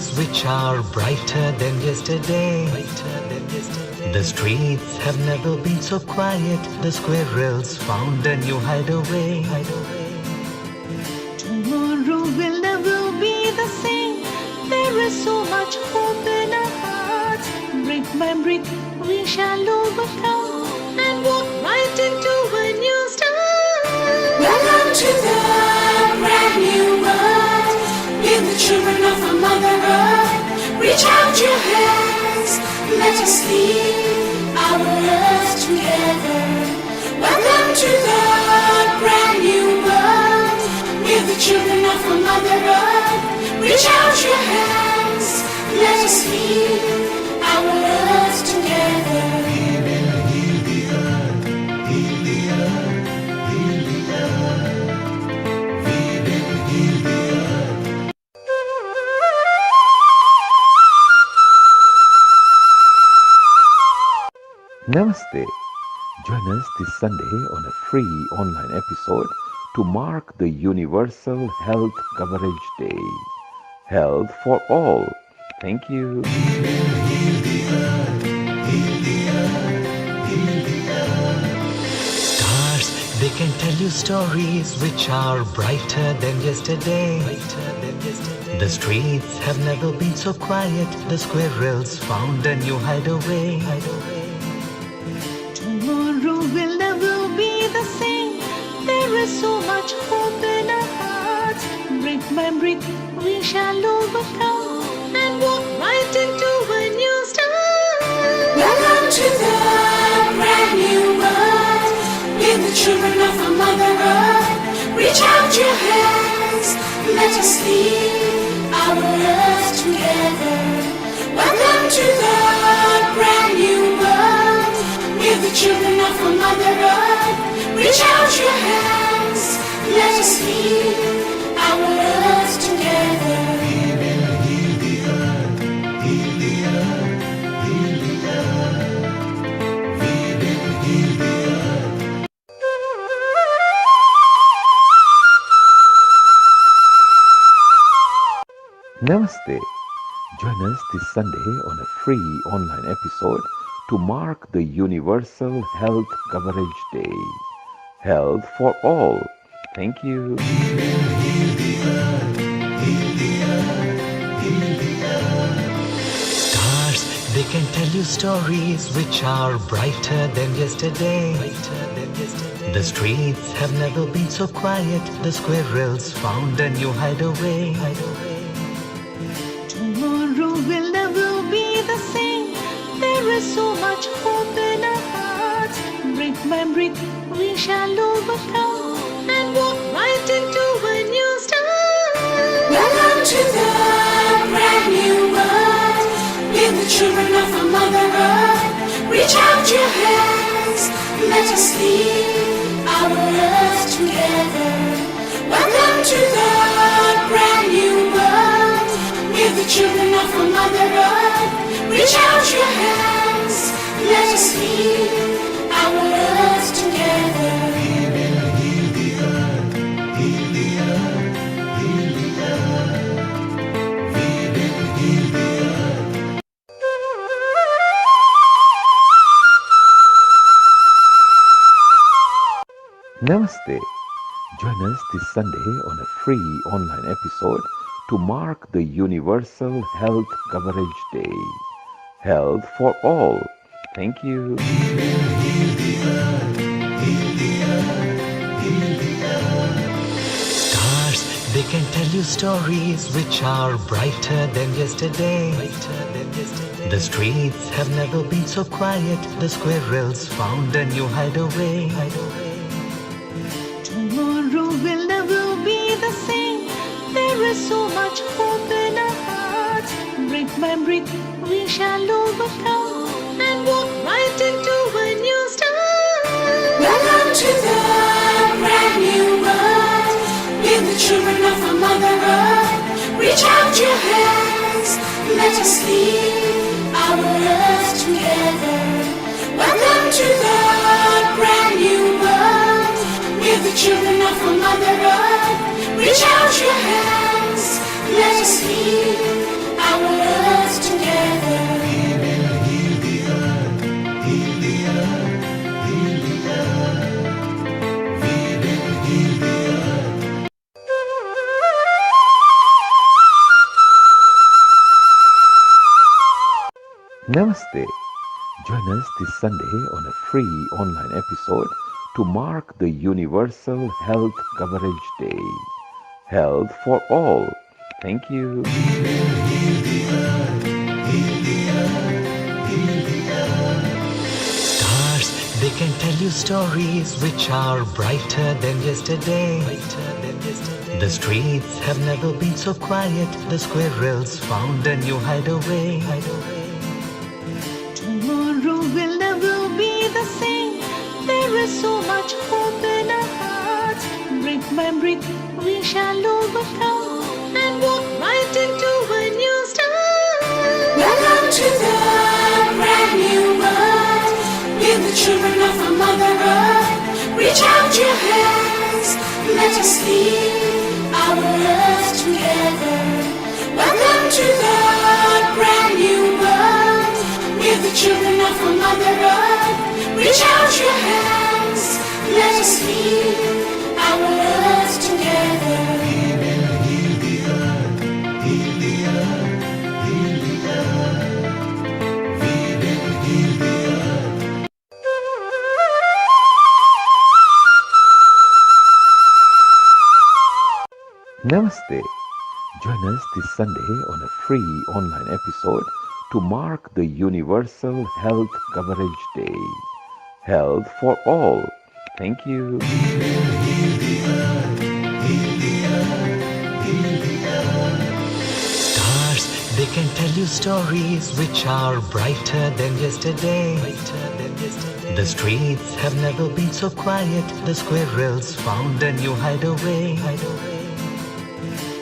which are brighter than yesterday. The streets have never been so quiet. The squirrels found a new hideaway. Tomorrow will never be the same. There is so much hope in our hearts. Brick by brick we shall overcome and walk right into a new start. Welcome to the brand new world. With the children of our Mother Earth, reach out your hands, let us lead our earth together. Welcome to the brand new world. With the children of our Mother Earth, reach out your hands, let us lead our earth together. We will heal the earth, heal the earth, heal the earth. We will heal the earth. Namaste. Join us this Sunday on a free online episode to mark the Universal Health Coverage Day. Health for all. Thank you. We will heal the earth, heal the earth, heal the earth. Stars, they can tell you stories which are brighter than yesterday. The streets have never been so quiet. The squirrels found a new hideaway. Tomorrow will never be the same. There is so much hope in our hearts. Brick by brick we shall overcome and walk right into a new start. Welcome to the brand new world. With the children of our Mother Earth, reach out your hands, let us lead our earth together. Welcome to the brand new world. With the children of our Mother Earth, reach out your hands, let us lead our earth together. We will heal the earth, heal the earth, heal the earth. We will heal the earth. Namaste. Join us this Sunday on a free online episode to mark the Universal Health Coverage Day. Health for all. Thank you. We will heal the earth, heal the earth, heal the earth. Stars, they can tell you stories which are brighter than yesterday. The streets have never been so quiet. The squirrels found a new hideaway. Tomorrow will never be the same. There is so much hope in our hearts. Brick by brick we shall overcome and walk right into a new start. Welcome to the brand new world. With the children of our Mother Earth, reach out your hands, let us lead our earth together. Welcome to the brand new world. With the children of our Mother Earth, reach out your hands, let us lead our earth together. We will heal the earth, heal the earth, heal the earth. We will heal the earth. Namaste. Join us this Sunday on a free online episode to mark the Universal Health Coverage Day. Health for all. Thank you. We will heal the earth, heal the earth, heal the earth. Stars, they can tell you stories which are brighter than yesterday. The streets have never been so quiet. The squirrels found a new hideaway. Tomorrow will never be the same. There is so much hope in our hearts. Brick by brick we shall overcome and walk right into a new start. Welcome to the brand new world. With the children of our Mother Earth, reach out your hands, let us lead our earth together. Welcome to the brand new world. With the children of our Mother Earth, reach out your hands, let us lead our Namaste. Join us this Sunday on a free online episode to mark the Universal Health Coverage Day. Health for all. Thank you. Stars, they can tell you stories which are brighter than yesterday. The streets have never been so quiet. The squirrels found a new hideaway. Tomorrow will never be the same. There is so much hope in our hearts. Brick by brick, we shall overcome and walk right into a new start. Welcome to the brand new world. We're the children of our Mother Earth. Reach out your hands, let us lead our earth together. Welcome to the brand new world. We're the children of our Mother Earth. Reach out your hands, let us lead our earth together. Namaste. Join us this Sunday on a free online episode to mark the Universal Health Coverage Day. Health for all. Thank you. Stars, they can tell you stories which are brighter than yesterday. The streets have never been so quiet. The squirrels found a new hideaway.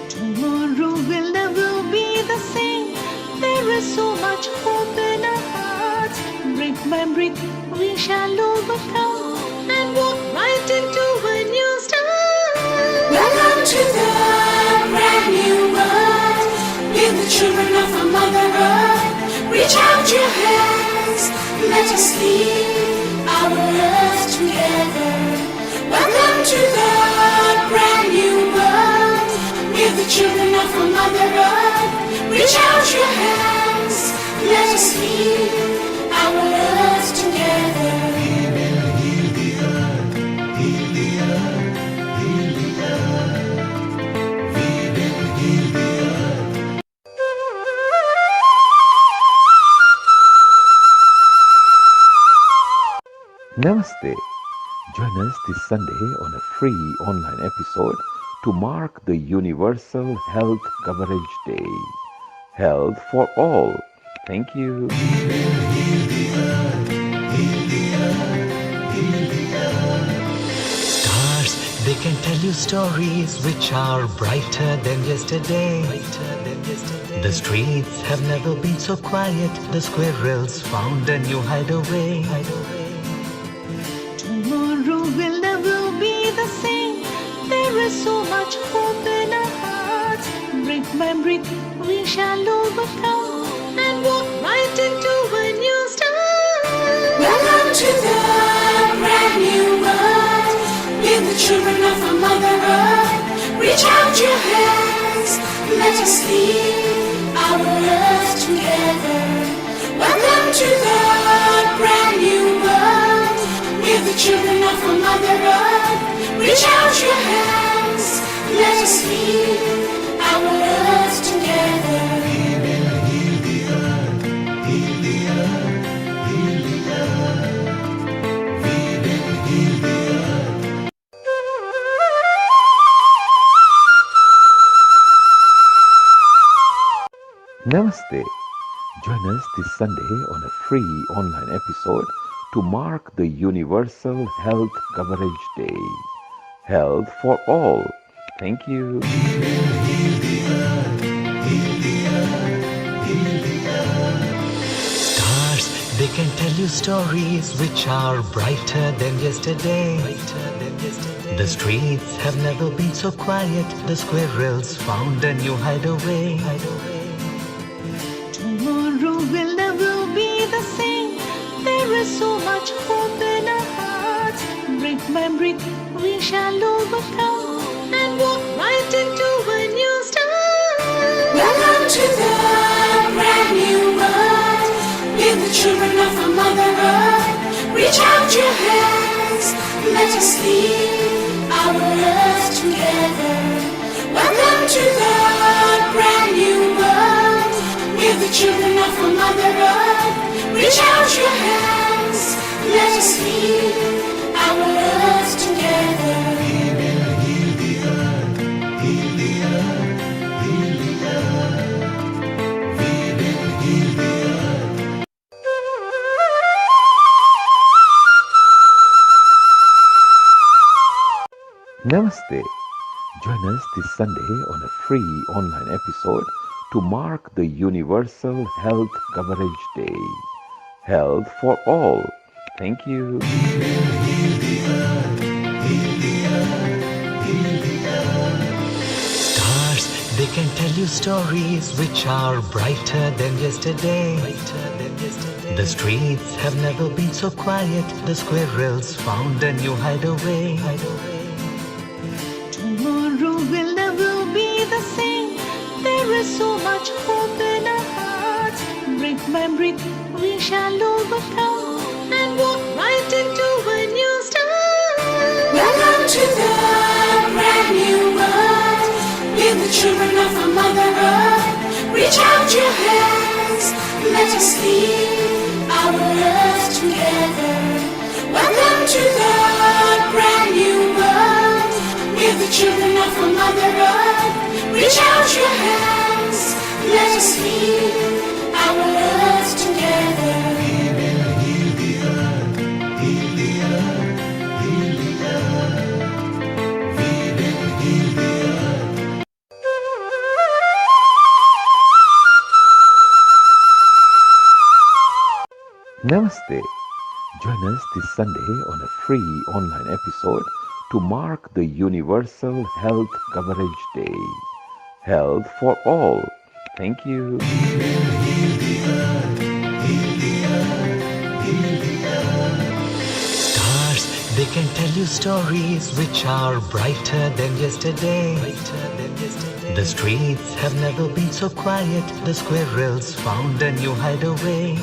Tomorrow will never be the same. There is so much hope in our hearts. Brick by brick, we shall overcome and walk right into a new start. Welcome to the brand new world. We're the children of our Mother Earth. Reach out your hands, let us lead our earth together. Welcome to the brand new world. We're the children of our Mother Earth. Reach out your hands, let us lead our earth together. Namaste. Join us this Sunday on a free online episode to mark the Universal Health Coverage Day. Health for all. Thank you. Stars, they can tell you stories which are brighter than yesterday. The streets have never been so quiet. The squirrels found a new hideaway. Tomorrow will never be the same. There is so much hope in our hearts. Brick by brick, we shall overcome and walk right into a new start. Welcome to the brand new world. We're the children of our Mother Earth. Reach out your hands, let us lead our earth together. Welcome to the brand new world. We're the children of our Mother Earth. Reach out your hands, let us lead our earth together. Namaste. Join us this Sunday on a free online episode to mark the Universal Health Coverage Day. Health for all. Thank you. Stars, they can tell you stories which are brighter than yesterday. The streets have never been so quiet. The squirrels found a new hideaway. Tomorrow will never be the same. There is so much hope in our hearts. Brick by brick, we shall overcome and walk right into a new start. Welcome to the brand new world. Let us heal our earth together. Welcome to the brand new world. We're the children of a Mother Earth. Reach out your hands. Let us heal our earth together. We will heal the earth, heal the earth, heal the earth. We will heal the earth. Namaste. Join us this Sunday on a free online episode to mark the Universal Health Coverage Day. Health for all. Thank you. We will heal the earth, heal the earth, heal the earth. Stars, they can tell you stories which are brighter than yesterday. The streets have never been so quiet. The squirrels found a new hideaway. Tomorrow will never be the same. There is so much hope in our hearts. Brick by brick, we shall overcome and walk right into a new start. Welcome to the brand new world. We're the children of a Mother Earth. Reach out your hands. Let us heal our earth together. Welcome to the brand new world. We're the children of a Mother Earth. Reach out your hands. Let us heal our earth together. We will heal the earth, heal the earth, heal the earth. We will heal the earth. Namaste. Join us this Sunday on a free online episode to mark the Universal Health Coverage Day. Health for all. Thank you. We will heal the earth, heal the earth, heal the earth. Stars, they can tell you stories which are brighter than yesterday. The streets have never been so quiet. The squirrels found a new hideaway.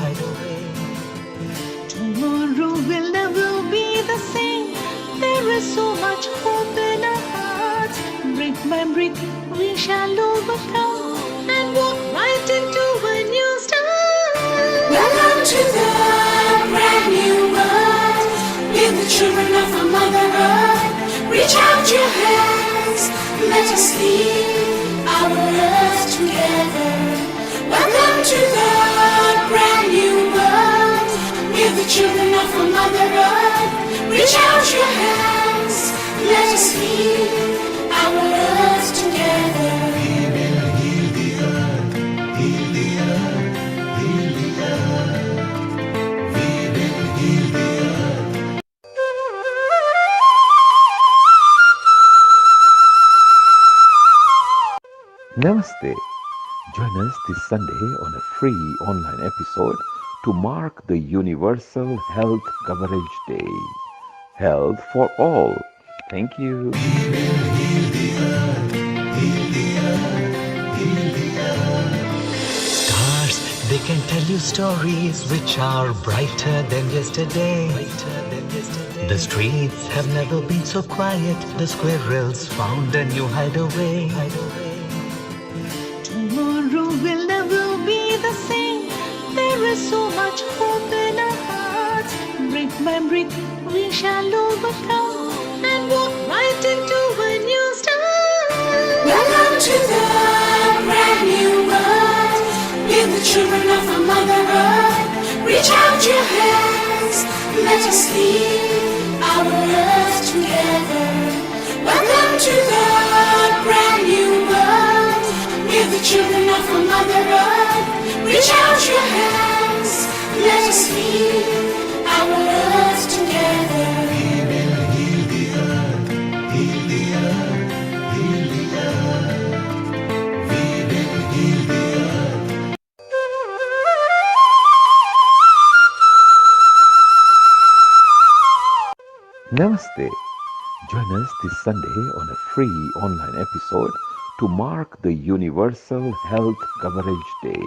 Tomorrow will never be the same. There is so much hope in our hearts. Brick by brick, we shall overcome and walk right into a new start. Welcome to the brand new world. We're the children of a Mother Earth. Reach out your hands. Let us heal our earth together. Welcome to the brand new world. We're the children of a Mother Earth. Reach out your hands. Let us heal our earth together. We will heal the earth, heal the earth, heal the earth. We will heal the earth. Namaste. Join us this Sunday on a free online episode to mark the Universal Health Coverage Day. Health for all. Thank you. We will heal the earth, heal the earth, heal the earth. Stars, they can tell you stories which are brighter than yesterday. The streets have never been so quiet. The squirrels found a new hideaway. Tomorrow will never be the same. There is so much hope in our hearts. Brick by brick, we shall overcome and walk right into a new start. Welcome to the brand new world. We're the children of a Mother Earth. Reach out your hands. Let us heal our earth together. Welcome to the brand new world. We're the children of a Mother Earth. Reach out your hands. Let us heal our earth together. We will heal the earth, heal the earth, heal the earth. We will heal the earth. Namaste. Join us this Sunday on a free online episode to mark the Universal Health Coverage Day.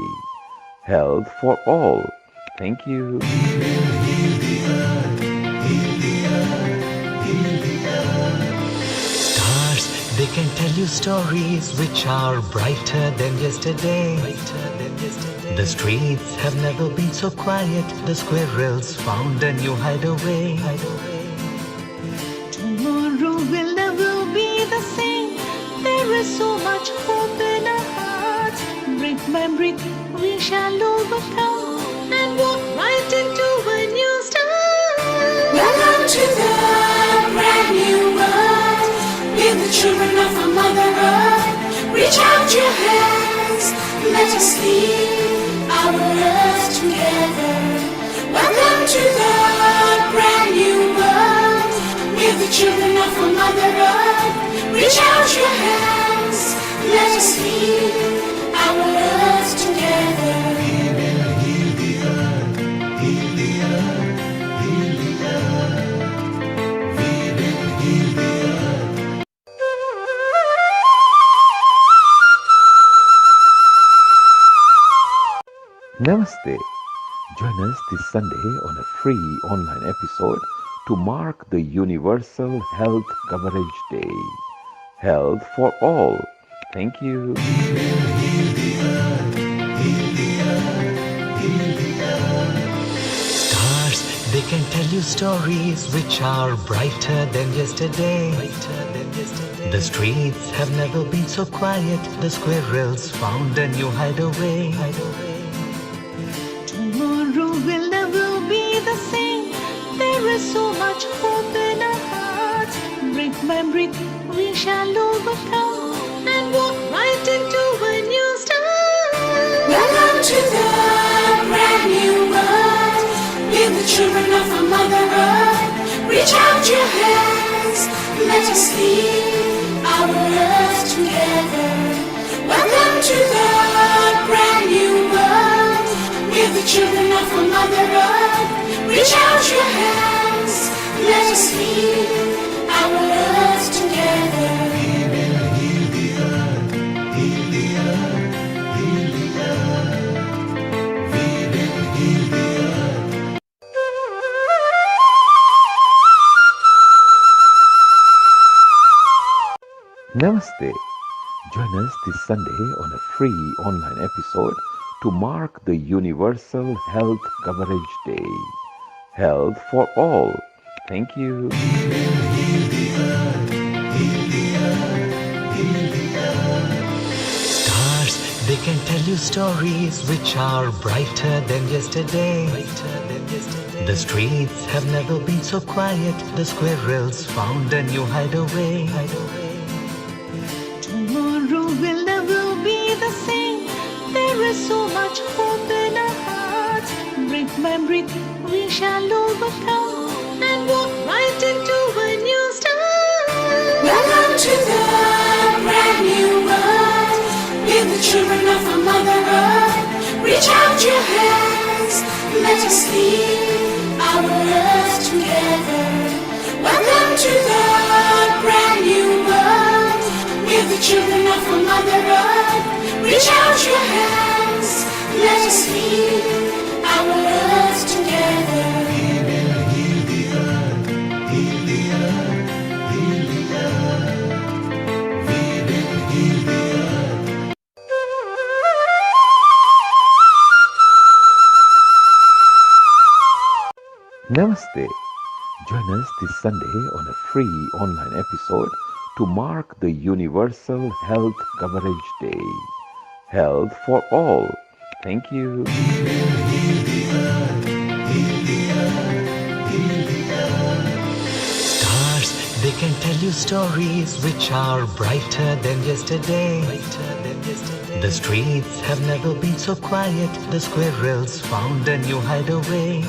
Health for all. Thank you. We will heal the earth, heal the earth, heal can tell you stories which are brighter than yesterday. The streets have never been so quiet. The squirrels found a new hideaway. Tomorrow will never be the same. There is so much hope in our hearts. Brick by brick, we shall overcome and walk right into a new start. Welcome to the brand new world. We're the children of our Mother Earth. Reach out your hands, let us lead our earth together. Welcome to the brand new world. We're the children of our Mother Earth. Reach out your hands, let us lead our earth together. We will heal the earth, heal the earth, heal the earth. We will heal the earth. Namaste. Join us this Sunday on a free online episode to mark the Universal Health Coverage Day. Health for all. Thank you. We will heal the earth, heal the earth, heal the earth. Stars, they can tell you stories which are brighter than yesterday. The streets have never been so quiet. The squirrels found a new hideaway. Tomorrow will never be the same. There is so much hope in our hearts. Brick by brick, we shall overcome and walk right into a new start. Welcome to the brand new world. We're the children of our Mother Earth. Reach out your hands, let us lead our earth together. Welcome to the brand new world. We're the children of our Mother Earth. Reach out your hands, let us lead our earth together. We will heal the earth, heal the earth, heal the earth. We will heal the earth. Namaste. Join us this Sunday on a free online episode to mark the Universal Health Coverage Day. Health for all. Thank you. We will heal the earth, heal the earth, heal the earth. Stars, they can tell you stories which are brighter than yesterday. The streets have never been so quiet. The squirrels found a new hideaway. Tomorrow will never be the same. There is so much hope in our hearts. Brick by brick, we shall overcome and walk right into a new start. Welcome to the brand new world. We're the children of our Mother Earth. Reach out your hands, let us lead our earth together. Welcome to the brand new world. We're the children of our Mother Earth. Reach out your hands, let us lead our earth together. We will heal the earth, heal the earth, heal the earth. We will heal the earth. Namaste. Join us this Sunday on a free online episode to mark the Universal Health Coverage Day. Health for all. Thank you. We will heal the earth, heal the earth, heal the earth. Stars, they can tell you stories which are brighter than yesterday. The streets have never been so quiet. The squirrels found a new hideaway.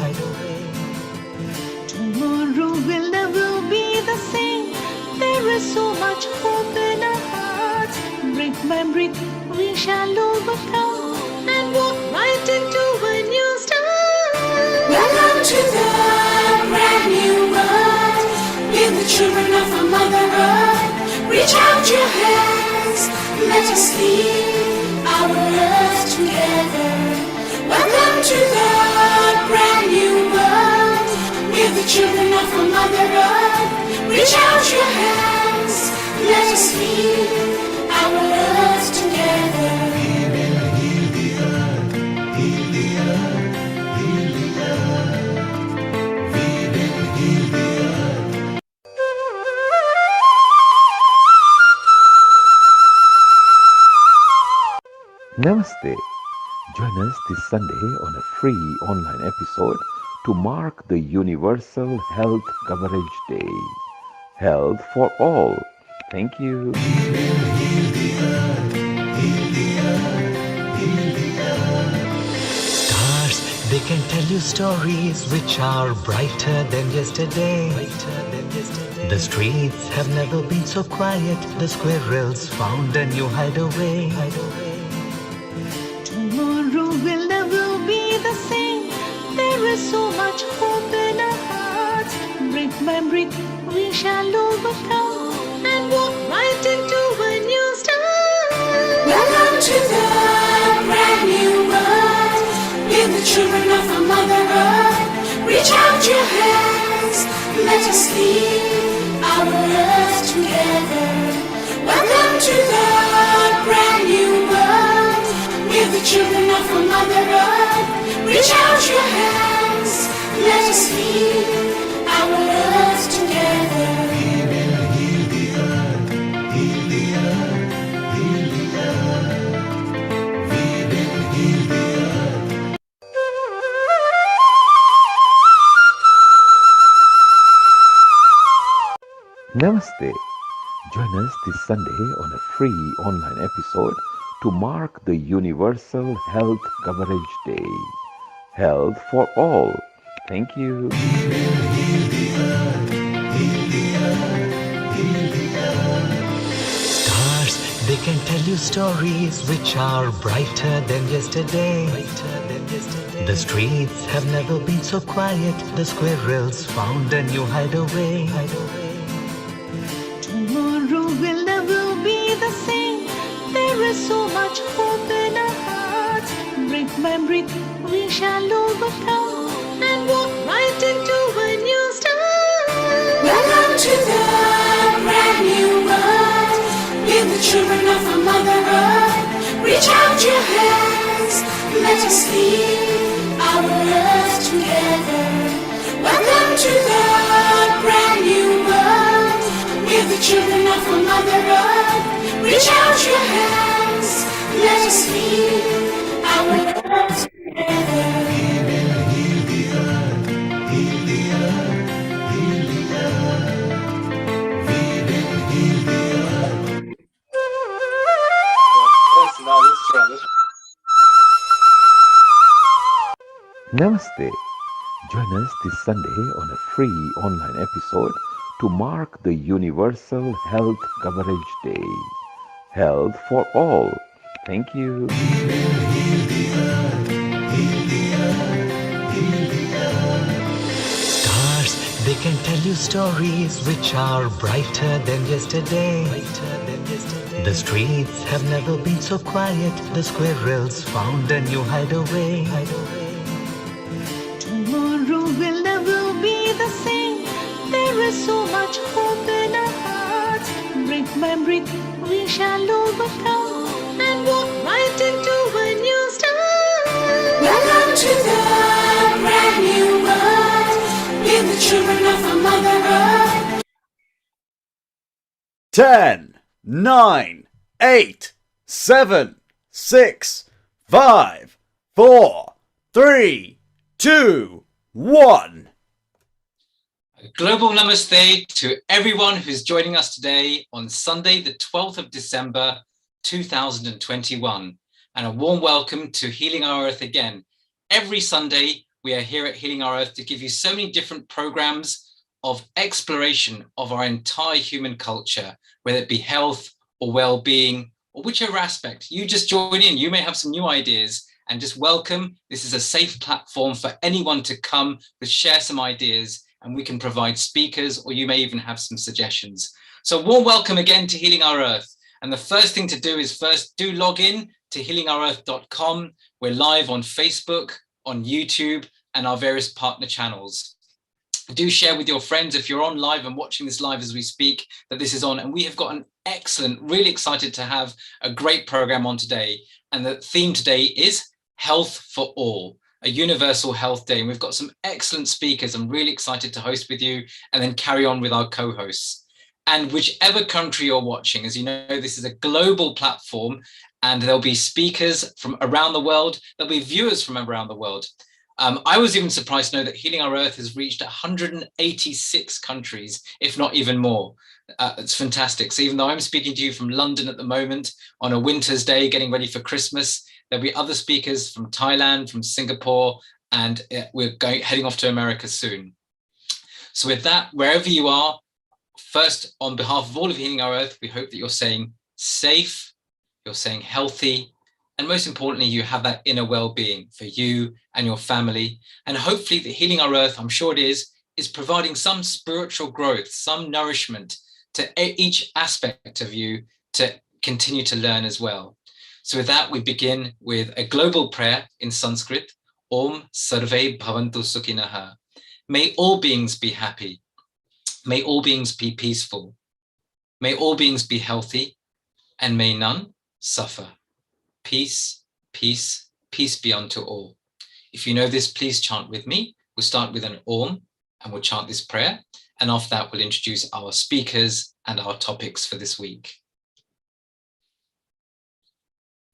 Tomorrow will never be the same. There is so much hope in our hearts. Brick by brick, we shall overcome and walk right into a new start. Welcome to the brand new world. We're the children of our Mother Earth. Reach out your hands, let us lead our earth together. Welcome to the brand new world. We're the children of our Mother Earth. Reach out your hands, Let us heal our earth together. We will heal the earth, heal the earth, heal the earth. We will heal the earth. Namaste. Join us this Sunday on a free online episode to mark the Universal Health Coverage Day. Health for all. Thank you. We will heal the earth, heal the earth, heal the earth. Stars, they can tell you stories which are brighter than yesterday. The streets have never been so quiet. The squirrels found a new hideaway. Tomorrow will never be the same. There is so much hope in our hearts. Brick by brick, we shall overcome and walk right into a new start. Welcome to the brand new world. We're the children of our Mother Earth. Reach out your hands, let us heal our earth together. Welcome to the brand new world. We're the children of our Mother Earth. Reach out your hands, let us heal our earth together. We will heal the earth, heal the earth, heal the earth. We will heal the earth. Namaste. Join us this Sunday on a free online episode to mark the Universal Health Coverage Day. Health for all. Thank you. We will heal the earth, heal the earth, heal the earth. Stars, they can tell you stories which are brighter than yesterday. The streets have never been so quiet. The squirrels found a new hideaway. Tomorrow will never be the same. There is so much hope in our hearts. Brick by brick, we shall overcome and walk right into a new start. Welcome to the brand new world. We're the children of our Mother Earth. Reach out your hands, let us heal our earth together. Welcome to the brand new world. We're the children of our Mother Earth. Reach out your hands, let us heal our earth together. We will heal the earth, heal the earth, heal the earth. We will heal the earth. Namaste. Join us this Sunday on a free online episode to mark the Universal Health Coverage Day. Health for all. Thank you. We will heal the earth, heal the earth, heal the earth. Stars, they can tell you stories which are brighter than yesterday. The streets have never been so quiet. The squirrels found a new hideaway. Tomorrow will never be the same. There is so much hope in our hearts. Brick by brick, we shall overcome and walk right into a new start. Welcome to the brand new world. We're the children of our Mother Earth. 10, 9, 8, 7, 6, 5, 4, 3, 2, 1. A global namaste to everyone who's joining us today on Sunday, the 12th of December, 2021. And a warm welcome to Healing Our Earth again. Every Sunday, we are here at Healing Our Earth to give you so many different programs of exploration of our entire human culture, whether it be health or well-being or whichever aspect. You just join in. You may have some new ideas and just welcome. This is a safe platform for anyone to come to share some ideas, and we can provide speakers, or you may even have some suggestions. So warm welcome again to Healing Our Earth. And the first thing to do is first do log in to healingourEarth.com. We're live on Facebook, on YouTube, and our various partner channels. Do share with your friends if you're on live and watching this live as we speak that this is on. And we have got an excellent, really excited to have a great program on today. And the theme today is Health for All, a universal health day. And we've got some excellent speakers. I'm really excited to host with you and then carry on with our co-hosts. And whichever country you're watching, as you know, this is a global platform and there'll be speakers from around the world. There'll be viewers from around the world. I was even surprised to know that Healing Our Earth has reached 186 countries, if not even more. It's fantastic. So even though I'm speaking to you from London at the moment on a winter's day, getting ready for Christmas, there'll be other speakers from Thailand, from Singapore, and we're heading off to America soon. So with that, wherever you are, first, on behalf of all of Healing Our Earth, we hope that you're staying safe, you're staying healthy, and most importantly, you have that inner well-being for you and your family. And hopefully the Healing Our Earth, I'm sure it is providing some spiritual growth, some nourishment to each aspect of you to continue to learn as well. So with that, we begin with a global prayer in Sanskrit, Om Sarve Bhavantu Sukhinaha. May all beings be happy. May all beings be peaceful. May all beings be healthy, and may none suffer. Peace, peace, peace be unto all. If you know this, please chant with me. We'll start with an Om and we'll chant this prayer. And after that, we'll introduce our speakers and our topics for this week.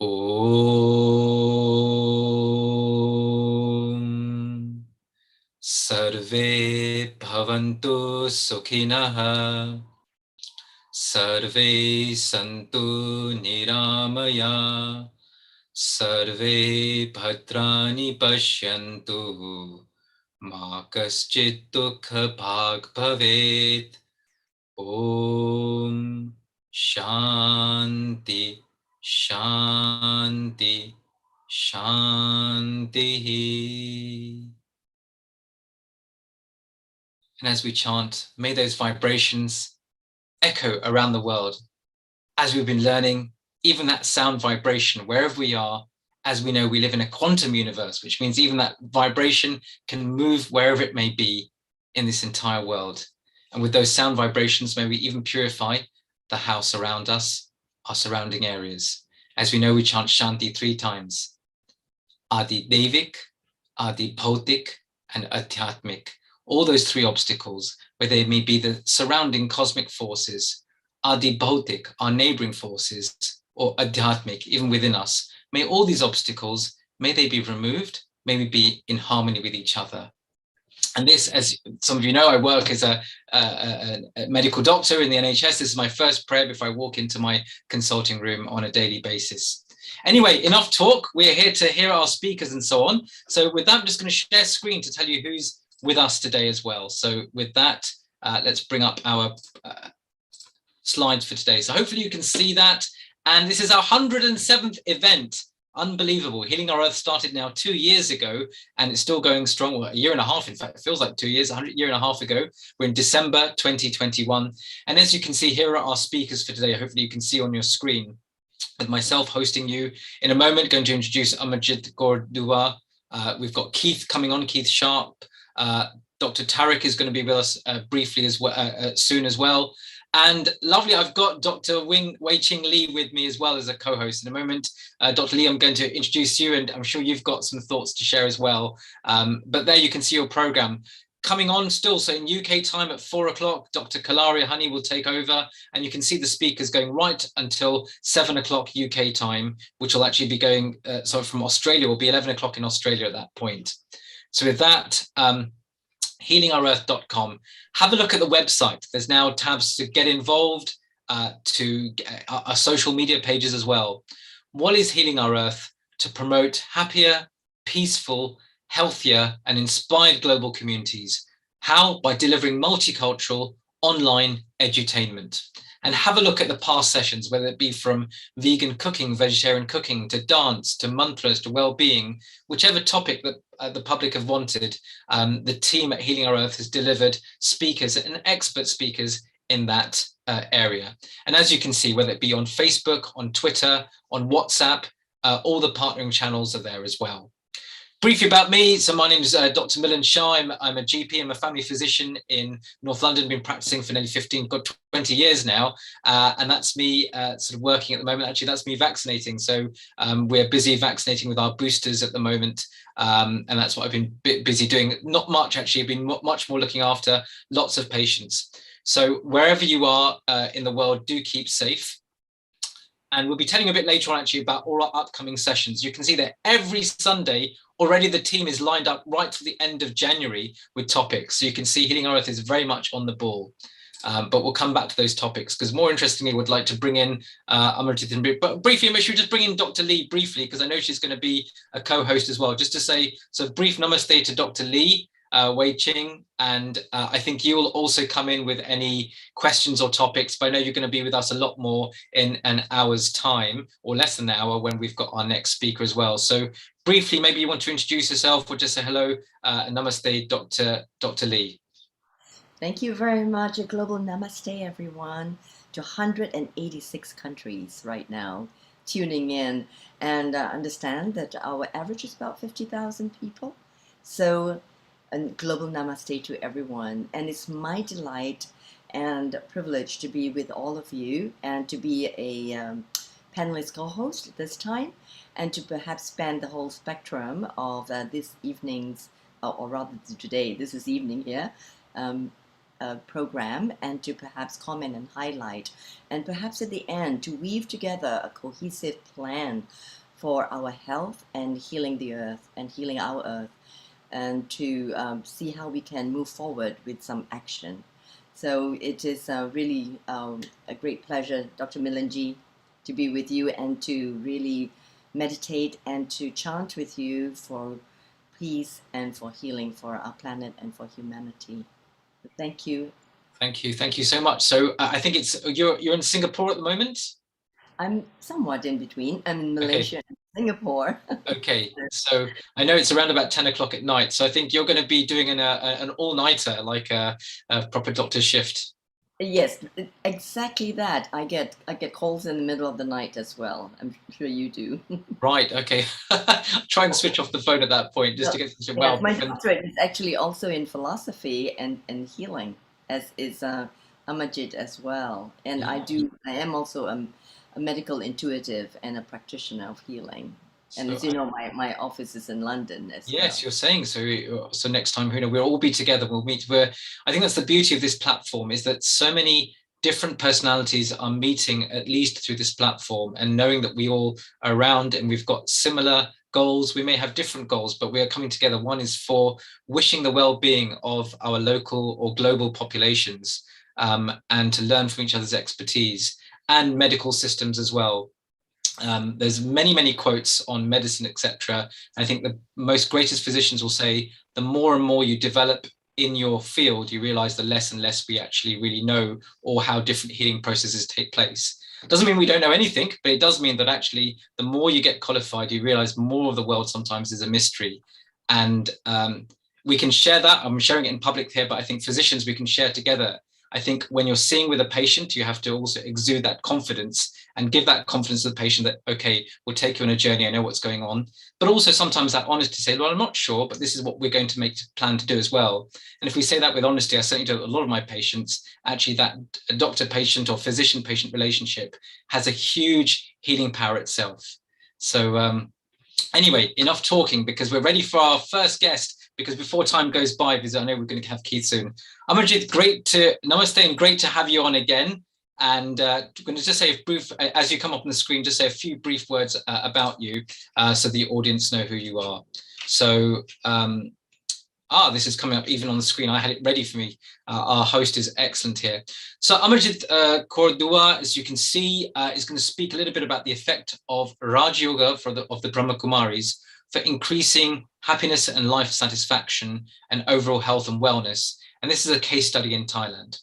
Om Sarve Bhavantu Sukhinaha Sarve Santu Niramaya Sarve Bhadrani Pashyantu Ma Kaschit Dukha Bhag Bhavet. Om Shanti Shanti Shanti. And as we chant, may those vibrations echo around the world. As we've been learning, even that sound vibration, wherever we are, as we know, we live in a quantum universe, which means even that vibration can move wherever it may be in this entire world. And with those sound vibrations, may we even purify the house around us, our surrounding areas. As we know, we chant Shanti 3 times. Adi Devik, Adi Bhautik, and Adhyatmik. All those 3 obstacles, where they may be the surrounding cosmic forces, Adi Bhautik, our neighboring forces, or Adhyatmik, even within us. May all these obstacles, may they be removed, may we be in harmony with each other. And this, as some of you know, I work as a medical doctor in the NHS. This is my first prayer before I walk into my consulting room on a daily basis. Anyway, enough talk. We're here to hear our speakers and so on. So with that, I'm just going to share screen to tell you who's with us today as well. So with that, let's bring up our slides for today. So hopefully you can see that. And this is our 107th event. Unbelievable. Healing Our Earth started now 2 years ago, and it's still going strong. Well, a year and a half, in fact, it feels like 2 years, a year and a half ago. We're in December 2021. And as you can see, here are our speakers for today. Hopefully you can see on your screen, with myself hosting you. In a moment, going to introduce Amajit Gordua. We've got Keith coming on, Keith Sharp. Dr. Tariq is going to be with us briefly as well, soon as well. And lovely, I've got Dr. Wei Ching Lee with me as well as a co-host in a moment. Dr. Lee, I'm going to introduce you, and I'm sure you've got some thoughts to share as well. But there you can see your program coming on still. So in UK time at 4 o'clock, Dr. Kalaria Honey will take over, and you can see the speakers going right until 7 o'clock UK time, which will actually be going, so from Australia, will be 11 o'clock in Australia at that point. So with that, healingourearth.com. Have a look at the website. There's now tabs to get involved, to our social media pages as well. What is Healing Our Earth? To promote happier, peaceful, healthier, and inspired global communities. How? By delivering multicultural online edutainment. And have a look at the past sessions, whether it be from vegan cooking, vegetarian cooking, to dance, to mantras, to well-being, whichever topic that the public have wanted, the team at Healing Our Earth has delivered speakers and expert speakers in that area. And as you can see, whether it be on Facebook, on Twitter, on WhatsApp, all the partnering channels are there as well. Briefly about me, so my name is Dr. Milan Shah. I'm a GP, I'm a family physician in North London, been practicing for nearly 20 years now, and that's me sort of working at the moment. Actually, that's me vaccinating, so we're busy vaccinating with our boosters at the moment, and that's what I've been busy doing. Not much, actually, I've been much more looking after lots of patients. So wherever you are in the world, do keep safe. And we'll be telling you a bit later on actually about all our upcoming sessions. You can see that every Sunday already the team is lined up right to the end of January with topics. So you can see Healing Our Earth is very much on the ball. But we'll come back to those topics because more interestingly, we'd like to bring in Amarjit. But briefly, we should just bring in Dr. Lee briefly because I know she's going to be a co-host as well. Just to say, so brief namaste to Dr. Lee. Wei Ching, and I think you'll also come in with any questions or topics, but I know you're going to be with us a lot more in an hour's time or less than an hour when we've got our next speaker as well. So briefly, maybe you want to introduce yourself or just say hello and namaste, Dr. Lee. Thank you very much. A global namaste, everyone, to 186 countries right now tuning in, and understand that our average is about 50,000 people. So a global namaste to everyone. And it's my delight and privilege to be with all of you and to be a panelist co-host this time and to perhaps span the whole spectrum of this evening's, or rather today, this is evening here, program, and to perhaps comment and highlight, and perhaps at the end to weave together a cohesive plan for our health and healing the earth and healing our earth, and to see how we can move forward with some action. So it is really a great pleasure, Dr. Milanji, to be with you and to really meditate and to chant with you for peace and for healing for our planet and for humanity. Thank you. Thank you so much. So I think it's you're in Singapore at the moment. I'm somewhat in between. I'm in Malaysia and Singapore. Okay, so I know it's around about 10 o'clock at night. So I think you're going to be doing an all-nighter, like a proper doctor's shift. Yes, exactly that. I get calls in the middle of the night as well. I'm sure you do. Right. Okay. Try and switch off the phone at that point just to get some well. My doctorate is actually also in philosophy and healing, as is Amarjit as well. And I am also a medical intuitive and a practitioner of healing. And as you know, my office is in London as well. Yes, you're saying so. So next time, we'll all be together. We'll meet. I think that's the beauty of this platform, is that so many different personalities are meeting at least through this platform, and knowing that we all are around and we've got similar goals. We may have different goals, but we are coming together. One is for wishing the well-being of our local or global populations, and to learn from each other's expertise and medical systems as well. There's many quotes on medicine, etc. I think the most greatest physicians will say the more and more you develop in your field, you realize the less and less we actually really know, or how different healing processes take place. Doesn't mean we don't know anything, but it does mean that actually the more you get qualified, you realize more of the world sometimes is a mystery. And we can share that. I'm sharing it in public here, but I think physicians, we can share together. I think when you're seeing with a patient, you have to also exude that confidence and give that confidence to the patient that, okay, we'll take you on a journey. I know what's going on. But also sometimes that honesty to say, well, I'm not sure, but this is what we're going to plan to do as well. And if we say that with honesty, I certainly do a lot of my patients, actually that doctor-patient or physician-patient relationship has a huge healing power itself. So anyway, enough talking, because we're ready for our first guest. Because before time goes by, because I know we're going to have Keith soon. Amarjit, namaste, and great to have you on again. And I'm going to just say a brief, as you come up on the screen, just say a few brief words about you, so the audience know who you are. So, this is coming up even on the screen. I had it ready for me. Our host is excellent here. So Amarjit Cordua, as you can see, is going to speak a little bit about the effect of Raj Yoga of the Brahma Kumaris for increasing happiness and life satisfaction and overall health and wellness. And this is a case study in Thailand.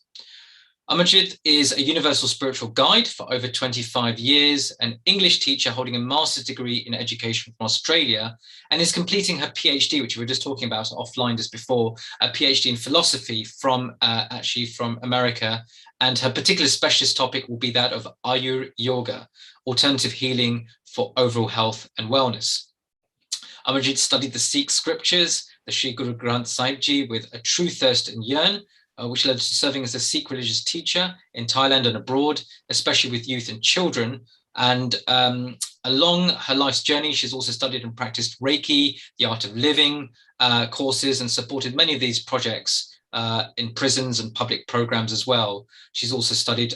Amarjit is a universal spiritual guide for over 25 years, an English teacher holding a master's degree in education from Australia, and is completing her PhD, which we were just talking about offline just before, a PhD in philosophy from America. And her particular specialist topic will be that of Ayur Yoga, alternative healing for overall health and wellness. Amarjit studied the Sikh scriptures, the Sri Guru Granth Sahib Ji, with a true thirst and yearn, which led to serving as a Sikh religious teacher in Thailand and abroad, especially with youth and children. And along her life's journey, she's also studied and practiced Reiki, the art of living courses, and supported many of these projects in prisons and public programs as well. She's also studied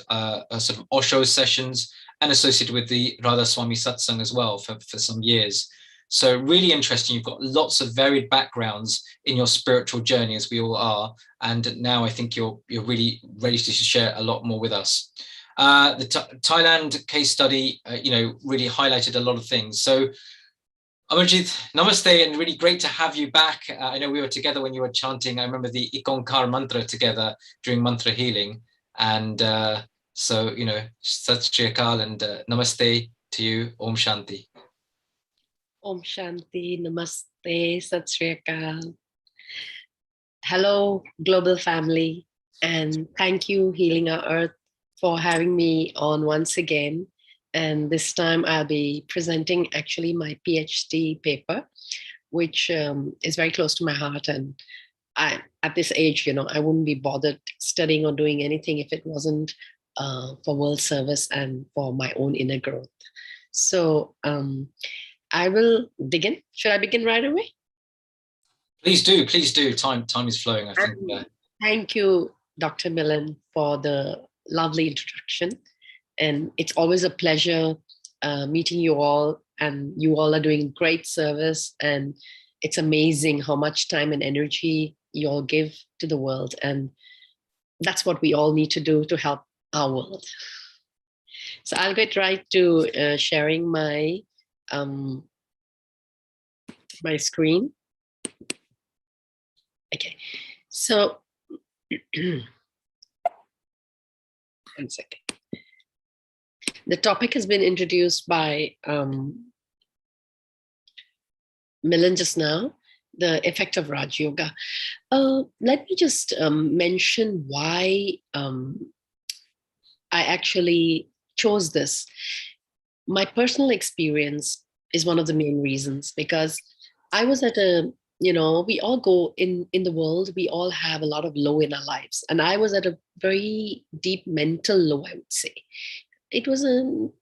sort of Osho sessions and associated with the Radha Swami Satsang as well for some years. So really interesting. You've got lots of varied backgrounds in your spiritual journey, as we all are. And now I think you're really ready to share a lot more with us. The Thailand case study, really highlighted a lot of things. So Amarjit, namaste, and really great to have you back. I know we were together when you were chanting, I remember the Ikonkar mantra together during mantra healing. And so, Sat Shri Akal and namaste to you. Om Shanti. Om Shanti, Namaste, Sat Shri Akal. Hello, global family, and thank you, Healing Our Earth, for having me on once again. And this time I'll be presenting actually my PhD paper, which is very close to my heart. And at this age, I wouldn't be bothered studying or doing anything if it wasn't for world service and for my own inner growth. So I will begin. Should I begin right away? Please do, please do. Time is flowing, I think. Thank you, Dr. Milan, for the lovely introduction. And it's always a pleasure meeting you all, and you all are doing great service. And it's amazing how much time and energy you all give to the world. And that's what we all need to do to help our world. So I'll get right to sharing my my screen. Okay, so 1 second. The topic has been introduced by Milan just now, the effect of Raj Yoga. Let me just mention why I actually chose this. My personal experience is one of the main reasons, because I was at we all go in the world, we all have a lot of low in our lives. And I was at a very deep mental low, I would say. It was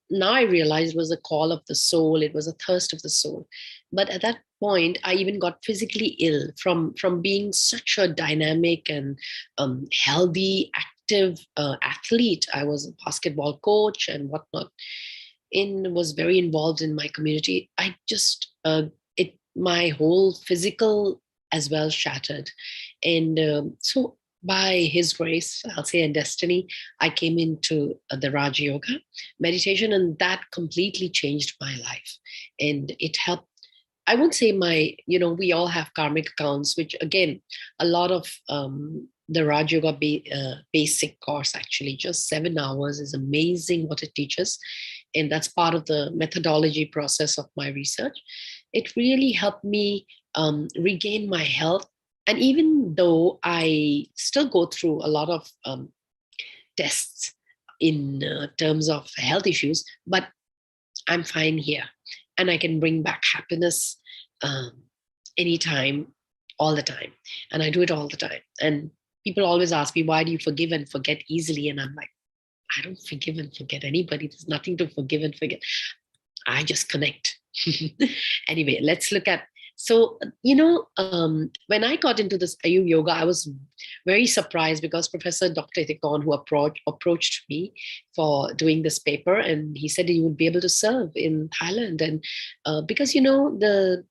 now I realized it was a call of the soul. It was a thirst of the soul. But at that point, I even got physically ill from being such a dynamic and healthy, active athlete. I was a basketball coach and whatnot, and was very involved in my community. I just, my whole physical as well shattered. And so by his grace, I'll say, and destiny, I came into the Raj Yoga meditation, and that completely changed my life. And it helped. I won't say we all have karmic accounts, which again, a lot of the Raj Yoga basic course, actually, just 7 hours, is amazing what it teaches. And that's part of the methodology process of my research. It really helped me regain my health. And even though I still go through a lot of tests in terms of health issues, but I'm fine here. And I can bring back happiness anytime, all the time. And I do it all the time. And people always ask me, why do you forgive and forget easily? And I'm like, I don't forgive and forget anybody. There's nothing to forgive and forget. I just connect. Anyway, let's look at. So, when I got into this Ayur Yoga, I was very surprised because Professor Dr. Ithikon, who approached me for doing this paper, and he said he would be able to serve in Thailand. And because, the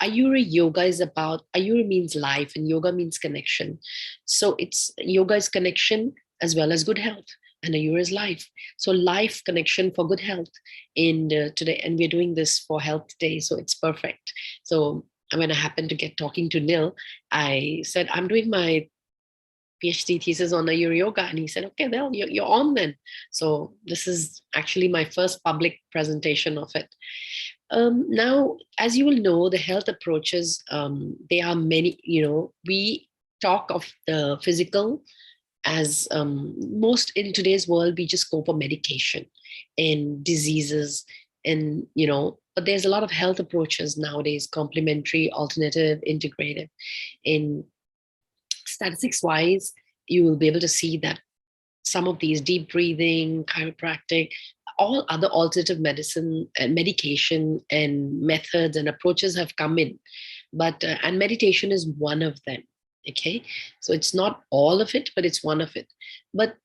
Ayur Yoga is about, Ayur means life and yoga means connection. So yoga is connection as well as good health. And Ayur is life. So life connection for good health. And today, and we're doing this for Health Day, so it's perfect. So when I happened to get talking to Nil, I said, I'm doing my PhD thesis on Ayur Yoga. And he said, okay, well, you're on then. So this is actually my first public presentation of it. Now, as you will know, the health approaches, there are many, we talk of the physical, as most in today's world, we just go for medication and diseases and, but there's a lot of health approaches nowadays, complementary, alternative, integrative. In statistics wise, you will be able to see that some of these deep breathing, chiropractic, all other alternative medicine and medication and methods and approaches have come in. But and meditation is one of them. Okay, so it's not all of it, but it's one of it. But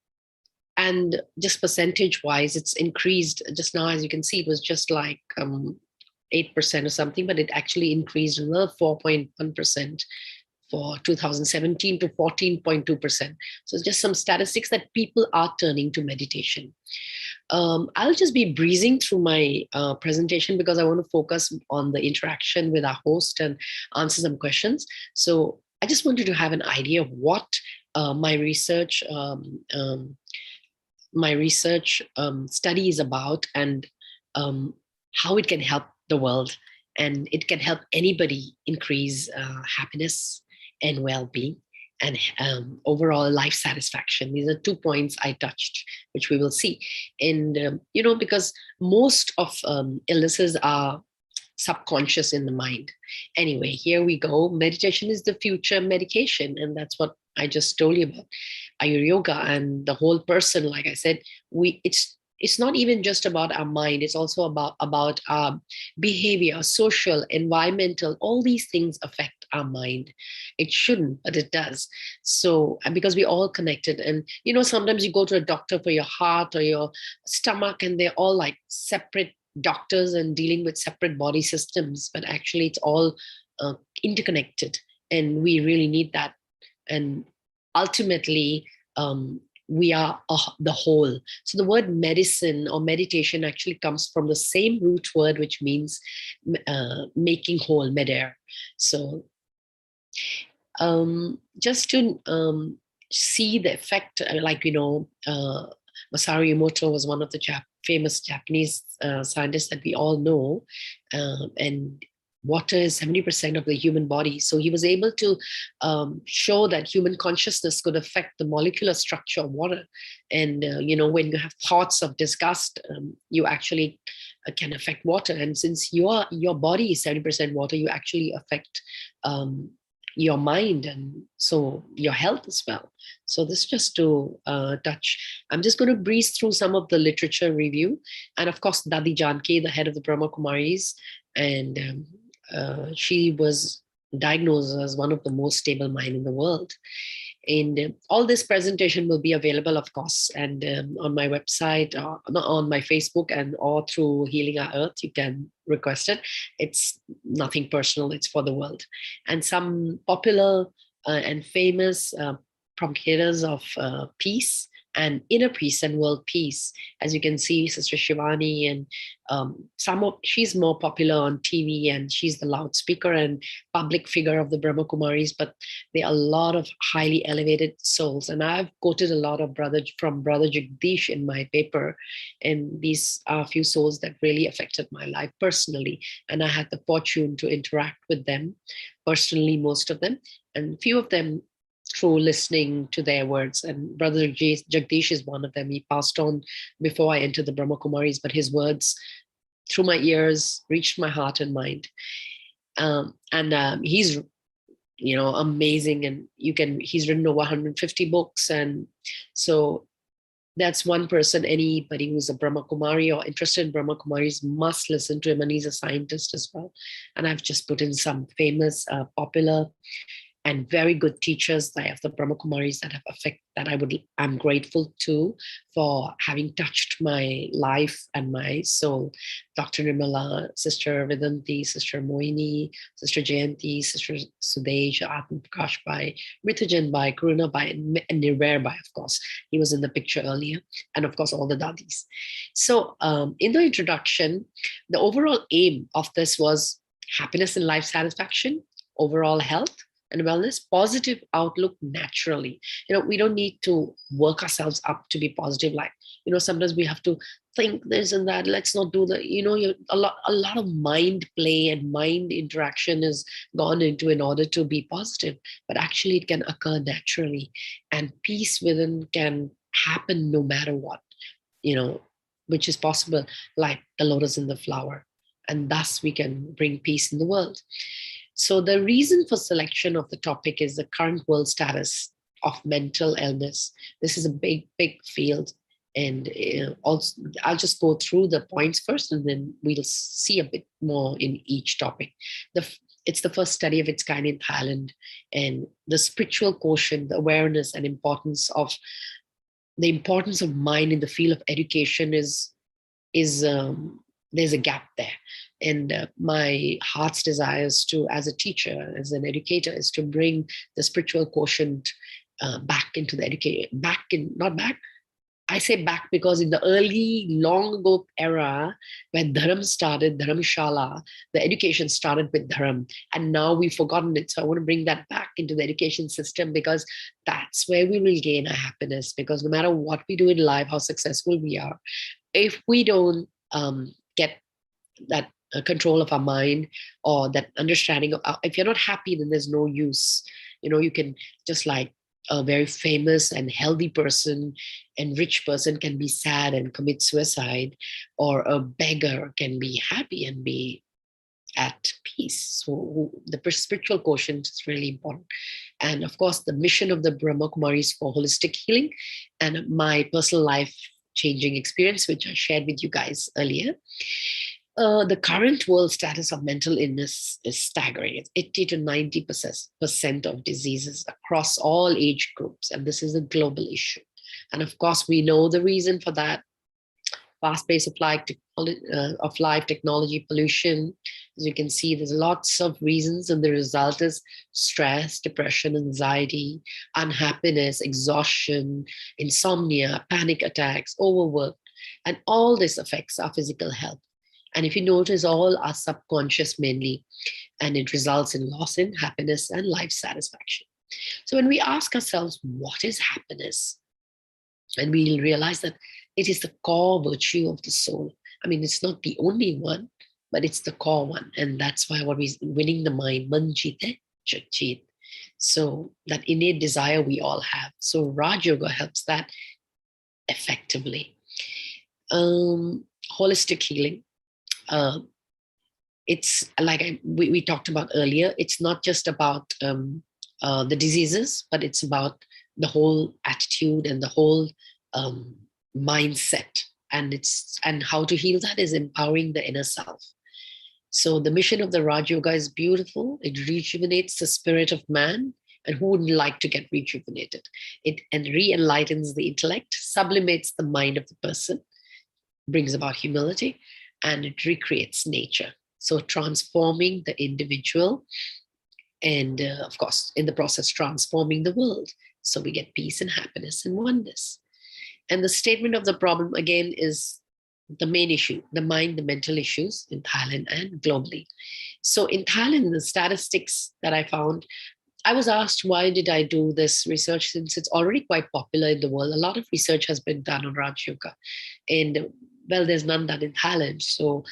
and just percentage wise, it's increased just now. As you can see, it was just like 8% or something, but it actually increased another 4.1% for 2017 to 14.2%. So it's just some statistics that people are turning to meditation. I'll just be breezing through my presentation because I want to focus on the interaction with our host and answer some questions. So I just wanted to have an idea of what my research study is about, and how it can help the world, and it can help anybody increase happiness and well-being and overall life satisfaction. These are 2 points I touched, which we will see. And because most of illnesses are subconscious in the mind. Anyway, here we go. Meditation is the future medication, and that's what I just told you about. Ayur Yoga and the whole person, like I said, it's not even just about our mind, it's also about our behavior, social, environmental. All these things affect our mind. It shouldn't, but it does. So, and because we're all connected, and sometimes you go to a doctor for your heart or your stomach, and they're all like separate doctors and dealing with separate body systems, but actually it's all interconnected, and we really need that. And ultimately, we are the whole. So the word medicine or meditation actually comes from the same root word, which means making whole, meder. So just to see the effect, Masaru Emoto was one of the famous Japanese scientists that we all know, and water is 70% of the human body. So he was able to show that human consciousness could affect the molecular structure of water. And, when you have thoughts of disgust, you actually can affect water. And since your body is 70% water, you actually affect your mind, and so your health as well. So this just to touch. I'm just going to breeze through some of the literature review. And of course, Dadi Janki, the head of the Brahma Kumaris, and she was diagnosed as one of the most stable mind in the world. And all this presentation will be available, of course, and on my website, on my Facebook, and or through Healing Our Earth. You can request it. It's nothing personal. It's for the world. And some popular and famous propagators of peace and inner peace and world peace. As you can see, Sister Shivani, and she's more popular on TV, and she's the loudspeaker and public figure of the Brahma Kumaris, but there are a lot of highly elevated souls. And I've quoted a lot of Brother Jagdish in my paper, and these are a few souls that really affected my life personally. And I had the fortune to interact with them personally, most of them, and few of them through listening to their words. And Brother Jagdish is one of them. He passed on before I entered the Brahma Kumaris, but his words through my ears reached my heart and mind. He's amazing, and he's written over 150 books. And so that's one person anybody who's a Brahma Kumari or interested in Brahma Kumaris must listen to him, and he's a scientist as well. And I've just put in some famous, popular, and very good teachers that of the Brahma Kumaris that have I'm grateful to for having touched my life and my soul. Dr. Nirmala, Sister Vedanti, Sister Moini, Sister GMT, Sister Sudej, Atman Prakash Bhai, Mrithajan Bhai, Karuna Bhai, and Nirvair Bhai, of course. He was in the picture earlier. And of course, all the dadis. So in the introduction, the overall aim of this was happiness and life satisfaction, overall health and wellness, positive outlook naturally. We don't need to work ourselves up to be positive. Like, sometimes we have to think this and that. Let's not do that. A lot of mind play and mind interaction is gone into in order to be positive. But actually, it can occur naturally, and peace within can happen no matter what. Which is possible, like the lotus in the flower. and thus we can bring peace in the world. So the reason for selection of the topic is the current world status of mental illness. This is a big, big field. And also, I'll just go through the points first, and then we'll see a bit more in each topic. It's the first study of its kind in Thailand, and the spiritual quotient, the awareness and importance of mind in the field of education is there's a gap there. And my heart's desire is to, as a teacher, as an educator, is to bring the spiritual quotient back into the education, not back. I say back because in the early, long ago era, when Dharam started, Dharamshala, the education started with Dharam. And now we've forgotten it. So I want to bring that back into the education system, because that's where we will gain our happiness. Because no matter what we do in life, how successful we are, if we don't get that control of our mind, or that understanding of, if you're not happy, then there's no use. You can, just like a very famous and healthy person and rich person can be sad and commit suicide, or a beggar can be happy and be at peace. So the spiritual quotient is really important. And of course, the mission of the Brahma Kumaris for holistic healing, and my personal life changing experience, which I shared with you guys earlier. The current world status of mental illness is staggering. It's 80 to 90% of diseases across all age groups. And this is a global issue. And of course, we know the reason for that. Fast pace of life, technology, pollution. As you can see, there's lots of reasons, and the result is stress, depression, anxiety, unhappiness, exhaustion, insomnia, panic attacks, overwork. And all this affects our physical health. And if you notice, all are subconscious mainly, and it results in loss in happiness and life satisfaction. So when we ask ourselves, what is happiness? And we'll realize that it is the core virtue of the soul. I mean, it's not the only one, but it's the core one. And that's why what we're winning the mind, manjite chachit. So that innate desire we all have. So Raj Yoga helps that effectively. Holistic healing. It's like we talked about earlier, it's not just about the diseases, but it's about the whole attitude and the whole mindset. And how to heal that is empowering the inner self. So the mission of the Raj Yoga is beautiful. It rejuvenates the spirit of man. And who wouldn't like to get rejuvenated? It re-enlightens the intellect, sublimates the mind of the person, brings about humility, and it recreates nature. So transforming the individual, and of course, in the process, transforming the world. So we get peace and happiness and oneness. And the statement of the problem, again, is the main issue, the mind, the mental issues in Thailand and globally. So in Thailand, the statistics that I found, I was asked, why did I do this research, since it's already quite popular in the world. A lot of research has been done on Raj Yoga. And well, there's none done in Thailand. So,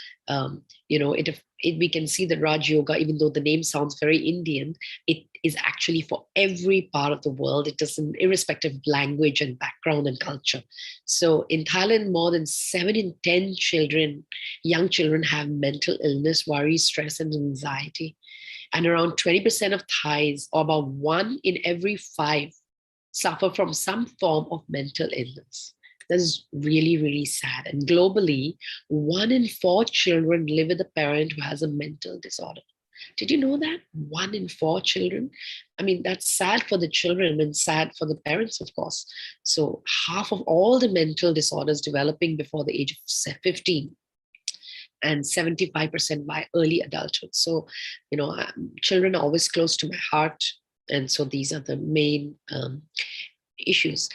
we can see that Raj Yoga, even though the name sounds very Indian, it is actually for every part of the world. It doesn't, irrespective of language and background and culture. So in Thailand, more than 7 in 10 young children have mental illness, worry, stress, and anxiety. And around 20% of Thais, or about 1 in every 5, suffer from some form of mental illness. That is really, really sad. And globally, 1 in 4 children live with a parent who has a mental disorder. Did you know that? 1 in 4 children? I mean, that's sad for the children and sad for the parents, of course. So half of all the mental disorders developing before the age of 15, and 75% by early adulthood. So, children are always close to my heart. And so these are the main issues.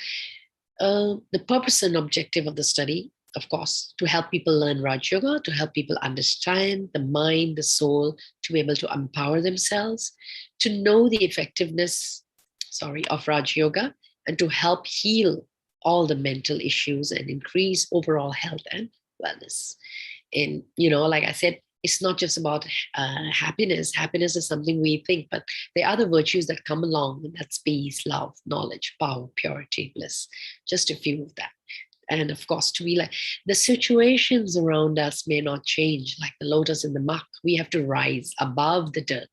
The purpose and objective of the study, of course, to help people learn Raj Yoga, to help people understand the mind, the soul, to be able to empower themselves, to know the effectiveness, of Raj Yoga, and to help heal all the mental issues and increase overall health and wellness. And, like I said, it's not just about happiness. Happiness is something we think, but there are other virtues that come along, and that's peace, love, knowledge, power, purity, bliss, just a few of that. And of course, to be like, the situations around us may not change, like the lotus in the muck. We have to rise above the dirt.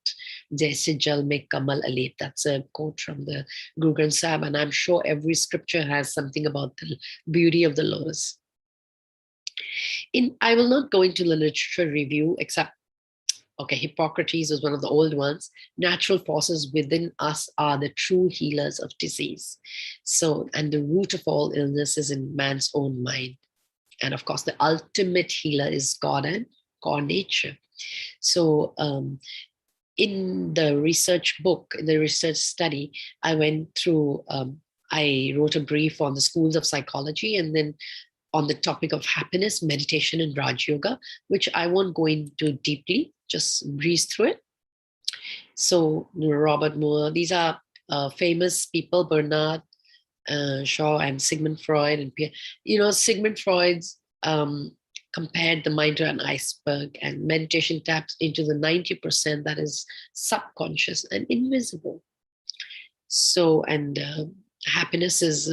Jaise jal mein kamal alet. That's a quote from the Guru Granth Sahib, and I'm sure every scripture has something about the beauty of the lotus. I will not go into the literature review, except, okay, Hippocrates was one of the old ones. Natural forces within us are the true healers of disease. So, and the root of all illness is in man's own mind. And of course, the ultimate healer is God and core nature. So, in the research book, in the research study, I went through, I wrote a brief on the schools of psychology, and then on the topic of happiness, meditation, and Raj Yoga, which I won't go into deeply, just breeze through it. So Robert Moore, these are famous people, Bernard Shaw and Sigmund Freud. And Sigmund Freud's compared the mind to an iceberg, and meditation taps into the 90% that is subconscious and invisible. So, and happiness is,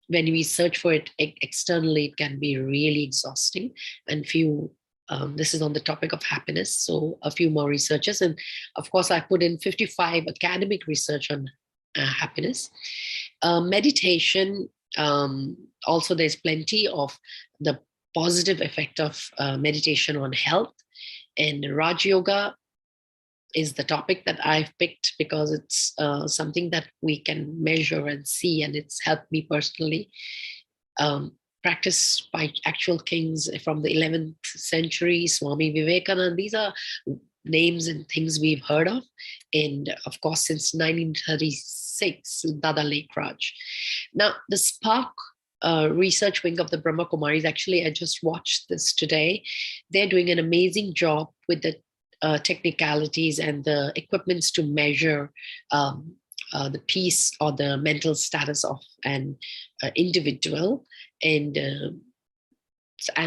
when we search for it externally, it can be really exhausting. And this is on the topic of happiness. So a few more researchers. And of course, I put in 55 academic research on happiness. Meditation, also there's plenty of the positive effect of meditation on health. And Raj Yoga is the topic that I've picked because it's something that we can measure and see, and it's helped me personally. Practiced by actual kings from the 11th century, Swami Vivekananda. These are names and things we've heard of. And of course, since 1936, Dada Lake Raj. Now, the Spark research wing of the Brahma Kumaris, actually, I just watched this today. They're doing an amazing job with the technicalities and the equipments to measure the peace or the mental status of an individual, and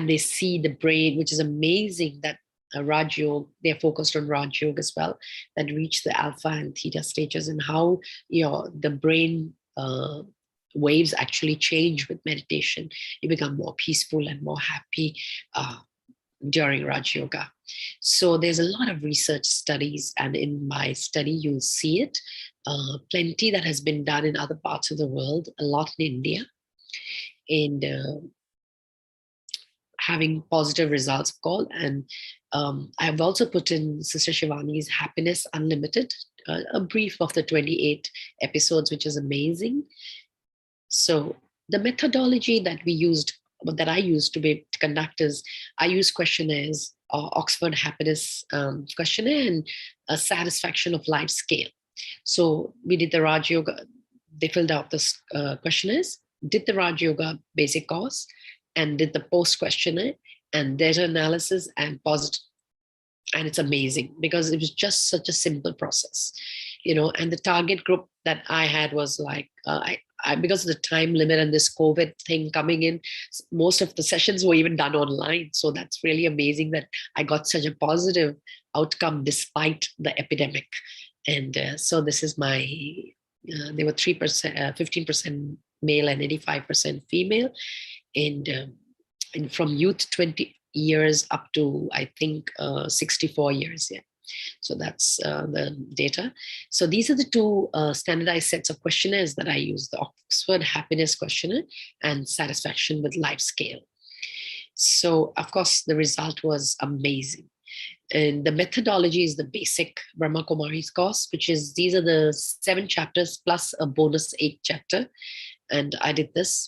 they see the brain, which is amazing that Raj Yoga, they're focused on Raj Yoga as well, that reach the alpha and theta stages, and how the brain waves actually change with meditation. You become more peaceful and more happy during Raj Yoga. So there's a lot of research studies, and in my study you'll see it. Plenty that has been done in other parts of the world, a lot in India, and having positive results, of course. And I've also put in Sister Shivani's Happiness Unlimited, a brief of the 28 episodes, which is amazing. So the methodology that I used to conduct is, I use questionnaires, Oxford Happiness Questionnaire, and a Satisfaction of Life Scale. So we did the Raj Yoga, they filled out the questionnaires, did the Raj Yoga basic course, and did the post questionnaire and data analysis and positive. And it's amazing because it was just such a simple process, and the target group that I had was like, because of the time limit and this COVID thing coming in, most of the sessions were even done online. So that's really amazing that I got such a positive outcome despite the epidemic. And so this is my, they were 3%, 15% male and 85% female. And from youth 20 years up to, I think, 64 years. Yeah. So that's the data. So these are the two standardized sets of questionnaires that I use, the Oxford Happiness Questionnaire and Satisfaction with Life Scale. So of course, the result was amazing. And the methodology is the basic Brahma Kumari's course, these are the 7 chapters plus a bonus 8 chapter. And I did this.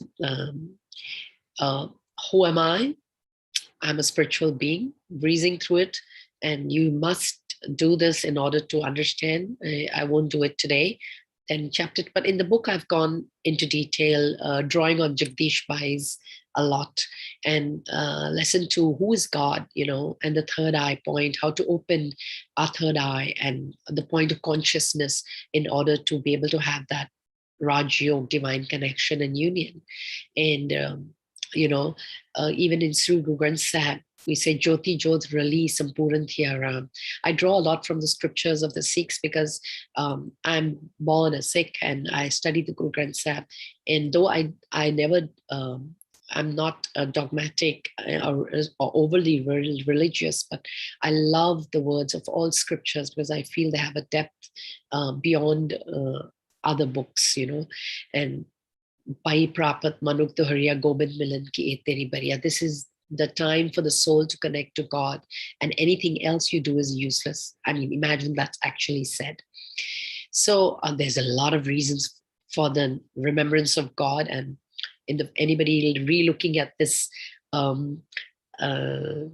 Who am I? I'm a spiritual being, breezing through it. And you must do this in order to understand. I won't do it today. Then chapter, but in the book, I've gone into detail, drawing on Jagdish Bai's a lot, and lesson 2, who is God, and the third eye point, how to open our third eye and the point of consciousness in order to be able to have that Raj Yoga, divine connection and union. And, even in Sri Guru Granth Sahib, we say Jyoti Jodh Rali Sampuran Thiyaram. I draw a lot from the scriptures of the Sikhs because I'm born a Sikh and I studied the Guru Granth Sahib. And though I never I'm not dogmatic or overly religious, but I love the words of all scriptures because I feel they have a depth beyond other books, and Pai Prapat Manuk Tuhariya Gobind Milan Ki E Teri Bariya. This is the time for the soul to connect to God, and anything else you do is useless. I mean, imagine that's actually said. So there's a lot of reasons for the remembrance of God, and anybody re-looking at this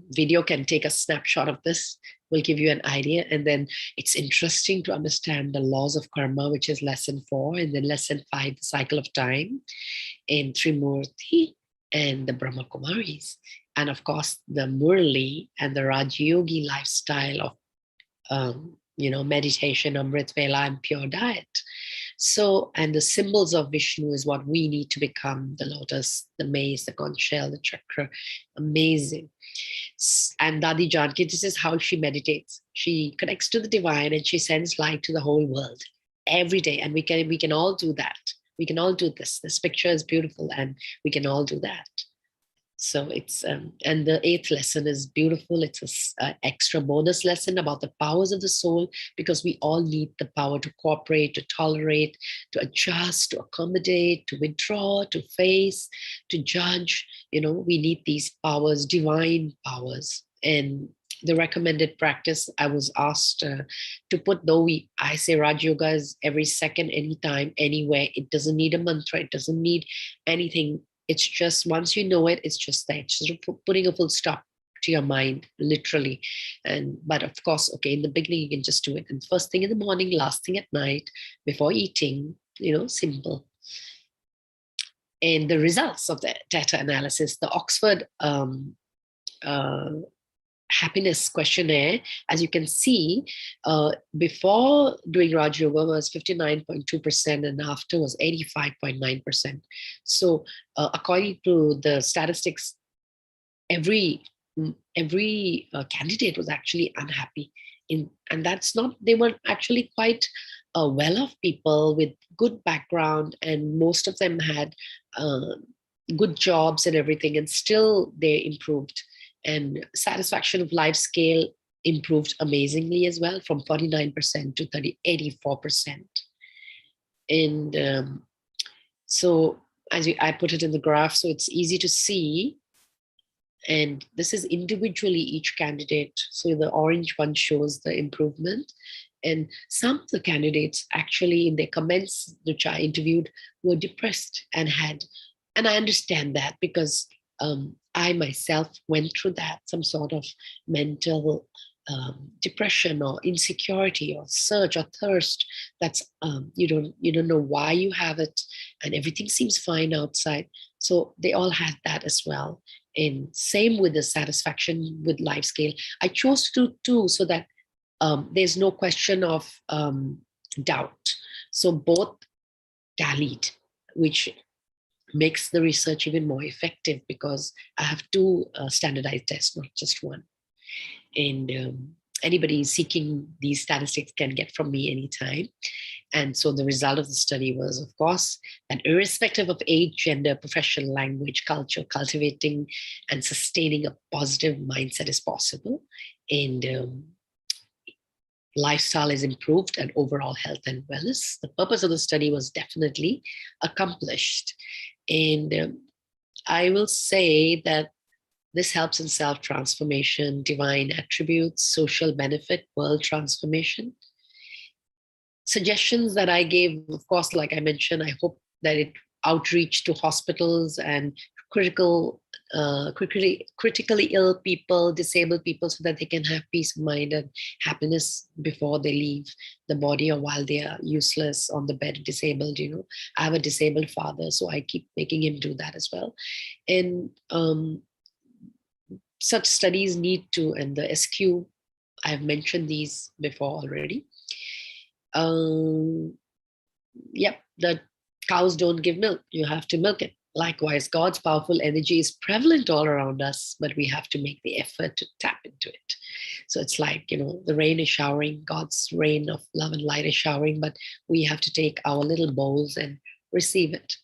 video can take a snapshot of this, will give you an idea. And then it's interesting to understand the laws of karma, which is lesson 4, and then lesson 5, the cycle of time, in Trimurti and the Brahma Kumaris, and of course the Murli and the Rajyogi lifestyle of meditation, Amrit Vela, and pure diet. So, and the symbols of Vishnu is what we need to become: the lotus, the mace, the conch shell, the chakra. Amazing. And Dadi Janki, this is how she meditates. She connects to the divine and she sends light to the whole world every day. And we can all do that. We can all do this. This picture is beautiful and we can all do that. So it's, and the 8th lesson is beautiful. It's an extra bonus lesson about the powers of the soul, because we all need the power to cooperate, to tolerate, to adjust, to accommodate, to withdraw, to face, to judge. We need these powers, divine powers. And the recommended practice, I was asked to put, though I say Raj Yoga is every second, anytime, anywhere. It doesn't need a mantra. It doesn't need anything. It's just, once you know it, it's just that. It's just putting a full stop to your mind, literally. But of course, okay, in the beginning, you can just do it. And first thing in the morning, last thing at night, before eating, simple. And the results of the data analysis, the Oxford happiness questionnaire, as you can see, before doing Raj Yoga was 59.2% and after was 85.9%. So according to the statistics, every candidate was actually unhappy. And that's not, they were actually quite well-off people with good background, and most of them had good jobs and everything, and still they improved. And satisfaction of life scale improved amazingly as well, from 49% to 84%. And so I put it in the graph, so it's easy to see. And this is individually each candidate. So the orange one shows the improvement. And some of the candidates actually, in their comments, which I interviewed, were depressed and I understand that, because I myself went through that, some sort of mental depression or insecurity or surge or thirst. That's you don't know why you have it, and everything seems fine outside. So they all had that as well. And same with the satisfaction with life scale. I chose to do two so that there's no question of doubt. So both tallied, which makes the research even more effective, because I have two standardized tests, not just one. And anybody seeking these statistics can get from me anytime. And so the result of the study was, of course, that irrespective of age, gender, profession, language, culture, cultivating and sustaining a positive mindset is possible. And lifestyle is improved, and overall health and wellness. The purpose of the study was definitely accomplished. And I will say that this helps in self-transformation, divine attributes, social benefit, world transformation. Suggestions that I gave, of course, like I mentioned, I hope that it outreach to hospitals and critically ill people, disabled people, so that they can have peace of mind and happiness before they leave the body or while they are useless on the bed, disabled. I have a disabled father, so I keep making him do that as well. And such studies need to, and the SQ, I've mentioned these before already. Yep, the cows don't give milk, you have to milk it. Likewise, God's powerful energy is prevalent all around us, but we have to make the effort to tap into it. So it's like, the rain is showering, God's rain of love and light is showering, but we have to take our little bowls and receive it.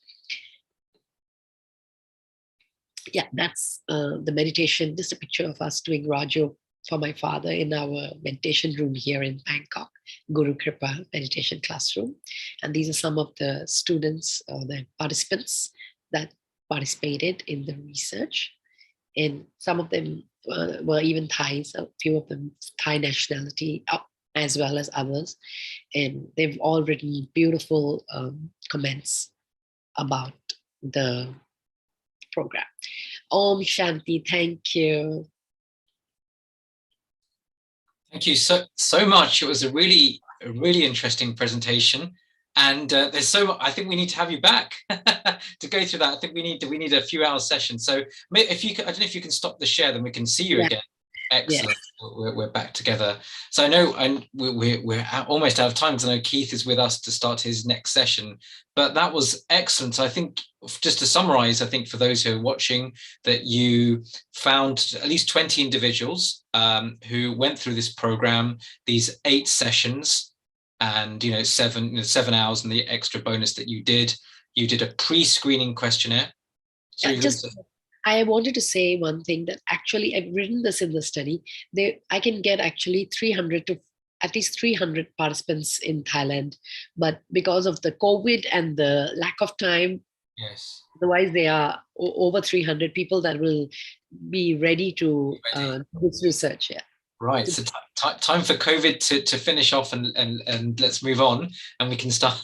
Yeah, that's the meditation, just a picture of us doing Rajo for my father in our meditation room here in Bangkok, Guru Kripa meditation classroom. And these are some of the students, the participants that participated in the research. And some of them were even Thais, a few of them Thai nationality, as well as others. And they've all written beautiful comments about the program. Om Shanti, thank you. Thank you so much. It was a really interesting presentation, and there's so much. I think we need to have you back to go through that. I think we need a few hours session. So if you, I don't know if you can stop the share, then we can see you again. Excellent. Yes. We're back together. So I know, and we're almost out of time because I know Keith is with us to start his next session. But that was excellent. So I think, just to summarize, I think for those who are watching, that you found at least 20 individuals who went through this program, these 8 sessions, and 7 hours, and the extra bonus that you did. You did a pre-screening questionnaire. So I wanted to say one thing, that actually I've written this in the study. I can get actually 300 to at least 300 participants in Thailand, but because of the COVID and the lack of time, yes, otherwise they are over 300 people that will be ready to do this research. Yeah. Right. So time for COVID to finish off and let's move on, and we can start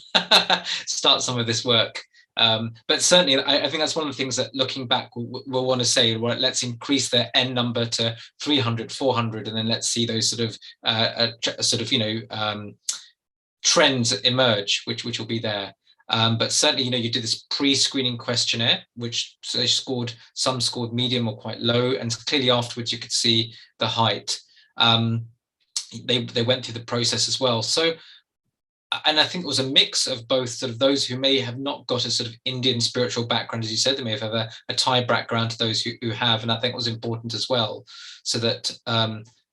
some of this work. But certainly, I think that's one of the things that, looking back, we'll want to say, well, let's increase the N number to 300, 400, and then let's see those sort of trends emerge, which will be there. But certainly, you did this pre-screening questionnaire, which some scored medium or quite low, and clearly afterwards you could see the height. They went through the process as well. So, and I think it was a mix of both sort of those who may have not got a sort of Indian spiritual background, as you said, they may have a Thai background, to those who have, and I think it was important as well, so that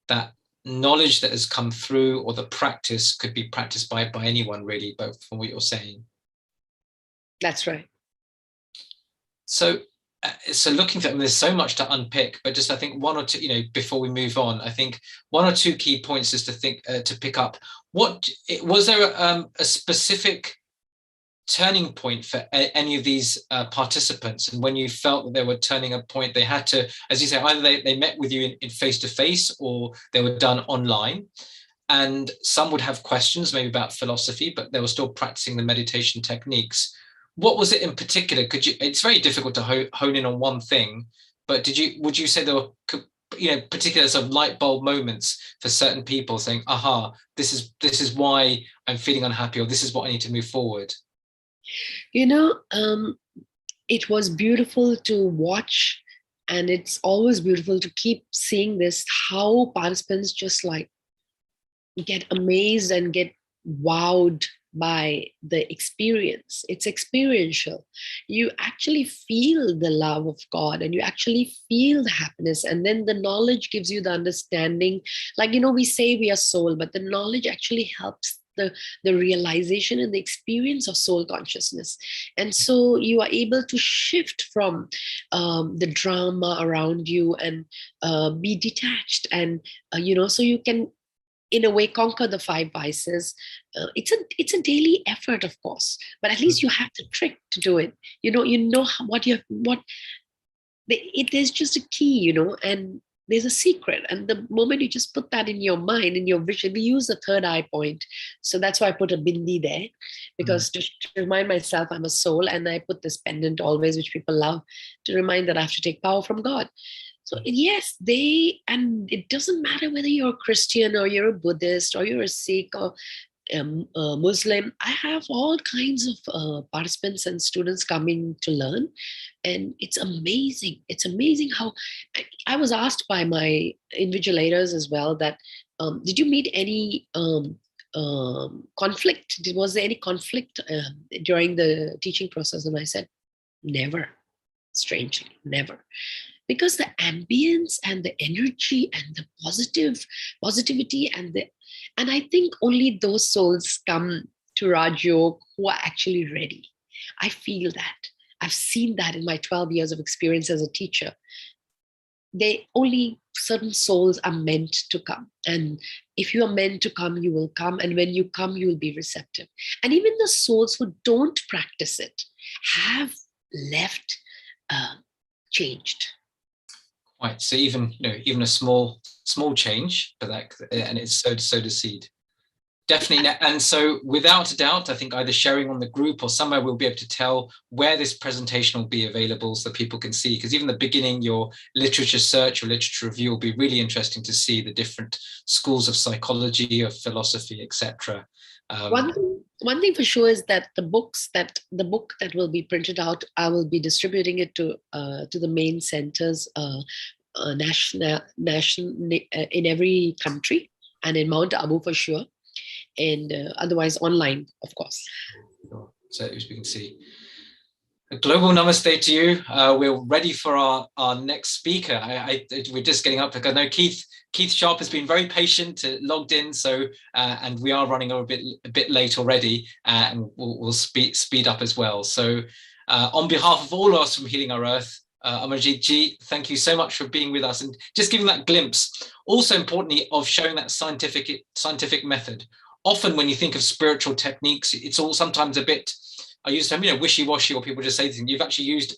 that knowledge that has come through, or the practice, could be practiced by anyone, really, both from what you're saying. That's right. So looking for, there's so much to unpick, but just I think one or two, before we move on, I think one or two key points just to pick up. What was there a specific turning point for any of these participants, and when you felt that they were turning a point, they had to, as you say, either they met with you in face-to-face, or they were done online, and some would have questions maybe about philosophy, but they were still practicing the meditation techniques. What was it in particular? It's very difficult to hone in on one thing, but would you say there were particular sort of light bulb moments for certain people, saying, aha, this is why I'm feeling unhappy, or this is what I need to move forward? It was beautiful to watch, and it's always beautiful to keep seeing this, how participants just like get amazed and get wowed by the experience. It's experiential. You actually feel the love of God, and you actually feel the happiness, and then the knowledge gives you the understanding. Like, we say we are soul, but the knowledge actually helps the realization and the experience of soul consciousness. And so you are able to shift from the drama around you and be detached, and so you can, in a way, conquer the 5 vices. It's a daily effort, of course, but at least you have the trick to do it. It is just a key, and there's a secret. And the moment you just put that in your mind, in your vision, we use the third eye point. So that's why I put a bindi there, because to remind myself I'm a soul, and I put this pendant always, which people love, to remind that I have to take power from God. So yes, and it doesn't matter whether you're a Christian or you're a Buddhist or you're a Sikh or Muslim. I have all kinds of participants and students coming to learn, and it's amazing. It's amazing how I was asked by my invigilators as well that, did you meet any conflict? Was there any conflict during the teaching process? And I said, never. Strangely, never. Because the ambience and the energy and the positivity and I think only those souls come to Raj Yoga who are actually ready. I feel that. I've seen that in my 12 years of experience as a teacher. They only certain souls are meant to come. And if you are meant to come, you will come. And when you come, you will be receptive. And even the souls who don't practice it have left changed. Right. So even even a small change, but that, and it's so to seed. Definitely. And so without a doubt, I think either sharing on the group or somewhere we'll be able to tell where this presentation will be available so people can see, because even the beginning, your literature search or literature review will be really interesting to see the different schools of psychology, of philosophy, etc. One thing for sure is that the book that will be printed out, I will be distributing it to the main centers, national in every country, and in Mount Abu for sure, and otherwise online, of course. So as we can see. A global namaste to you. We're ready for our next speaker. We're just getting up because I know Keith Sharp has been very patient, logged in. So and we are running a bit late already, and we'll speed up as well. So on behalf of all of us from Healing Our Earth, Amarjit Ji, thank you so much for being with us and just giving that glimpse. Also importantly, of showing that scientific method. Often when you think of spiritual techniques, it's all sometimes a bit, I use the term, wishy-washy, or people just say things. You've actually used,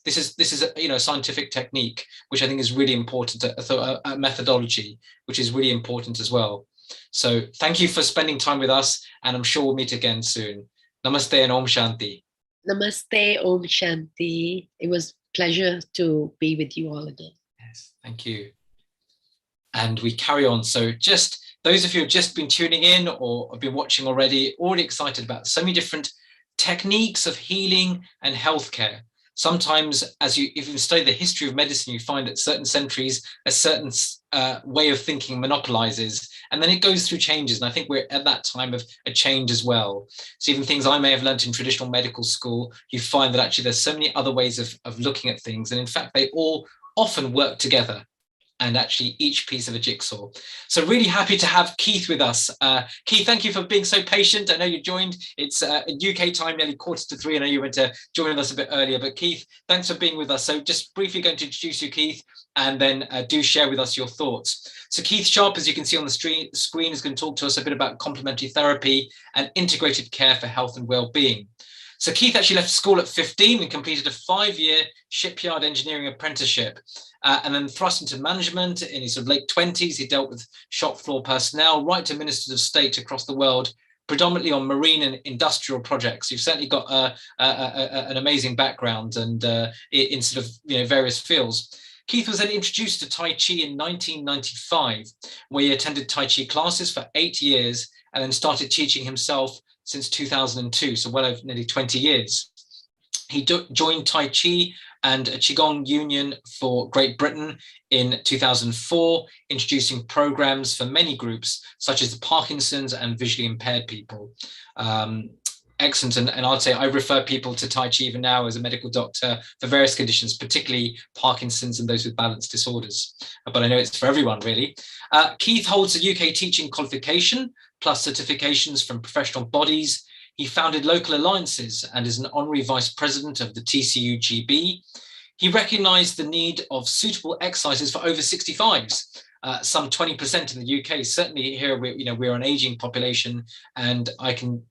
this is a scientific technique, which I think is really important, a methodology, which is really important as well. So thank you for spending time with us, and I'm sure we'll meet again soon. Namaste and Om Shanti. Namaste, Om Shanti. It was a pleasure to be with you all again. Yes, thank you. And we carry on. So just those of you who have just been tuning in or have been watching already excited about so many different techniques of healing and healthcare. Sometimes, if you study the history of medicine, you find that certain centuries, a certain way of thinking monopolizes, and then it goes through changes. And I think we're at that time of a change as well. So even things I may have learned in traditional medical school, you find that actually there's so many other ways of looking at things. And in fact, they all often work together, and actually each piece of a jigsaw. So really happy to have Keith with us. Keith, thank you for being so patient. I know you joined, it's UK time, nearly 2:45. I know you went to join us a bit earlier, but Keith, thanks for being with us. So just briefly going to introduce you, Keith, and then do share with us your thoughts. So Keith Sharp, as you can see on the screen, is going to talk to us a bit about complementary therapy and integrated care for health and well-being. So Keith actually left school at 15 and completed a 5-year shipyard engineering apprenticeship, and then thrust into management in his late 20s. He dealt with shop floor personnel, right to ministers of state across the world, predominantly on marine and industrial projects. You've certainly got an amazing background and in sort of various fields. Keith was then introduced to Tai Chi in 1995, where he attended Tai Chi classes for 8 years and then started teaching himself since 2002, so well over nearly 20 years. He joined Tai Chi and a Qigong Union for Great Britain in 2004, introducing programs for many groups, such as the Parkinson's and visually impaired people. Excellent, and I'd say I refer people to Tai Chi even now as a medical doctor for various conditions, particularly Parkinson's and those with balance disorders. But I know it's for everyone, really. Keith holds a UK teaching qualification, plus certifications from professional bodies. He founded local alliances and is an honorary vice president of the TCUGB. He recognised the need of suitable exercises for over 65s, some 20% in the UK. Certainly here we're an ageing population, and I can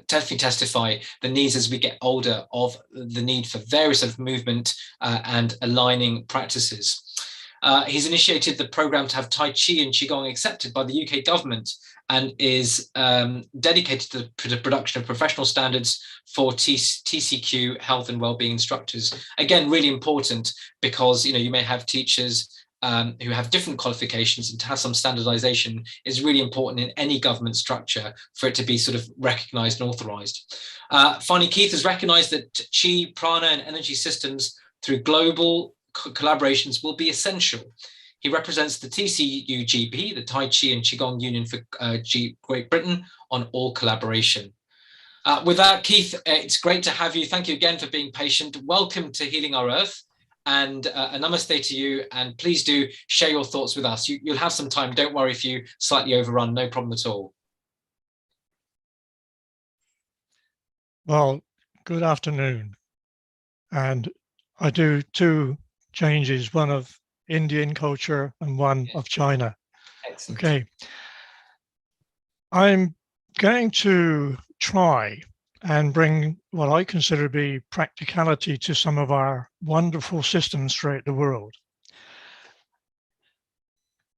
definitely testify the needs as we get older of the need for various sort of movement and aligning practices. He's initiated the program to have Tai Chi and Qigong accepted by the UK government, and is dedicated to the production of professional standards for TCQ health and wellbeing instructors. Again, really important, because you may have teachers who have different qualifications, and to have some standardization is really important in any government structure for it to be sort of recognized and authorized. Finally, Keith has recognized that Qi, Prana and energy systems through global collaborations will be essential. He represents the TCUGB, the Tai Chi and Qigong Union for Great Britain, on all collaboration. With that, Keith, it's great to have you. Thank you again for being patient. Welcome to Healing Our Earth, and a namaste to you. And please do share your thoughts with us. You'll have some time. Don't worry if you slightly overrun, no problem at all. Well, good afternoon. And I do two changes, one of Indian culture and one of China. Excellent. Okay. I'm going to try and bring what I consider to be practicality to some of our wonderful systems throughout the world.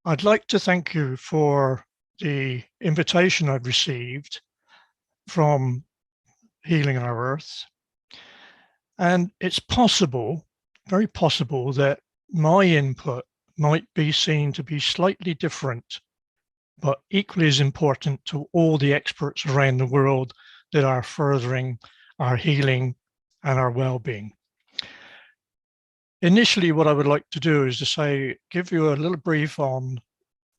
I'd like to thank you for the invitation I've received from Healing Our Earth. And it's possible, very possible, that my input might be seen to be slightly different, but equally as important to all the experts around the world that are furthering our healing and our well-being. Initially, what I would like to do is to say, give you a little brief on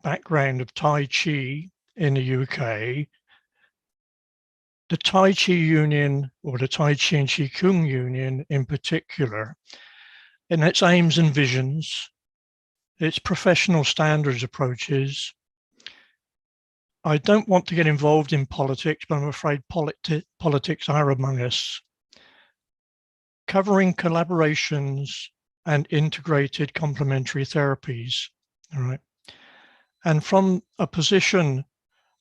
background of Tai Chi in the UK. The Tai Chi Union, or the Tai Chi and Qi Kung Union in particular, in its aims and visions, its professional standards approaches. I don't want to get involved in politics, but I'm afraid politics are among us. Covering collaborations and integrated complementary therapies, all right? And from a position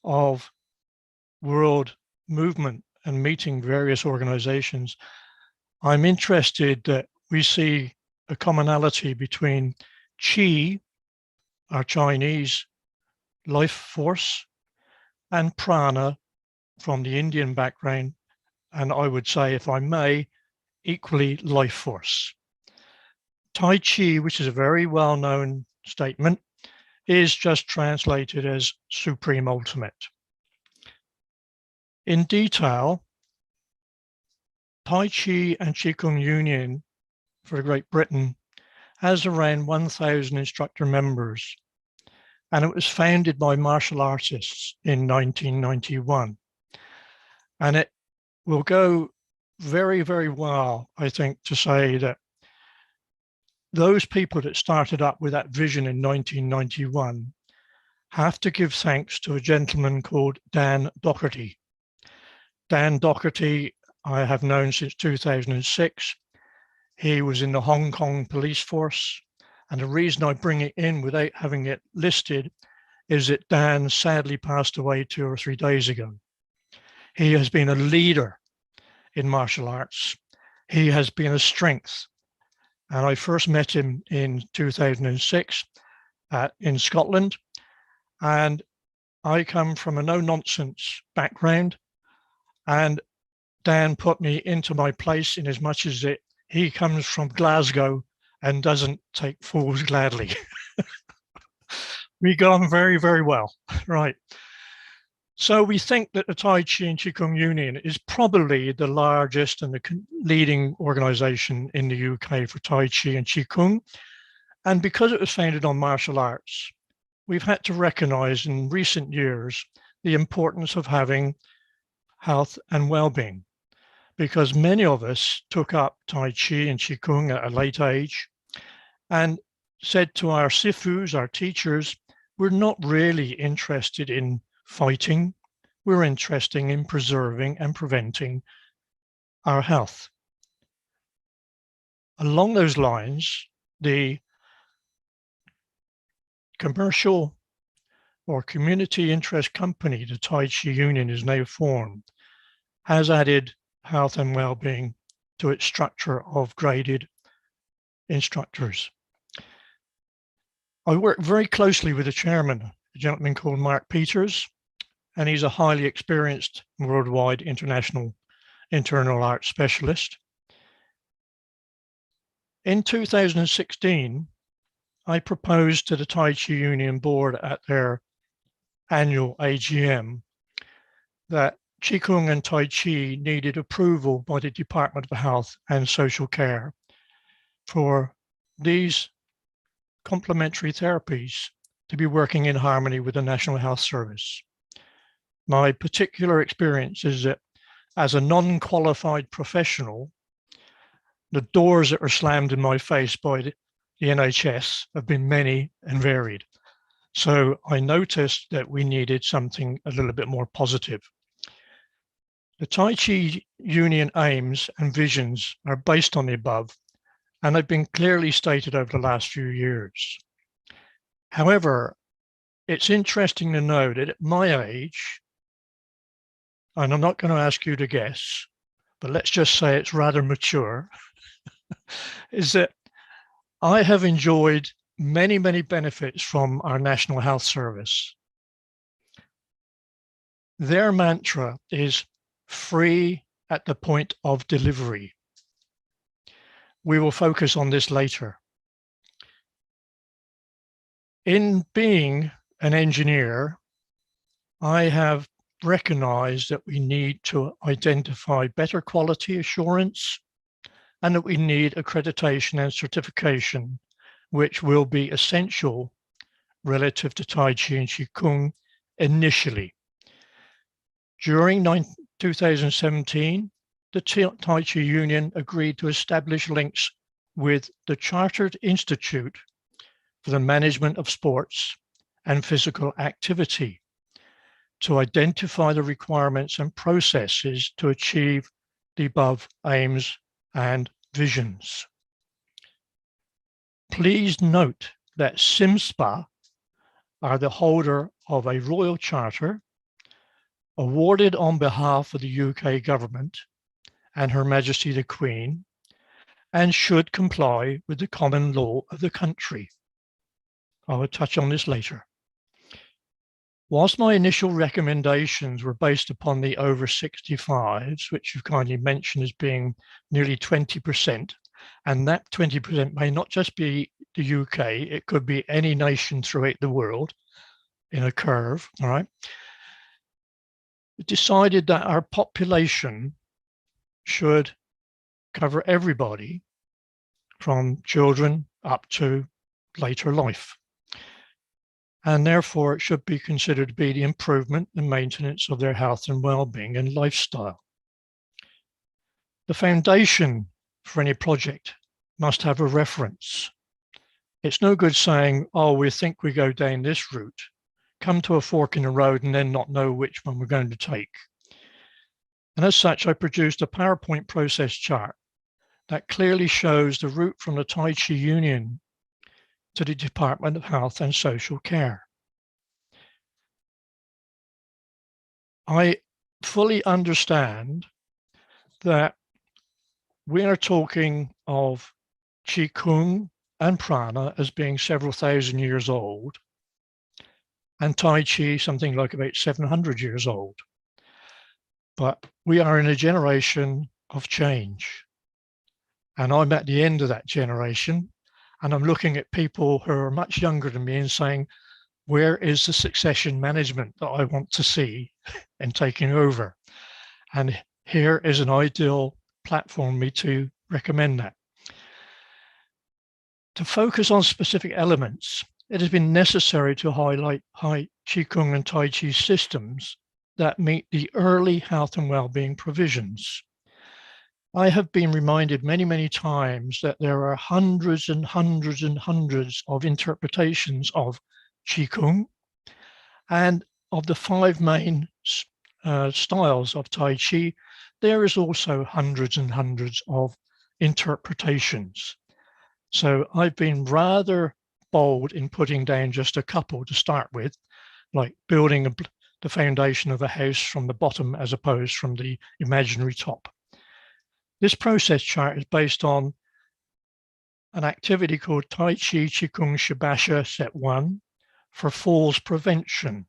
of world movement and meeting various organizations, I'm interested that we see a commonality between Qi, our Chinese life force, and prana from the Indian background, and I would say, if I may, equally life force. Tai Chi, which is a very well-known statement, is just translated as supreme ultimate. In detail, Tai Chi and Qigong Union for Great Britain has around 1,000 instructor members, and it was founded by martial artists in 1991. And it will go very, very well, I think, to say that those people that started up with that vision in 1991 have to give thanks to a gentleman called Dan Doherty. Dan Doherty, I have known since 2006. He was in the Hong Kong police force. And the reason I bring it in without having it listed is that Dan sadly passed away 2 or 3 days ago. He has been a leader in martial arts. He has been a strength. And I first met him in 2006 in Scotland. And I come from a no-nonsense background. And Dan put me into my place in as much as he comes from Glasgow and doesn't take fools gladly. We got on very, very well, right? So we think that the Tai Chi and Qigong Union is probably the largest and the leading organization in the UK for Tai Chi and Qigong. And because it was founded on martial arts, we've had to recognize in recent years the importance of having health and well-being, because many of us took up Tai Chi and Qigong at a late age and said to our sifus, our teachers, we're not really interested in fighting, we're interested in preserving and preventing our health. Along those lines, the commercial or community interest company, the Tai Chi Union is now formed, has added health and well-being to its structure of graded instructors. I work very closely with the chairman, a gentleman called Mark Peters, and he's a highly experienced worldwide international internal arts specialist. In 2016, I proposed to the Tai Chi Union board at their annual AGM that Qigong and Tai Chi needed approval by the Department of Health and Social Care for these complementary therapies to be working in harmony with the National Health Service. My particular experience is that as a non-qualified professional, the doors that are slammed in my face by the NHS have been many and varied. So I noticed that we needed something a little bit more positive. The Tai Chi Union aims and visions are based on the above, and they've been clearly stated over the last few years. However, it's interesting to know that at my age, and I'm not going to ask you to guess, but let's just say it's rather mature, is that I have enjoyed many, many benefits from our National Health Service. Their mantra is free at the point of delivery. We will focus on this later. In being an engineer, I have recognized that we need to identify better quality assurance and that we need accreditation and certification, which will be essential relative to Tai Chi and Qigong initially. During 2017, the Tai Chi Union agreed to establish links with the Chartered Institute for the Management of Sports and Physical Activity to identify the requirements and processes to achieve the above aims and visions. Please note that SIMSPA are the holder of a royal charter awarded on behalf of the UK government and Her Majesty the Queen, and should comply with the common law of the country. I will touch on this later. Whilst my initial recommendations were based upon the over 65s, which you've kindly mentioned as being nearly 20%, and that 20% may not just be the UK, it could be any nation throughout the world in a curve, all right? It decided that our population should cover everybody from children up to later life. And therefore it should be considered to be the improvement and maintenance of their health and well-being and lifestyle. The foundation for any project must have a reference. It's no good saying, oh, we think we go down this route, come to a fork in the road and then not know which one we're going to take. And as such, I produced a PowerPoint process chart that clearly shows the route from the Tai Chi Union to the Department of Health and Social Care. I fully understand that we are talking of Qigong and Prana as being several thousand years old, and Tai Chi something like about 700 years old. But we are in a generation of change. And I'm at the end of that generation, and I'm looking at people who are much younger than me and saying, where is the succession management that I want to see in taking over? And here is an ideal platform for me to recommend that. To focus on specific elements, it has been necessary to highlight Qigong and Tai Chi systems that meet the early health and well-being provisions. I have been reminded many, many times that there are hundreds and hundreds and hundreds of interpretations of Qigong, and of the 5 main styles of Tai Chi, there is also hundreds and hundreds of interpretations. So I've been rather bold in putting down just a couple to start with, like building the foundation of a house from the bottom as opposed from the imaginary top. This process chart is based on an activity called Tai Chi Qigong Shibasha Set 1 for falls prevention.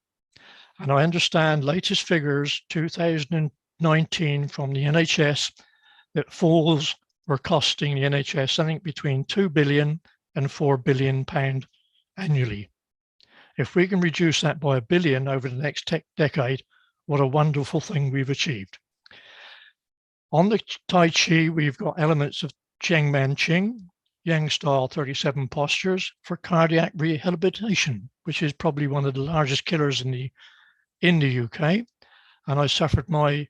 And I understand latest figures 2019 from the NHS that falls were costing the NHS something between 2 billion and 4 billion pound annually. If we can reduce that by $1 billion over the next decade, what a wonderful thing we've achieved. On the Tai Chi, we've got elements of Cheng Man Ching, Yang style 37 postures for cardiac rehabilitation, which is probably one of the largest killers in the UK. And I suffered my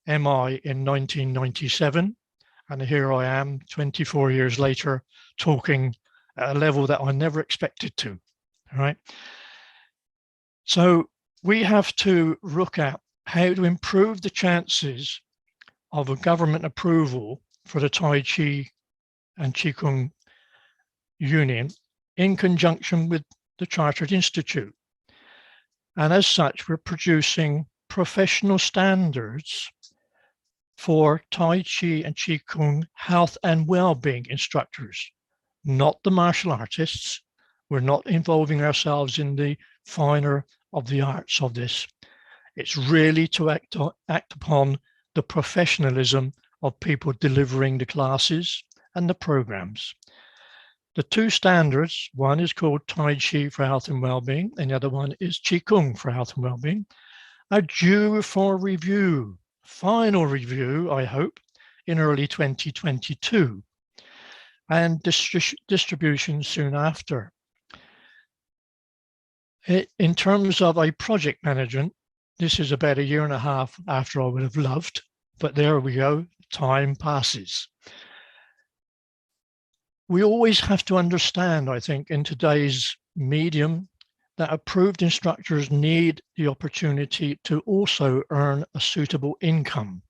MI in 1997. And here I am 24 years later, talking at a level that I never expected to, all right? So we have to look at how to improve the chances of a government approval for the Tai Chi and Qigong Union in conjunction with the Chartered Institute. And as such, we're producing professional standards for Tai Chi and Qigong health and well-being instructors, not the martial artists. We're not involving ourselves in the finer of the arts of this. It's really to act upon the professionalism of people delivering the classes and the programs. The two standards, one is called Tai Chi for health and well-being, and the other one is Qigong for health and well-being, are due for review, final review, I hope, in early 2022, and distribution soon after. In terms of a project management, this is about 1.5 years after I would have loved, but there we go, time passes. We always have to understand, I think, in today's medium, that approved instructors need the opportunity to also earn a suitable income.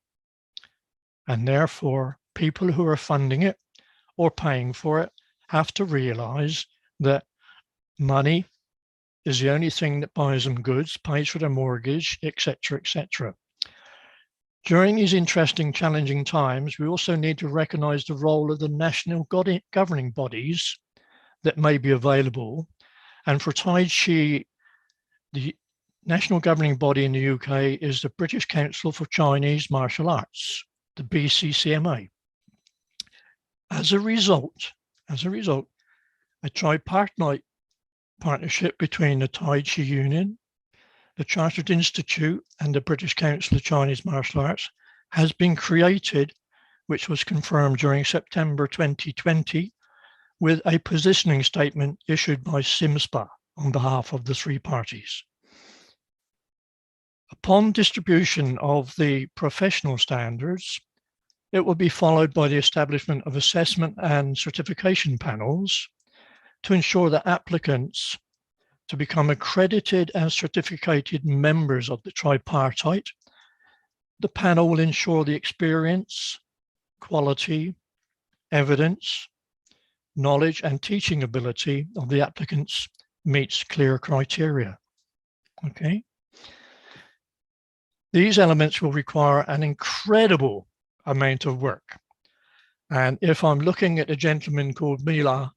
And therefore, people who are funding it or paying for it have to realize that money is the only thing that buys them goods, pays for their mortgage, etc., etc. During these interesting, challenging times, we also need to recognize the role of the national governing bodies that may be available. And for Tai Chi, the national governing body in the UK is the British Council for Chinese Martial Arts, the BCCMA. As a result, a tripartite partnership between the Tai Chi Union, the Chartered Institute, and the British Council of Chinese Martial Arts has been created, which was confirmed during September 2020, with a positioning statement issued by SIMSPA on behalf of the three parties. Upon distribution of the professional standards, it will be followed by the establishment of assessment and certification panels to ensure that applicants to become accredited and certificated members of the tripartite. The panel will ensure the experience, quality, evidence, knowledge, and teaching ability of the applicants meets clear criteria. Okay. These elements will require an incredible amount of work. And if I'm looking at a gentleman called Mila,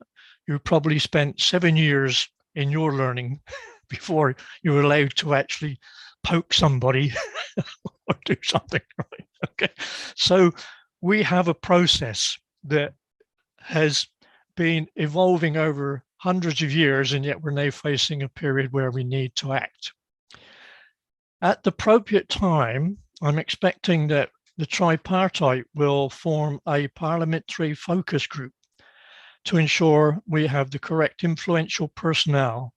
who probably spent 7 years in your learning before you were allowed to actually poke somebody or do something, right? Okay. So we have a process that has been evolving over hundreds of years, and yet we're now facing a period where we need to act. At the appropriate time, I'm expecting that the tripartite will form a parliamentary focus group to ensure we have the correct influential personnel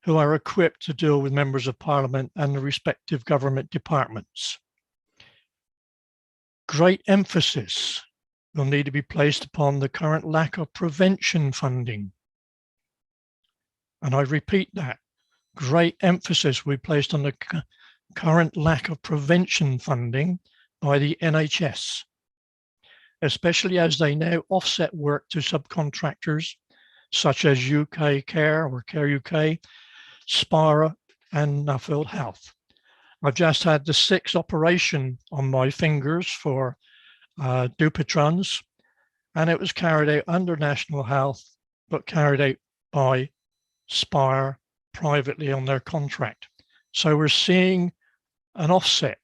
who are equipped to deal with members of parliament and the respective government departments. Great emphasis will need to be placed upon the current lack of prevention funding. And I repeat that, great emphasis will be placed on the current lack of prevention funding by the NHS, especially as they now offset work to subcontractors such as UK Care or Care UK, Spara, and Nuffield Health. I've just had the 6th operation on my fingers for Dupuytren's, and it was carried out under National Health, but carried out by Spire privately on their contract. So we're seeing an offset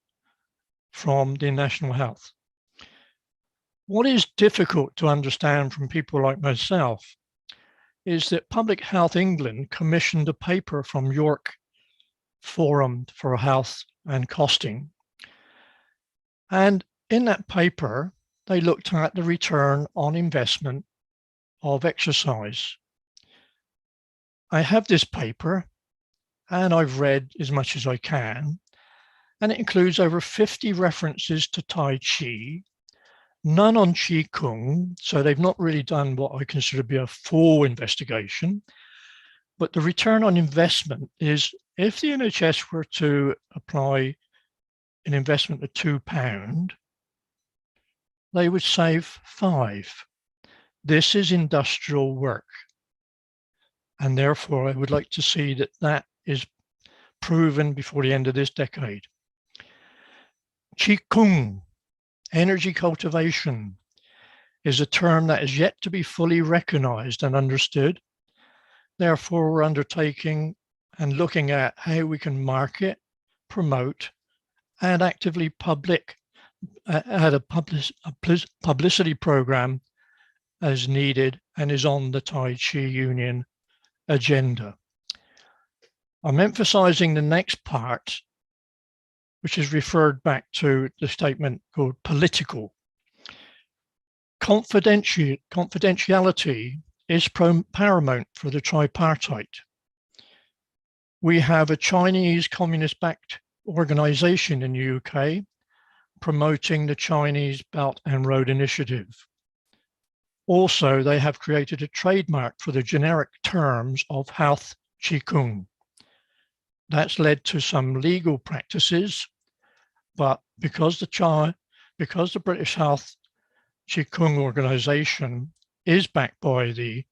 from the National Health. What is difficult to understand from people like myself is that Public Health England commissioned a paper from York Forum for Health and Costing. And in that paper, they looked at the return on investment of exercise. I have this paper and I've read as much as I can, and it includes over 50 references to Tai Chi, none on Qi Kung, so they've not really done what I consider to be a full investigation. But the return on investment is, if the NHS were to apply an investment of £2, they would save 5. This is industrial work. And therefore, I would like to see that that is proven before the end of this decade. Qigong, energy cultivation, is a term that is yet to be fully recognized and understood. Therefore, we're undertaking and looking at how we can market, promote, and actively add a publicity program as needed and is on the Tai Chi Union agenda. I'm emphasizing the next part, which is referred back to the statement called political. Confidentiality is paramount for the tripartite. We have a Chinese communist-backed organization in the UK promoting the Chinese Belt and Road Initiative. Also, they have created a trademark for the generic terms of health Qigong. That's led to some legal practices, but because the British Health Qigong organization is backed by the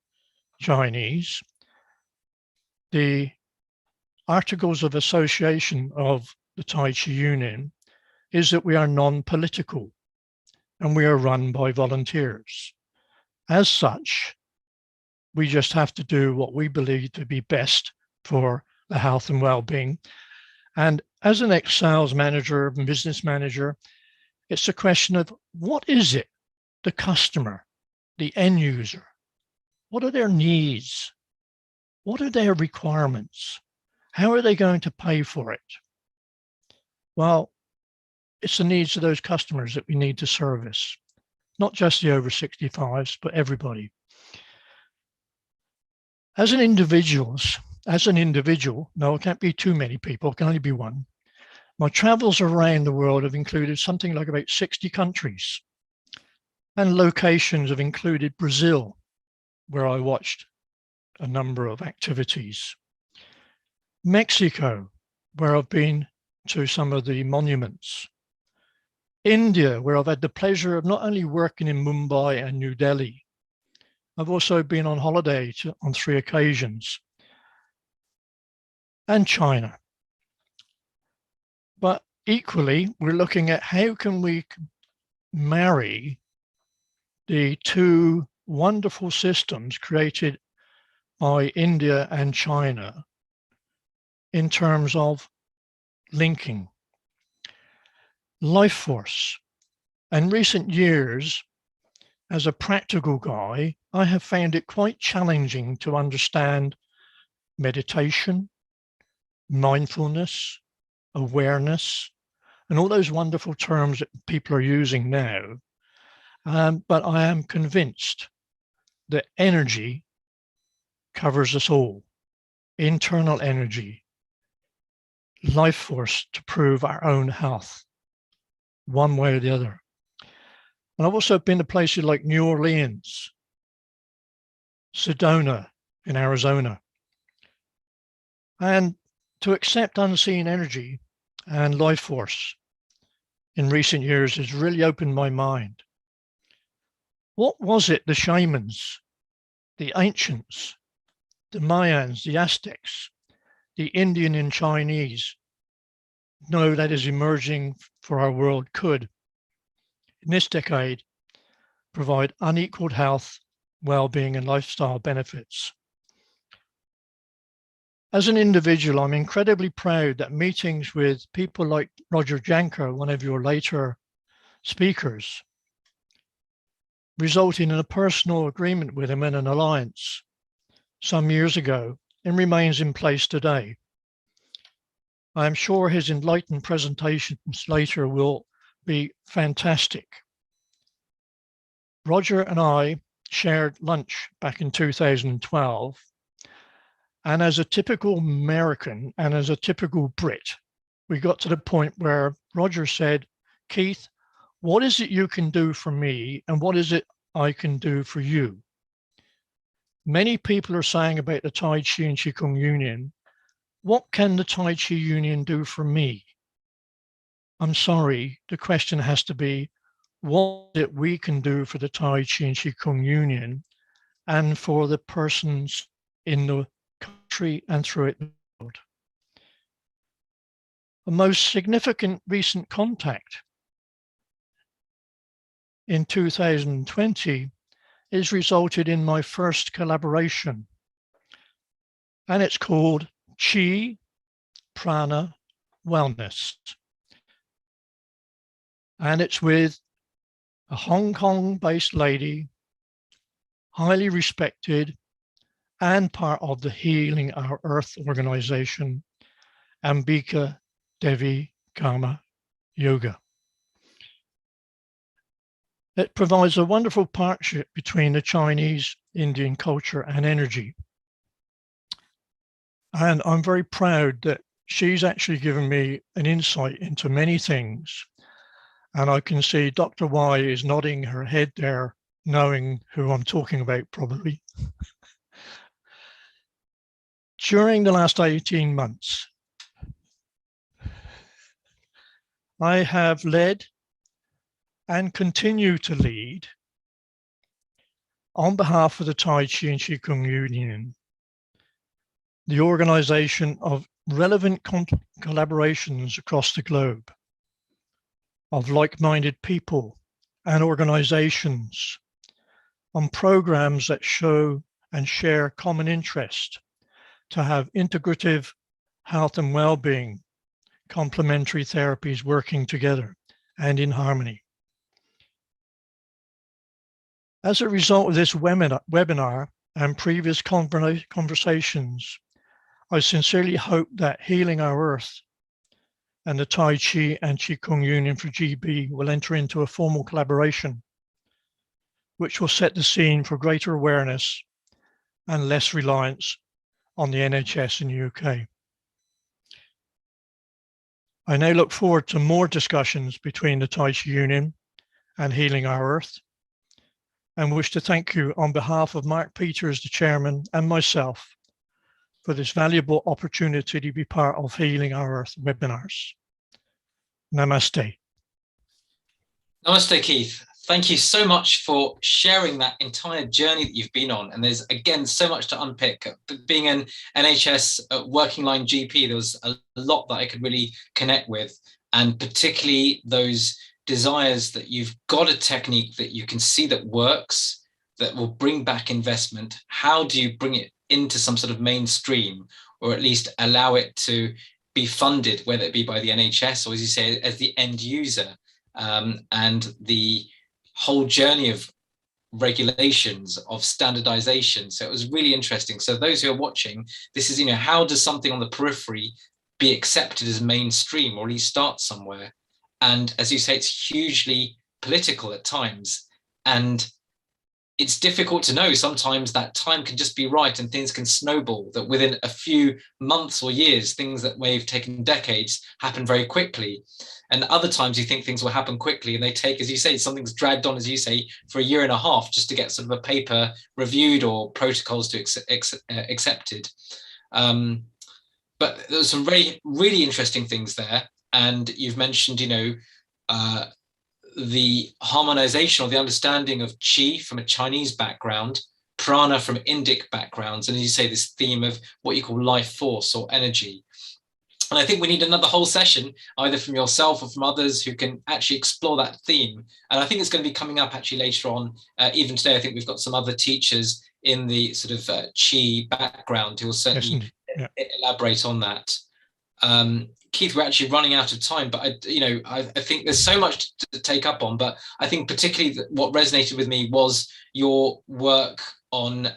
Chinese, the Articles of Association of the Tai Chi Union is that we are non-political and we are run by volunteers. As such, we just have to do what we believe to be best for the health and well-being. And as an ex-sales manager and business manager, it's a question of what is it, the customer, the end user, what are their needs? What are their requirements? How are they going to pay for it? Well, it's the needs of those customers that we need to service, not just the over 65s, but everybody. As an individual, no, it can't be too many people, it can only be one. My travels around the world have included something like about 60 countries, and locations have included Brazil, where I watched a number of activities. Mexico, where I've been to some of the monuments. India, where I've had the pleasure of not only working in Mumbai and New Delhi, I've also been on holiday on 3 occasions. And China. But equally, we're looking at how can we marry the 2 wonderful systems created by India and China in terms of linking. Life force. In recent years, as a practical guy, I have found it quite challenging to understand meditation, mindfulness, awareness, and all those wonderful terms that people are using now. But I am convinced that energy covers us all. Internal energy, life force to prove our own health, one way or the other. And I've also been to places like New Orleans, Sedona in Arizona. And to accept unseen energy and life force in recent years has really opened my mind. What was it the shamans, the ancients, the Mayans, the Aztecs, the Indian and Chinese know that is emerging for our world could, in this decade, provide unequaled health, well-being and lifestyle benefits. As an individual, I'm incredibly proud that meetings with people like Roger Janker, one of your later speakers, resulted in a personal agreement with him in an alliance some years ago and remains in place today. I am sure his enlightened presentations later will be fantastic. Roger and I shared lunch back in 2012. And as a typical American and as a typical Brit, we got to the point where Roger said, Keith, what is it you can do for me and what is it I can do for you? Many people are saying about the Tai Chi and Qigong Union, what can the Tai Chi Union do for me? I'm sorry, the question has to be, what that we can do for the Tai Chi and Qigong Union and for the persons in the country and throughout the world. The most significant recent contact in 2020 is resulted in my first collaboration, and it's called Chi Prana Wellness. And it's with a Hong Kong-based lady, highly respected and part of the Healing Our Earth organization, Ambika Devi Karma Yoga. It provides a wonderful partnership between the Chinese, Indian culture and energy. And I'm very proud that she's actually given me an insight into many things. And I can see Dr. Y is nodding her head there, knowing who I'm talking about probably. During the last 18 months, I have led and continue to lead on behalf of the Tai Chi and Qigong Union, the organization of relevant collaborations across the globe of like-minded people and organizations on programs that show and share common interest to have integrative health and well-being, complementary therapies working together and in harmony. As a result of this webinar and previous conversations, I sincerely hope that Healing Our Earth and the Tai Chi and Qigong Union for GB will enter into a formal collaboration, which will set the scene for greater awareness and less reliance on the NHS in the UK. I now look forward to more discussions between the Tai Chi Union and Healing Our Earth, and wish to thank you on behalf of Mark Peters, the chairman, and myself for this valuable opportunity to be part of Healing Our Earth webinars. Namaste. Namaste, Keith. Thank you so much for sharing that entire journey that you've been on. And there's, again, so much to unpick. Being an NHS working line GP, there was a lot that I could really connect with, and particularly those desires that you've got a technique that you can see that works, that will bring back investment. How do you bring it into some sort of mainstream, or at least allow it to be funded, whether it be by the NHS or, as you say, as the end user, and the whole journey of regulations, of standardization. So it was really interesting. So those who are watching, this is, how does something on the periphery be accepted as mainstream, or at least start somewhere? And as you say, it's hugely political at times. And it's difficult to know. Sometimes that time can just be right and things can snowball, that within a few months or years, things that may have taken decades happen very quickly. And other times you think things will happen quickly and they take, as you say, something's dragged on, as you say, for a year and a half just to get sort of a paper reviewed or protocols to accepted. But there's some really, really interesting things there. And you've mentioned, the harmonization or the understanding of Qi from a Chinese background, prana from Indic backgrounds, and as you say, this theme of what you call life force or energy. And I think we need another whole session, either from yourself or from others who can actually explore that theme. And I think it's going to be coming up actually later on. Even today, I think we've got some other teachers in the sort of Qi background who will certainly elaborate on that. Keith, we're actually running out of time, but I think there's so much to take up on. But I think particularly what resonated with me was your work on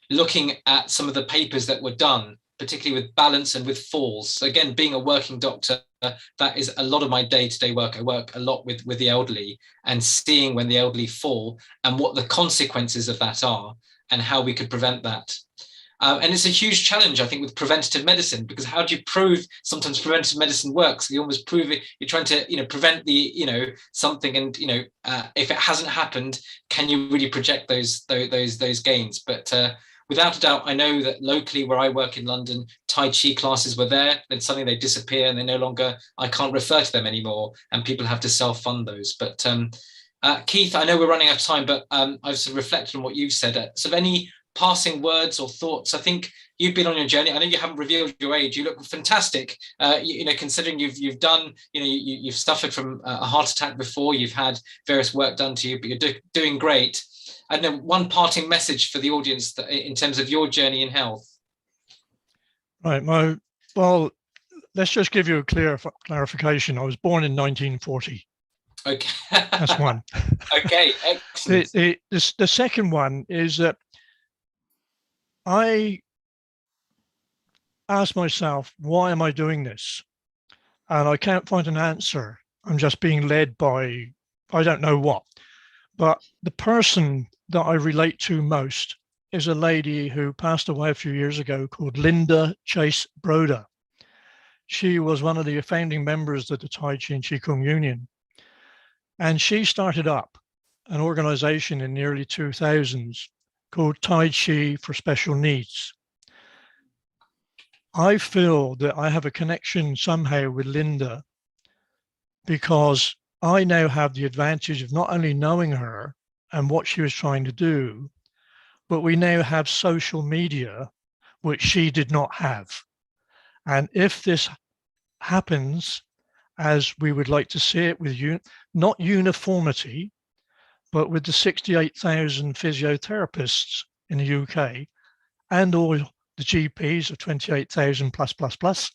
looking at some of the papers that were done, particularly with balance and with falls. So again, being a working doctor, that is a lot of my day-to-day work. I work a lot with the elderly and seeing when the elderly fall and what the consequences of that are and how we could prevent that. And it's a huge challenge, I think, with preventative medicine, because how do you prove sometimes preventative medicine works? You almost prove it, you're trying to, prevent the, something, and, if it hasn't happened, can you really project those gains? But without a doubt, I know that locally where I work in London, Tai Chi classes were there, then suddenly they disappear and they no longer, I can't refer to them anymore, and people have to self-fund those. But Keith, I know we're running out of time, but I've sort of reflected on what you've said. So any passing words or thoughts? I think you've been on your journey. I know you haven't revealed your age. You look fantastic. Considering you've done, you've suffered from a heart attack before. You've had various work done to you, but you're doing great. I know one parting message for the audience in terms of your journey in health. Right. Well, let's just give you a clarification. I was born in 1940. Okay. That's one. Okay. Excellent. The second one is that I asked myself, why am I doing this? And I can't find an answer. I'm just being led by, I don't know what. But the person that I relate to most is a lady who passed away a few years ago called Linda Chase Broder. She was one of the founding members of the Tai Chi and Qigong Union. And she started up an organization in the early 2000s called Tai Chi for Special Needs. I feel that I have a connection somehow with Linda because I now have the advantage of not only knowing her and what she was trying to do, but we now have social media, which she did not have. And if this happens as we would like to see it, with not uniformity, but with the 68,000 physiotherapists in the UK and all the GPs of 28,000 plus,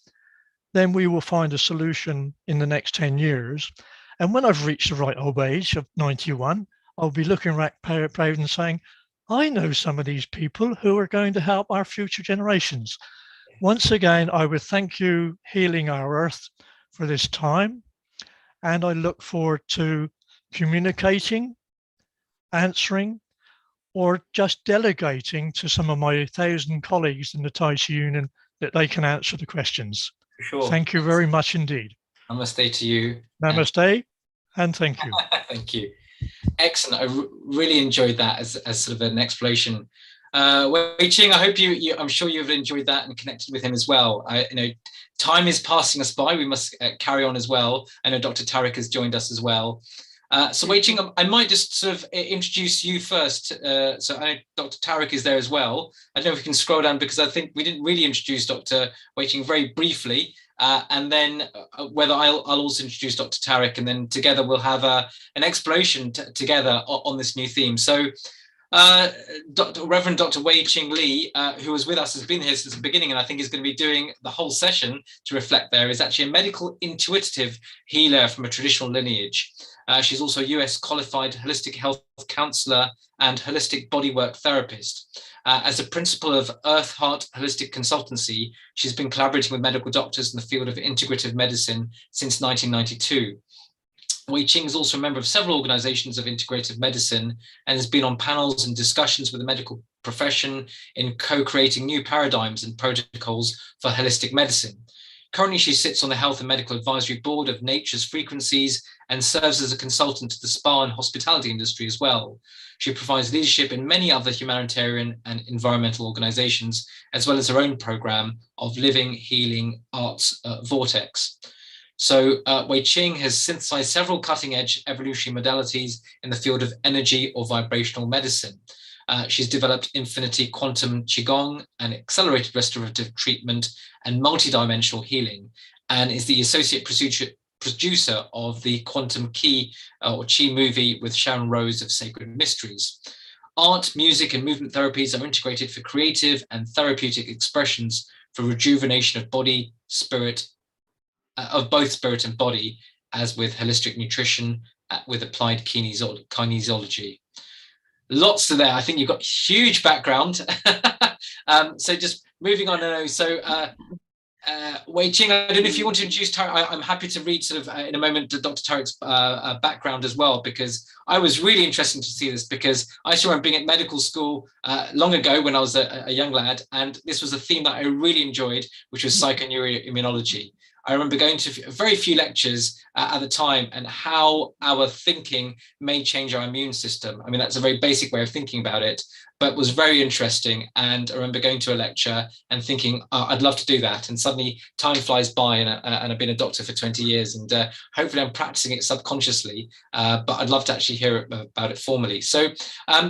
then we will find a solution in the next 10 years. And when I've reached the right old age of 91, I'll be looking back proud and saying, I know some of these people who are going to help our future generations. Once again, I would thank you, Healing Our Earth, for this time. And I look forward to communicating, answering, or just delegating to some of my 1,000 colleagues in the Tai Chi Union that they can answer the questions. Sure. Thank you very much indeed. Namaste to you. Namaste, and thank you. Thank you. Excellent. I really enjoyed that as sort of an exploration. Wei Ching, I hope I'm sure you've enjoyed that and connected with him as well. Time is passing us by. We must carry on as well. I know Dr. Tariq has joined us as well. So Wei Ching, I might just sort of introduce you first. So I know Dr. Tariq is there as well. I don't know if we can scroll down because I think we didn't really introduce Dr. Wei Ching very briefly. And then whether I'll also introduce Dr. Tariq, and then together we'll have an exploration together on this new theme. So Reverend Dr. Wei Ching Lee, who was with us, has been here since the beginning, and I think is going to be doing the whole session to reflect there, is actually a medical intuitive healer from a traditional lineage. She's also a US qualified holistic health counselor and holistic bodywork therapist. As a principal of Earth Heart Holistic Consultancy, she's been collaborating with medical doctors in the field of integrative medicine since 1992. Wei Ching is also a member of several organizations of integrative medicine and has been on panels and discussions with the medical profession in co-creating new paradigms and protocols for holistic medicine. Currently, she sits on the Health and Medical Advisory Board of Nature's Frequencies and serves as a consultant to the spa and hospitality industry as well. She provides leadership in many other humanitarian and environmental organizations, as well as her own program of Living Healing Arts Vortex. So Wei Ching has synthesized several cutting-edge evolutionary modalities in the field of energy or vibrational medicine. She's developed infinity quantum qigong and accelerated restorative treatment and multidimensional healing, and is the associate producer of the Quantum Key or Chi movie with Sharon Rose of Sacred Mysteries. Art, music, and movement therapies are integrated for creative and therapeutic expressions for rejuvenation of body, spirit, of both spirit and body, as with holistic nutrition with applied kinesiology. Lots to there. I think you've got huge background. So just moving on. So Wei Ching, I don't know if you want to introduce Tariq. I'm happy to read sort of in a moment Dr. Tariq's background as well, because I was really interested to see this, because I saw him being at medical school long ago when I was a young lad, and this was a theme that I really enjoyed, which was psychoneuroimmunology. I remember going to very few lectures at the time, and how our thinking may change our immune system. I mean, that's a very basic way of thinking about it. but was very interesting. And I remember going to a lecture and thinking, I'd love to do that. And suddenly time flies by, and I've been a doctor for 20 years, and hopefully I'm practicing it subconsciously, but I'd love to actually hear about it formally. So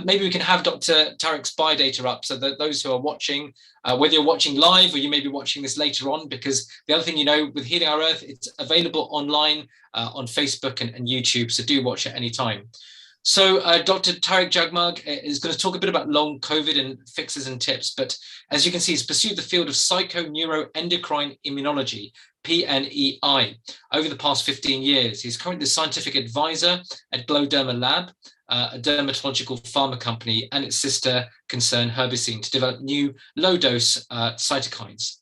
maybe we can have Dr. Tariq's biodata up so that those who are watching, whether you're watching live or you may be watching this later on, because the other thing, with Healing Our Earth, it's available online on Facebook and YouTube, so do watch at any time. So Dr. Tariq Jagmag is going to talk a bit about long COVID and fixes and tips, but as you can see, he's pursued the field of psychoneuroendocrine immunology, PNEI, over the past 15 years. He's currently the scientific advisor at Glowderma Lab, a dermatological pharma company, and its sister concern Herbicine, to develop new low-dose cytokines.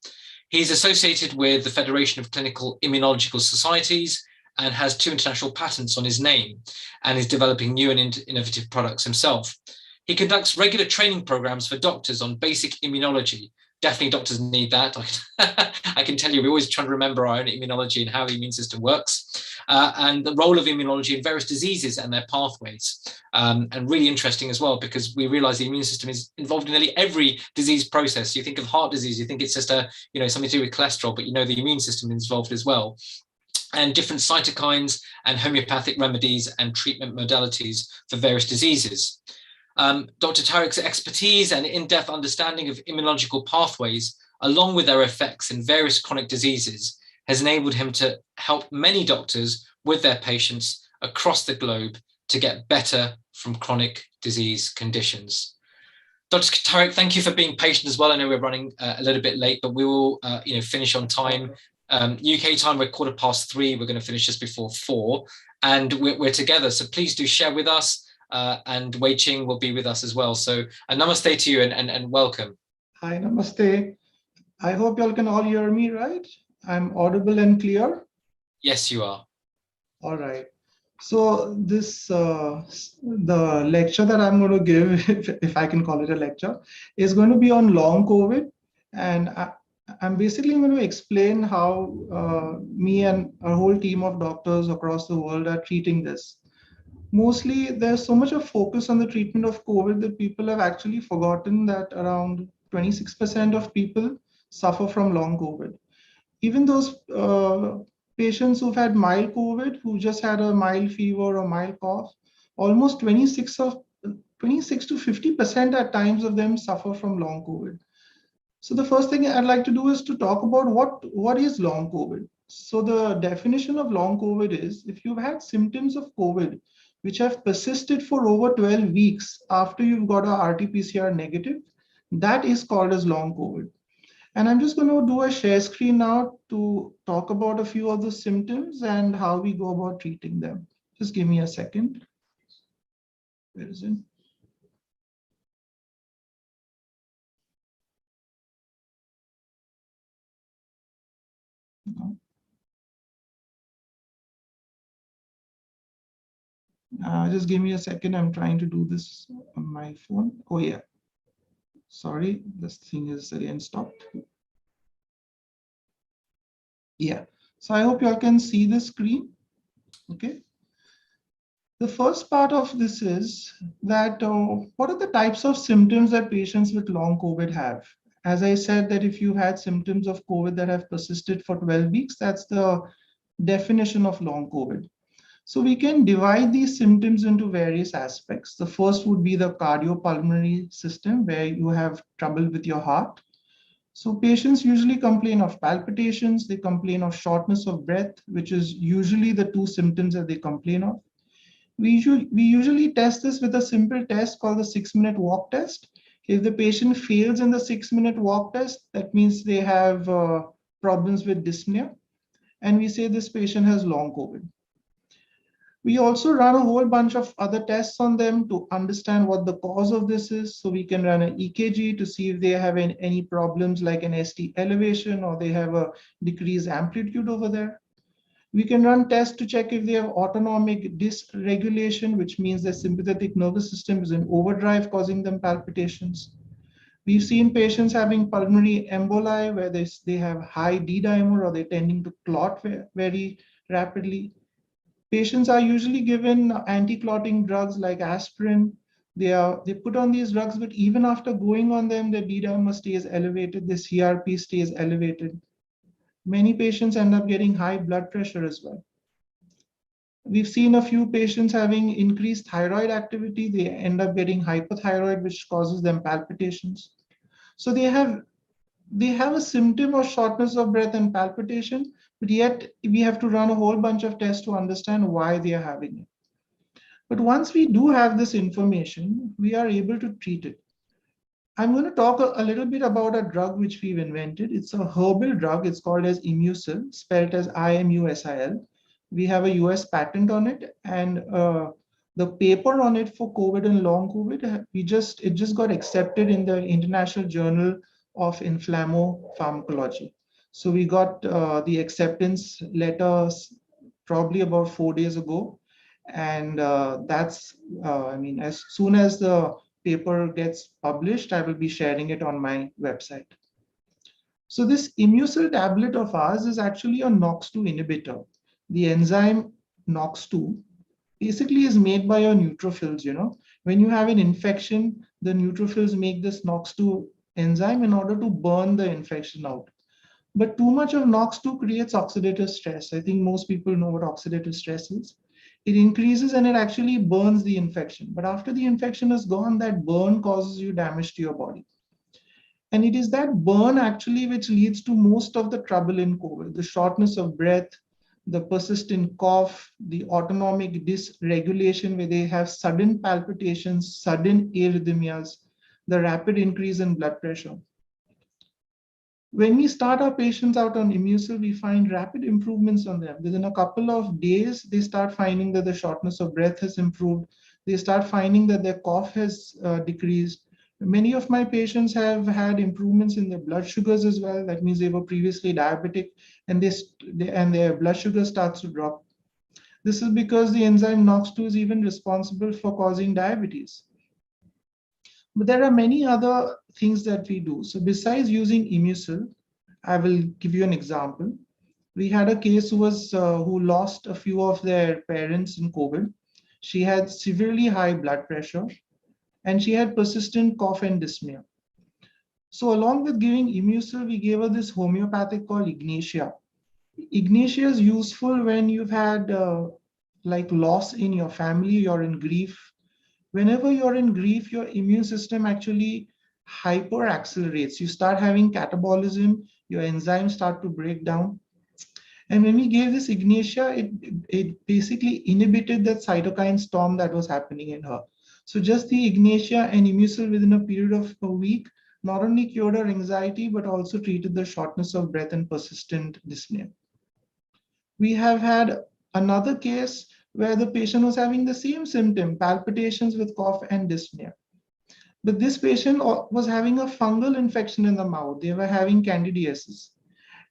He's associated with the Federation of Clinical Immunological Societies and has 2 international patents on his name, and is developing new and innovative products himself. He conducts regular training programs for doctors on basic immunology. Definitely doctors need that. I can tell you, we're always trying to remember our own immunology and how the immune system works, and the role of immunology in various diseases and their pathways. And really interesting as well, because we realize the immune system is involved in nearly every disease process. You think of heart disease, you think it's just something to do with cholesterol, but the immune system is involved as well. And different cytokines and homeopathic remedies and treatment modalities for various diseases. Dr. Tariq's expertise and in-depth understanding of immunological pathways, along with their effects in various chronic diseases, has enabled him to help many doctors with their patients across the globe to get better from chronic disease conditions. Dr. Tariq, thank you for being patient as well. I know we're running a little bit late, but we will finish on time. UK time, we're 3:15. We're going to finish just before 4, and we're together. So please do share with us, and Wei Ching will be with us as well. So a namaste to you and welcome. Hi, namaste. I hope y'all can all hear me, right? I'm audible and clear? Yes, you are. All right. So this, the lecture that I'm going to give, if I can call it a lecture, is going to be on long COVID. And I'm basically going to explain how me and our whole team of doctors across the world are treating this. Mostly, there's so much of focus on the treatment of COVID that people have actually forgotten that around 26% of people suffer from long COVID. Even those patients who've had mild COVID, who just had a mild fever or mild cough, almost 26 to 50% at times of them suffer from long COVID. So the first thing I'd like to do is to talk about what is long COVID. So the definition of long COVID is if you've had symptoms of COVID which have persisted for over 12 weeks after you've got a RT-PCR negative, that is called as long COVID. And I'm just going to do a share screen now to talk about a few of the symptoms and how we go about treating them. Just give me a second. Where is it? No. Just give me a second. I'm trying to do this on my phone. Oh, yeah. Sorry, this thing is again stopped. Yeah. So I hope you all can see the screen. Okay. The first part of this is that what are the types of symptoms that patients with long COVID have? As I said, that if you had symptoms of COVID that have persisted for 12 weeks, that's the definition of long COVID. So we can divide these symptoms into various aspects. The first would be the cardiopulmonary system, where you have trouble with your heart. So patients usually complain of palpitations, they complain of shortness of breath, which is usually the 2 symptoms that they complain of. We usually test this with a simple test called the 6-minute walk test. If the patient fails in the 6-minute walk test, that means they have problems with dyspnea. And we say this patient has long COVID. We also run a whole bunch of other tests on them to understand what the cause of this is. So we can run an EKG to see if they have any problems like an ST elevation or they have a decreased amplitude over there. We can run tests to check if they have autonomic dysregulation, which means their sympathetic nervous system is in overdrive, causing them palpitations. We've seen patients having pulmonary emboli, where they have high D-dimer or they're tending to clot very rapidly. Patients are usually given anti-clotting drugs like aspirin They put on these drugs, but even after going on them, their D-dimer stays elevated, the CRP stays elevated. Many patients end up getting high blood pressure as well. We've seen a few patients having increased thyroid activity. They end up getting hypothyroid, which causes them palpitations. So they have a symptom of shortness of breath and palpitation, but yet we have to run a whole bunch of tests to understand why they are having it. But once we do have this information, we are able to treat it. I'm going to talk a little bit about a drug which we've invented. It's a herbal drug. It's called as Imusil, spelled as IMUSIL. We have a US patent on it, and the paper on it for COVID and long COVID, it just got accepted in the International Journal of Inflammopharmacology. So we got the acceptance letters probably about 4 days ago, and I mean, as soon as the paper gets published, I will be sharing it on my website. So this Imusil tablet of ours is actually a NOX2 inhibitor. The enzyme NOX2 basically is made by your neutrophils. When you have an infection, the neutrophils make this NOX2 enzyme in order to burn the infection out. But too much of NOX2 creates oxidative stress. I think most people know what oxidative stress is. It increases and it actually burns the infection. But after the infection is gone, that burn causes you damage to your body. And it is that burn actually which leads to most of the trouble in COVID, the shortness of breath, the persistent cough, the autonomic dysregulation where they have sudden palpitations, sudden arrhythmias, the rapid increase in blood pressure. When we start our patients out on Imusil, we find rapid improvements on them. Within a couple of days, they start finding that the shortness of breath has improved. They start finding that their cough has decreased. Many of my patients have had improvements in their blood sugars as well. That means they were previously diabetic, and their blood sugar starts to drop. This is because the enzyme NOX2 is even responsible for causing diabetes. But there are many other things that we do. So besides using Imusil, I will give you an example. We had a case who lost a few of their parents in COVID. She had severely high blood pressure, and she had persistent cough and dyspnea. So along with giving Imusil, we gave her this homeopathic called Ignatia. Ignatia is useful when you've had like loss in your family, you're in grief. Whenever you're in grief, your immune system actually hyper accelerates. You start having catabolism, your enzymes start to break down. And when we gave this Ignatia, it basically inhibited that cytokine storm that was happening in her. So just the Ignatia and Imusil within a period of a week not only cured her anxiety, but also treated the shortness of breath and persistent dyspnea. We have had another case where the patient was having the same symptom, palpitations with cough and dyspnea. But this patient was having a fungal infection in the mouth. They were having candidiasis,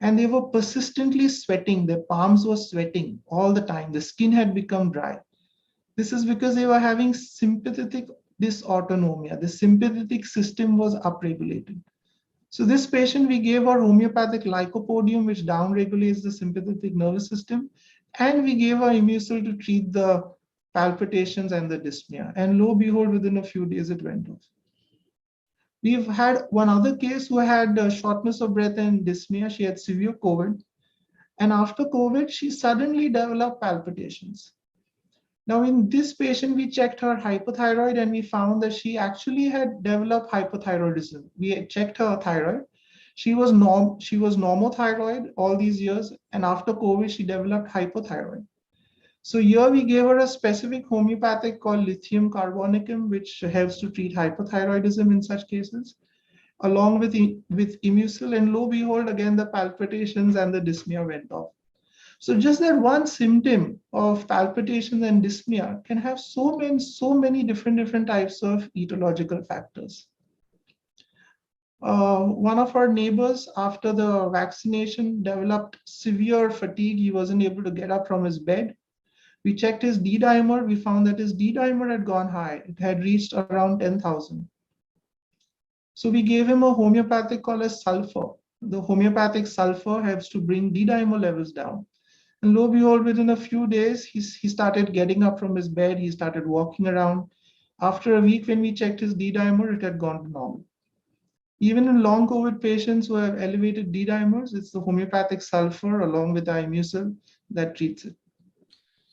and they were persistently sweating. Their palms were sweating all the time. The skin had become dry. This is because they were having sympathetic dysautonomia. The sympathetic system was upregulated. So this patient, we gave her homeopathic lycopodium, which downregulates the sympathetic nervous system, and we gave her Imusil to treat the palpitations and the dyspnea. And lo and behold, within a few days, it went off. We've had one other case who had shortness of breath and dyspnea. She had severe COVID. And after COVID, she suddenly developed palpitations. Now, in this patient, we checked her hypothyroid and we found that she actually had developed hypothyroidism. We had checked her thyroid. She was normothyroid all these years, and after COVID, she developed hypothyroid. So here we gave her a specific homeopathic called lithium carbonicum, which helps to treat hypothyroidism in such cases, along with Imusil, and lo and behold, again, the palpitations and the dyspnea went off. So just that one symptom of palpitations and dyspnea can have so many different types of etiological factors. One of our neighbors, after the vaccination, developed severe fatigue. He wasn't able to get up from his bed. We checked his D-dimer. We found that his D-dimer had gone high. It had reached around 10,000. So we gave him a homeopathic called as sulfur. The homeopathic sulfur helps to bring D-dimer levels down. And lo and behold, within a few days, he started getting up from his bed. He started walking around. After a week, when we checked his D-dimer, it had gone to normal. Even in long COVID patients who have elevated D-dimers, it's the homeopathic sulfur along with Imucil that treats it.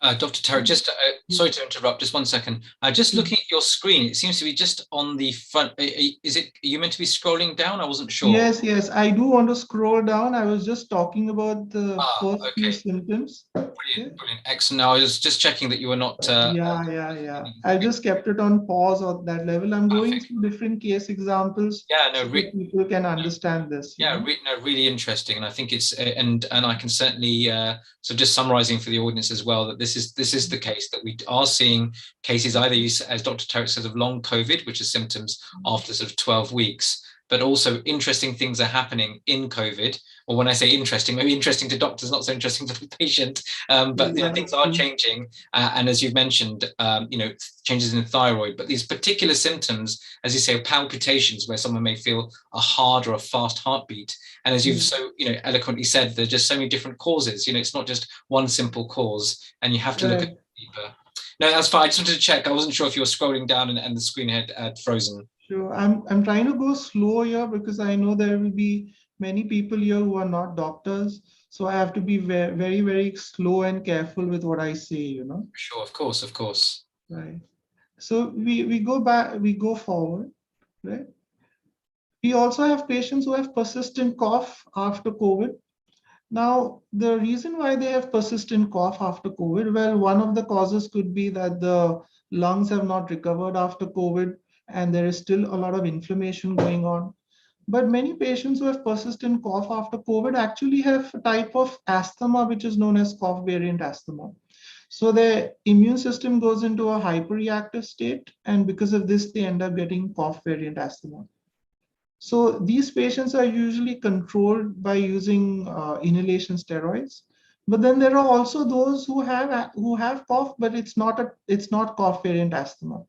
Dr. Tarek, just sorry to interrupt, just 1 second. Just looking at your screen, it seems to be just on the front. Is it, are you meant to be scrolling down? I wasn't sure. Yes, I do want to scroll down. I was just talking about the first few Okay. symptoms. Brilliant, brilliant, excellent. Now I was just checking that you were not. Yeah. I just kept it on pause at that level. I'm going through different case examples so that people can understand this. Yeah, really interesting, and I think it's and I can certainly so just summarising for the audience as well that this is the case that we are seeing cases either as Dr. Tarek says of long COVID, which is symptoms after sort of 12 weeks, but also interesting things are happening in COVID. Or when I say interesting, maybe interesting to doctors, not so interesting to the patient. But you know, things are changing, and as you've mentioned, you know, changes in the thyroid. But these particular symptoms, as you say, palpitations, where someone may feel a hard or a fast heartbeat, and as you've so eloquently said, there's just so many different causes. You know, it's not just one simple cause, and you have to look at it deeper. No, that's fine. I just wanted to check. I wasn't sure if you were scrolling down and the screen had frozen. Sure. I'm trying to go slow here because I know there will be many people here who are not doctors. So I have to be very, very slow and careful with what I say, you know. Sure, of course. Right. So we go forward, right? We also have patients who have persistent cough after COVID. Now, the reason why they have persistent cough after COVID, well, one of the causes could be that the lungs have not recovered after COVID and there is still a lot of inflammation going on. But many patients who have persistent cough after COVID actually have a type of asthma, which is known as cough variant asthma. So the immune system goes into a hyperreactive state, and because of this, they end up getting cough variant asthma. So these patients are usually controlled by using inhalation steroids. But then there are also those who have cough, but it's not cough variant asthma.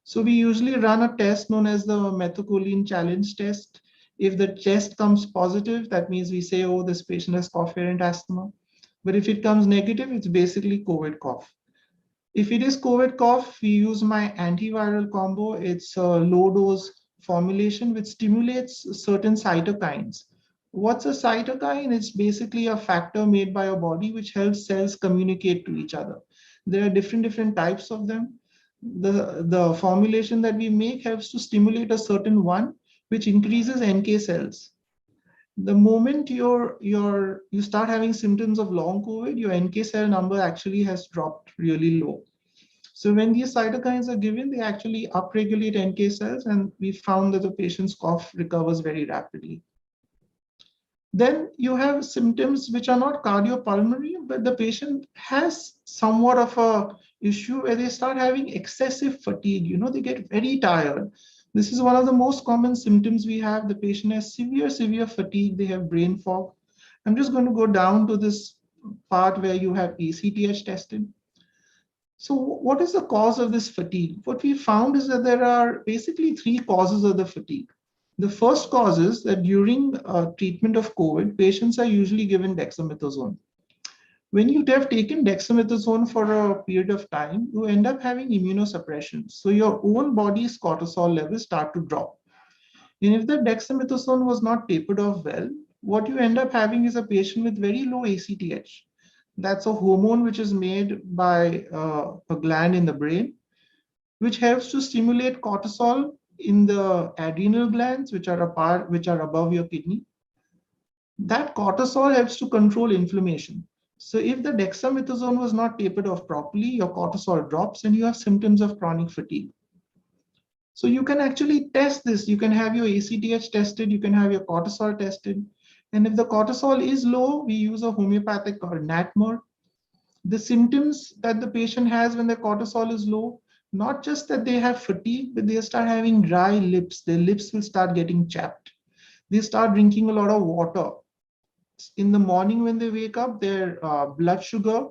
So we usually run a test known as the methacholine challenge test. If the test comes positive, that means we say, oh, this patient has cough variant asthma. But if it comes negative, it's basically COVID cough. If it is COVID cough, we use my antiviral combo. It's a low dose formulation which stimulates certain cytokines. What's a cytokine? It's basically a factor made by your body which helps cells communicate to each other. There are different types of them. The formulation that we make helps to stimulate a certain one which increases NK cells. The moment you start having symptoms of long COVID, your NK cell number actually has dropped really low. So when these cytokines are given, they actually upregulate NK cells, and we found that the patient's cough recovers very rapidly. Then you have symptoms which are not cardiopulmonary, but the patient has somewhat of a issue where they start having excessive fatigue. You know, they get very tired. This is one of the most common symptoms we have. The patient has severe fatigue. They have brain fog. I'm just going to go down to this part where you have ACTH tested. So what is the cause of this fatigue? What we found is that there are basically three causes of the fatigue. The first cause is that during treatment of COVID, patients are usually given dexamethasone. When you have taken dexamethasone for a period of time, you end up having immunosuppression. So your own body's cortisol levels start to drop. And if the dexamethasone was not tapered off well, what you end up having is a patient with very low ACTH. That's a hormone which is made by a gland in the brain, which helps to stimulate cortisol in the adrenal glands, which are above your kidney. That cortisol helps to control inflammation. So if the dexamethasone was not tapered off properly, your cortisol drops and you have symptoms of chronic fatigue. So you can actually test this. You can have your ACTH tested, you can have your cortisol tested. And if the cortisol is low, we use a homeopathic or NATMER. The symptoms that the patient has when their cortisol is low, not just that they have fatigue, but they start having dry lips. Their lips will start getting chapped. They start drinking a lot of water. In the morning when they wake up, their blood sugar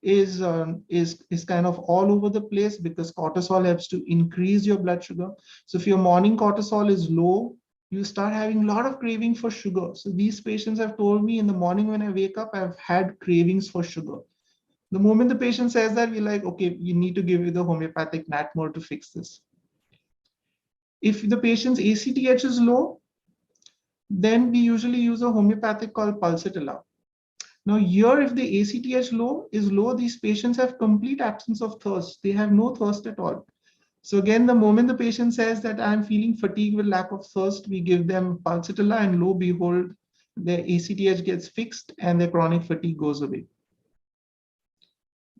is kind of all over the place because cortisol helps to increase your blood sugar. So if your morning cortisol is low, you start having a lot of craving for sugar. So these patients have told me in the morning when I wake up, I've had cravings for sugar. The moment the patient says that, we're like, okay, you need to give you the homeopathic NATMER to fix this. If the patient's ACTH is low, then we usually use a homeopathic called pulsatilla. Now here, if the ACTH is low, these patients have complete absence of thirst. They have no thirst at all. So again, the moment the patient says that I'm feeling fatigue with lack of thirst, we give them pulsatilla, and lo behold, their ACTH gets fixed and their chronic fatigue goes away.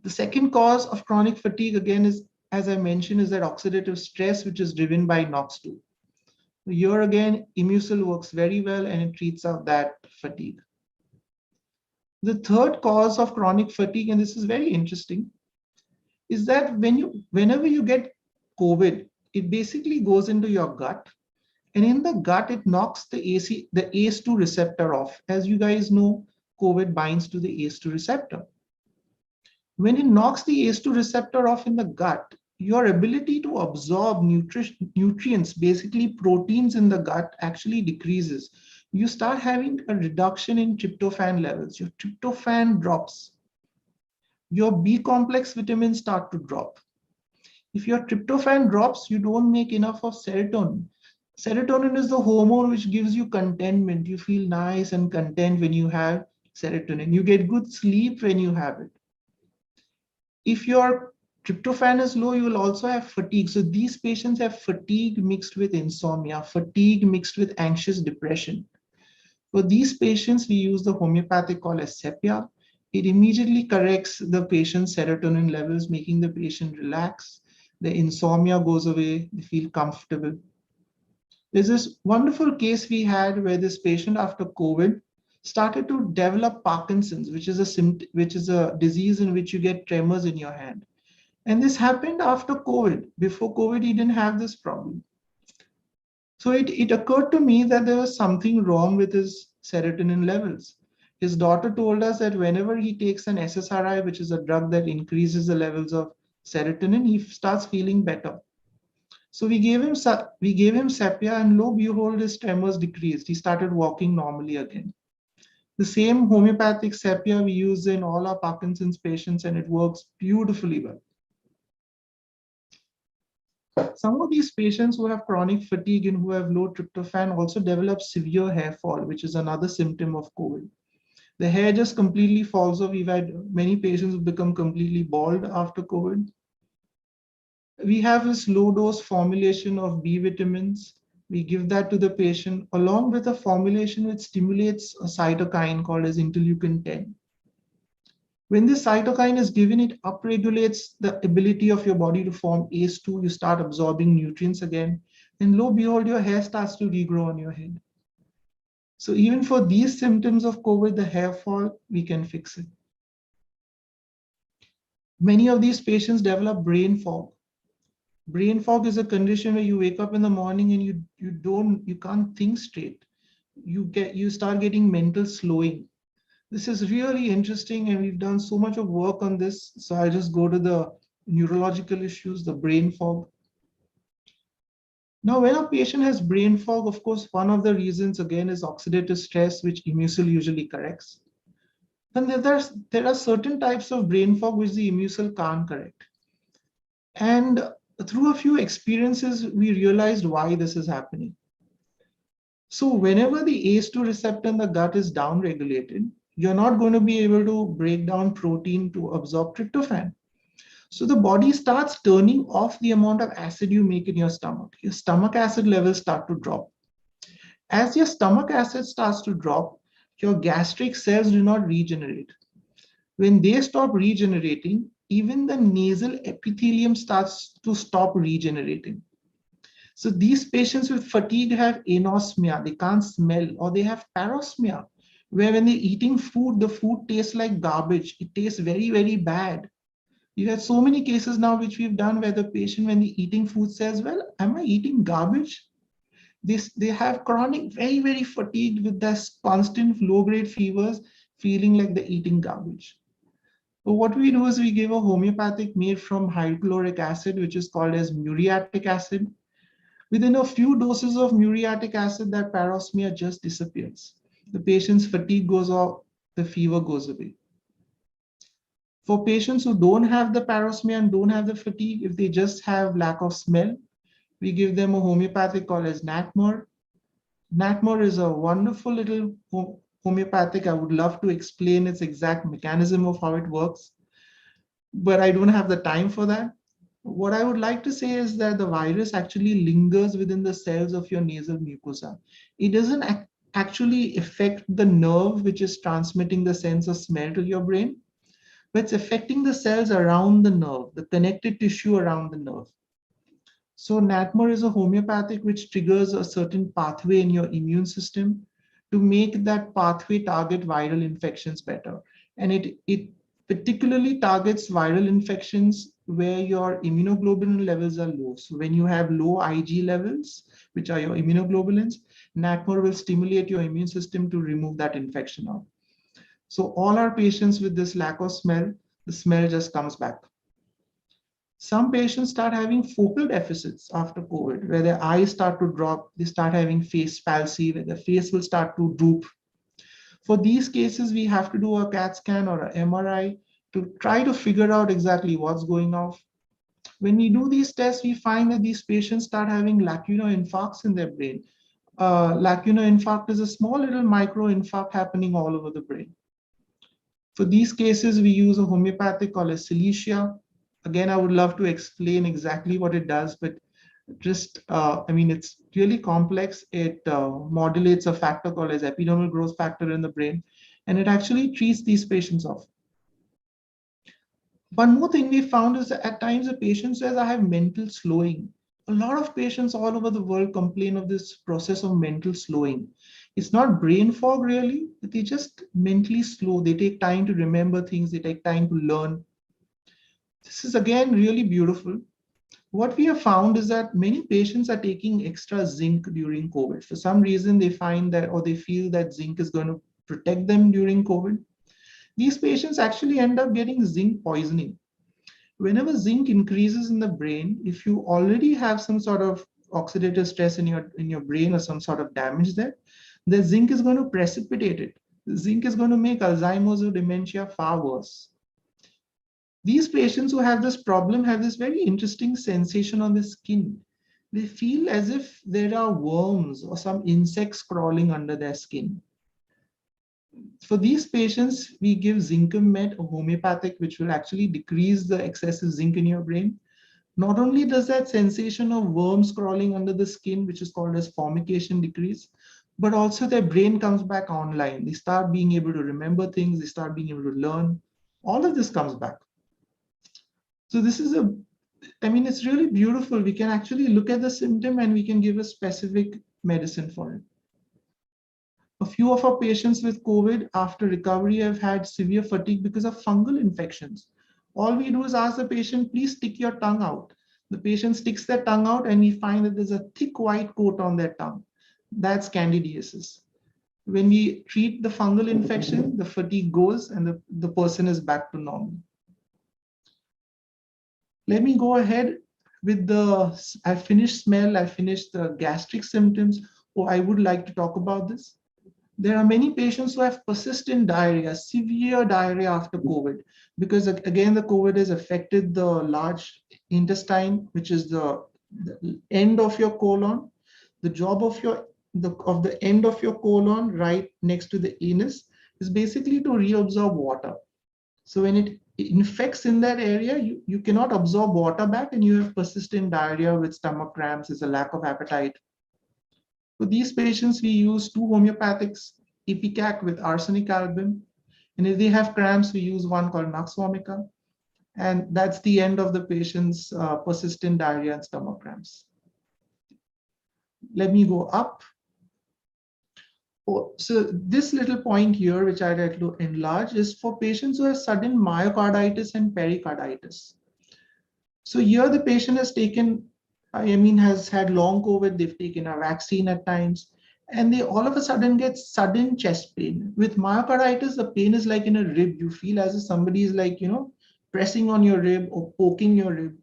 The second cause of chronic fatigue, again, is, as I mentioned, is that oxidative stress, which is driven by NOx2. Here again, Immucil works very well and it treats out that fatigue. The third cause of chronic fatigue, and this is very interesting, is that whenever you get COVID, it basically goes into your gut, and in the gut it knocks the ACE2 receptor off. As you guys know, COVID binds to the ACE2 receptor. When it knocks the ACE2 receptor off in the gut, your ability to absorb nutrients, basically proteins in the gut, actually decreases. You start having a reduction in tryptophan levels. Your tryptophan drops. Your B complex vitamins start to drop. If your tryptophan drops, you don't make enough of serotonin. Serotonin is the hormone which gives you contentment. You feel nice and content when you have serotonin. You get good sleep when you have it. If your tryptophan is low, you will also have fatigue. So these patients have fatigue mixed with insomnia, fatigue mixed with anxious depression. For these patients, we use the homeopathic called as Sepia. It immediately corrects the patient's serotonin levels, making the patient relax. The insomnia goes away, they feel comfortable. There's this wonderful case we had where this patient after COVID started to develop Parkinson's, which is a disease in which you get tremors in your hand. And this happened after COVID. Before COVID, he didn't have this problem. So it occurred to me that there was something wrong with his serotonin levels. His daughter told us that whenever he takes an SSRI, which is a drug that increases the levels of serotonin, he starts feeling better. So we gave him Sepia, and lo and behold, his tremors decreased. He started walking normally again. The same homeopathic Sepia we use in all our Parkinson's patients, and it works beautifully well. Some of these patients who have chronic fatigue and who have low tryptophan also develop severe hair fall, which is another symptom of COVID. The hair just completely falls off. We've had many patients who become completely bald after COVID. We have this low dose formulation of B vitamins. We give that to the patient along with a formulation which stimulates a cytokine called as interleukin 10. When this cytokine is given, it upregulates the ability of your body to form ACE2. You start absorbing nutrients again, and lo and behold, your hair starts to regrow on your head. So even for these symptoms of COVID, the hair fall, we can fix it. Many of these patients develop brain fog. Brain fog is a condition where you wake up in the morning and you can't think straight. You start getting mental slowing. This is really interesting, and we've done so much of work on this. So I just go to the neurological issues, the brain fog. Now, when a patient has brain fog, of course, one of the reasons again is oxidative stress, which Immucil usually corrects. Then there are certain types of brain fog which the Immucil can't correct. And through a few experiences, we realized why this is happening. So whenever the ACE2 receptor in the gut is downregulated, you're not going to be able to break down protein to absorb tryptophan. So the body starts turning off the amount of acid you make in your stomach. Your stomach acid levels start to drop. As your stomach acid starts to drop, your gastric cells do not regenerate. When they stop regenerating, even the nasal epithelium starts to stop regenerating. So these patients with fatigue have anosmia, they can't smell, or they have parosmia, where when they're eating food, the food tastes like garbage. It tastes very, very bad. You have so many cases now which we've done where the patient, when they're eating food, says, well, am I eating garbage? They have chronic, very, very fatigued with this constant low-grade fevers, feeling like they're eating garbage. So what we do is we give a homeopathic made from hydrochloric acid, which is called as muriatic acid. Within a few doses of muriatic acid, that parosmia just disappears. The patient's fatigue goes off, the fever goes away. For patients who don't have the parosmia and don't have the fatigue, if they just have lack of smell, We give them a homeopathic called as Natmor. Natmor is a wonderful little homeopathic. I would love to explain its exact mechanism of how it works, but I don't have the time for that. What I would like to say is that the virus actually lingers within the cells of your nasal mucosa. It doesn't actually affect the nerve which is transmitting the sense of smell to your brain, but it's affecting the cells around the nerve, the connective tissue around the nerve. So NATMER is a homeopathic which triggers a certain pathway in your immune system to make that pathway target viral infections better. And it particularly targets viral infections where your immunoglobulin levels are low. So when you have low Ig levels, which are your immunoglobulins, NATMER will stimulate your immune system to remove that infection out. So all our patients with this lack of smell, the smell just comes back. Some patients start having focal deficits after COVID, where their eyes start to drop, they start having face palsy, where the face will start to droop. For these cases, we have to do a CAT scan or an MRI to try to figure out exactly what's going on. When we do these tests, we find that these patients start having lacunar infarcts in their brain. Lacunar infarct is a small little micro infarct happening all over the brain. For these cases, we use a homeopathic called as Silesia. Again, I would love to explain exactly what it does, but it's really complex. It modulates a factor called as epidermal growth factor in the brain, and it actually treats these patients off. One more thing we found is that at times a patient says, I have mental slowing. A lot of patients all over the world complain of this process of mental slowing. It's not brain fog really, but they just mentally slow. They take time to remember things, they take time to learn. This is again really beautiful. What we have found is that many patients are taking extra zinc during COVID. For some reason, they find that or they feel that zinc is going to protect them during COVID. These patients actually end up getting zinc poisoning. Whenever zinc increases in the brain, if you already have some sort of oxidative stress in your brain or some sort of damage there, the zinc is going to precipitate it. Zinc is going to make Alzheimer's or dementia far worse. These patients who have this problem have this very interesting sensation on the skin. They feel as if there are worms or some insects crawling under their skin. For these patients, we give zinc med, a homeopathic, which will actually decrease the excessive zinc in your brain. Not only does that sensation of worms crawling under the skin, which is called as formication, decrease, but also their brain comes back online. They start being able to remember things, they start being able to learn. All of this comes back. So this is it's really beautiful. We can actually look at the symptom and we can give a specific medicine for it. A few of our patients with COVID after recovery have had severe fatigue because of fungal infections. All we do is ask the patient, please stick your tongue out. The patient sticks their tongue out and we find that there's a thick white coat on their tongue. That's candidiasis. When we treat the fungal infection, the fatigue goes and the person is back to normal. Let me go ahead with I finished smell, I finished the gastric symptoms. I would like to talk about this. There are many patients who have persistent diarrhea, severe diarrhea after COVID, because again, the COVID has affected the large intestine, which is the end of your colon. The job of the end of your colon right next to the anus is basically to reabsorb water. So when it infects in that area, you cannot absorb water back and you have persistent diarrhea with stomach cramps, is a lack of appetite. For these patients, we use 2 homeopathics, Ipecac with arsenic album. And if they have cramps, we use one called Nux vomica. And that's the end of the patient's persistent diarrhea and stomach cramps. Let me go up. So this little point here, which I'd like to enlarge, is for patients who have sudden myocarditis and pericarditis. So here the patient has has had long COVID, they've taken a vaccine at times, and they all of a sudden get sudden chest pain. With myocarditis, the pain is like in a rib. You feel as if somebody is like, pressing on your rib or poking your rib.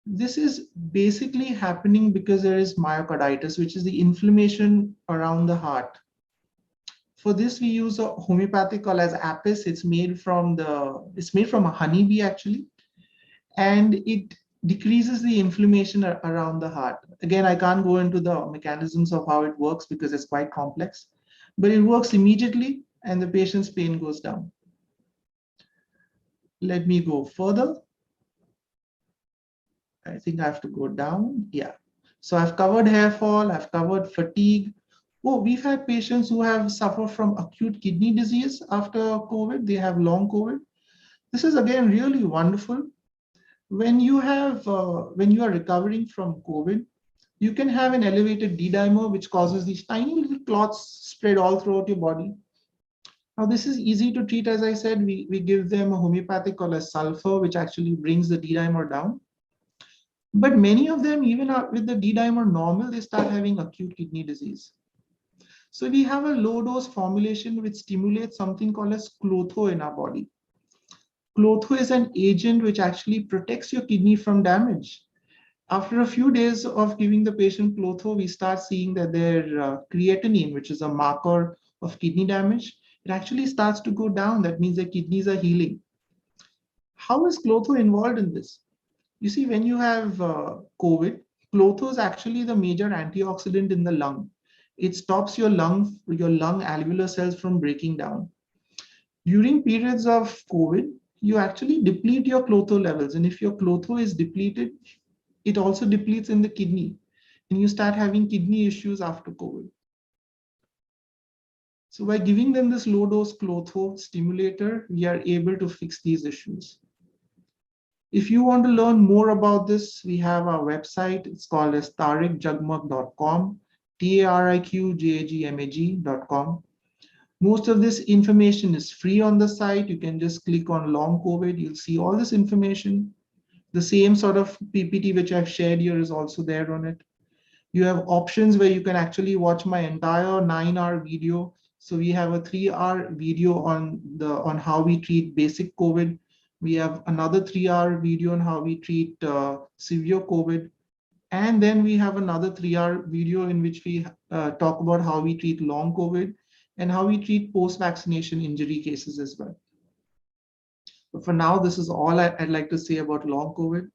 This is basically happening because there is myocarditis, which is the inflammation around the heart. For this, we use a homeopathic called as Apis. It's made from a honeybee actually, and it decreases the inflammation around the heart. Again, I can't go into the mechanisms of how it works because it's quite complex, but it works immediately and the patient's pain goes down. Let me go further. I think I have to go down. Yeah. So I've covered hair fall, I've covered fatigue. Oh, we've had patients who have suffered from acute kidney disease after COVID. They have long COVID. This is again really wonderful. When you are recovering from COVID, you can have an elevated D-dimer, which causes these tiny little clots spread all throughout your body. Now, this is easy to treat. As I said, we give them a homeopathic called a sulfur, which actually brings the D-dimer down. But many of them, even with the D-dimer normal, they start having acute kidney disease. So we have a low dose formulation which stimulates something called as clotho in our body. Clotho is an agent which actually protects your kidney from damage. After a few days of giving the patient clotho, we start seeing that their creatinine, which is a marker of kidney damage, it actually starts to go down. That means their kidneys are healing. How is clotho involved in this? You see, when you have COVID, clotho is actually the major antioxidant in the lung. It stops your lung alveolar cells from breaking down. During periods of COVID, you actually deplete your clotho levels. And if your clotho is depleted, it also depletes in the kidney. And you start having kidney issues after COVID. So by giving them this low dose clotho stimulator, we are able to fix these issues. If you want to learn more about this, we have our website. It's called as tariqjagmag.com, TARIQJAGMAG.com. Most of this information is free on the site. You can just click on long COVID. You'll see all this information. The same sort of PPT which I've shared here is also there on it. You have options where you can actually watch my entire 9-hour video. So we have a 3-hour video on how we treat basic COVID. We have another 3-hour video on how we treat severe COVID. And then we have another 3-hour video in which we talk about how we treat long COVID and how we treat post-vaccination injury cases as well. But for now, this is all I'd like to say about long COVID.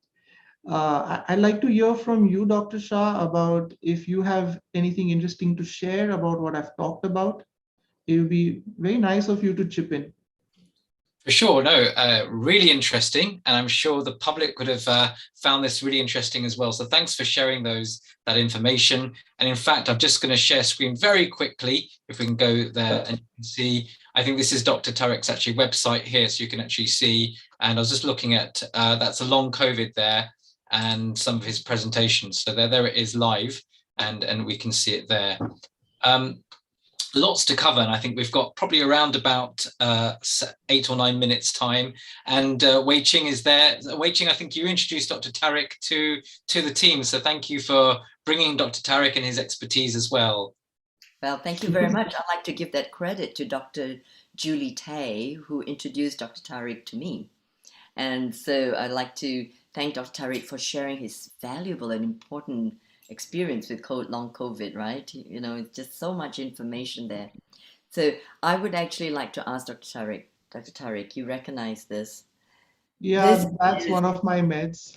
I'd like to hear from you, Dr. Shah, about if you have anything interesting to share about what I've talked about. It would be very nice of you to chip in. For sure, no, really interesting, and I'm sure the public would have found this really interesting as well. So thanks for sharing that information. And in fact, I'm just going to share screen very quickly, if we can go there, and you can see, I think this is Dr. Tariq's actually website here, so you can actually see, and I was just looking at, that's a long COVID there, and some of his presentations. So there it is live, and we can see it there. Lots to cover, and I think we've got probably around about 8 or 9 minutes time. And Wei Ching is there. Wei Ching, I think you introduced Dr. Tariq to the team, so thank you for bringing Dr. Tariq and his expertise as well. Well, thank you very much. I'd like to give that credit to Dr. Julie Tay, who introduced Dr. Tariq to me. And so I'd like to thank Dr. Tariq for sharing his valuable and important experience with long COVID, right? You know, it's just so much information there. So I would actually like to ask Dr. Tariq. Dr. Tariq, you recognize this? Yeah, that's one of my meds.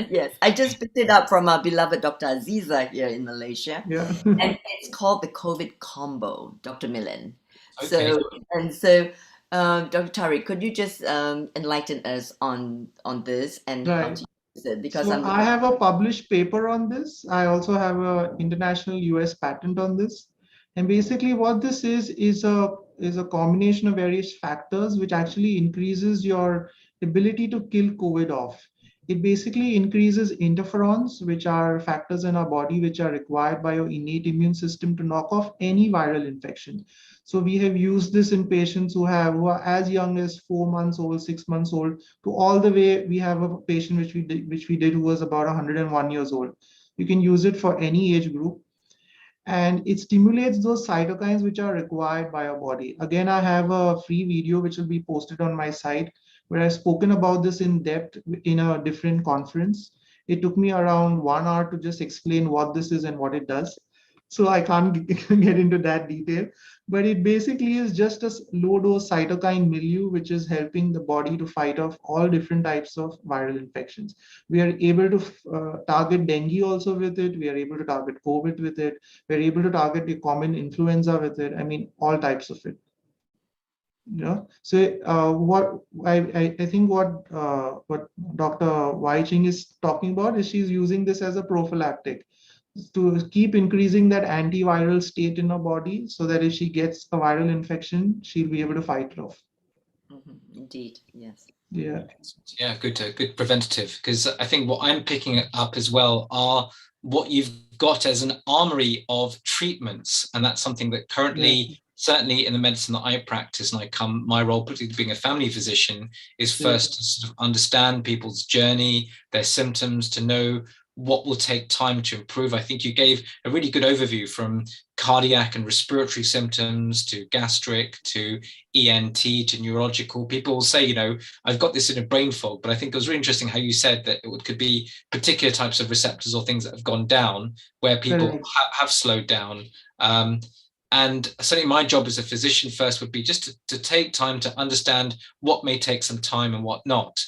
Yes, I just picked it up from our beloved Dr. Aziza here in Malaysia. Yeah. And it's called the COVID combo, Dr. Millen. Okay. So Dr. Tariq, could you just enlighten us on this and how Right. to use it? Because So I have a published paper on this. I also have an international US patent on this. And basically what this is a combination of various factors which actually increases your ability to kill COVID off. It basically increases interferons, which are factors in our body which are required by your innate immune system to knock off any viral infection. So we have used this in patients who are as young as 4 months old, 6 months old, to all the way. We have a patient which we did who was about 101 years old. You can use it for any age group, and it stimulates those cytokines which are required by our body. Again, I have a free video which will be posted on my site where I've spoken about this in depth in a different conference. It took me around 1 hour to just explain what this is and what it does. So I can't get into that detail. But it basically is just a low dose cytokine milieu, which is helping the body to fight off all different types of viral infections. We are able to target dengue also with it. We are able to target COVID with it. We're able to target the common influenza with it. I mean, all types of it. So what I think what Dr. Wai Ching is talking about is she's using this as a prophylactic to keep increasing that antiviral state in her body, so that if she gets a viral infection, she'll be able to fight it off. Indeed, yes. Yeah. Yeah, good preventative. Because I think what I'm picking up as well are what you've got as an armory of treatments, and that's something that currently, certainly in the medicine that I practice, and my role, particularly being a family physician, is first to sort of understand people's journey, their symptoms, to know what will take time to improve. I think you gave a really good overview from cardiac and respiratory symptoms to gastric to ENT to neurological. People will say, I've got this in a brain fog, but I think it was really interesting how you said that it could be particular types of receptors or things that have gone down where people have slowed down. And certainly my job as a physician first would be just to take time to understand what may take some time and what not.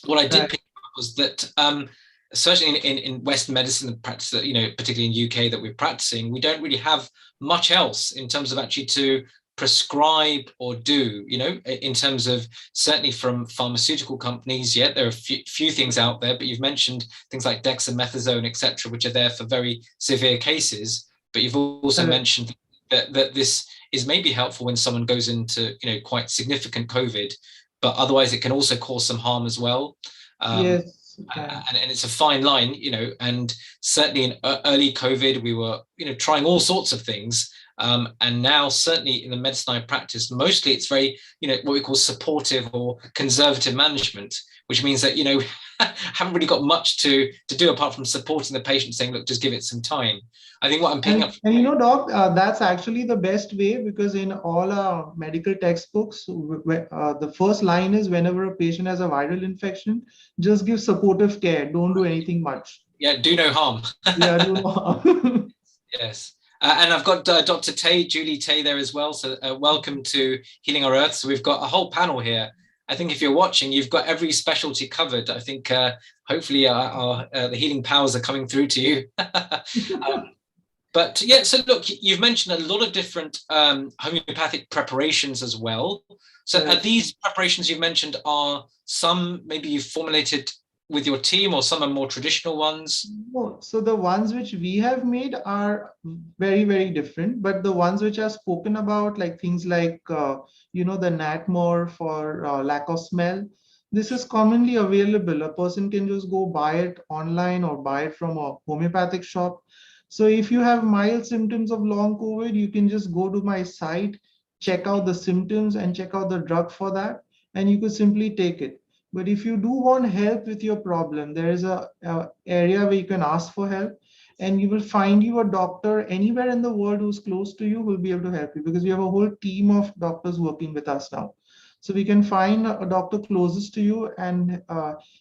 What I did pick up was that certainly in Western medicine practice, that particularly in UK that we're practicing, we don't really have much else in terms of actually to prescribe or do, in terms of certainly from pharmaceutical companies. Yet there are few things out there, but you've mentioned things like dexamethasone, etc., which are there for very severe cases. But you've also mentioned that this is maybe helpful when someone goes into quite significant COVID, but otherwise it can also cause some harm as well. Yes. And it's a fine line, and certainly in early COVID, we were, trying all sorts of things. And now certainly in the medicine I practice, mostly it's very, what we call supportive or conservative management, which means that, haven't really got much to do apart from supporting the patient, saying, look, just give it some time. I think what I'm picking up. And Doc, that's actually the best way, because in all our medical textbooks, the first line is, whenever a patient has a viral infection, just give supportive care. Don't do anything much. Yeah, do no harm. Yeah, do no harm. Yes. And I've got Dr. Julie Tay there as well. So welcome to Healing Our Earth. So we've got a whole panel here. I think if you're watching, you've got every specialty covered. I think hopefully the healing powers are coming through to you. But yeah, so look, you've mentioned a lot of different homeopathic preparations as well. So are these preparations you've mentioned, are some maybe you've formulated with your team, or some are more traditional ones? No, so the ones which we have made are very, very different, but the ones which are spoken about, like things like, the Natmor for lack of smell, this is commonly available. A person can just go buy it online or buy it from a homeopathic shop. So if you have mild symptoms of long COVID, you can just go to my site, check out the symptoms and check out the drug for that, and you could simply take it. But if you do want help with your problem, there is a area where you can ask for help, and you will find you a doctor anywhere in the world who's close to you will be able to help you, because we have a whole team of doctors working with us now. So we can find a doctor closest to you, and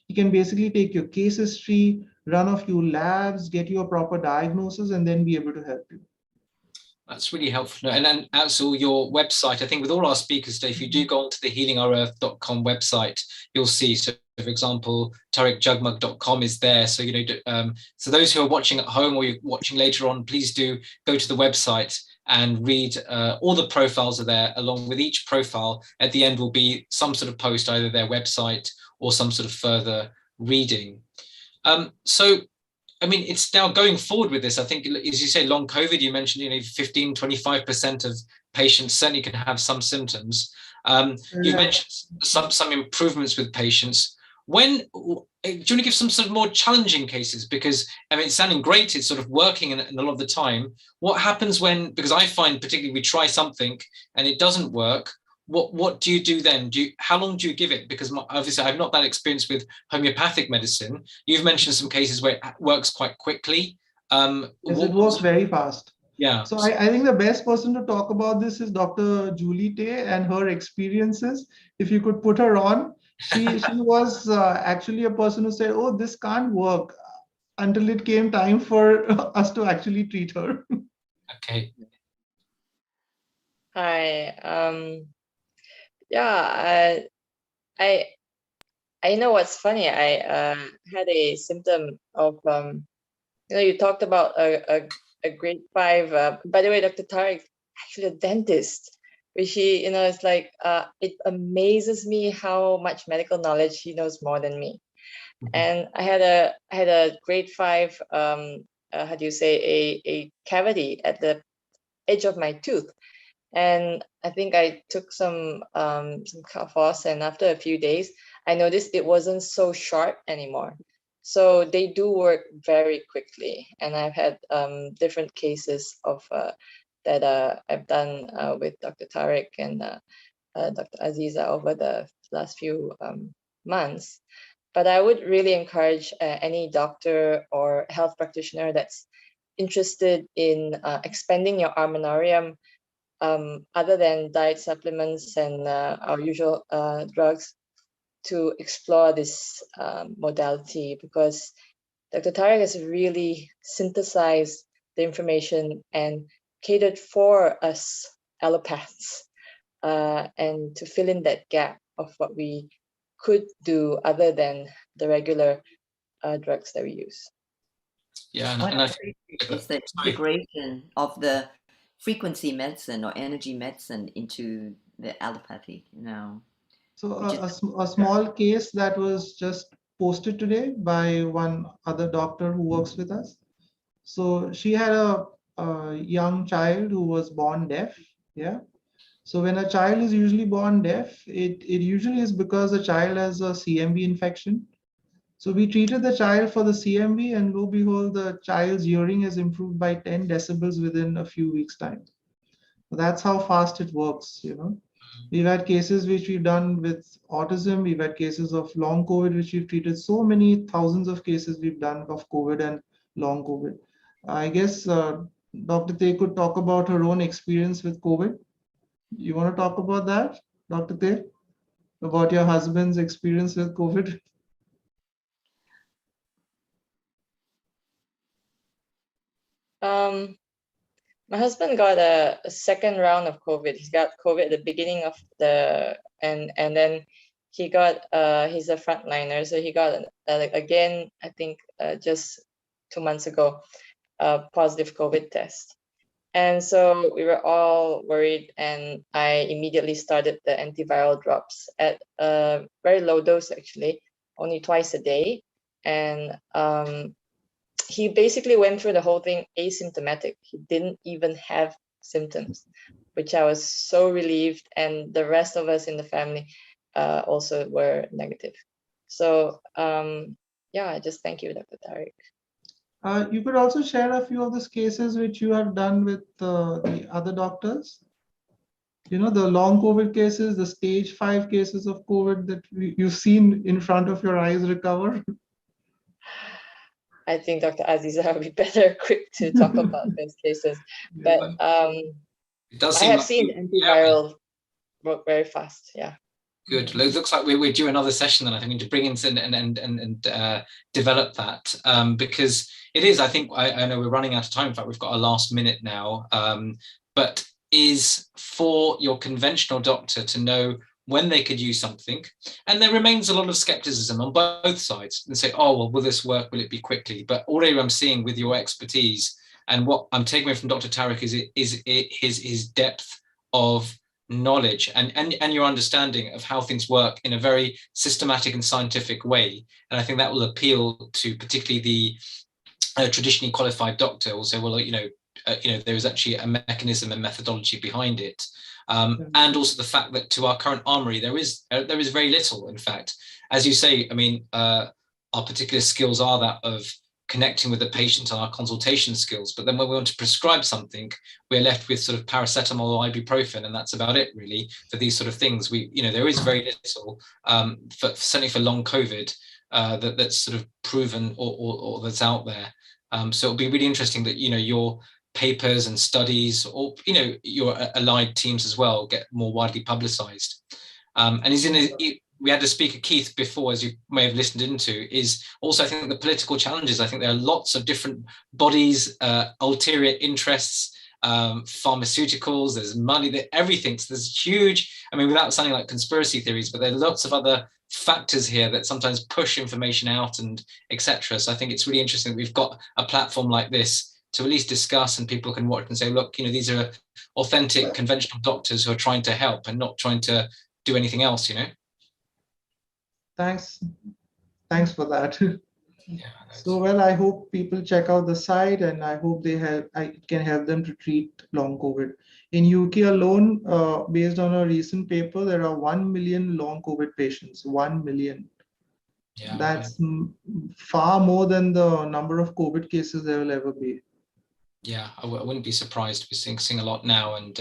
he can basically take your case history, run a few labs, get you a proper diagnosis, and then be able to help you. That's really helpful. And then also your website, I think with all our speakers today, if you do go onto the healingourEarth.com website, you'll see, so for example, tariqjugmug.com is there. So, so those who are watching at home or you're watching later on, please do go to the website and read all the profiles are there. Along with each profile, at the end will be some sort of post, either their website or some sort of further reading. So, I mean, it's now going forward with this. I think, as you say, long COVID, you mentioned, 15, 25% of patients certainly can have some symptoms. You've mentioned some improvements with patients. Do you want to give some sort of more challenging cases? Because, I mean, it's sounding great. It's sort of working in a lot of the time. What happens when, because I find particularly we try something and it doesn't work, what do you do then? How long do you give it? Because obviously I have not that experience with homeopathic medicine. You've mentioned some cases where it works quite quickly. Yes, it works very fast. Yeah. So I think the best person to talk about this is Dr. Julie Tay and her experiences. If you could put her on, she was actually a person who said, oh, this can't work, until it came time for us to actually treat her. Okay. Hi. Yeah, I know what's funny. I had a symptom of you talked about a grade 5. By the way, Dr. Tariq, actually a dentist, which it's like it amazes me how much medical knowledge he knows more than me. And I had a grade 5 how do you say, a cavity at the edge of my tooth. And I think I took some floss, and after a few days, I noticed it wasn't so sharp anymore. So they do work very quickly, and I've had different cases of that I've done with Dr. Tariq and Dr. Aziza over the last few months. But I would really encourage any doctor or health practitioner that's interested in expanding your armamentarium, other than diet supplements and our usual drugs, to explore this modality, because Dr. Tariq has really synthesized the information and catered for us allopaths, and to fill in that gap of what we could do other than the regular drugs that we use. Yeah, What and I I think, appreciate is the sorry. integration of the frequency medicine or energy medicine into the allopathy, So which is a small case that was just posted today by one other doctor who works with us. So she had a young child who was born deaf. Yeah. So when a child is usually born deaf, it usually is because the child has a CMV infection. So we treated the child for the CMV, and lo and behold, the child's hearing has improved by 10 decibels within a few weeks' time. So that's how fast it works. We've had cases which we've done with autism. We've had cases of long COVID, which we've treated. So many thousands of cases we've done of COVID and long COVID. I guess Dr. Tay could talk about her own experience with COVID. You want to talk about that, Dr. Tay? About your husband's experience with COVID? My husband got a second round of COVID. He's got COVID at the beginning of and then he got he's a frontliner, so he got again, I think just 2 months ago, a positive COVID test. And so we were all worried, and I immediately started the antiviral drops at a very low dose, actually, only twice a day. And he basically went through the whole thing asymptomatic. He didn't even have symptoms, which I was so relieved. And the rest of us in the family also were negative. So yeah, I just thank you, Dr. Tariq. You could also share a few of these cases which you have done with the other doctors. The long COVID cases, the stage 5 cases of COVID that you've seen in front of your eyes recover. I think Dr. Aziza will be better equipped to talk about those cases. But it does I seem have like seen antiviral work very fast. Yeah. Good. It looks like we're due another session, then I think we need to bring in and develop that, because it is. I think I know we're running out of time. In fact, we've got a last minute now. But is for your conventional doctor to know when they could use something, and there remains a lot of skepticism on both sides, and say, oh well, will this work? Will it be quickly? But already I'm seeing with your expertise and what I'm taking away from Dr. Tariq is his depth of knowledge and your understanding of how things work in a very systematic and scientific way. And I think that will appeal to particularly the traditionally qualified doctor. Also, well, there is actually a mechanism and methodology behind it. And also the fact that to our current armory, there is very little. In fact, as you say, I mean, our particular skills are that of connecting with the patient and our consultation skills. But then when we want to prescribe something, we're left with sort of paracetamol or ibuprofen, and that's about it really for these sort of things. There is very little, certainly for long COVID, that's sort of proven or that's out there. So it'll be really interesting that, your papers and studies, or, your allied teams as well, get more widely publicized. And we had the speaker Keith before, as you may have listened into, is also, I think, the political challenges. I think there are lots of different bodies, ulterior interests, pharmaceuticals, there's money, everything. So there's huge, I mean, without sounding like conspiracy theories, but there are lots of other factors here that sometimes push information out and etc. So I think it's really interesting that we've got a platform like this to at least discuss, and people can watch and say, look, you know, these are authentic conventional doctors who are trying to help and not trying to do anything else, you know. Thanks for that. Yeah, so well, I hope people check out the site, and I hope I can help them to treat long COVID. In UK alone, based on a recent paper, there are 1 million long COVID patients. 1 million. yeah, That's far more than the number of COVID cases there will ever be. Yeah, I wouldn't be surprised. We're seeing a lot now. And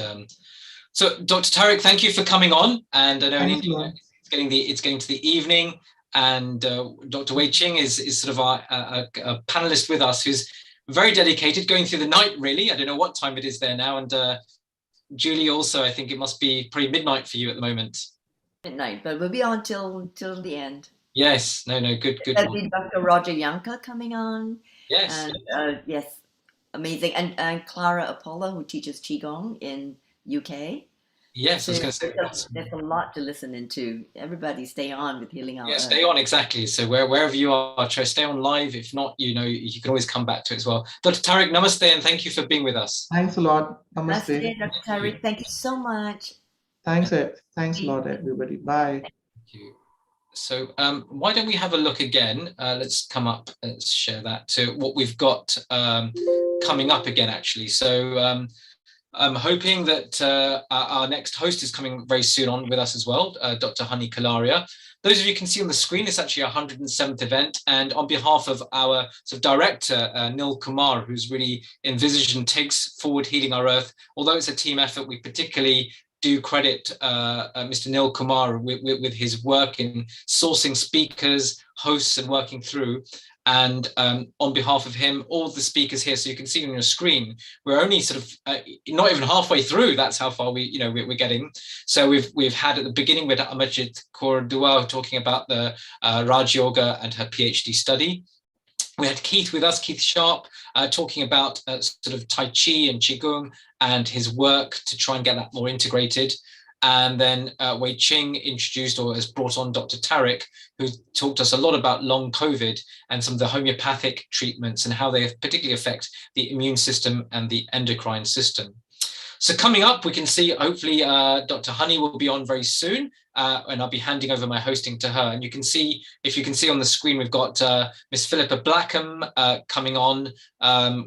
so, Dr. Tariq, thank you for coming on. And I know in India it's getting to the evening, and Dr. Wei Ching is sort of a panelist with us who's very dedicated, going through the night, really. I don't know what time it is there now. And Julie also, I think it must be pretty midnight for you at the moment. Midnight, but we'll be on till the end. Yes, no, good. There'll be Dr. Roger Yanka coming on. Yes. And, yes, amazing. And Clara Apollo, who teaches Qigong in UK. Yes, So I was going to say there's a lot to listen into. Everybody stay on with Healing Our Earth. Stay on, exactly. So wherever you are, try to stay on live. If not, you know, you can always come back to it as well. Dr. Tariq, namaste, and thank you for being with us. Thanks a lot. Namaste. Namaste, Dr. Tariq. Thank you so much. Thanks a lot, everybody. Bye. Thank you. So why don't we have a look again? Let's come up, let's share that to what we've got coming up again, actually. So I'm hoping that our next host is coming very soon on with us as well, Dr. Honey Kalaria. Those of you can see on the screen, it's actually our 107th event. And on behalf of our sort of director, Nil Kumar, who's really envisaged and takes forward Healing Our Earth, although it's a team effort, we particularly do credit Mr. Nil Kumar with his work in sourcing speakers, hosts, and working through. And on behalf of him, all the speakers here, so you can see on your screen, we're only sort of not even halfway through. That's how far we're getting. So we've had at the beginning with Amajit Kaur Dua talking about the Raj Yoga and her PhD study. We had Keith with us, Keith Sharp, talking about sort of Tai Chi and Qigong and his work to try and get that more integrated. And then Wei Ching introduced or has brought on Dr. Tariq, who talked to us a lot about long COVID and some of the homeopathic treatments and how they particularly affect the immune system and the endocrine system. So coming up, we can see, hopefully, Dr. Honey will be on very soon, and I'll be handing over my hosting to her. And you can see, if you can see on the screen, we've got Miss Philippa Blackham coming on.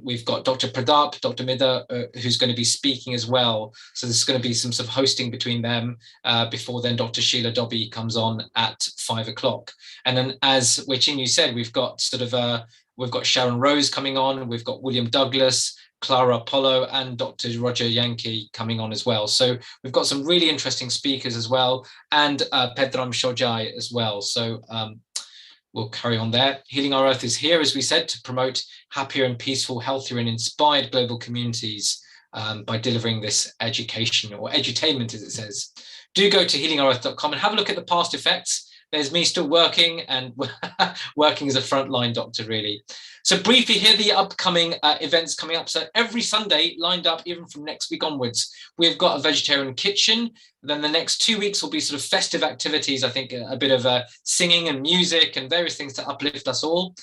We've got Dr. Pradap, Dr. Midha, who's going to be speaking as well. So there's going to be some sort of hosting between them before then Dr. Sheila Dobby comes on at 5 o'clock. And then, as Wei Ching, you said, we've got sort of, we've got Sharon Rose coming on, we've got William Douglas, Clara Apollo, and Dr. Roger Yankee coming on as well. So we've got some really interesting speakers as well, and Pedram Shojai as well. So we'll carry on there. Healing Our Earth is here, as we said, to promote happier and peaceful, healthier and inspired global communities by delivering this education, or edutainment as it says. Do go to healingourEarth.com and have a look at the past effects. There's me still working, and working as a frontline doctor, really. So briefly, here are the upcoming events coming up. So every Sunday lined up, even from next week onwards, we've got a vegetarian kitchen. Then the next 2 weeks will be sort of festive activities. I think a bit of singing and music and various things to uplift us all.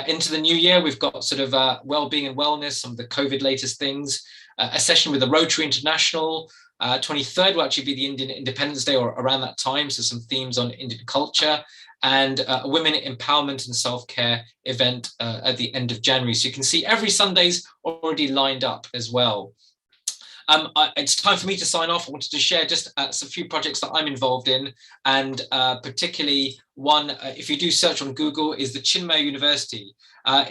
Into the new year, we've got sort of well-being and wellness, some of the COVID latest things, a session with the Rotary International. 23rd will actually be the Indian Independence Day, or around that time, so some themes on Indian culture, and a women empowerment and self-care event at the end of January. So you can see every Sunday's already lined up as well. It's time for me to sign off. I wanted to share just a few projects that I'm involved in, and particularly one, if you do search on Google, is the Chinmaya University.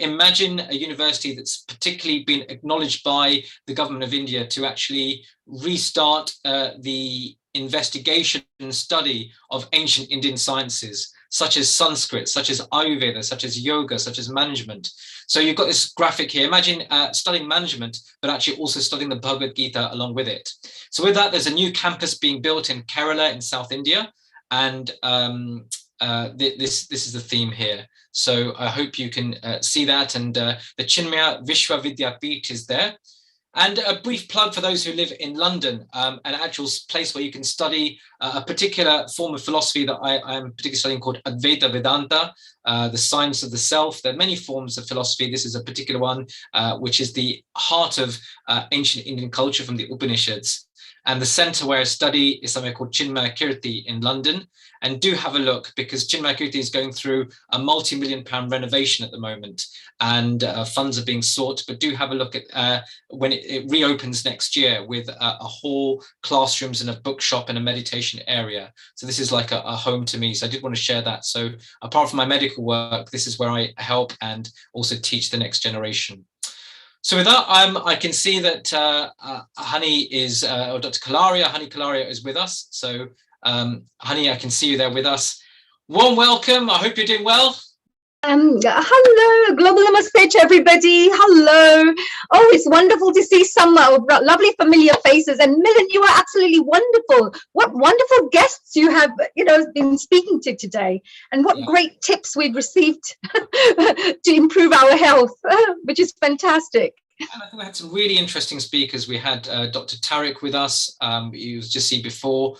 Imagine a university that's particularly been acknowledged by the government of India to actually restart the investigation and study of ancient Indian sciences, such as Sanskrit, such as Ayurveda, such as yoga, such as management. So you've got this graphic here. Imagine studying management, but actually also studying the Bhagavad Gita along with it. So with that, there's a new campus being built in Kerala in South India. And this is the theme here. So I hope you can see that. And the Chinmaya Vishwa Vidyapeeth is there. And a brief plug for those who live in London, an actual place where you can study a particular form of philosophy that I'm particularly studying called Advaita Vedanta, the science of the self. There are many forms of philosophy. This is a particular one, which is the heart of ancient Indian culture from the Upanishads. And the center where I study is somewhere called Chinmaya Kirti in London. And do have a look, because Chinmaya Kirti is going through a multi-million-pound renovation at the moment, and funds are being sought. But do have a look at when it reopens next year with a hall, classrooms, and a bookshop and a meditation area. So this is like a home to me. So I did want to share that. So apart from my medical work, this is where I help and also teach the next generation. So with that, I can see that Honey is, or Dr. Kalaria, Honey Kalaria is with us. So Honey, I can see you there with us. Warm welcome. I hope you're doing well. Hello, global namaste to everybody. Hello. Oh, it's wonderful to see some lovely familiar faces. And Milan, you are absolutely wonderful. What wonderful guests you have, been speaking to today, and what great tips we've received to improve our health, which is fantastic. And I think we had some really interesting speakers. We had Dr. Tariq with us, you just see before,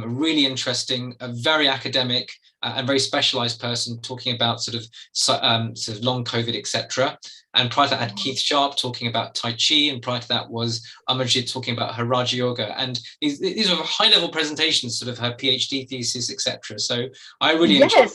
really interesting, very academic and very specialized person talking about sort of long COVID, etc. And prior to that, I had Keith Sharp talking about Tai Chi, and prior to that was Amarjit talking about her Raja Yoga. And these are high-level presentations, sort of her PhD thesis, etc. So I really enjoyed.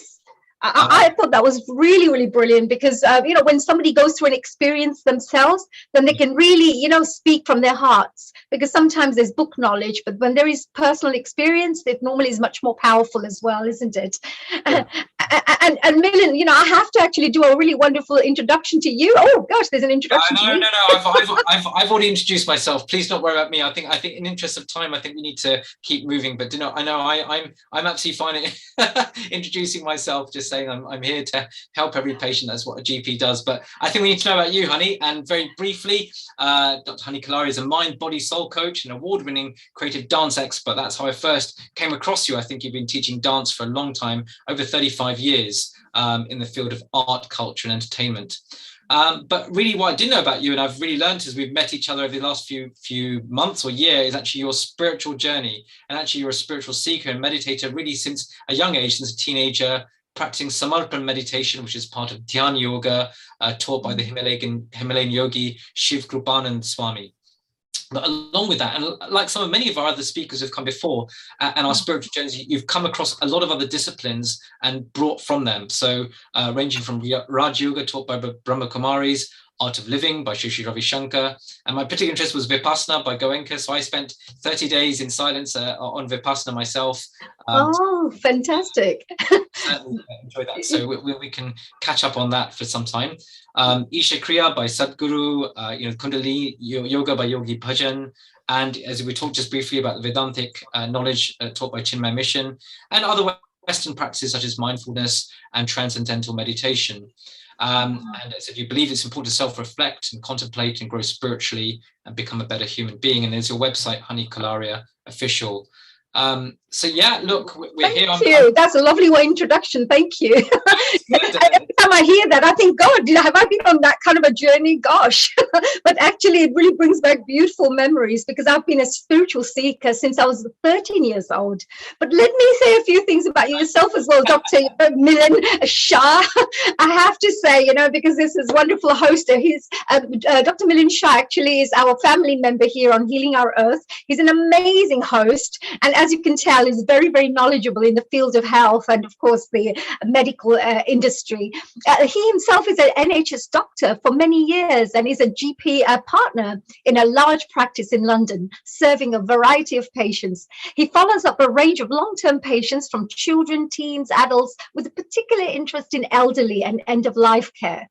I thought that was really, really brilliant, because, when somebody goes through an experience themselves, then they can really, speak from their hearts, because sometimes there's book knowledge, but when there is personal experience, it normally is much more powerful as well, isn't it? Yeah. And Milan, I have to actually do a really wonderful introduction to you. Oh gosh, there's an introduction to you. No. I've already introduced myself. Please don't worry about me. I think in interest of time, I think we need to keep moving. But I'm absolutely fine at introducing myself. Just saying I'm here to help every patient. That's what a GP does. But I think we need to know about you, Honey. And very briefly, Dr. Honey Kalaria is a mind, body, soul coach, and award-winning creative dance expert. That's how I first came across you. I think you've been teaching dance for a long time, over 35 years, in the field of art, culture, and entertainment. But really what I didn't know about you, and I've really learned as we've met each other over the last few months or year, is actually your spiritual journey. And actually you're a spiritual seeker and meditator really since a young age, since a teenager, practicing Samarpan meditation, which is part of Dhyan Yoga, taught by the Himalayan yogi Shiv Krupanand Swami. But along with that, and like many of our other speakers who've come before, and our spiritual journeys, you've come across a lot of other disciplines and brought from them. So ranging from Raj Yoga, taught by Brahma Kumaris, Art of Living by Shri Ravi Shankar, and my particular interest was Vipassana by Goenka. So I spent 30 days in silence on Vipassana myself. Oh, fantastic. Enjoy that. So we can catch up on that for some time. Isha Kriya by Sadhguru, Kundalini Yoga by Yogi Bhajan, and as we talked just briefly about the Vedantic knowledge taught by Chinmaya Mission, and other Western practices such as mindfulness and transcendental meditation. And as if you believe it's important to self-reflect and contemplate and grow spiritually and become a better human being. And there's your website, Honey Kalaria Official. So yeah, look, we're here. Thank you. That's a lovely introduction. Thank you. Every time I hear that, I think, God, have I been on that kind of a journey? Gosh. But actually, it really brings back beautiful memories, because I've been a spiritual seeker since I was 13 years old. But let me say a few things about yourself as well, Dr. Milan Shah. I have to say, because this is wonderful host. He's Dr. Milan Shah actually is our family member here on Healing Our Earth. He's an amazing host. And as you can tell, is very, very knowledgeable in the field of health and, of course, the medical industry. He himself is an NHS doctor for many years and is a GP partner in a large practice in London, serving a variety of patients. He follows up a range of long-term patients from children, teens, adults, with a particular interest in elderly and end-of-life care.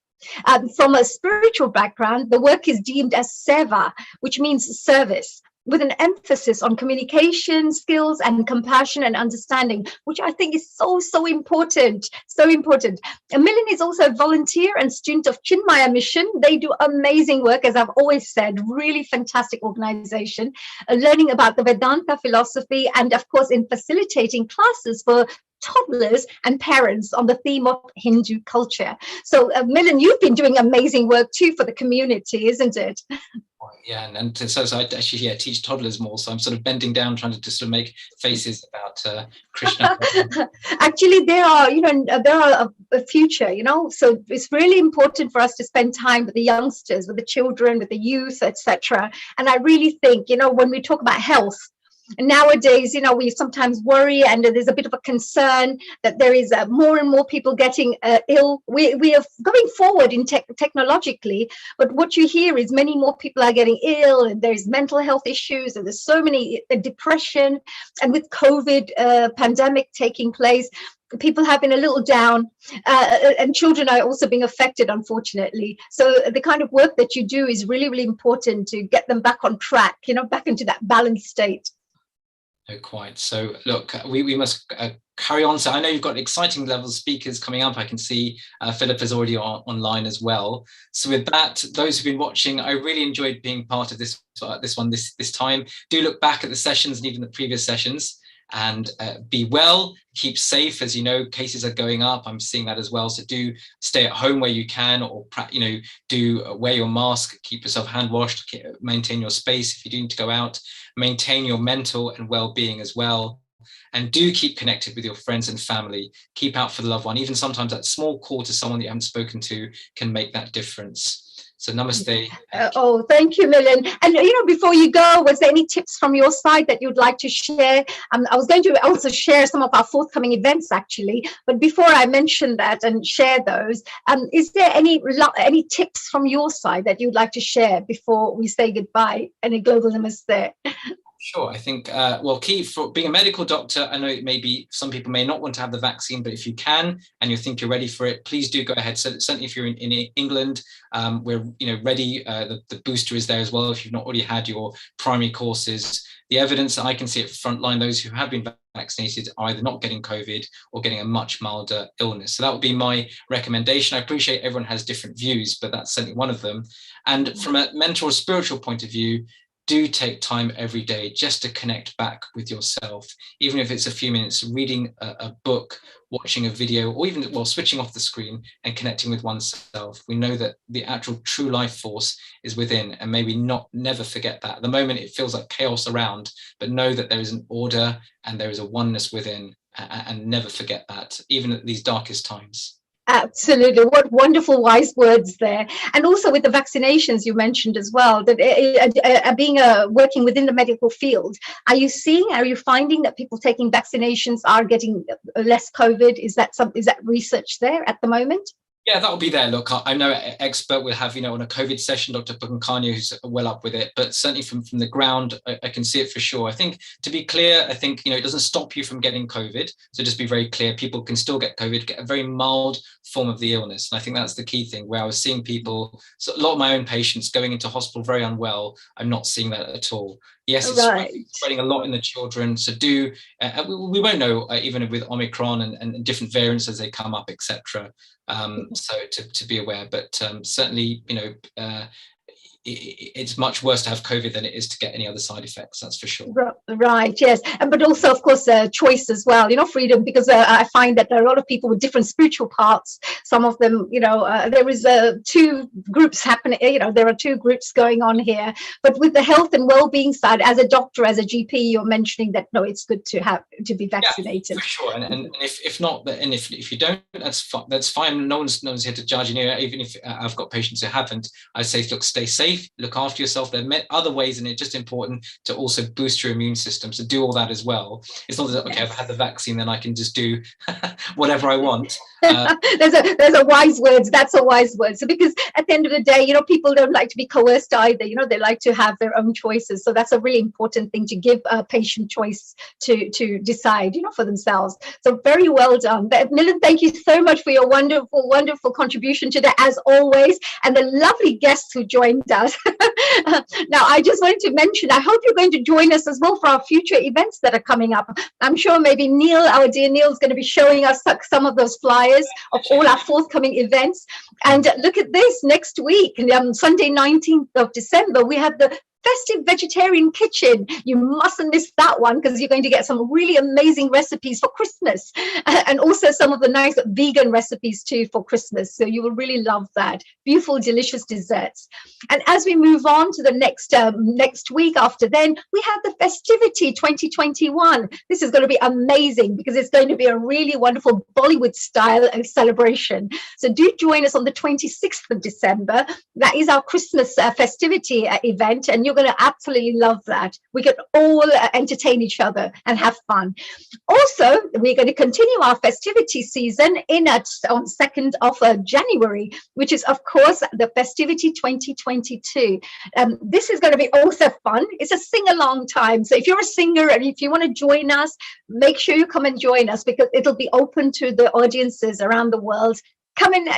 From a spiritual background, the work is deemed as seva, which means service, with an emphasis on communication skills and compassion and understanding, which I think is so, so important, so important. And Milan is also a volunteer and student of Chinmaya Mission. They do amazing work, as I've always said, really fantastic organization, learning about the Vedanta philosophy, and of course in facilitating classes for toddlers and parents on the theme of Hindu culture. So Milan, you've been doing amazing work too for the community, isn't it? Yeah, and so I actually teach toddlers more, so I'm sort of bending down trying to just sort of make faces about Krishna. Actually, there are a future, so it's really important for us to spend time with the youngsters, with the children, with the youth, etc. And I really think, when we talk about health, nowadays, we sometimes worry, and there's a bit of a concern that there is more and more people getting ill. We are going forward in technologically, but what you hear is many more people are getting ill, and there's mental health issues, and there's so many depression, and with COVID pandemic taking place, people have been a little down, and children are also being affected, unfortunately. So the kind of work that you do is really, really important to get them back on track, back into that balanced state. No, quite. So look, we must carry on. So I know you've got exciting level speakers coming up. I can see Philip is already online as well. So with that, those who've been watching, I really enjoyed being part of this time. Do look back at the sessions and even the previous sessions, and be well, keep safe. As you know, cases are going up. I'm seeing that as well. So do stay at home where you can, or do wear your mask, keep yourself hand washed, maintain your space if you do need to go out, maintain your mental and well-being as well. And do keep connected with your friends and family. Keep out for the loved one. Even sometimes that small call to someone that you haven't spoken to can make that difference. So namaste. Thank you, Milind. And before you go, was there any tips from your side that you'd like to share? I was going to also share some of our forthcoming events, actually. But before I mention that and share those, is there any tips from your side that you'd like to share before we say goodbye? Any global namaste? Sure. I think, key for being a medical doctor, I know it may be, some people may not want to have the vaccine, but if you can, and you think you're ready for it, please do go ahead. So certainly if you're in England, we're ready. The booster is there as well. If you've not already had your primary courses, the evidence that I can see at frontline, those who have been vaccinated are either not getting COVID or getting a much milder illness. So that would be my recommendation. I appreciate everyone has different views, but that's certainly one of them. And from a mental or spiritual point of view, do take time every day just to connect back with yourself, even if it's a few minutes, reading a book, watching a video, or even switching off the screen and connecting with oneself. We know that the actual true life force is within, and maybe never forget that. At the moment, it feels like chaos around, but know that there is an order and there is a oneness within, and never forget that, even at these darkest times. Absolutely. What wonderful wise words there. And also with the vaccinations you mentioned as well, that working within the medical field, are you finding that people taking vaccinations are getting less COVID? Is that research there at the moment? Yeah, that'll be there. Look, I know an expert will have, on a COVID session, Dr. Pukankanya, who's well up with it, but certainly from the ground, I can see it for sure. I think, to be clear, it doesn't stop you from getting COVID. So just be very clear, people can still get COVID, get a very mild form of the illness. And I think that's the key thing, where I was seeing people, so a lot of my own patients going into hospital very unwell. I'm not seeing that at all. Yes, it's spreading a lot in the children. So we won't know, even with Omicron and different variants as they come up, etc. So to be aware, but certainly, it's much worse to have COVID than it is to get any other side effects. That's for sure. Right. Yes. But also, of course, choice as well, freedom, because I find that there are a lot of people with different spiritual paths. Some of them, there is two groups happening, there are two groups going on here. But with the health and well-being side, as a doctor, as a GP, you're mentioning that, no, it's good to be vaccinated. Yeah, for sure. And if not, and if you don't, that's fine. No one's here to judge you. Even if I've got patients who haven't, I say, look, stay safe. Look after yourself. There are other ways, and it's just important to also boost your immune system. So do all that as well. It's not that, okay, I've had the vaccine, then I can just do whatever I want. There's a wise words. That's a wise word. So because at the end of the day, people don't like to be coerced either. They like to have their own choices. So that's a really important thing, to give a patient choice to decide, for themselves. So very well done. Milind, thank you so much for your wonderful, wonderful contribution today, as always, and the lovely guests who joined us. Now, I just wanted to mention, I hope you're going to join us as well for our future events that are coming up. I'm sure maybe Neil, our dear Neil, is going to be showing us some of those flyers of all our forthcoming events. And look at this, next week, Sunday 19th of December, we have the festive vegetarian kitchen. You mustn't miss that one because you're going to get some really amazing recipes for Christmas and also some of the nice vegan recipes too for Christmas. So you will really love that. Beautiful, delicious desserts. And as we move on to the next week after then, we have the Festivity 2021. This is going to be amazing because it's going to be a really wonderful Bollywood style celebration. So do join us on the 26th of December. That is our Christmas festivity event, and you're going to absolutely love that. We can all entertain each other and have fun. Also, we're going to continue our festivity season on 2nd of January, which is, of course, the Festivity 2022. This is going to be also fun. It's a sing-along time. So if you're a singer and if you want to join us, make sure you come and join us because it'll be open to the audiences around the world. Come and,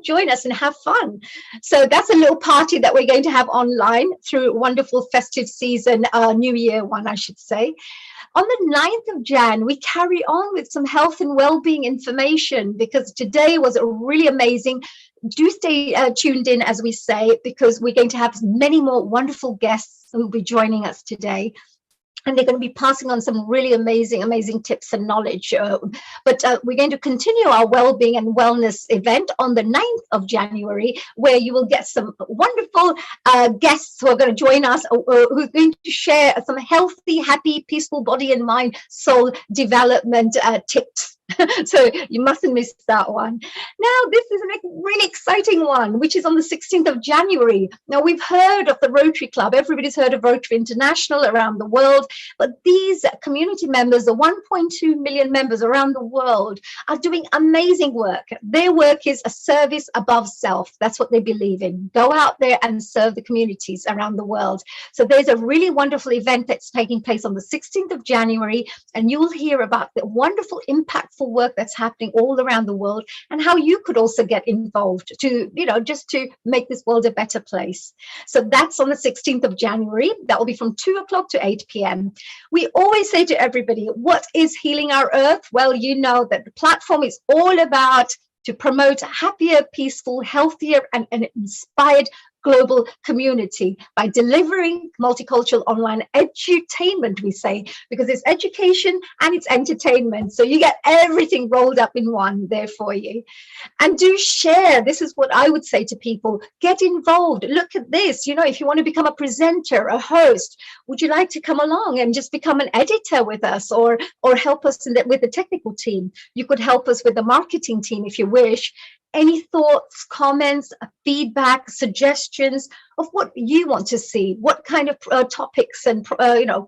join us and have fun. So that's a little party that we're going to have online through wonderful festive season, New Year one, I should say. On the 9th of Jan, we carry on with some health and well-being information because today was really amazing. Do stay tuned in, as we say, because we're going to have many more wonderful guests who will be joining us today. And they're going to be passing on some really amazing tips and knowledge. But we're going to continue our well-being and wellness event on the 9th of January, where you will get some wonderful guests who are going to join us, who are going to share some healthy, happy, peaceful body and mind, soul development tips. So you mustn't miss that one. Now, this is a really exciting one, which is on the 16th of January. Now, we've heard of the Rotary Club. Everybody's heard of Rotary International around the world. But these community members, the 1.2 million members around the world, are doing amazing work. Their work is a service above self. That's what they believe in. Go out there and serve the communities around the world. So there's a really wonderful event that's taking place on the 16th of January, and you'll hear about the wonderful impactful work that's happening all around the world and how you could also get involved to, just to make this world a better place. So that's on the 16th of January. That will be from 2 o'clock to 8 p.m. We always say to everybody, what is Healing Our Earth? Well, you know that the platform is all about to promote a happier, peaceful, healthier, and inspired global community by delivering multicultural online edutainment, we say, because it's education and it's entertainment. So you get everything rolled up in one there for you. And do share. This is what I would say to people. Get involved. Look at this. If you want to become a presenter, a host, would you like to come along and just become an editor with us or help us with the technical team? You could help us with the marketing team if you wish. Any thoughts, comments, feedback, suggestions of what you want to see? What kind of topics and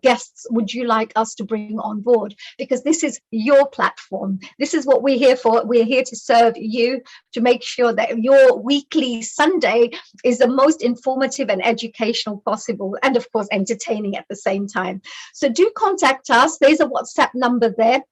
guests would you like us to bring on board? Because this is your platform. This is what we're here for. We're here to serve you, to make sure that your weekly Sunday is the most informative and educational possible, and of course entertaining at the same time. So do contact us. There's a WhatsApp number there.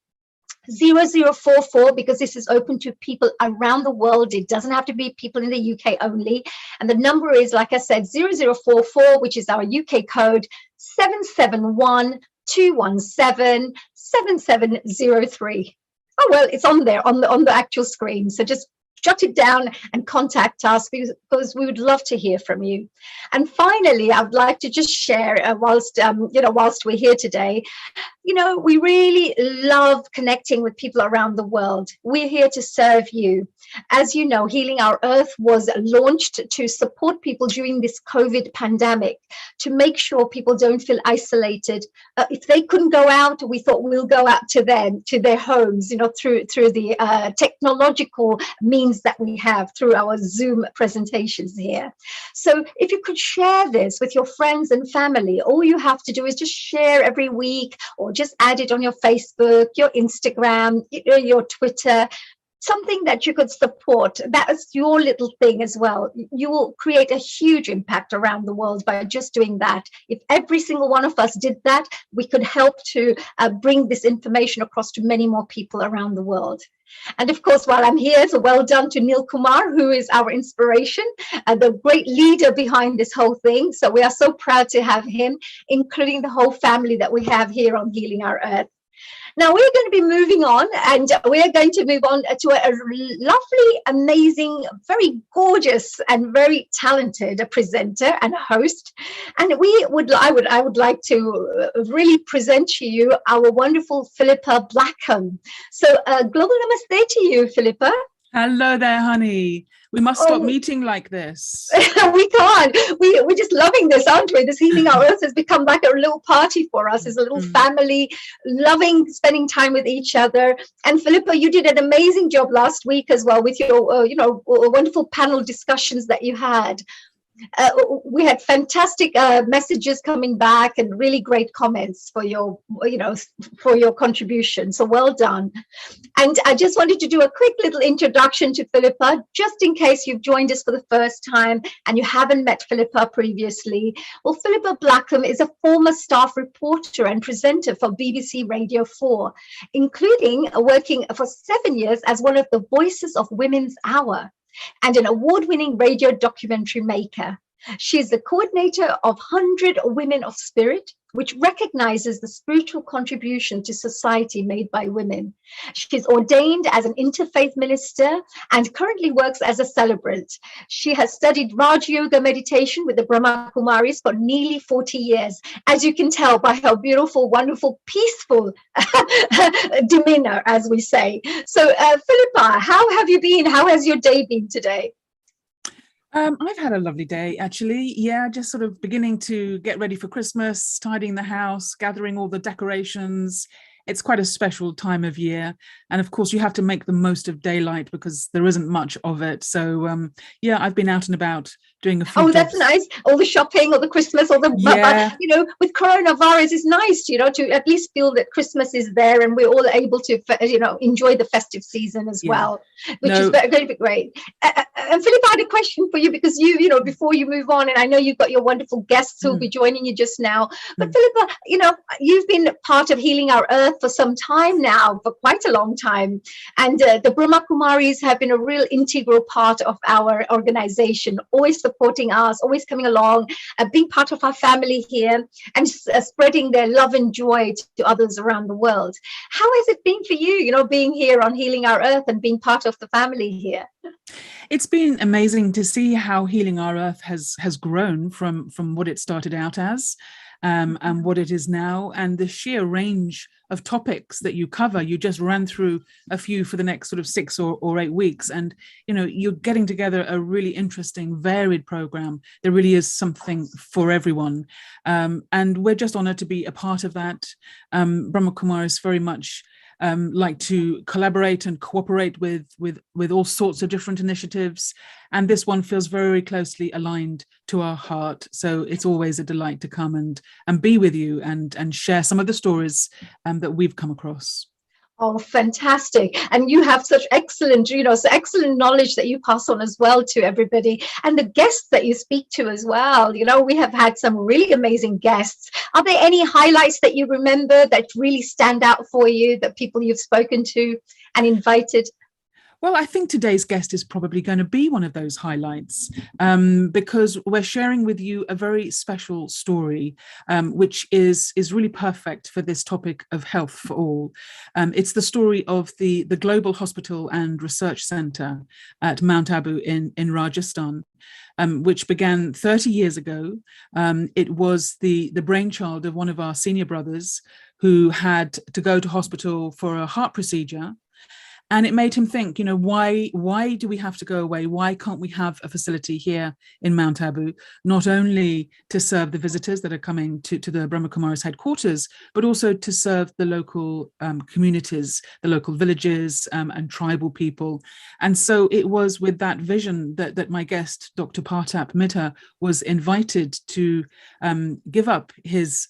0044, because this is open to people around the world. It doesn't have to be people in the UK only. And the number is, like I said, 0044, which is our UK code, 771 217 7703. Oh, well, it's on there on the actual screen. So just jot it down and contact us because we would love to hear from you. And finally, I'd like to just share whilst we're here today, we really love connecting with people around the world. We're here to serve you. As you know, Healing Our Earth was launched to support people during this COVID pandemic, to make sure people don't feel isolated. If they couldn't go out, we thought we'll go out to them, to their homes, through the technological means that we have through our Zoom presentations here. So if you could share this with your friends and family, all you have to do is just share every week or just add it on your Facebook, your Instagram, your Twitter, something that you could support. That is your little thing as well. You will create a huge impact around the world by just doing that. If every single one of us did that, we could help to bring this information across to many more people around the world. And of course, while I'm here, so well done to Neil Kumar, who is our inspiration and the great leader behind this whole thing. So we are so proud to have him, including the whole family that we have here on Healing Our Earth. Now we're going to be moving on, and we're going to move on to a lovely, amazing, very gorgeous, and very talented presenter and host. And I would like to really present to you our wonderful Philippa Blackham. So, global namaste to you, Philippa. Hello there, honey. We must stop meeting like this. We can't. We're just loving this, aren't we? This Healing Our Earth has become like a little party for us. It's a little family, loving spending time with each other. And Philippa, you did an amazing job last week as well with your, wonderful panel discussions that you had. We had fantastic messages coming back and really great comments for your, for your contribution. So well done. And I just wanted to do a quick little introduction to Philippa, just in case you've joined us for the first time and you haven't met Philippa previously. Well, Philippa Blackham is a former staff reporter and presenter for BBC Radio 4, including working for 7 years as one of the voices of Women's Hour, and an award-winning radio documentary maker. She is the coordinator of 100 Women of Spirit, which recognizes the spiritual contribution to society made by women. She's ordained as an interfaith minister and currently works as a celebrant. She has studied Raj Yoga meditation with the Brahma Kumaris for nearly 40 years, as you can tell by her beautiful, wonderful, peaceful demeanor, as we say. So, Philippa, how have you been? How has your day been today? I've had a lovely day, actually. Yeah, just sort of beginning to get ready for Christmas, tidying the house, gathering all the decorations. It's quite a special time of year. And of course, you have to make the most of daylight because there isn't much of it. So, yeah, I've been out and about doing a few jobs. That's nice. All the shopping, all the Christmas, all the, with coronavirus, it's nice, to at least feel that Christmas is there and we're all able to, enjoy the festive season as well, which is going to be great. And Philippa, I had a question for you because before you move on, and I know you've got your wonderful guests who will be joining you just now. But Philippa, you've been part of Healing Our Earth for some time now, for quite a long time. And the Brahma Kumaris have been a real integral part of our organization, always supporting us, always coming along, being part of our family here and spreading their love and joy to others around the world. How has it been for you, being here on Healing Our Earth and being part of the family here? It's been amazing to see how Healing Our Earth has grown from what it started out as and what it is now, and the sheer range of topics that you cover. You just ran through a few for the next sort of 6 or 8 weeks, and you're getting together a really interesting, varied program. There really is something for everyone, and we're just honored to be a part of that. Brahma Kumaris very much like to collaborate and cooperate with all sorts of different initiatives, and this one feels very closely aligned to our heart. So it's always a delight to come and be with you and share some of the stories that we've come across. Oh, fantastic. And you have such excellent, excellent knowledge that you pass on as well to everybody, and the guests that you speak to as well. We have had some really amazing guests. Are there any highlights that you remember that really stand out for you, that people you've spoken to and invited? Well, I think today's guest is probably going to be one of those highlights because we're sharing with you a very special story, which is really perfect for this topic of health for all. It's the story of the Global Hospital and Research Centre at Mount Abu in Rajasthan, which began 30 years ago. It was the brainchild of one of our senior brothers who had to go to hospital for a heart procedure. And it made him think, why do we have to go away? Why can't we have a facility here in Mount Abu, not only to serve the visitors that are coming to the Brahma Kumaris headquarters, but also to serve the local communities, the local villages and tribal people. And so it was with that vision that my guest, Dr. Partap Mitter, was invited to give up his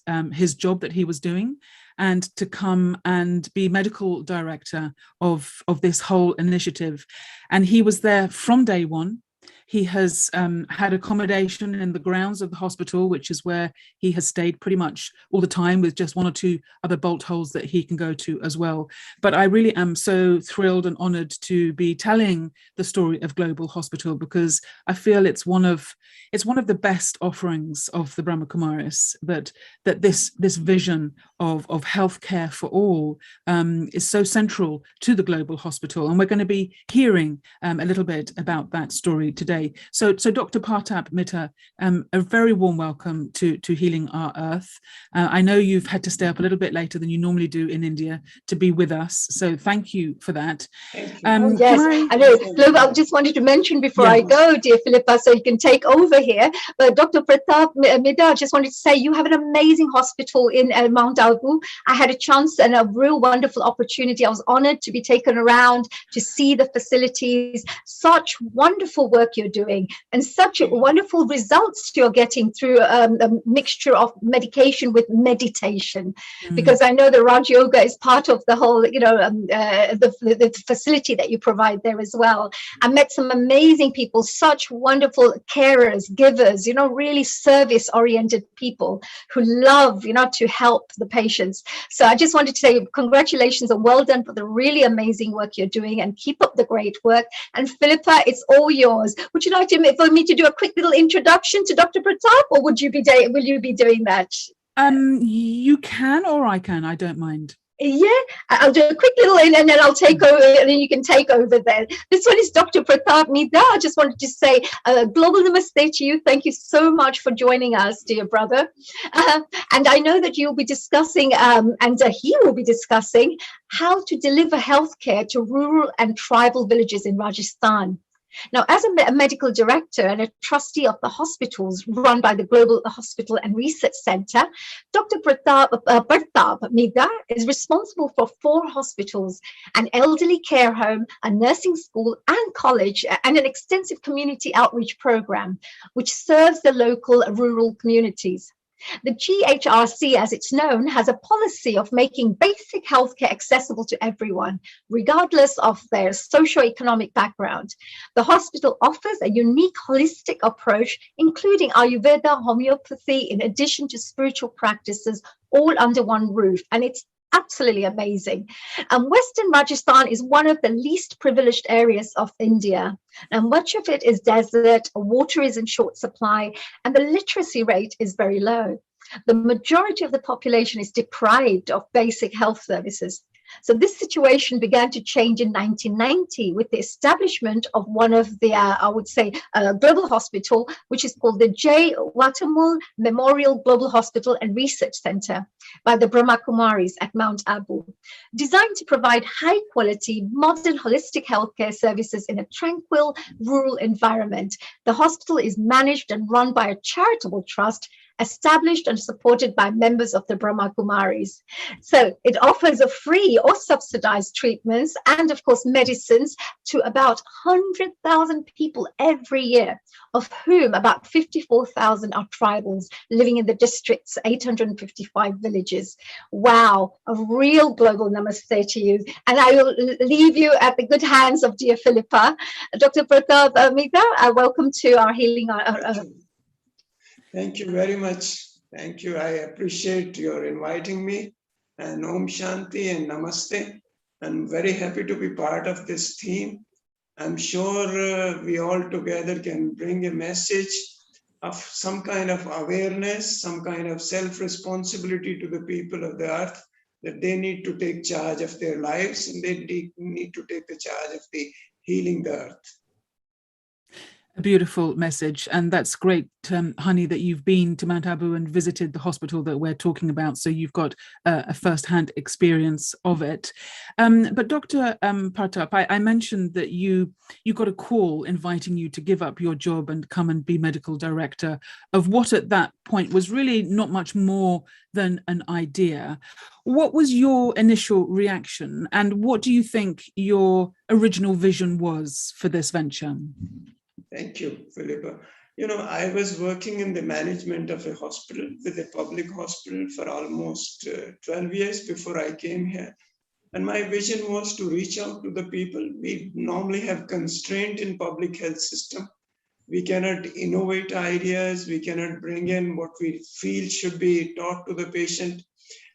job that he was doing and to come and be medical director of this whole initiative. And he was there from day one. He has had accommodation in the grounds of the hospital, which is where he has stayed pretty much all the time, with just one or two other bolt holes that he can go to as well. But I really am so thrilled and honored to be telling the story of Global Hospital, because I feel it's one of the best offerings of the Brahma Kumaris, that this vision of healthcare for all is so central to the Global Hospital. And we're going to be hearing a little bit about that story today. So Dr. Partap Mitter, a very warm welcome to Healing Our Earth. I know you've had to stay up a little bit later than you normally do in India to be with us. So thank you for that. Yes, I know. Global, I just wanted to mention before I go, dear Philippa, so you can take over here. But Dr. Pratap Mida, I just wanted to say you have an amazing hospital in Mount Abu. I had a chance and a real wonderful opportunity. I was honored to be taken around to see the facilities. Such wonderful work you're doing and such wonderful results you're getting through a mixture of medication with meditation. Because I know the Raj Yoga is part of the whole, the facility that you provide there as well. I met some amazing people, such wonderful carers, givers, really service-oriented people who love, to help the patients. So I just wanted to say congratulations and well done for the really amazing work you're doing, and keep up the great work. And Philippa, it's all yours. Would you like for me to do a quick little introduction to Dr. Pratap, or will you be doing that? You can, or I can. I don't mind. Yeah, I'll do a quick little in and then I'll take over, and then you can take over then. This one is Dr. Pratap Mida. I just wanted to say global namaste to you. Thank you so much for joining us, dear brother. And I know that you'll be discussing, and he will be discussing, how to deliver healthcare to rural and tribal villages in Rajasthan. Now, as a medical director and a trustee of the hospitals run by the Global Hospital and Research Center, Dr. Pratap Mida is responsible for 4 hospitals, an elderly care home, a nursing school and college, and an extensive community outreach program, which serves the local rural communities. The GHRC, as it's known, has a policy of making basic healthcare accessible to everyone, regardless of their socioeconomic background. The hospital offers a unique holistic approach, including Ayurveda, homeopathy, in addition to spiritual practices, all under one roof. And it's absolutely amazing. Western Rajasthan is one of the least privileged areas of India, and much of it is desert, water is in short supply, and the literacy rate is very low. The majority of the population is deprived of basic health services. So this situation began to change in 1990 with the establishment of one of the, global hospital, which is called the J. Watamul Memorial Global Hospital and Research Center by the Brahma Kumaris at Mount Abu, designed to provide high quality, modern holistic healthcare services in a tranquil rural environment. The hospital is managed and run by a charitable trust established and supported by members of the Brahma Kumaris. So it offers a free or subsidized treatments and, of course, medicines to about 100,000 people every year, of whom about 54,000 are tribals living in the district's 855 villages. Wow, a real global namaste to you. And I will leave you at the good hands of dear Philippa. Dr. Pratap Mida, welcome to our Healing Our Thank you very much. Thank you. I appreciate your inviting me. And Om Shanti and Namaste. I'm very happy to be part of this theme. I'm sure we all together can bring a message of some kind of awareness, some kind of self-responsibility to the people of the earth, that they need to take charge of their lives and they need to take the charge of the healing the earth. A beautiful message, and that's great, Honey, that you've been to Mount Abu and visited the hospital that we're talking about, so you've got a first-hand experience of it. But Dr. Partap, I mentioned that you got a call inviting you to give up your job and come and be medical director of what at that point was really not much more than an idea. What was your initial reaction, and what do you think your original vision was for this venture? Thank you, Philippa. I was working in the management of a hospital, with a public hospital, for almost 12 years before I came here. And my vision was to reach out to the people. We normally have constraint in public health system We cannot innovate ideas. We cannot bring in what we feel should be taught to the patient.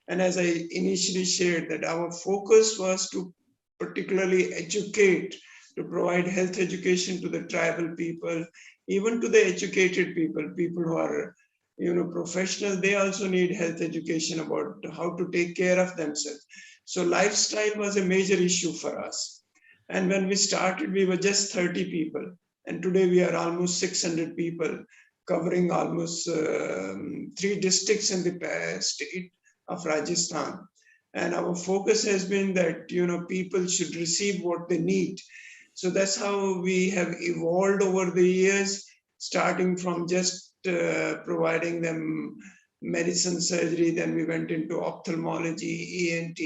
And as I initially shared, that our focus was to particularly educate, to provide health education to the tribal people, even to the educated people, people who are, professional. They also need health education about how to take care of themselves. So lifestyle was a major issue for us. And when we started, we were just 30 people. And today we are almost 600 people, covering almost 3 districts in the state of Rajasthan. And our focus has been that, people should receive what they need. So that's how we have evolved over the years, starting from just providing them medicine, surgery. Then we went into ophthalmology, ENT.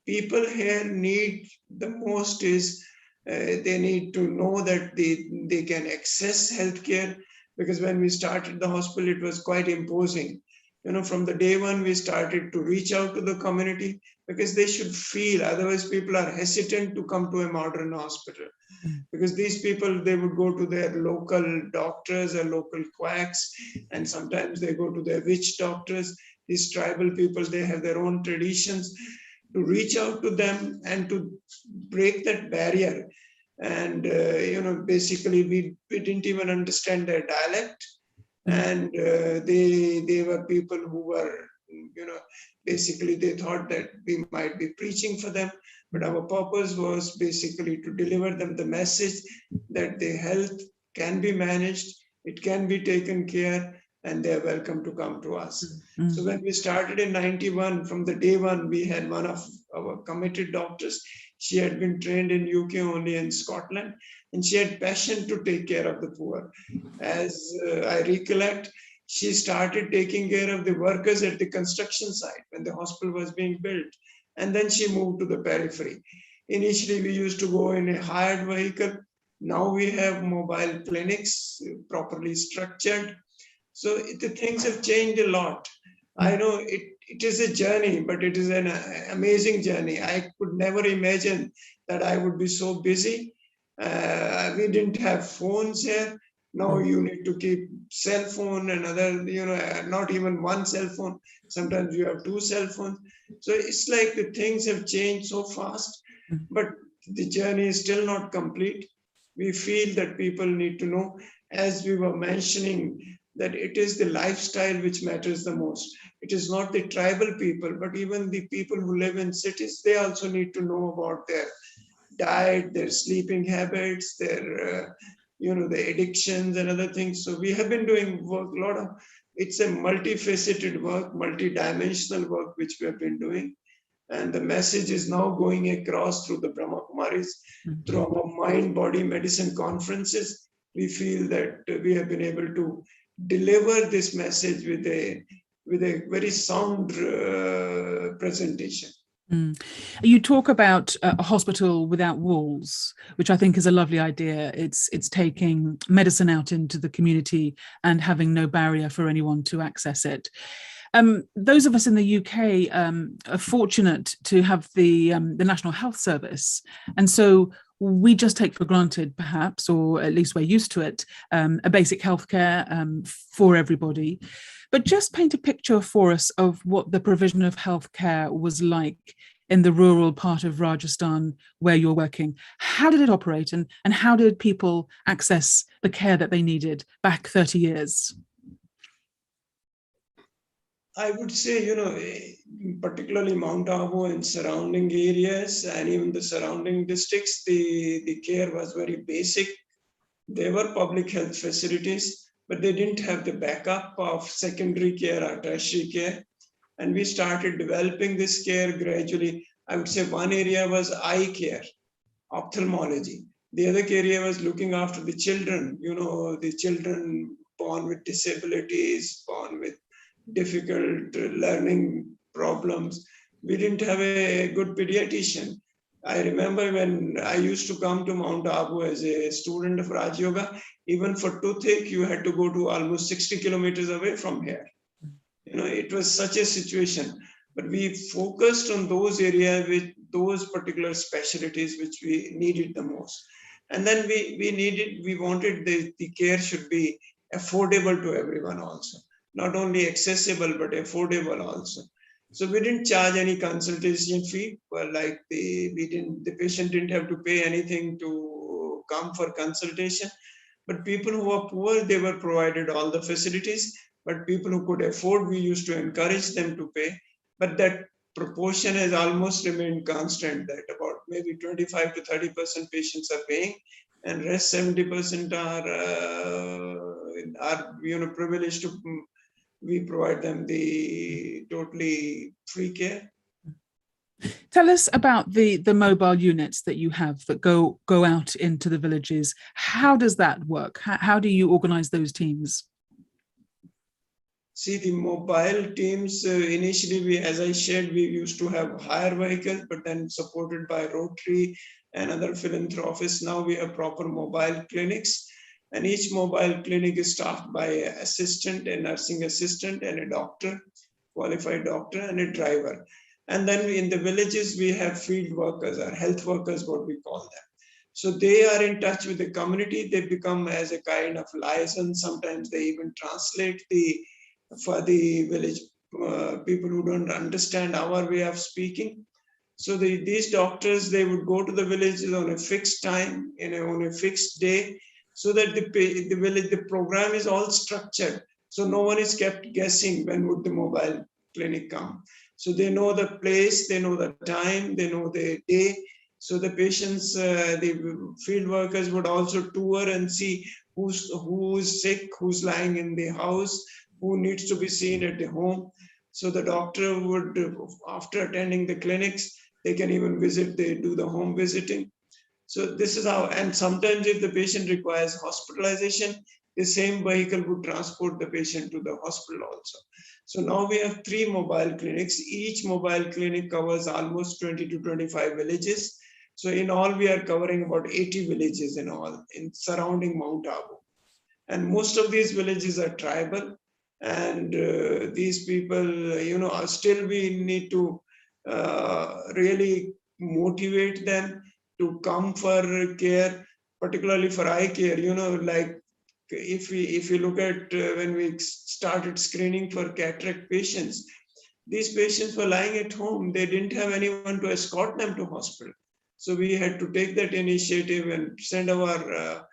People here need the most is they need to know that they can access healthcare, because when we started the hospital, it was quite imposing. From the day one, we started to reach out to the community because they should feel, otherwise people are hesitant to come to a modern hospital. Because these people, they would go to their local doctors or local quacks, and sometimes they go to their witch doctors. These tribal people, they have their own traditions. To reach out to them and to break that barrier. And, basically we didn't even understand their dialect. And they were people who were, basically they thought that we might be preaching for them. But our purpose was basically to deliver them the message that their health can be managed, it can be taken care, and they're welcome to come to us. So when we started in 91, from the day one, we had one of our committed doctors. She had been trained in UK only, in Scotland, and she had passion to take care of the poor. As I recollect, she started taking care of the workers at the construction site when the hospital was being built. And then she moved to the periphery. Initially, we used to go in a hired vehicle. Now we have mobile clinics, properly structured. So the things have changed a lot. I know it is a journey, but it is an amazing journey. I could never imagine that I would be so busy. We didn't have phones here. Now you need to keep cell phone and other, not even one cell phone. Sometimes you have 2 cell phones. So it's like the things have changed so fast, but the journey is still not complete. We feel that people need to know, as we were mentioning, that it is the lifestyle which matters the most. It is not the tribal people, but even the people who live in cities, they also need to know about their diet, their sleeping habits, their, the addictions and other things. So we have been doing work, it's a multifaceted work, multidimensional work, which we have been doing. And the message is now going across through the Brahma Kumaris, through our mind-body medicine conferences. We feel that we have been able to deliver this message with a very sound presentation. You talk about a hospital without walls, which I think is a lovely idea. It's taking medicine out into the community and having no barrier for anyone to access it. Those of us in the UK are fortunate to have the National Health Service, and so we just take for granted, perhaps, or at least we're used to it, a basic healthcare for everybody. But just paint a picture for us of what the provision of healthcare was like in the rural part of Rajasthan where you're working. How did it operate, and how did people access the care that they needed back 30 years? I would say, particularly Mount Abu and surrounding areas, and even the surrounding districts, the care was very basic. There were public health facilities, but they didn't have the backup of secondary care or tertiary care. And we started developing this care gradually. I would say one area was eye care, ophthalmology. The other area was looking after the children, the children born with disabilities, born with difficult learning problems. We didn't have a good pediatrician. I remember when I used to come to Mount Abu as a student of Raj Yoga, even for toothache, you had to go to almost 60 kilometers away from here. It was such a situation. But we focused on those areas with those particular specialties which we needed the most. And then we wanted the care should be affordable to everyone also, not only accessible, but affordable also. So we didn't charge any consultation fee, but like the patient didn't have to pay anything to come for consultation. But people who were poor, they were provided all the facilities. But people who could afford, we used to encourage them to pay. But that proportion has almost remained constant, that about maybe 25 to 30% patients are paying, and rest 70% are privileged to we provide them the totally free care. Tell us about the mobile units that you have that go out into the villages. How does that work? How do you organize those teams? See, the mobile teams, initially, as I shared, we used to have hire vehicles, but then supported by Rotary and other philanthropists. Now we have proper mobile clinics, and each mobile clinic is staffed by an assistant, a nursing assistant, and a doctor, qualified doctor, and a driver. And then in the villages, we have field workers or health workers, what we call them. So they are in touch with the community. They become as a kind of liaison. Sometimes they even translate for the village people who don't understand our way of speaking. So these doctors, they would go to the villages on a fixed time, on a fixed day, so that the program is all structured. So no one is kept guessing when would the mobile clinic come. So they know the place, they know the time, they know the day. So the patients, the field workers would also tour and see who's sick, who's lying in the house, who needs to be seen at the home. So the doctor would, after attending the clinics, they can even visit, they do the home visiting. So this is how, and sometimes if the patient requires hospitalization, the same vehicle would transport the patient to the hospital also. So now we have 3 mobile clinics. Each mobile clinic covers almost 20 to 25 villages. So in all, we are covering about 80 villages in all, in surrounding Mount Abu. And most of these villages are tribal. And these people, still we need to really motivate them to come for care, particularly for eye care. Like if you look at when we started screening for cataract patients, these patients were lying at home. They didn't have anyone to escort them to hospital. So we had to take that initiative and send our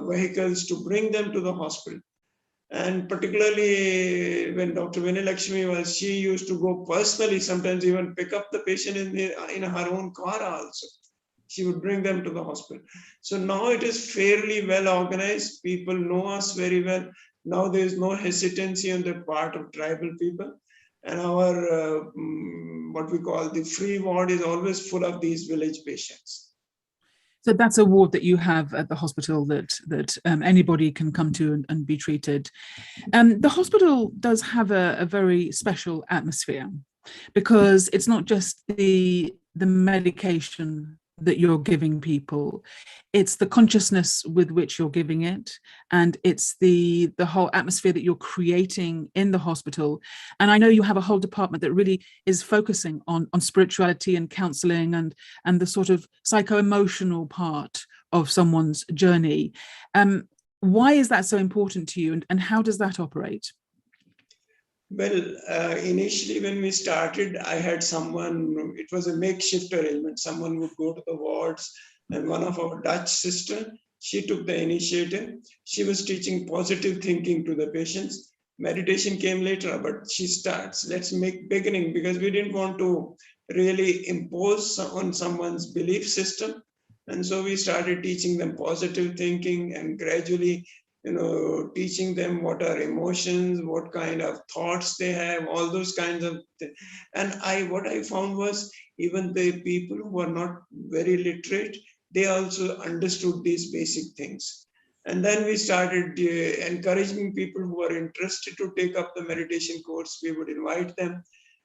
vehicles to bring them to the hospital. And particularly when Dr. Vinilakshmi was, she used to go personally, sometimes even pick up the patient in her own car also. She would bring them to the hospital. So now it is fairly well organized. People know us very well. Now there is no hesitancy on the part of tribal people. And our, what we call the free ward is always full of these village patients. So that's a ward that you have at the hospital that anybody can come to and be treated. The hospital does have a very special atmosphere because it's not just the medication that you're giving people, it's the consciousness with which you're giving it, and it's the whole atmosphere that you're creating in the hospital. And I know you have a whole department that really is focusing on spirituality and counseling and the sort of psycho-emotional part of someone's journey. Why is that so important to you, and how does that operate? Well, initially when we started, I had someone, it was a makeshift arrangement. Someone would go to the wards, and one of our Dutch sisters, she took the initiative. She was teaching positive thinking to the patients. Meditation came later, but she starts, let's make beginning, because we didn't want to really impose on someone's belief system. And so we started teaching them positive thinking, and gradually teaching them what are emotions, what kind of thoughts they have, all those kinds of things. And what I found was even the people who were not very literate, they also understood these basic things. And then we started encouraging people who were interested to take up the meditation course. We would invite them.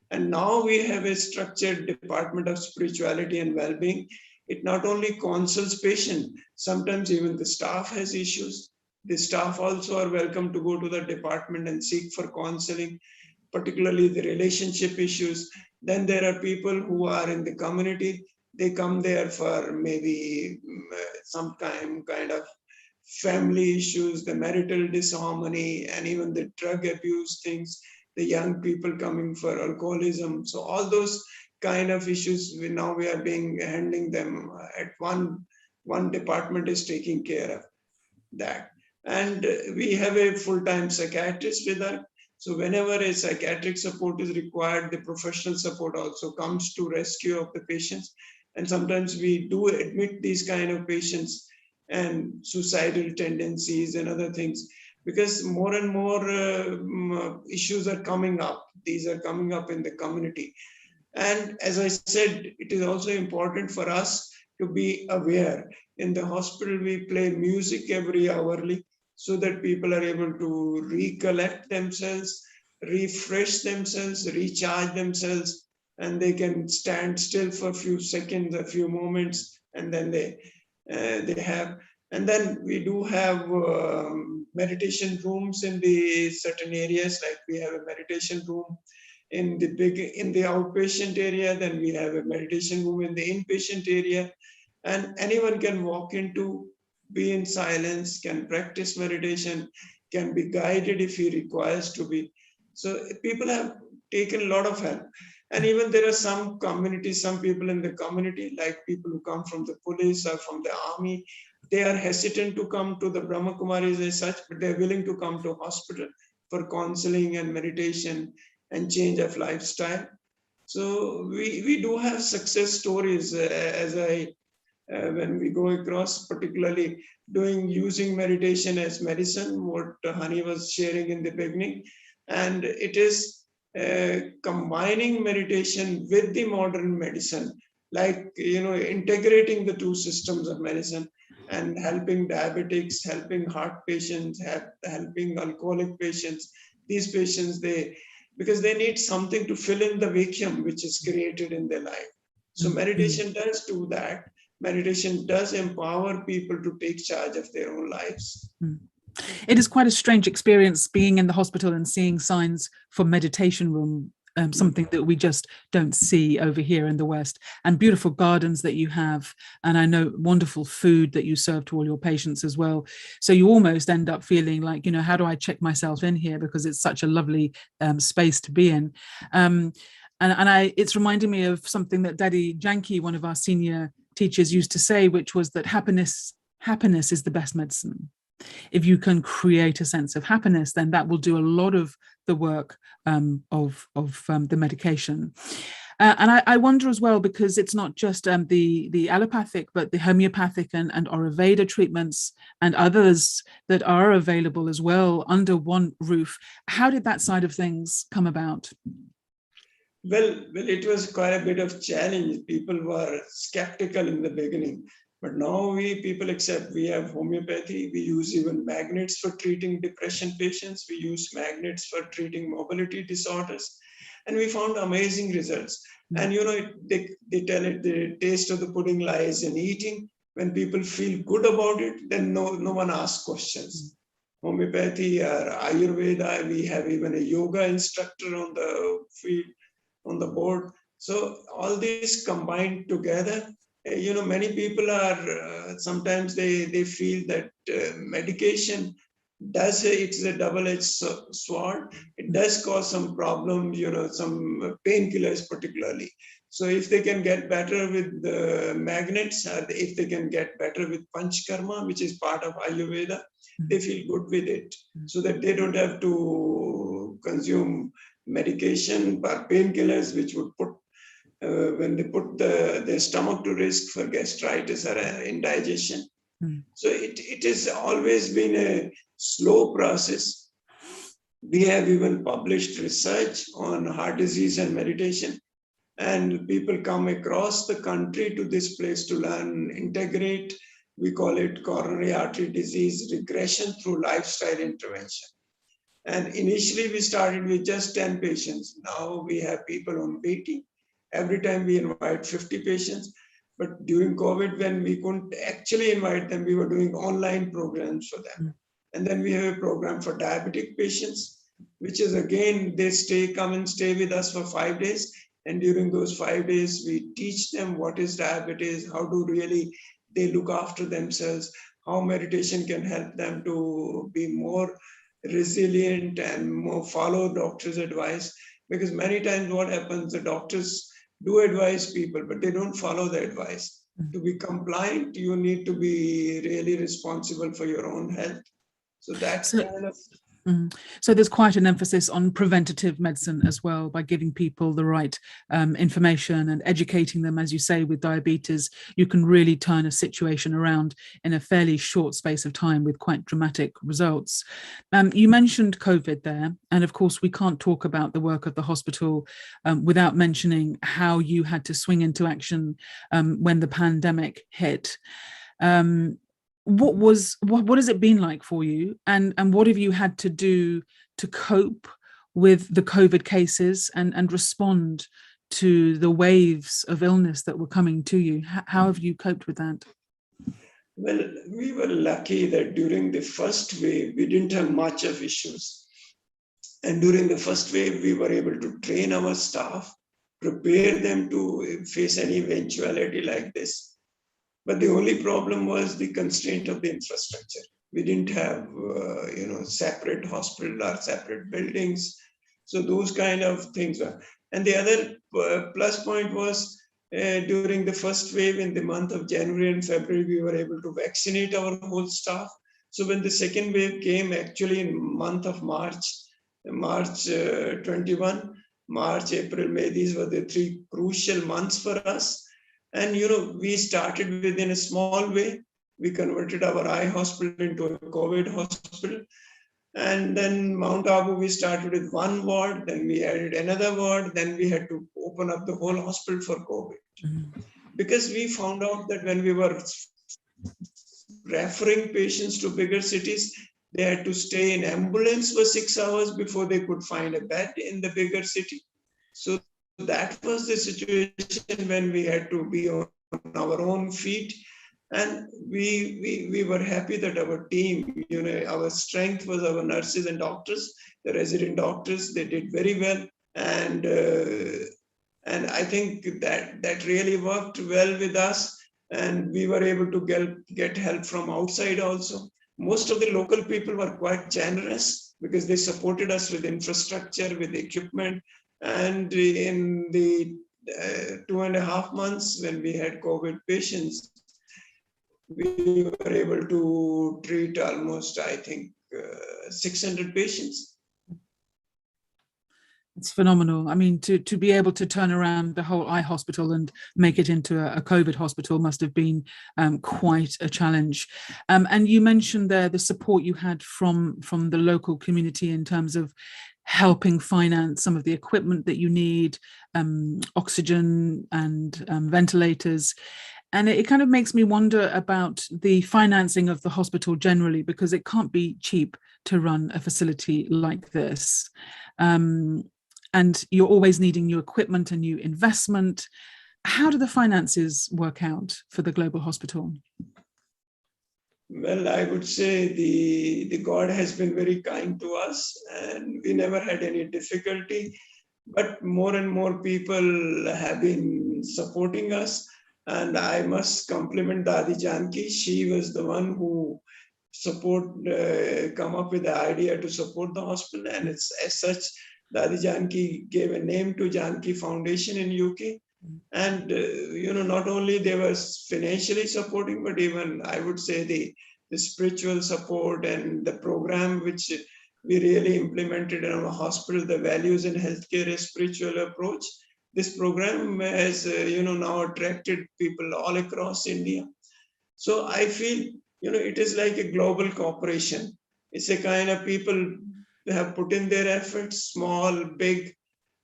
And now we have a structured department of spirituality and well-being. It not only consults patient, sometimes even the staff has issues. The staff also are welcome to go to the department and seek for counseling, particularly the relationship issues. Then there are people who are in the community. they come there for maybe some kind of family issues, the marital disharmony, and even the drug abuse things, the young people coming for alcoholism. So all those kind of issues, now we are being handling them at one department is taking care of that. And we have a full-time psychiatrist with us. So whenever a psychiatric support is required, the professional support also comes to rescue of the patients. And sometimes we do admit these kind of patients and suicidal tendencies and other things, because more and more issues are coming up. These are coming up in the community. And as I said, it is also important for us to be aware. In the hospital, we play music every hourly so that people are able to recollect themselves, refresh themselves, recharge themselves, and they can stand still for a few seconds, a few moments, and then they have. And then we do have meditation rooms in the certain areas, like we have a meditation room in the outpatient area, then we have a meditation room in the inpatient area, and anyone can walk into, be in silence, can practice meditation, can be guided if he requires to be. So people have taken a lot of help. And even there are some communities, some people in the community, like people who come from the police or from the army, they are hesitant to come to the Brahma Kumaris as such, but they're willing to come to hospital for counseling and meditation and change of lifestyle. So we do have success stories as I when we go across, particularly using meditation as medicine, what Hani was sharing in the beginning. And it is combining meditation with the modern medicine, like, integrating the two systems of medicine and helping diabetics, helping heart patients, helping alcoholic patients. These patients, because they need something to fill in the vacuum which is created in their life. So meditation does do that. Meditation does empower people to take charge of their own lives. It is quite a strange experience being in the hospital and seeing signs for meditation room, something that we just don't see over here in the West, and beautiful gardens that you have. And I know wonderful food that you serve to all your patients as well. So you almost end up feeling like, how do I check myself in here? Because it's such a lovely space to be in. It's reminding me of something that Daddy Janki, one of our senior teachers, used to say, which was that happiness is the best medicine. If you can create a sense of happiness, then that will do a lot of the work of the medication. And I wonder as well, because it's not just the allopathic, but the homeopathic and Ayurveda treatments and others that are available as well under one roof. How did that side of things come about? Well, it was quite a bit of challenge. People were skeptical in the beginning, but now people accept. We have homeopathy. We use even magnets for treating depression patients. We use magnets for treating mobility disorders, and we found amazing results. And they tell it, the taste of the pudding lies in eating. When people feel good about it, then no one asks questions. Homeopathy or Ayurveda, we have even a yoga instructor on the field, on the board. So all these combined together, many people are sometimes they feel that medication it's a double-edged sword. It does cause some problems, some painkillers particularly. So if they can get better with the magnets, if they can get better with panchkarma, which is part of Ayurveda, they feel good with it, so that they don't have to consume medication or painkillers, which would put when they put their stomach to risk for gastritis or indigestion. So it has always been a slow process. We have even published research on heart disease and meditation, and people come across the country to this place to learn, integrate. We call it coronary artery disease regression through lifestyle intervention. And initially we started with just 10 patients. Now we have people on waiting. Every time we invite 50 patients. But during COVID, when we couldn't actually invite them, we were doing online programs for them. And then we have a program for diabetic patients, which is again, they come and stay with us for 5 days. And during those 5 days, we teach them what is diabetes, how to really they look after themselves, how meditation can help them to be more resilient and more follow doctor's advice. Because many times what happens, the doctors do advise people, but they don't follow the advice. To be compliant, you need to be really responsible for your own health. So that So, kind of so there's quite an emphasis on preventative medicine as well, by giving people the right information and educating them. As you say, with diabetes, you can really turn a situation around in a fairly short space of time with quite dramatic results. You mentioned COVID there, and of course we can't talk about the work of the hospital without mentioning how you had to swing into action when the pandemic hit. What has it been like for you, and what have you had to do to cope with the COVID cases and respond to the waves of illness that were coming to you? How have you coped with that? Well, we were lucky that during the first wave, we didn't have much of issues. And during the first wave, we were able to train our staff, prepare them to face any eventuality like this. But the only problem was the constraint of the infrastructure. We didn't have, separate hospital or separate buildings. So those kind of things were. And the other plus point was during the first wave in the month of January and February, we were able to vaccinate our whole staff. So when the second wave came, actually in month of March 21, March, April, May, these were the 3 crucial months for us. And, we started within a small way. We converted our eye hospital into a COVID hospital. And then Mount Abu, we started with 1 ward, then we added another ward, then we had to open up the whole hospital for COVID. Because we found out that when we were referring patients to bigger cities, they had to stay in ambulance for 6 hours before they could find a bed in the bigger city. So that was the situation when we had to be on our own feet. And we were happy that our team, our strength was our nurses and doctors, the resident doctors, they did very well. And I think that really worked well with us. And we were able to get help from outside also. Most of the local people were quite generous because they supported us with infrastructure, with equipment. And in the 2.5 months when we had COVID patients, we were able to treat almost, I think, 600 patients. It's phenomenal. I mean, to be able to turn around the whole eye hospital and make it into a COVID hospital must have been quite a challenge. And you mentioned there the support you had from the local community in terms of helping finance some of the equipment that you need, oxygen and ventilators. And it kind of makes me wonder about the financing of the hospital generally, because it can't be cheap to run a facility like this. And you're always needing new equipment and new investment. How do the finances work out for the Global Hospital? Well, I would say the God has been very kind to us, and we never had any difficulty. But more and more people have been supporting us. And I must compliment Dadi Janki. She was the one who come up with the idea to support the hospital. And it's as such, Dadi Janki gave a name to Janki Foundation in UK. And, not only they were financially supporting, but even I would say the spiritual support and the program which we really implemented in our hospital, the values in healthcare, a spiritual approach. This program has, now attracted people all across India. So I feel, it is like a global cooperation. It's a kind of people have put in their efforts, small, big,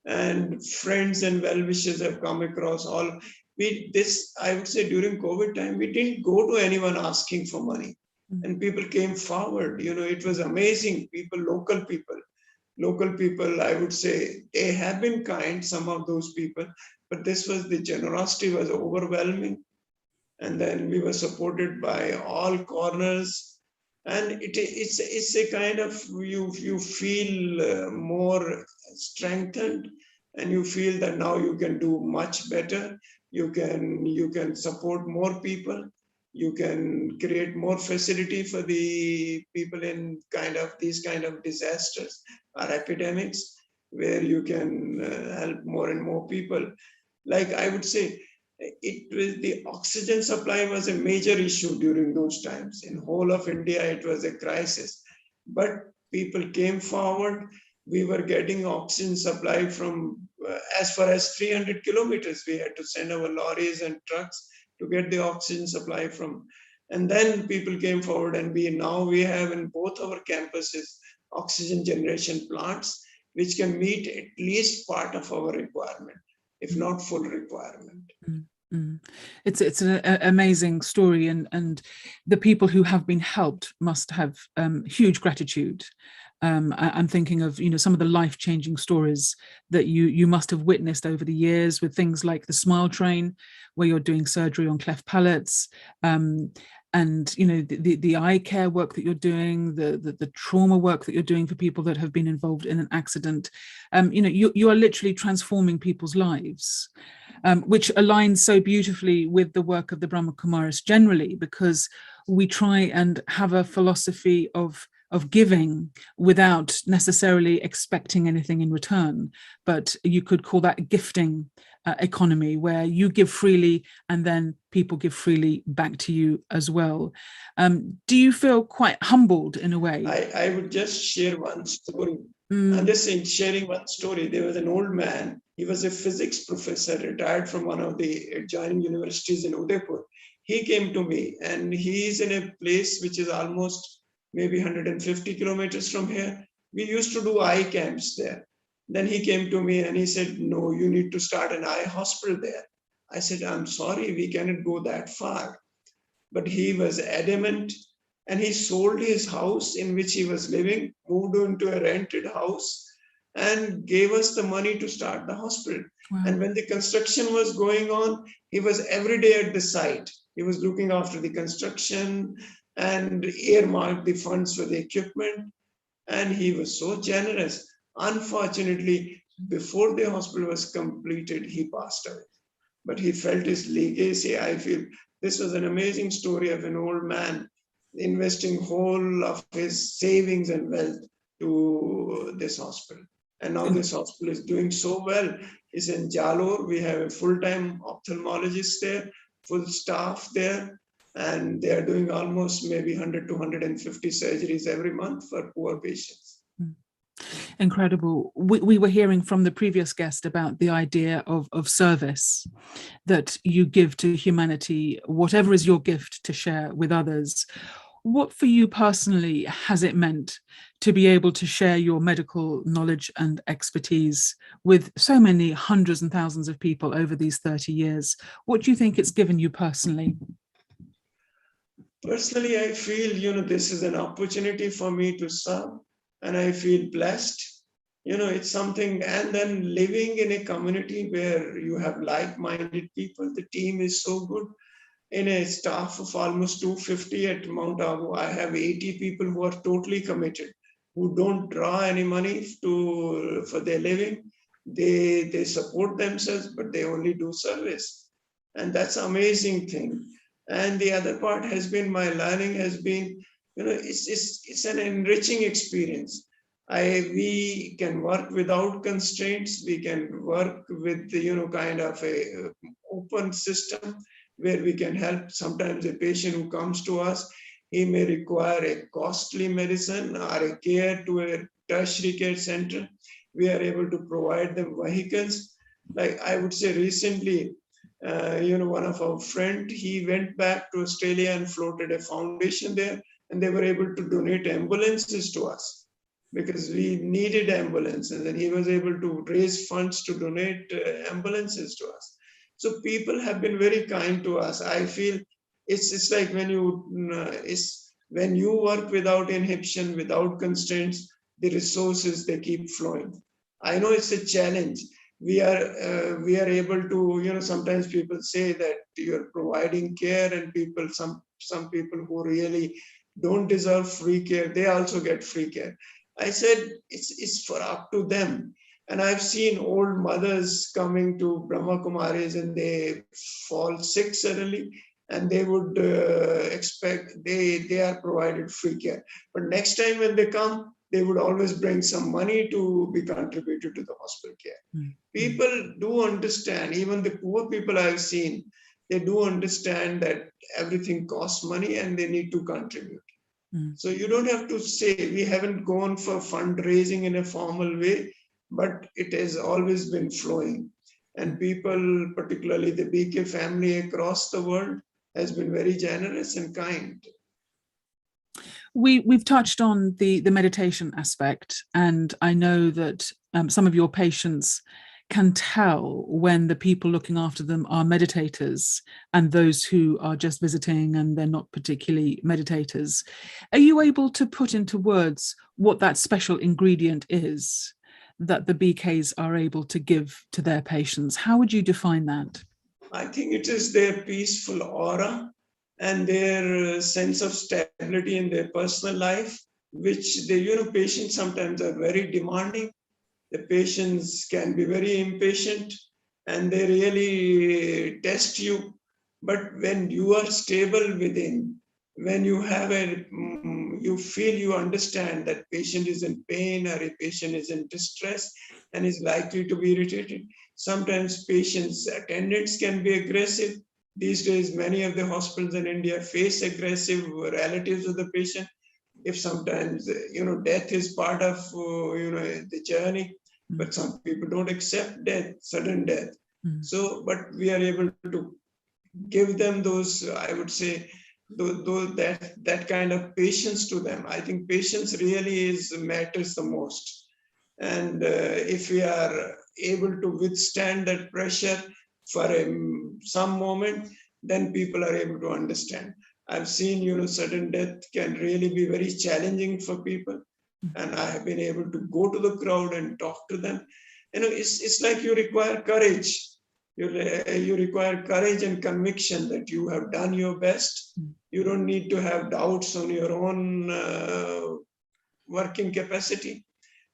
and friends and well-wishers have come across all. I would say during COVID time, we didn't go to anyone asking for money. And people came forward. It was amazing. Local people, I would say, they have been kind, some of those people, but the generosity was overwhelming. And then we were supported by all corners. And it's a kind of, you feel more strengthened and you feel that now you can do much better. You can support more people. You can create more facility for the people in these kind of disasters or epidemics, where you can help more and more people. Like I would say, the oxygen supply was a major issue during those times. In whole of India, it was a crisis. But people came forward. We were getting oxygen supply from as far as 300 kilometers. We had to send our lorries and trucks to get the oxygen supply from. And then people came forward, and we have in both our campuses oxygen generation plants, which can meet at least part of our requirement, if not full requirement. It's an amazing story, and the people who have been helped must have huge gratitude. I'm thinking of some of the life-changing stories that you must have witnessed over the years, with things like the Smile Train, where you're doing surgery on cleft palates, and the eye care work that you're doing, the trauma work that you're doing for people that have been involved in an accident. You are literally transforming people's lives, which aligns so beautifully with the work of the Brahma Kumaris generally, because we try and have a philosophy of giving without necessarily expecting anything in return. But you could call that a gifting economy, where you give freely and then people give freely back to you as well. Do you feel quite humbled in a way? I would just share one story. I'm just sharing one story. There was an old man. He was a physics professor, retired from one of the adjoining universities in Udaipur. He came to me, and he's in a place which is almost maybe 150 kilometers from here. We used to do eye camps there. Then he came to me and he said, no, you need to start an eye hospital there. I said, I'm sorry, we cannot go that far. But he was adamant, and he sold his house in which he was living, moved into a rented house, and gave us the money to start the hospital. Wow. And when the construction was going on, he was every day at the site. He was looking after the construction and earmarked the funds for the equipment. And he was so generous. Unfortunately, before the hospital was completed, he passed away. But he felt his legacy. I feel this was an amazing story of an old man investing whole of his savings and wealth to this hospital. And now this hospital is doing so well. It's in Jalore. We have a full-time ophthalmologist there, full staff there, and they are doing almost maybe 100 to 150 surgeries every month for poor patients. Incredible. We were hearing from the previous guest about the idea of service, that you give to humanity, whatever is your gift to share with others. What for you personally has it meant to be able to share your medical knowledge and expertise with so many hundreds and thousands of people over these 30 years? What do you think it's given you personally? Personally, I feel, this is an opportunity for me to serve, and I feel blessed. It's something, and then living in a community where you have like-minded people. The team is so good. In a staff of almost 250 at Mount Abu, I have 80 people who are totally committed, who don't draw any money for their living. They support themselves, but they only do service. And that's an amazing thing. And the other part has been, my learning has been, it's an enriching experience. We can work without constraints. We can work with, kind of a open system where we can help. Sometimes a patient who comes to us, he may require a costly medicine or a care to a tertiary care center. We are able to provide them vehicles. Like I would say recently, one of our friend, he went back to Australia and floated a foundation there, and they were able to donate ambulances to us because we needed ambulances, and he was able to raise funds to donate ambulances to us. So people have been very kind to us. I feel it's like when you work without inhibition, without constraints, the resources, they keep flowing. I know it's a challenge. We are able to, sometimes people say that you're providing care, and some people who really don't deserve free care, they also get free care. I said it's for up to them. And I've seen old mothers coming to Brahma Kumaris and they fall sick suddenly, and they would expect they are provided free care. But next time when they come, they would always bring some money to be contributed to the hospital care. People do understand, even the poor people I've seen, they do understand that everything costs money and they need to contribute. So you don't have to say, we haven't gone for fundraising in a formal way, but it has always been flowing. And people, particularly the BK family across the world, has been very generous and kind. We've touched on the meditation aspect, and I know that some of your patients can tell when the people looking after them are meditators and those who are just visiting and they're not particularly meditators. Are you able to put into words what that special ingredient is that the BKs are able to give to their patients? How would you define that? I think it is their peaceful aura and their sense of stability in their personal life, which the patients sometimes are very demanding. The patients can be very impatient and they really test you. But when you are stable within, when you have you feel you understand that patient is in pain or a patient is in distress and is likely to be irritated. Sometimes patients' attendants can be aggressive. These days, many of the hospitals in India face aggressive relatives of the patient. If sometimes, death is part of, the journey, but some people don't accept death, sudden death. So, but we are able to give them those, I would say, that kind of patience to them. I think patience really matters the most. And if we are able to withstand that pressure for some moment, then people are able to understand. I've seen, sudden death can really be very challenging for people. And I have been able to go to the crowd and talk to them. It's like you require courage. You require courage and conviction that you have done your best. You don't need to have doubts on your own working capacity.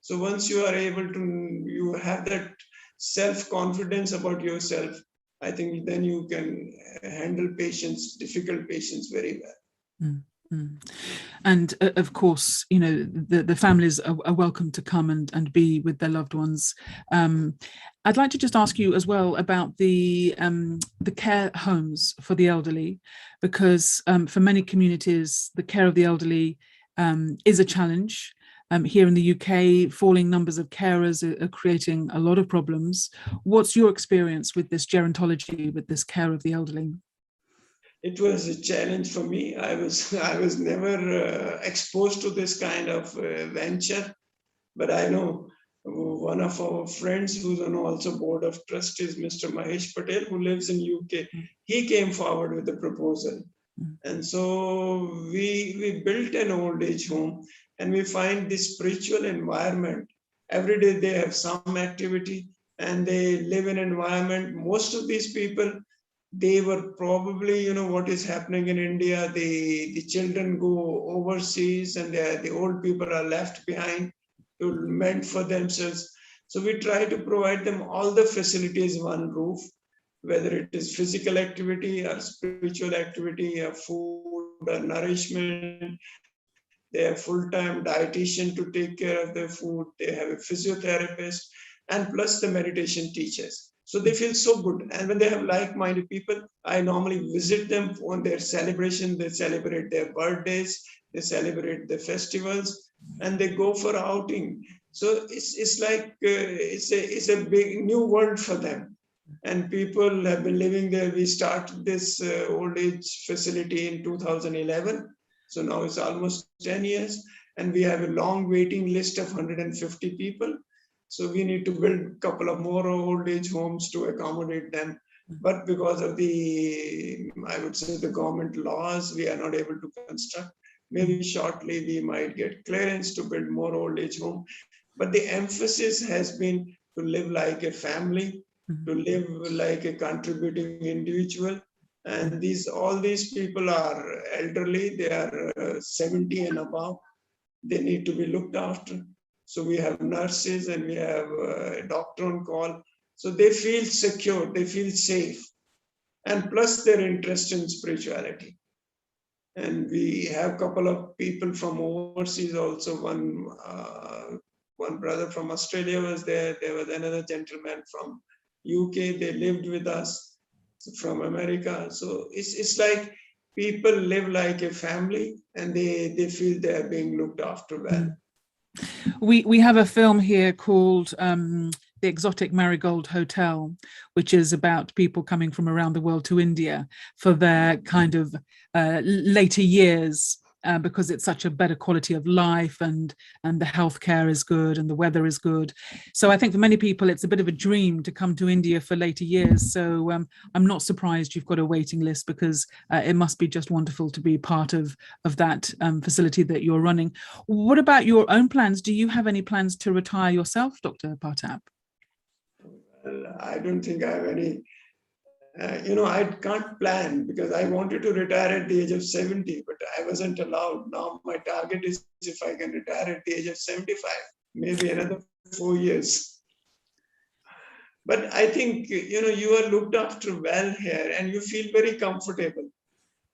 So once you are able to, you have that self-confidence about yourself, I think then you can handle patients, difficult patients very well. And of course, the families are welcome to come and be with their loved ones. I'd like to just ask you as well about the care homes for the elderly, because for many communities, the care of the elderly is a challenge. Here in the UK, falling numbers of carers are creating a lot of problems. What's your experience with this gerontology, with this care of the elderly? It was a challenge for me. I was never exposed to this kind of venture, but I know one of our friends who's on also board of trustees, Mr. Mahesh Patel, who lives in UK. He came forward with a proposal, and so we built an old age home, and we find this spiritual environment. Every day they have some activity, and they live in an environment. Most of these people, they were probably, what is happening in India, the children go overseas and the old people are left behind to mend for themselves. So we try to provide them all the facilities, one roof, whether it is physical activity or spiritual activity or food or nourishment. They have full-time dietitian to take care of their food. They have a physiotherapist and plus the meditation teachers. So they feel so good. And when they have like-minded people, I normally visit them on their celebration. They celebrate their birthdays, they celebrate the festivals, and they go for outing. So it's like it's a big new world for them. And people have been living there. We started this old age facility in 2011. So now it's almost 10 years, and we have a long waiting list of 150 people. So we need to build a couple of more old age homes to accommodate them. But because of I would say the government laws, we are not able to construct. Maybe shortly we might get clearance to build more old age home. But the emphasis has been to live like a family, to live like a contributing individual. And all these people are elderly, they are 70 and above. They need to be looked after. So we have nurses and we have a doctor on call. So they feel secure, they feel safe. And plus their interest in spirituality. And we have a couple of people from overseas also. One brother from Australia was there. There was another gentleman from UK. They lived with us from America. So it's like people live like a family and they feel they are being looked after well. We have a film here called The Exotic Marigold Hotel, which is about people coming from around the world to India for their kind of later years. Because it's such a better quality of life, and the healthcare is good and the weather is good. So I think for many people it's a bit of a dream to come to India for later years. So I'm not surprised you've got a waiting list, because it must be just wonderful to be part of that facility that you're running. What about your own plans? Do you have any plans to retire yourself, Dr. Partap? Well, I don't think I have any. I can't plan because I wanted to retire at the age of 70, but I wasn't allowed. Now my target is if I can retire at the age of 75, maybe another 4 years. But I think, you are looked after well here and you feel very comfortable.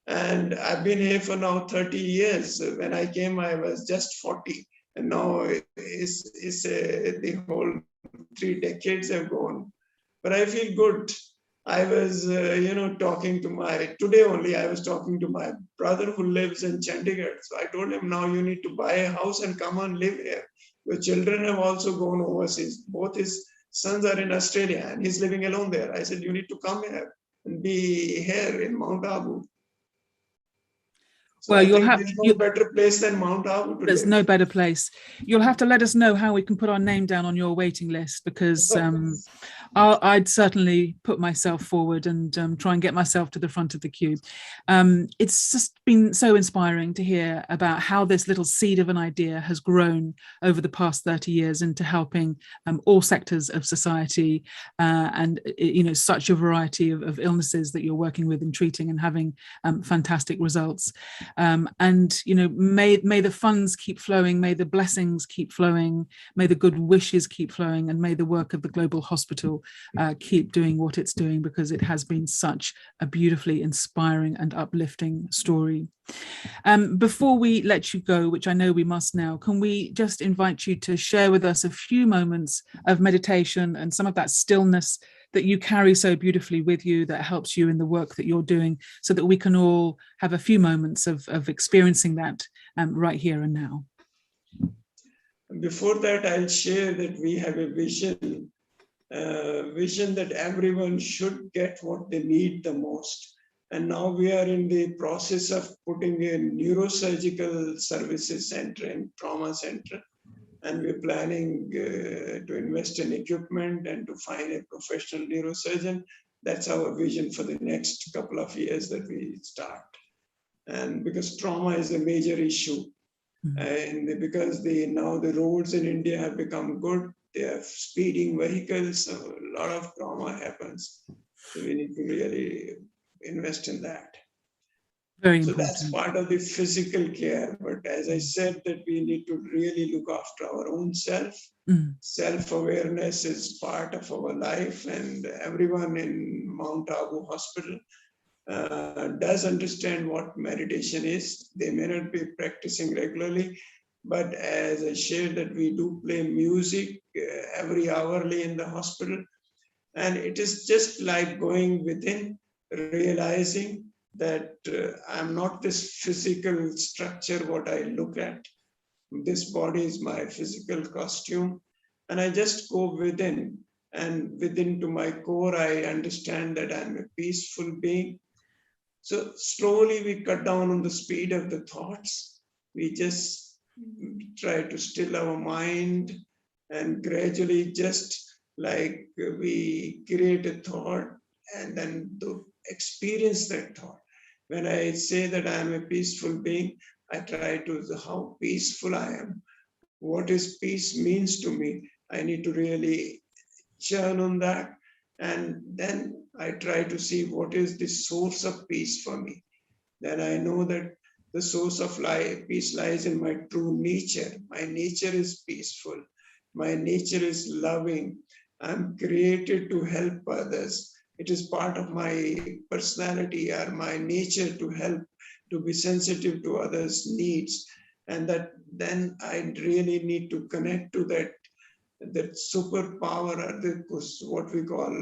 And I've been here for now 30 years. When I came, I was just 40. And now the whole 3 decades have gone. But I feel good. I was, talking to today only I was talking to my brother who lives in Chandigarh. So I told him, now you need to buy a house and come and live here. Your children have also gone overseas. Both his sons are in Australia and he's living alone there. I said, you need to come here and be here in Mount Abu. So well, there's no better place than Mount Abu. There's no better place. You'll have to let us know how we can put our name down on your waiting list, because I'd certainly put myself forward and try and get myself to the front of the queue. It's just been so inspiring to hear about how this little seed of an idea has grown over the past 30 years into helping all sectors of society, and such a variety of illnesses that you're working with and treating and having fantastic results. And may the funds keep flowing, may the blessings keep flowing, may the good wishes keep flowing, and may the work of the Global Hospital keep doing what it's doing, because it has been such a beautifully inspiring and uplifting story. Before we let you go, which I know we must now, can we just invite you to share with us a few moments of meditation and some of that stillness that you carry so beautifully with you, that helps you in the work that you're doing, so that we can all have a few moments of experiencing that right here and now. Before that, I'll share that we have a vision that everyone should get what they need the most. And now we are in the process of putting a neurosurgical services center and trauma center. And we're planning to invest in equipment and to find a professional neurosurgeon. That's our vision for the next couple of years that we start. And because trauma is a major issue, and because now the roads in India have become good, they have speeding vehicles, so a lot of trauma happens. So we need to really invest in that. Very so important. That's part of the physical care. But as I said, that we need to really look after our own self. Self-awareness is part of our life, and everyone in Mount Abu Hospital does understand what meditation is. They may not be practicing regularly, but as I shared that we do play music every hourly in the hospital. And it is just like going within, realizing that I'm not this physical structure, what I look at. This body is my physical costume. And I just go within, and within to my core, I understand that I'm a peaceful being. So slowly we cut down on the speed of the thoughts. We just try to still our mind, and gradually, just like we create a thought and then to experience that thought. When I say that I am a peaceful being, I try to how peaceful I am. What is peace means to me? I need to really churn on that. And then I try to see what is the source of peace for me. Then I know that the source of life, peace lies in my true nature. My nature is peaceful. My nature is loving. I'm created to help others. It is part of my personality or my nature to help, to be sensitive to others' needs. And that then I really need to connect to that superpower, or what we call,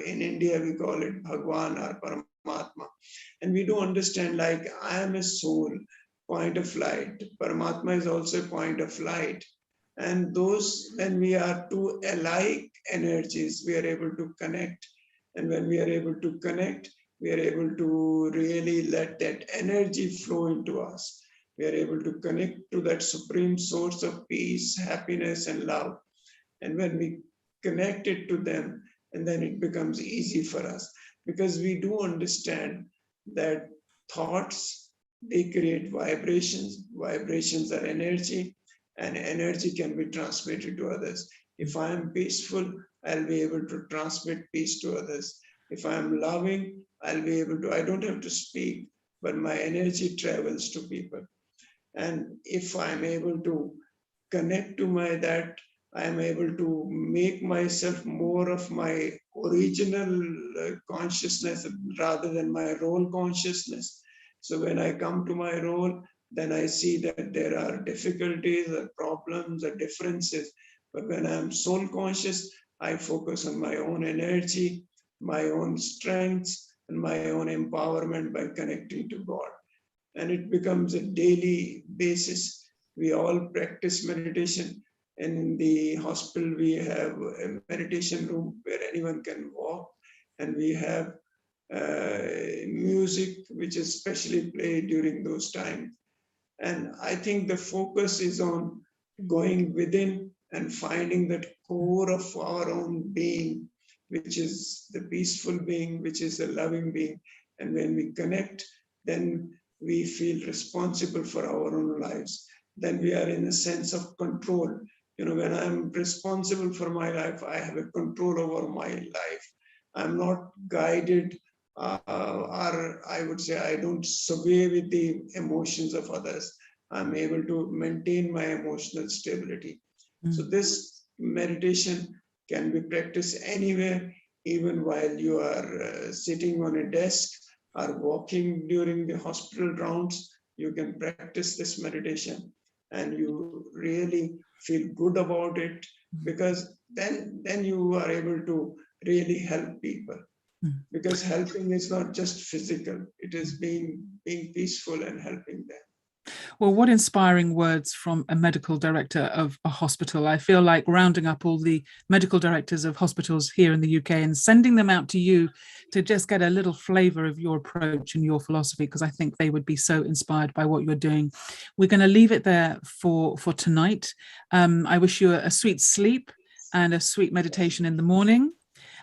in India, we call it Bhagwan or Paramatma. And we do understand, like, I am a soul, point of light. Paramatma is also a point of light. And those, when we are two alike energies, we are able to connect. And when we are able to connect, we are able to really let that energy flow into us. We are able to connect to that supreme source of peace, happiness, and love. And when we connect it to them, and then it becomes easy for us, because we do understand that thoughts, they create vibrations. Vibrations are energy, and energy can be transmitted to others. If I am peaceful, I'll be able to transmit peace to others. If I am loving, I'll be able to, I don't have to speak, but my energy travels to people. And if I'm able to connect to that, I am able to make myself more of my original consciousness rather than my role consciousness. So when I come to my role, then I see that there are difficulties, or problems, or differences. But when I'm soul conscious, I focus on my own energy, my own strengths, and my own empowerment by connecting to God. And it becomes a daily basis. We all practice meditation. And in the hospital, we have a meditation room where anyone can walk. And we have music, which is specially played during those times. And I think the focus is on going within and finding that core of our own being, which is the peaceful being, which is the loving being. And when we connect, then we feel responsible for our own lives. Then we are in a sense of control. When I'm responsible for my life, I have a control over my life. I'm not guided, or I would say I don't sway with the emotions of others. I'm able to maintain my emotional stability. So this meditation can be practiced anywhere, even while you are sitting on a desk or walking during the hospital rounds. You can practice this meditation, and you really feel good about it, because then you are able to really help people. Because helping is not just physical, it is being peaceful and helping them. Well, what inspiring words from a medical director of a hospital. I feel like rounding up all the medical directors of hospitals here in the UK and sending them out to you to just get a little flavor of your approach and your philosophy, because I think they would be so inspired by what you're doing. We're going to leave it there for tonight. I wish you a sweet sleep and a sweet meditation in the morning,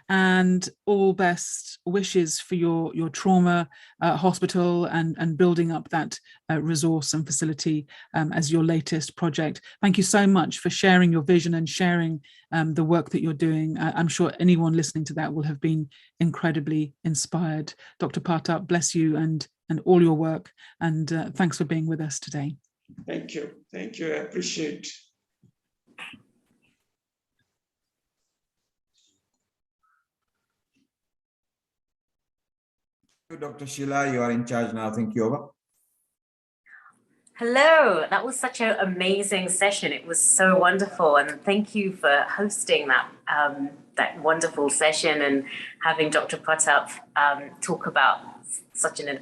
and all best wishes for your trauma hospital and building up that resource and facility as your latest project. Thank you so much for sharing your vision and sharing the work that you're doing. I'm sure anyone listening to that will have been incredibly inspired. Dr. Pratap, bless you and all your work, and thanks for being with us today. Thank you. Thank you. I appreciate. Dr. Sheila, you are in charge now. Thank you. Over. Hello, that was such an amazing session. It was so wonderful, and thank you for hosting that wonderful session and having Dr. Pratap talk about such an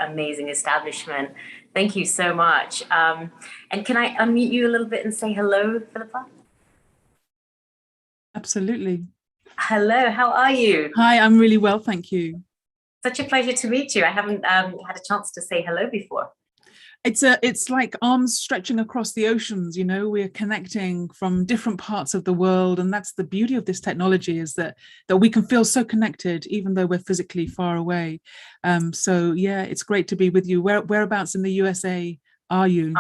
amazing establishment. Thank you so much. And can I unmute you a little bit and say hello, Philippa? Absolutely. Hello, how are you? Hi, I'm really well, thank you. Such a pleasure to meet you. I haven't had a chance to say hello before. It's like arms stretching across the oceans, we're connecting from different parts of the world. And that's the beauty of this technology, is that we can feel so connected, even though we're physically far away. So yeah, it's great to be with you. Whereabouts in the USA are you?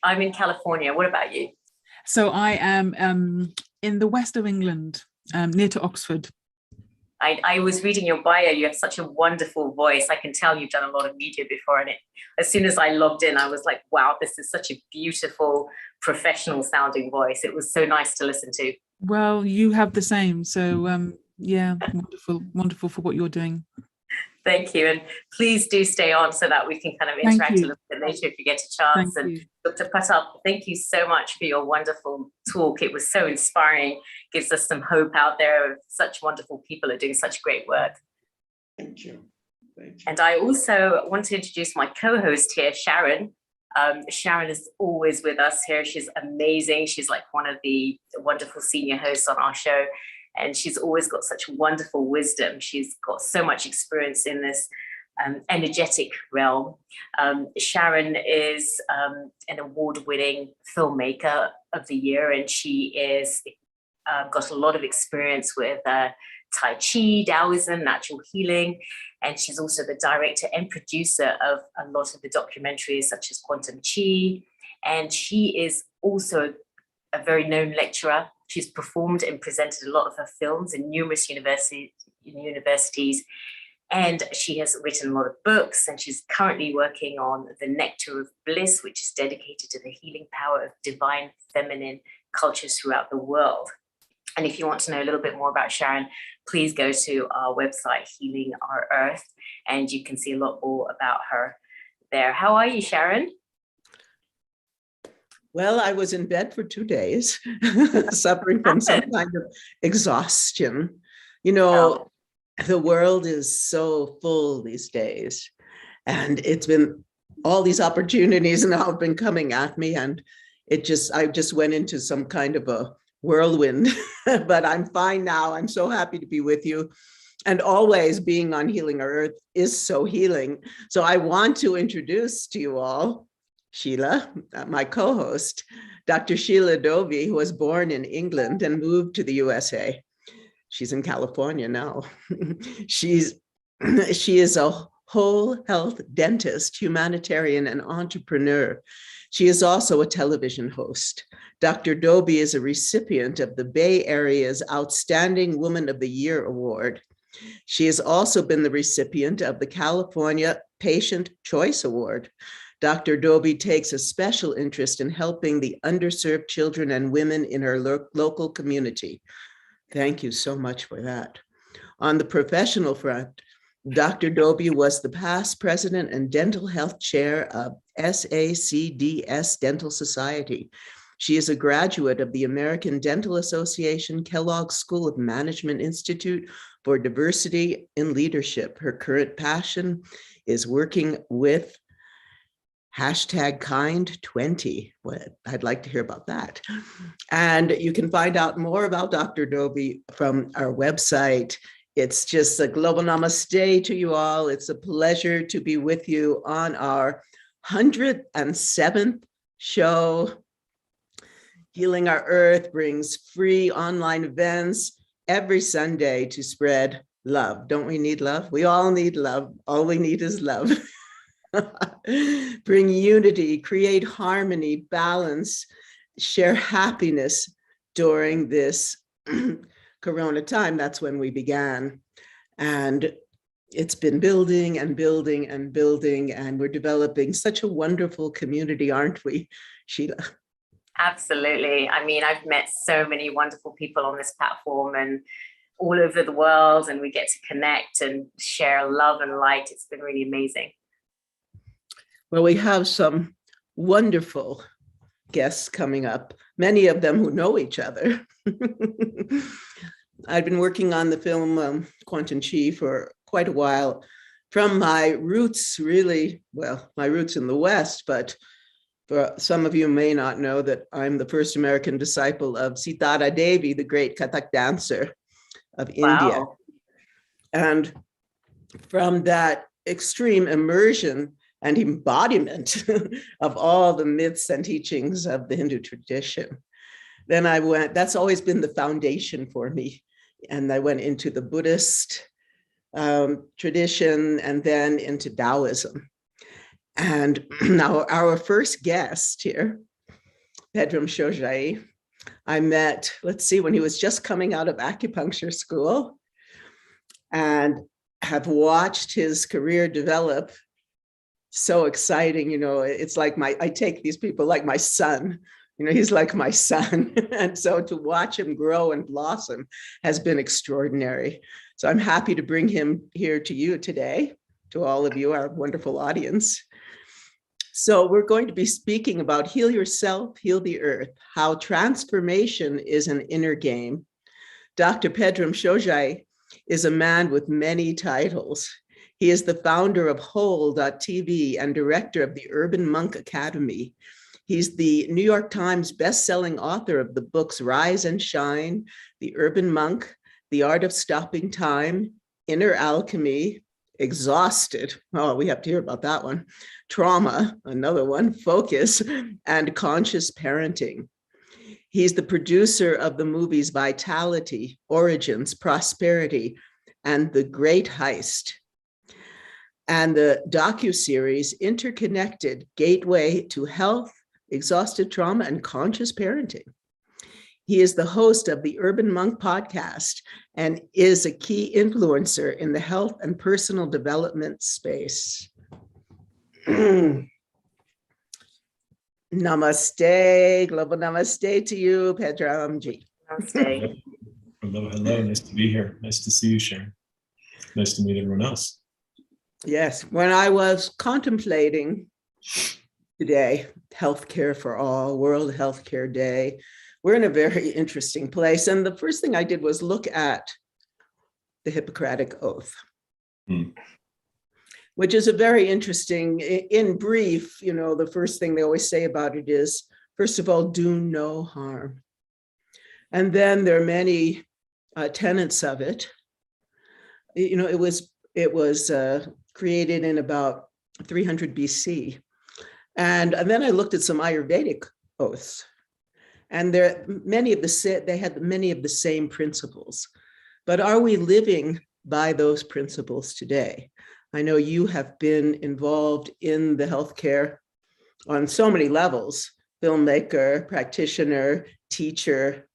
I'm in California. What about you? So I am in the west of England, near to Oxford. I was reading your bio. You have such a wonderful voice. I can tell you've done a lot of media before. And as soon as I logged in, I was like, wow, this is such a beautiful, professional sounding voice. It was so nice to listen to. Well, you have the same. So yeah, wonderful for what you're doing. Thank you. And please do stay on so that we can kind of interact a little bit later if you get a chance. And Dr. Pratap, thank you so much for your wonderful talk. It was so inspiring, gives us some hope out there of such wonderful people who are doing such great work. Thank you. Thank you. And I also want to introduce my co-host here, Sharon. Sharon is always with us here. She's amazing. She's like one of the wonderful senior hosts on our show. And she's always got such wonderful wisdom. She's got so much experience in this energetic realm. Sharon is an award-winning filmmaker of the year, and she is got a lot of experience with Tai Chi, Taoism, natural healing, and she's also the director and producer of a lot of the documentaries such as Quantum Chi, and she is also a very known lecturer. She's performed and presented a lot of her films in numerous universities, and she has written a lot of books, and she's currently working on The Nectar of Bliss, which is dedicated to the healing power of divine feminine cultures throughout the world. And if you want to know a little bit more about Sharon, please go to our website, Healing Our Earth, and you can see a lot more about her there. How are you, Sharon? Well, I was in bed for 2 days, suffering from some kind of exhaustion. You know, the world is so full these days, and it's been all these opportunities now have been coming at me, and I just went into some kind of a whirlwind, but I'm fine now. I'm so happy to be with you. And always being on Healing Our Earth is so healing. So I want to introduce to you all Sheila, my co-host, Dr. Sheila Dovey, who was born in England and moved to the USA. She's in California now. She is a whole health dentist, humanitarian, and entrepreneur. She is also a television host. Dr. Dovey is a recipient of the Bay Area's Outstanding Woman of the Year Award. She has also been the recipient of the California Patient Choice Award. Dr. Dovey takes a special interest in helping the underserved children and women in her local community. Thank you so much for that. On the professional front, Dr. Dovey was the past president and dental health chair of SACDS Dental Society. She is a graduate of the American Dental Association Kellogg School of Management Institute for Diversity in Leadership. Her current passion is working with #Kind20. Well, I'd like to hear about that. And you can find out more about Dr. Dovey from our website. It's just a global namaste to you all. It's a pleasure to be with you on our 107th show. Healing Our Earth brings free online events every Sunday to spread love. Don't we need love? We all need love. All we need is love. Bring unity, create harmony, balance, share happiness during this Corona time. That's when we began. And it's been building and building and building, and we're developing such a wonderful community, aren't we, Sheila? Absolutely. I mean, I've met so many wonderful people on this platform and all over the world, and we get to connect and share love and light. It's been really amazing. Well, we have some wonderful guests coming up, many of them who know each other. I've been working on the film Quantum Chi for quite a while. From my roots, really, well, my roots in the West, but for some of you may not know that I'm the first American disciple of Sitara Devi, the great Kathak dancer of India. And from that extreme immersion and embodiment of all the myths and teachings of the Hindu tradition, then I went, that's always been the foundation for me. And I went into the Buddhist tradition and then into Taoism. And now our first guest here, Pedram Shojai, I met, let's see, when he was just coming out of acupuncture school. and have watched his career develop. So exciting, it's like I take these people like my son. He's like my son. And so to watch him grow and blossom has been extraordinary. So I'm happy to bring him here to you today, to all of you, our wonderful audience. So we're going to be speaking about Heal Yourself, Heal the Earth, how transformation is an inner game. Dr. Pedram Shojai is a man with many titles. He is the founder of Whole.tv and director of the Urban Monk Academy. He's the New York Times bestselling author of the books Rise and Shine, The Urban Monk, The Art of Stopping Time, Inner Alchemy, Exhausted. Oh, we have to hear about that one. Trauma, another one. Focus, and Conscious Parenting. He's the producer of the movies Vitality, Origins, Prosperity, and The Great Heist, and the docuseries Interconnected: Gateway to Health, Exhausted Trauma, and Conscious Parenting. He is the host of the Urban Monk podcast and is a key influencer in the health and personal development space. Namaste, global namaste to you, Pedramji. Namaste. Hello, hello. Nice to be here. Nice to see you, Sharon. Nice to meet everyone else. Yes, when I was contemplating today, Healthcare for All, World Healthcare Day, we're in a very interesting place. And the first thing I did was look at the Hippocratic Oath, which is a very interesting, in brief, the first thing they always say about it is, first of all, do no harm. And then there are many tenets of it. It was created in about 300 BC. And then I looked at some Ayurvedic oaths, and they had many of the same principles. But are we living by those principles today? I know you have been involved in the healthcare on so many levels, filmmaker, practitioner, teacher.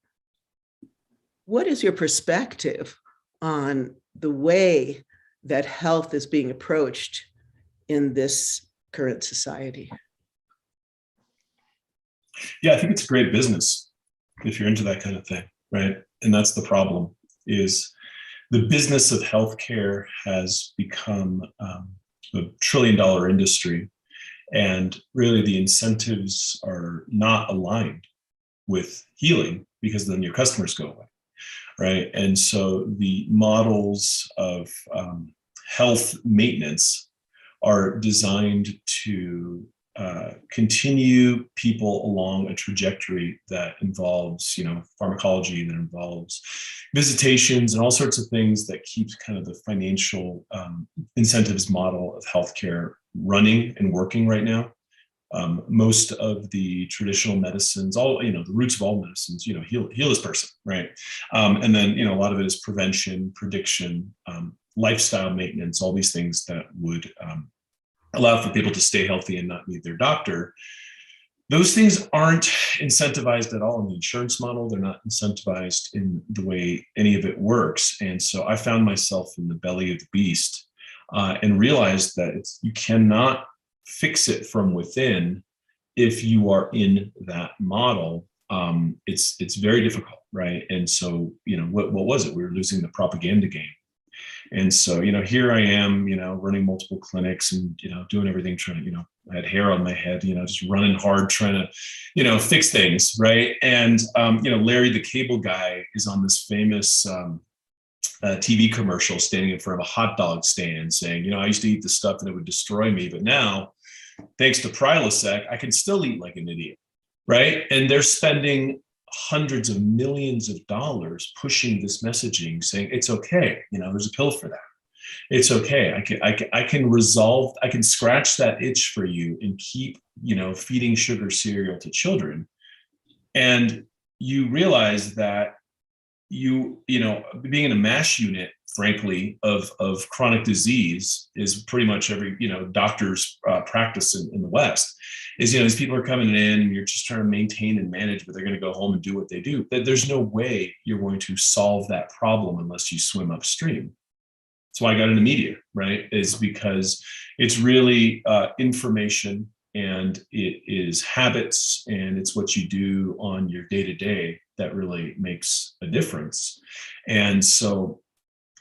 What is your perspective on the way that health is being approached in this current society? Yeah, I think it's great business if you're into that kind of thing, right? And that's the problem, is the business of healthcare has become a $1 trillion industry, and really the incentives are not aligned with healing, because then your customers go away, right? And so the models of health maintenance are designed to continue people along a trajectory that involves, pharmacology, that involves visitations and all sorts of things that keeps kind of the financial incentives model of healthcare running and working right now. Most of the traditional medicines, the roots of all medicines, heal this person, right? And then, a lot of it is prevention, prediction, lifestyle maintenance, all these things that would allow for people to stay healthy and not need their doctor. Those things aren't incentivized at all in the insurance model. They're not incentivized in the way any of it works. And so I found myself in the belly of the beast and realized that you cannot fix it from within if you are in that model. It's very difficult, right? And so, what was it? We were losing the propaganda game. And so, here I am, running multiple clinics and, doing everything, trying to, I had hair on my head, just running hard, trying to, fix things. Right. And, Larry, the cable guy, is on this famous TV commercial standing in front of a hot dog stand saying, I used to eat the stuff and it would destroy me. But now, thanks to Prilosec, I can still eat like an idiot. Right. And they're spending hundreds of millions of dollars pushing this messaging, saying it's okay. There's a pill for that. It's okay. I can scratch that itch for you and keep, feeding sugar cereal to children. And you realize that being in a MASH unit, frankly, of chronic disease is pretty much every, doctor's practice in the West. Is, these people are coming in and you're just trying to maintain and manage, but they're going to go home and do what they do. There's no way you're going to solve that problem unless you swim upstream. That's why I got into media, right? Is because it's really information, and it is habits, and it's what you do on your day-to-day that really makes a difference. And so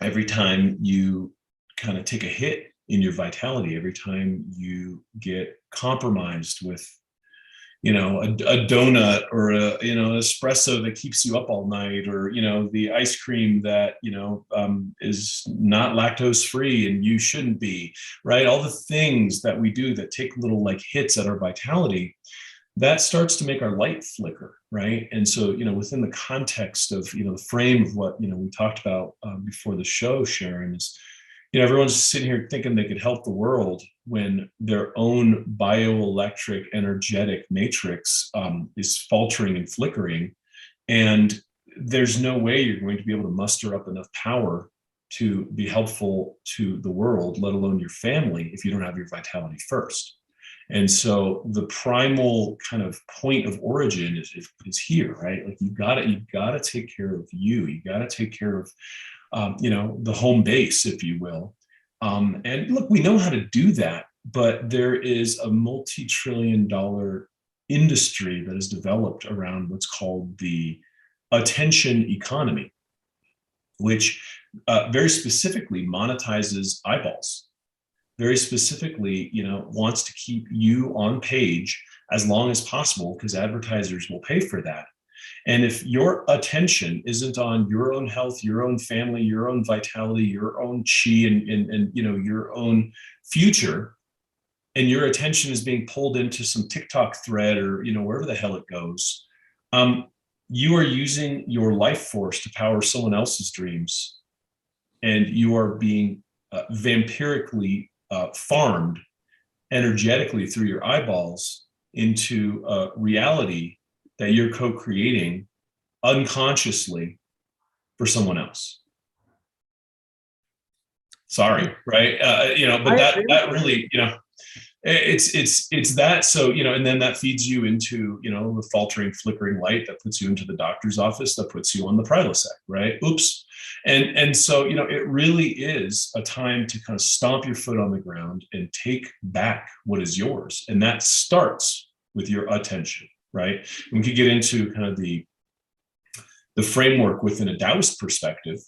every time you kind of take a hit in your vitality, every time you get compromised with, a donut or an espresso that keeps you up all night, or, the ice cream that, is not lactose free and you shouldn't be, right? All the things that we do that take little like hits at our vitality, that starts to make our light flicker, right? And so, within the context of, the frame of what, we talked about before the show, Sharon, is, everyone's sitting here thinking they could help the world when their own bioelectric energetic matrix is faltering and flickering. And there's no way you're going to be able to muster up enough power to be helpful to the world, let alone your family, if you don't have your vitality first. And so the primal kind of point of origin is here, right? Like you gotta take care of you. You gotta take care of, the home base, if you will. And look, we know how to do that, but there is a multi-trillion-dollar industry that is developed around what's called the attention economy, which very specifically monetizes eyeballs. Very specifically, wants to keep you on page as long as possible because advertisers will pay for that. And if your attention isn't on your own health, your own family, your own vitality, your own chi, and your own future, and your attention is being pulled into some TikTok thread or wherever the hell it goes, you are using your life force to power someone else's dreams, and you are being vampirically farmed energetically through your eyeballs into a reality that you're co-creating unconsciously for someone else. Sorry, right? But that really, it's that. So, and then that feeds you into, the faltering, flickering light that puts you into the doctor's office, that puts you on the Prilosec, right? Oops. And so, it really is a time to kind of stomp your foot on the ground and take back what is yours. And that starts with your attention, right? And we could get into kind of the framework within a Taoist perspective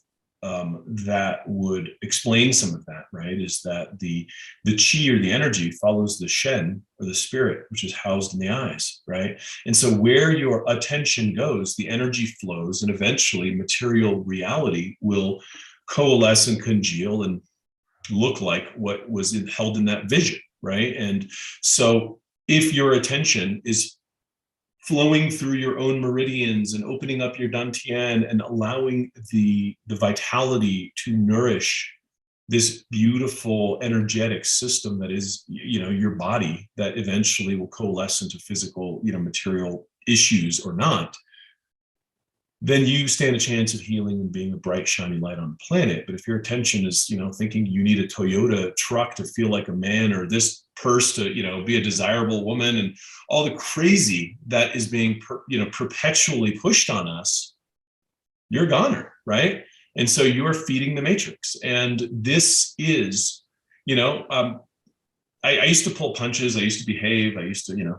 that would explain some of that, right? Is that the chi or the energy follows the shen or the spirit, which is housed in the eyes, right? And so where your attention goes, the energy flows, and eventually material reality will coalesce and congeal and look like what was held in that vision, right? And so if your attention is flowing through your own meridians and opening up your dantian and allowing the vitality to nourish this beautiful energetic system that is, your body, that eventually will coalesce into physical, material issues or not, then you stand a chance of healing and being a bright, shiny light on the planet. But if your attention is, thinking you need a Toyota truck to feel like a man, or this purse to, be a desirable woman, and all the crazy that is being, perpetually pushed on us, you're a goner, right? And so you are feeding the matrix. And this is, I used to pull punches. I used to behave. I used to,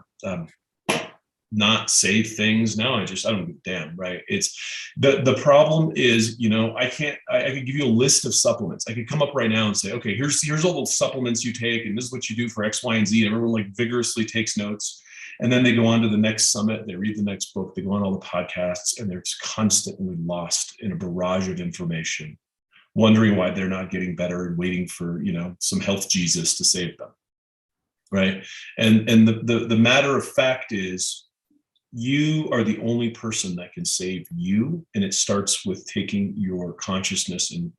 not say things. Now I don't give a damn, right? It's the problem is, I could give you a list of supplements. I could come up right now and say, okay, here's all the supplements you take, and this is what you do for X, Y, and Z. And everyone like vigorously takes notes. And then they go on to the next summit, they read the next book, they go on all the podcasts, and they're just constantly lost in a barrage of information, wondering why they're not getting better and waiting for, some health Jesus to save them. Right. And the matter of fact is, you are the only person that can save you. And it starts with taking your consciousness and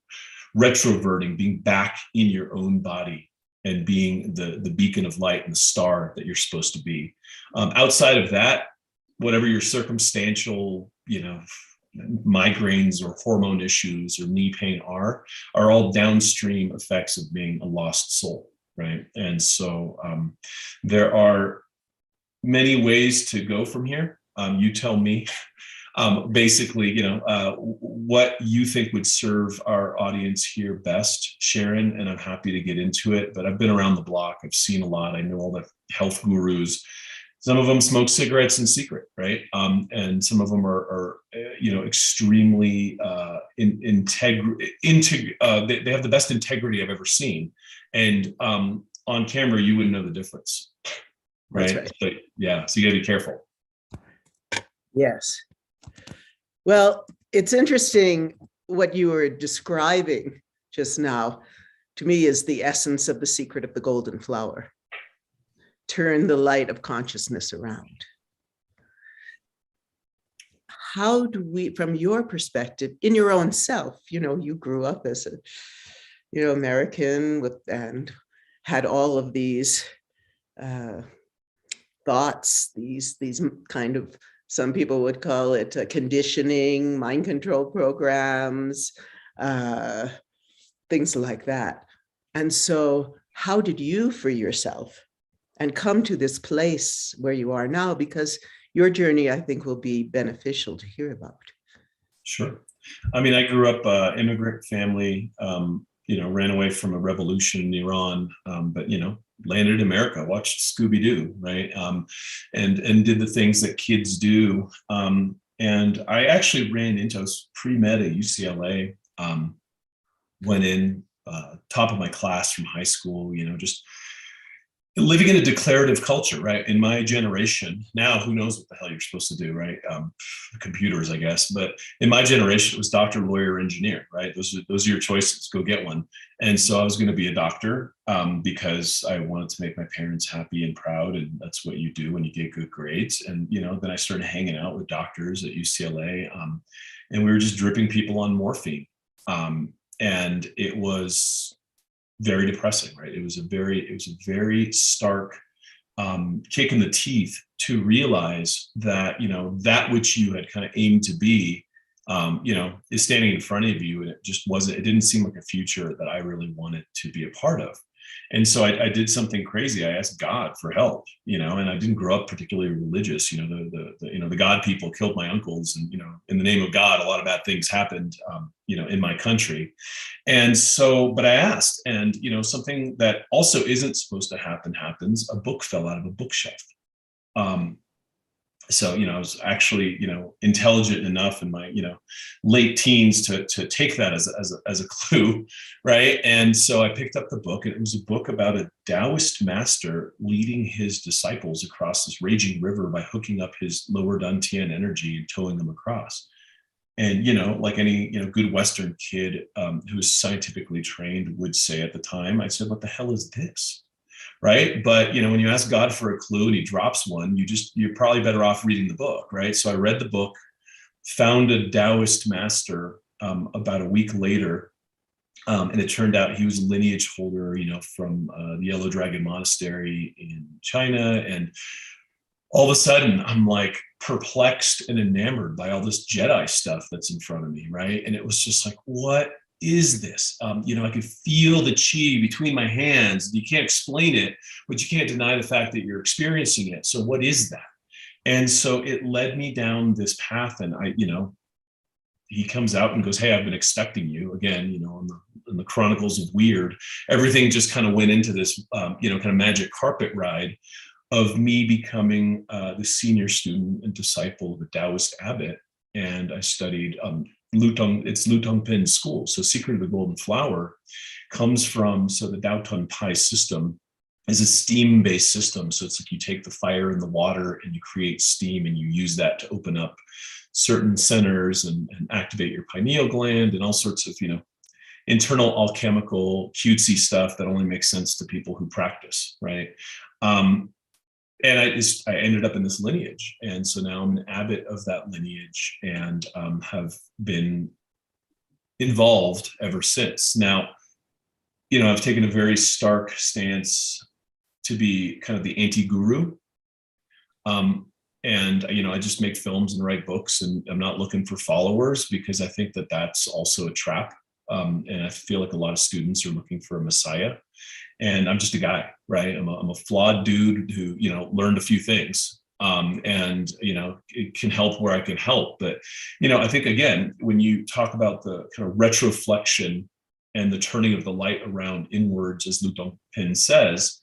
retroverting, being back in your own body and being the beacon of light and the star that you're supposed to be. Outside of that, whatever your circumstantial, migraines or hormone issues or knee pain are all downstream effects of being a lost soul, right? And so there are many ways to go from here. You tell me. basically, what you think would serve our audience here best, Sharon, and I'm happy to get into it, but I've been around the block. I've seen a lot. I know all the health gurus. Some of them smoke cigarettes in secret, right? And some of them are extremely they have the best integrity I've ever seen. And on camera, you wouldn't know the difference, right? That's right. But yeah, so you gotta be careful. Yes. Well, it's interesting what you were describing just now, to me, is the essence of the secret of the golden flower. Turn the light of consciousness around. How do we, from your perspective, in your own self, you grew up as a, American and had all of these thoughts, these kind of, some people would call it conditioning, mind control programs, things like that. And so how did you, for yourself, and come to this place where you are now? Because your journey, I think, will be beneficial to hear about. Sure. I mean, I grew up immigrant family, ran away from a revolution in Iran, but, landed in America, watched Scooby-Doo, right? And did the things that kids do. And I actually I was pre-med at UCLA, went in top of my class from high school, just living in a declarative culture, right? In my generation, now who knows what the hell you're supposed to do, right? Computers, I guess. But in my generation, it was doctor, lawyer, engineer, right? Those are your choices. Go get one. And so I was going to be a doctor because I wanted to make my parents happy and proud, and that's what you do when you get good grades. And then I started hanging out with doctors at UCLA, and we were just dripping people on morphine, and it was very depressing, right? It was a very stark kick in the teeth to realize that, that which you had kind of aimed to be, is standing in front of you. And it didn't seem like a future that I really wanted to be a part of. And so I did something crazy. I asked God for help, and I didn't grow up particularly religious. The God people killed my uncles, and in the name of God, a lot of bad things happened, in my country. And so, but I asked, and something that also isn't supposed to happen happens. A book fell out of a bookshelf. So, I was actually, intelligent enough in my, late teens to take that as a clue, right? And so I picked up the book, and it was a book about a Taoist master leading his disciples across this raging river by hooking up his lower dantian energy and towing them across. And, like any, good Western kid who's scientifically trained would say at the time, I said, what the hell is this? Right. But, when you ask God for a clue and he drops one, you're probably better off reading the book. Right. So I read the book, found a Taoist master about a week later. And it turned out he was a lineage holder, from the Yellow Dragon Monastery in China. And all of a sudden I'm like perplexed and enamored by all this Jedi stuff that's in front of me. Right. And it was just like, what is this? I could feel the chi between my hands. You can't explain it, but you can't deny the fact that you're experiencing it. So what is that? And so it led me down this path. And he comes out and goes, hey, I've been expecting you again, in the Chronicles of Weird. Everything just kind of went into this, kind of magic carpet ride of me becoming the senior student and disciple of a Taoist abbot. And I studied it's Lutong Pin school. So Secret of the Golden Flower comes from, so the Dao Tun Pai system is a steam-based system. So it's like you take the fire and the water and you create steam, and you use that to open up certain centers and activate your pineal gland and all sorts of, internal alchemical cutesy stuff that only makes sense to people who practice, right? And I ended up in this lineage. And so now I'm an abbot of that lineage, and have been involved ever since. Now, I've taken a very stark stance to be kind of the anti-guru. And, I just make films and write books, and I'm not looking for followers, because I think that that's also a trap. And I feel like a lot of students are looking for a messiah. And I'm just a guy, right? I'm a flawed dude who, learned a few things, and it can help where I can help. But I think, again, when you talk about the kind of retroflexion and the turning of the light around inwards, as Lu Dongpin says,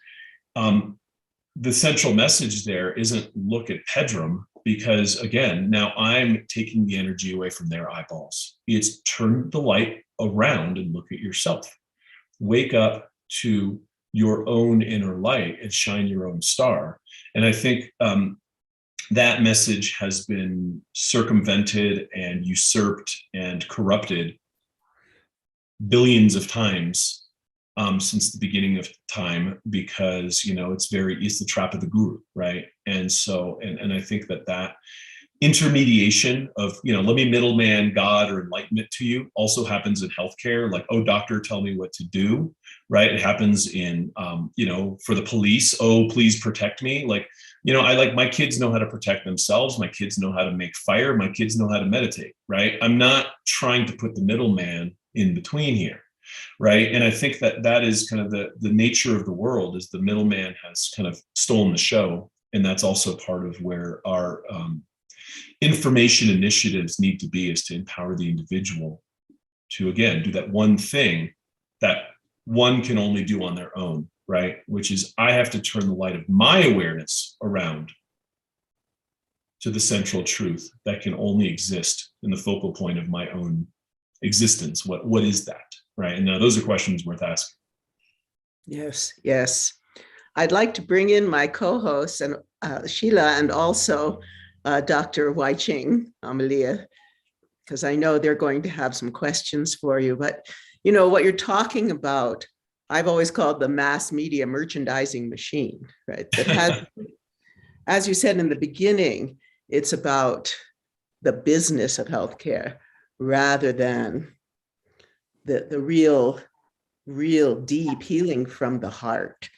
the central message there isn't look at Pedram, because again, now I'm taking the energy away from their eyeballs. It's turn the light around and look at yourself. Wake up to your own inner light and shine your own star. And I think that message has been circumvented and usurped and corrupted billions of times since the beginning of time, because it's the trap of the guru, right? And so, and I think that intermediation of let me middleman God or enlightenment to you also happens in healthcare. Like, oh, doctor, tell me what to do, right? It happens in for the police. Oh, please protect me. Like, my kids know how to protect themselves. My kids know how to make fire. My kids know how to meditate, right? I'm not trying to put the middleman in between here, right? And I think that is kind of the nature of the world, is the middleman has kind of stolen the show. And that's also part of where our information initiatives need to be, is to empower the individual to, again, do that one thing that one can only do on their own, right? Which is, I have to turn the light of my awareness around to the central truth that can only exist in the focal point of my own existence. What is that, right? And now those are questions worth asking. Yes. I'd like to bring in my co-hosts, and Sheila, and also Dr. Wai Ching, Amalia, because I know they're going to have some questions for you. But what you're talking about, I've always called the mass media merchandising machine, right? That has, as you said in the beginning, it's about the business of healthcare rather than the real deep healing from the heart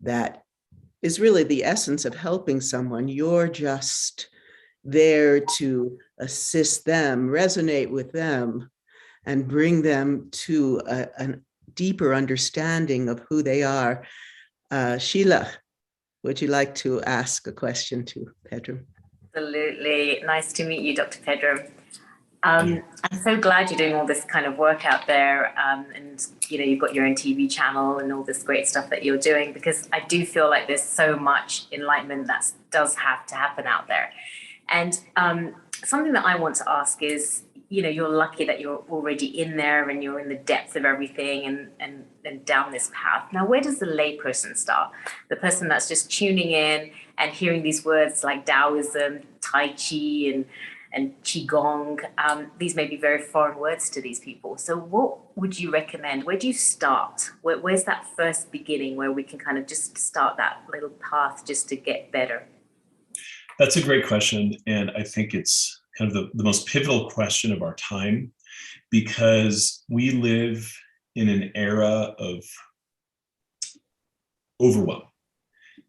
that is really the essence of helping someone. You're just there to assist them, resonate with them, and bring them to a deeper understanding of who they are. Sheila, would you like to ask a question to Pedram? Absolutely. Nice to meet you, Dr. Pedram. I'm so glad you're doing all this kind of work out there, and you've got your own TV channel and all this great stuff that you're doing, because I do feel like there's so much enlightenment that does have to happen out there. And something that I want to ask is, you're lucky that you're already in there and you're in the depth of everything and down this path. Now, where does the layperson start? The person that's just tuning in and hearing these words like Taoism, Tai Chi, and Qigong. These may be very foreign words to these people. So what would you recommend? Where do you start? Where's that first beginning where we can kind of just start that little path just to get better? That's a great question. And I think it's kind of the most pivotal question of our time, because we live in an era of overwhelm.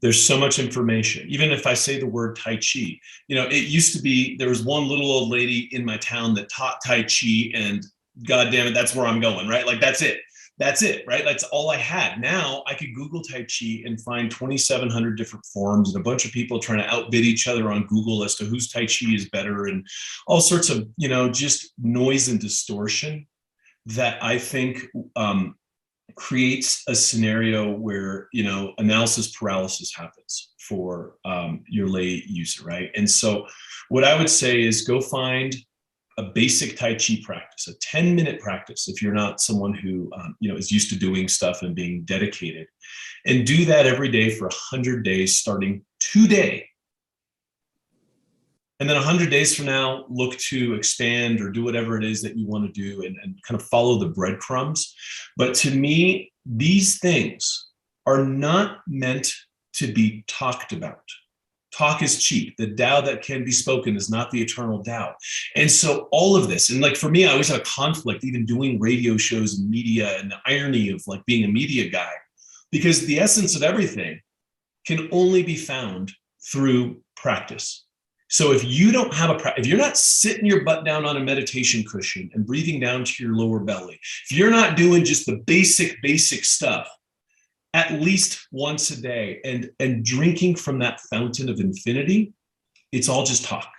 There's so much information. Even if I say the word Tai Chi, it used to be, there was one little old lady in my town that taught Tai Chi, and God damn it, that's where I'm going, right? Like, that's it, right? That's all I had. Now I could Google Tai Chi and find 2,700 different forums and a bunch of people trying to outbid each other on Google as to whose Tai Chi is better, and all sorts of, just noise and distortion that I think creates a scenario where, analysis paralysis happens for your lay user, right? And so what I would say is, go find a basic Tai Chi practice, a 10-minute practice, if you're not someone who is used to doing stuff and being dedicated, and do that every day for 100 days, starting today. And then 100 days from now, look to expand or do whatever it is that you want to do, and kind of follow the breadcrumbs. But to me, these things are not meant to be talked about. Talk is cheap. The Tao that can be spoken is not the eternal Tao. And so all of this, and like for me, I always had a conflict even doing radio shows and media, and the irony of like being a media guy, because the essence of everything can only be found through practice. So if you don't have if you're not sitting your butt down on a meditation cushion and breathing down to your lower belly, if you're not doing just the basic stuff at least once a day, and drinking from that fountain of infinity, It's all just talk.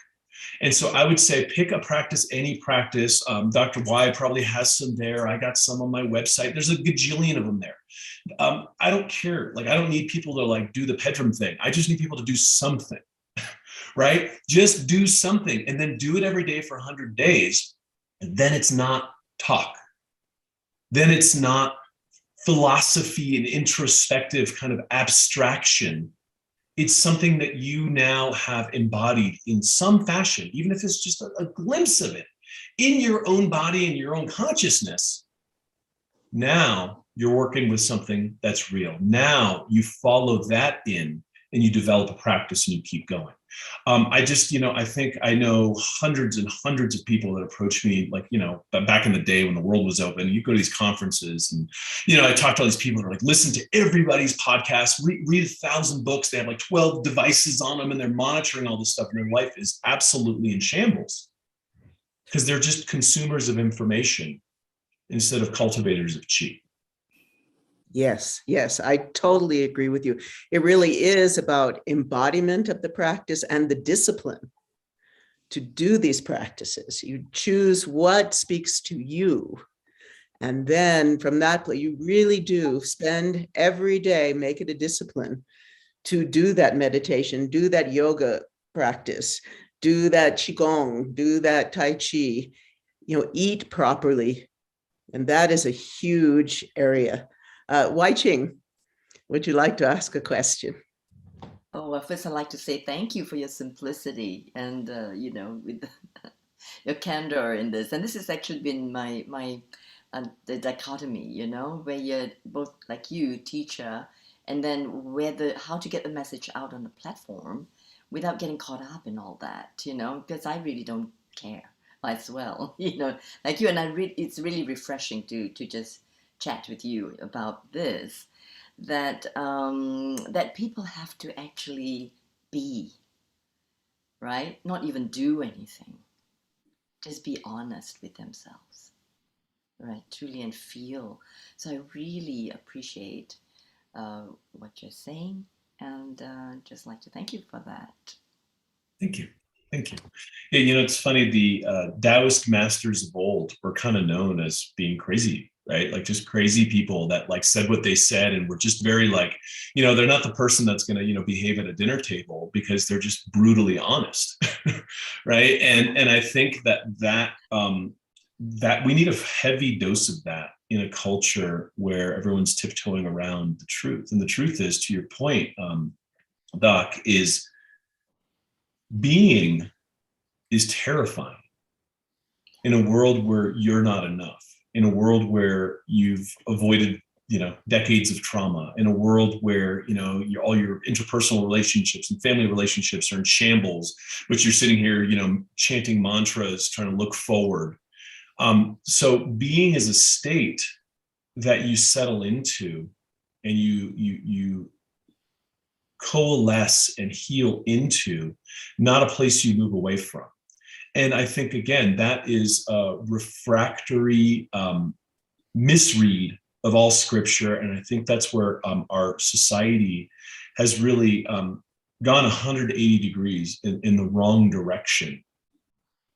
And so I would say pick a practice, any practice. Dr. Y probably has some there. I got some on my website. There's a gajillion of them there. I don't care. Like, I don't need people to like do the Pedram thing. I just need people to do something, right? Just do something and then do it every day for 100 days. And then it's not talk. Then it's not philosophy and introspective kind of abstraction. It's something that you now have embodied in some fashion, even if it's just a glimpse of it in your own body and your own consciousness. Now you're working with something that's real. Now you follow that in and you develop a practice and you keep going. I just, I think I know hundreds and hundreds of people that approach me, like, back in the day when the world was open, you go to these conferences and, I talk to all these people that are like, listen to everybody's podcast, read 1,000 books. They have like 12 devices on them and they're monitoring all this stuff. And their life is absolutely in shambles because they're just consumers of information instead of cultivators of chi. Yes, I totally agree with you. It really is about embodiment of the practice and the discipline to do these practices. You choose what speaks to you. And then from that place, you really do spend every day, make it a discipline to do that meditation, do that yoga practice, do that Qigong, do that Tai Chi, eat properly. And that is a huge area. Wai Ching, would you like to ask a question? Oh, well, first I'd like to say thank you for your simplicity and, with your candor in this. And this has actually been my the dichotomy, where you're both like you, teacher, and then how to get the message out on the platform without getting caught up in all that, because I really don't care as well, like you and it's really refreshing to just chat with you about this, that that people have to actually be, right? Not even do anything. Just be honest with themselves, right? Truly, and feel. So I really appreciate what you're saying, and just like to thank you for that. Thank you. Thank you. Yeah, it's funny, the Taoist masters of old were kind of known as being crazy, right? Like just crazy people that like said what they said and were just very like, they're not the person that's going to, behave at a dinner table because they're just brutally honest, right? And I think that we need a heavy dose of that in a culture where everyone's tiptoeing around the truth. And the truth is, to your point, Doc, is being is terrifying in a world where you're not enough, in a world where you've avoided, decades of trauma, in a world where, all your interpersonal relationships and family relationships are in shambles, but you're sitting here, chanting mantras, trying to look forward. So being is a state that you settle into and you coalesce and heal into, not a place you move away from. And I think, again, that is a refractory misread of all scripture. And I think that's where our society has really gone 180 degrees in the wrong direction,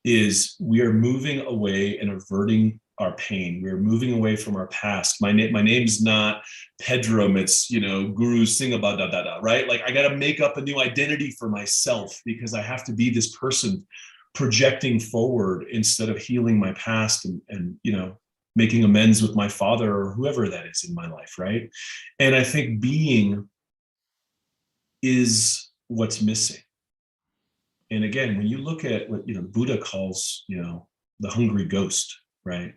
is we are moving away and averting our pain. We're moving away from our past. My name's not Pedram, it's, Guru Singha, right? Like I got to make up a new identity for myself because I have to be this person projecting forward instead of healing my past and making amends with my father or whoever that is in my life, right? And I think being is what's missing. And again, when you look at what Buddha calls the hungry ghost, right?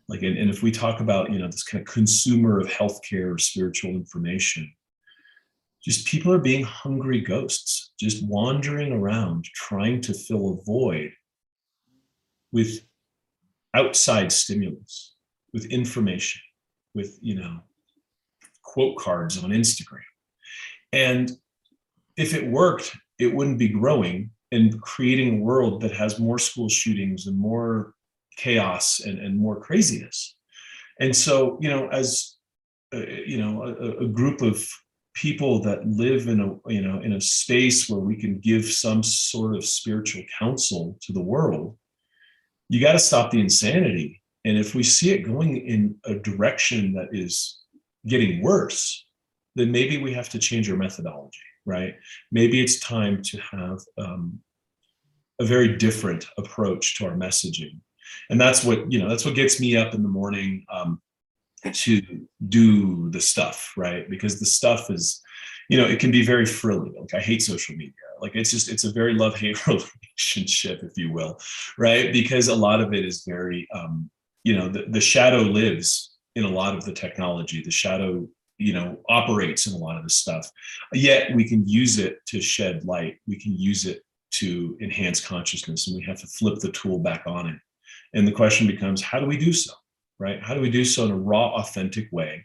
Like, and if we talk about this kind of consumer of healthcare or spiritual information, just people are being hungry ghosts, just wandering around trying to fill a void with outside stimulus, with information, with quote cards on Instagram. And if it worked, it wouldn't be growing and creating a world that has more school shootings and more chaos and more craziness. And so, as a group of people that live in a space where we can give some sort of spiritual counsel to the world, you got to stop the insanity. And if we see it going in a direction that is getting worse, then maybe we have to change our methodology, right? Maybe it's time to have a very different approach to our messaging. And that's what gets me up in the morning to do the stuff, right? Because the stuff is, it can be very frilly. Like, I hate social media. Like, it's a very love-hate relationship, if you will, right? Because a lot of it is very, the shadow lives in a lot of the technology. The shadow, operates in a lot of the stuff. Yet we can use it to shed light. We can use it to enhance consciousness, and we have to flip the tool back on it. And the question becomes, how do we do so, right? How do we do so in a raw, authentic way?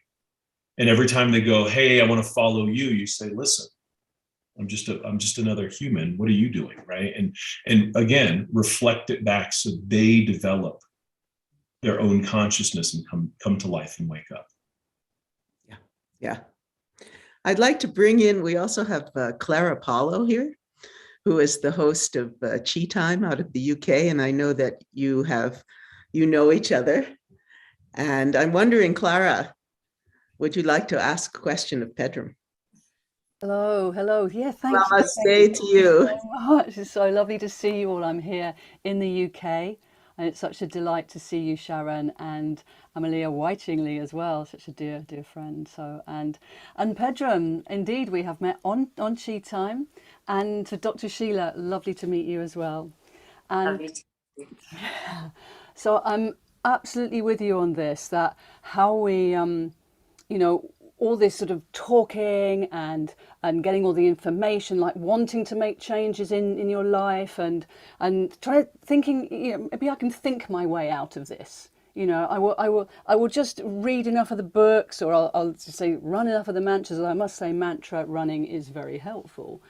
And every time they go, hey, I want to follow you, you say, listen, I'm just another human. What are you doing, right? And again, reflect it back so they develop their own consciousness and come to life and wake up. Yeah. I'd like to bring in, we also have Clara Paulo here, who is the host of Chi Time out of the UK. And I know that you know each other. And I'm wondering, Clara, would you like to ask a question of Pedram? Hello. Yeah, thank you. Namaste to you. So much. It's so lovely to see you all. I'm here in the UK, and it's such a delight to see you, Sharon, and Amalia Whitingley as well, such a dear friend. So and Pedram, indeed, we have met on Chi Time, and to Dr. Sheila, lovely to meet you as well. And yeah, so I'm absolutely with you on this, that how we all this sort of talking and getting all the information, like wanting to make changes in your life and thinking, maybe I can think my way out of this. I will just read enough of the books, or I'll just say run enough of the mantras. I must say mantra running is very helpful.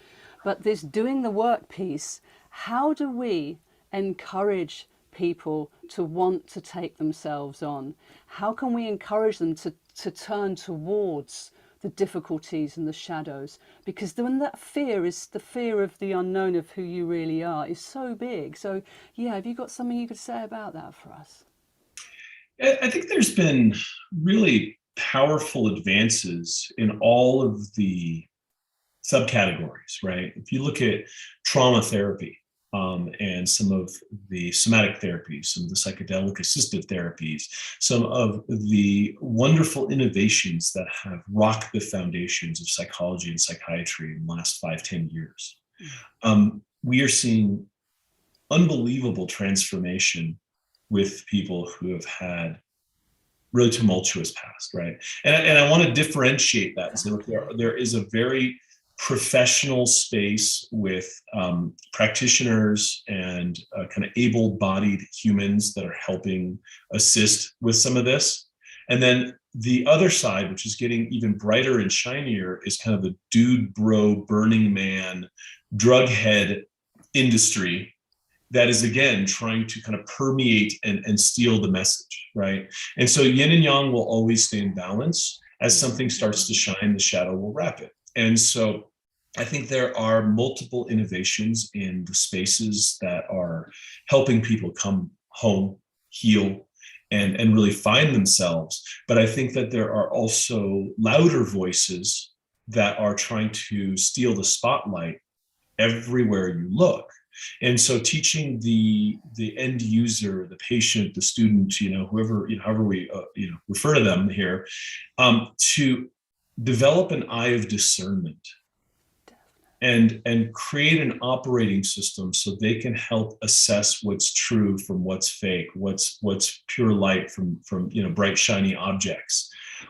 But this doing the work piece, how do we encourage people to want to take themselves on? How can we encourage them to turn towards the difficulties and the shadows? Because then that fear is the fear of the unknown, of who you really are, is so big. So yeah, have you got something you could say about that for us? I think there's been really powerful advances in all of the subcategories, right? If you look at trauma therapy, and some of the somatic therapies, some of the psychedelic assisted therapies, some of the wonderful innovations that have rocked the foundations of psychology and psychiatry in the last 5-10 years. We are seeing unbelievable transformation with people who have had really tumultuous past, right? And I want to differentiate that and say, look, there is a very professional space with practitioners and kind of able-bodied humans that are helping assist with some of this. And then the other side, which is getting even brighter and shinier, is kind of the dude bro, Burning Man, drug head industry that is, again, trying to kind of permeate and steal the message, right? And so yin and yang will always stay in balance. As something starts to shine, the shadow will wrap it. And so I think there are multiple innovations in the spaces that are helping people come home, heal, and really find themselves. But I think that there are also louder voices that are trying to steal the spotlight everywhere you look. And so teaching the end user, the patient, the student, whoever, however we refer to them here, to develop an eye of discernment and create an operating system so they can help assess what's true from what's fake, what's pure light from bright shiny objects.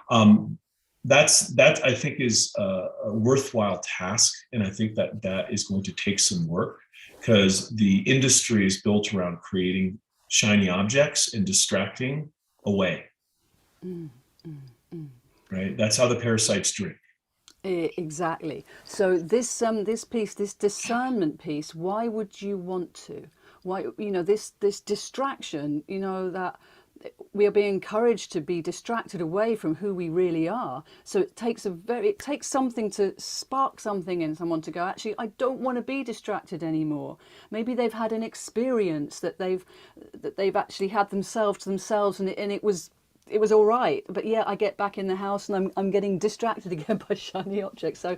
That I think is a worthwhile task, and I think that is going to take some work, because the industry is built around creating shiny objects and distracting away. Right? That's how the parasites drink. Exactly. So this piece, this discernment piece, why would you want to? Why, this distraction, that we are being encouraged to be distracted away from who we really are. So it takes something to spark something in someone to go, actually, I don't want to be distracted anymore. Maybe they've had an experience that they've actually had themselves to themselves, and it was all right. But yeah, I get back in the house and I'm getting distracted again by shiny objects. So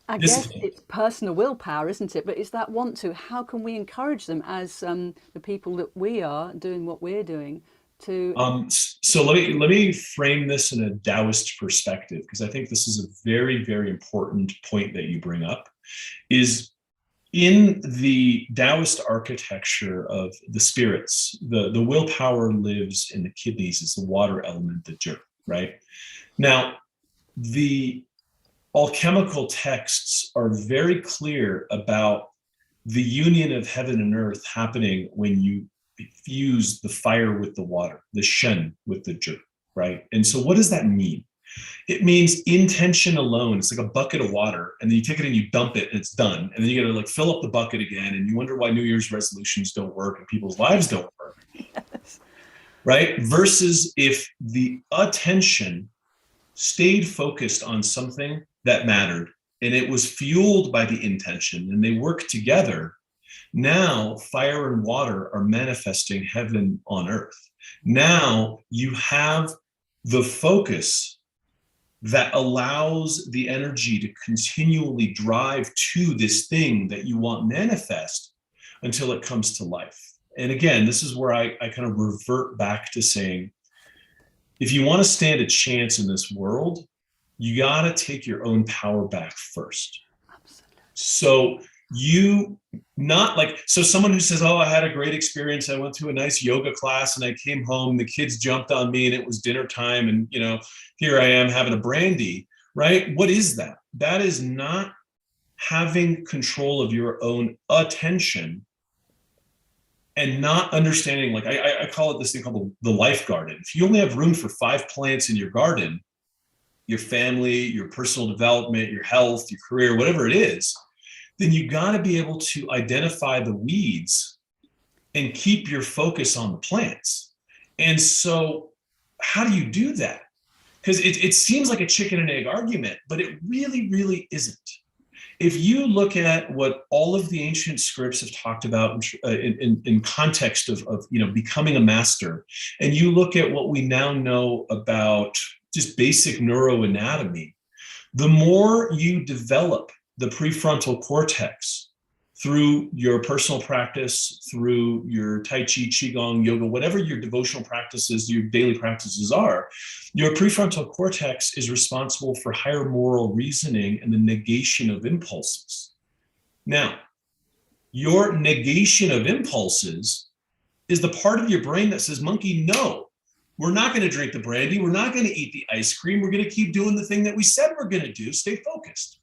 I guess it's personal willpower, isn't it? But it's that want to. How can we encourage them as the people that we are doing what we're doing to? So let me frame this in a Taoist perspective, because I think this is a very, very important point that you bring up. Is in the Taoist architecture of the spirits, the willpower lives in the kidneys as the water element, the zhi, right? Now, the alchemical texts are very clear about the union of heaven and earth happening when you fuse the fire with the water, the shen with the zhi, right? And so what does that mean? It means intention alone. It's like a bucket of water, and then you take it and you dump it and it's done. And then you got to like fill up the bucket again, and you wonder why New Year's resolutions don't work and people's lives don't work. Yes. Right? Versus if the attention stayed focused on something that mattered and it was fueled by the intention and they work together, now fire and water are manifesting heaven on earth. Now you have the focus that allows the energy to continually drive to this thing that you want manifest until it comes to life. And again, this is where I kind of revert back to saying, if you want to stand a chance in this world, you got to take your own power back first. Absolutely. So someone who says, oh, I had a great experience. I went to a nice yoga class and I came home, the kids jumped on me and it was dinner time. And, here I am having a brandy, right? What is that? That is not having control of your own attention and not understanding, like I call it this thing called the life garden. If you only have room for 5 plants in your garden, your family, your personal development, your health, your career, whatever it is, then you got to be able to identify the weeds and keep your focus on the plants. And so how do you do that? Because it seems like a chicken and egg argument, but it really, really isn't. If you look at what all of the ancient scripts have talked about in context of becoming a master, and you look at what we now know about just basic neuroanatomy, the more you develop the prefrontal cortex through your personal practice, through your Tai Chi, Qigong, yoga, whatever your devotional practices, your daily practices are, your prefrontal cortex is responsible for higher moral reasoning and the negation of impulses. Now, your negation of impulses is the part of your brain that says, monkey, no, we're not going to drink the brandy. We're not going to eat the ice cream. We're going to keep doing the thing that we said we're going to do. Stay focused.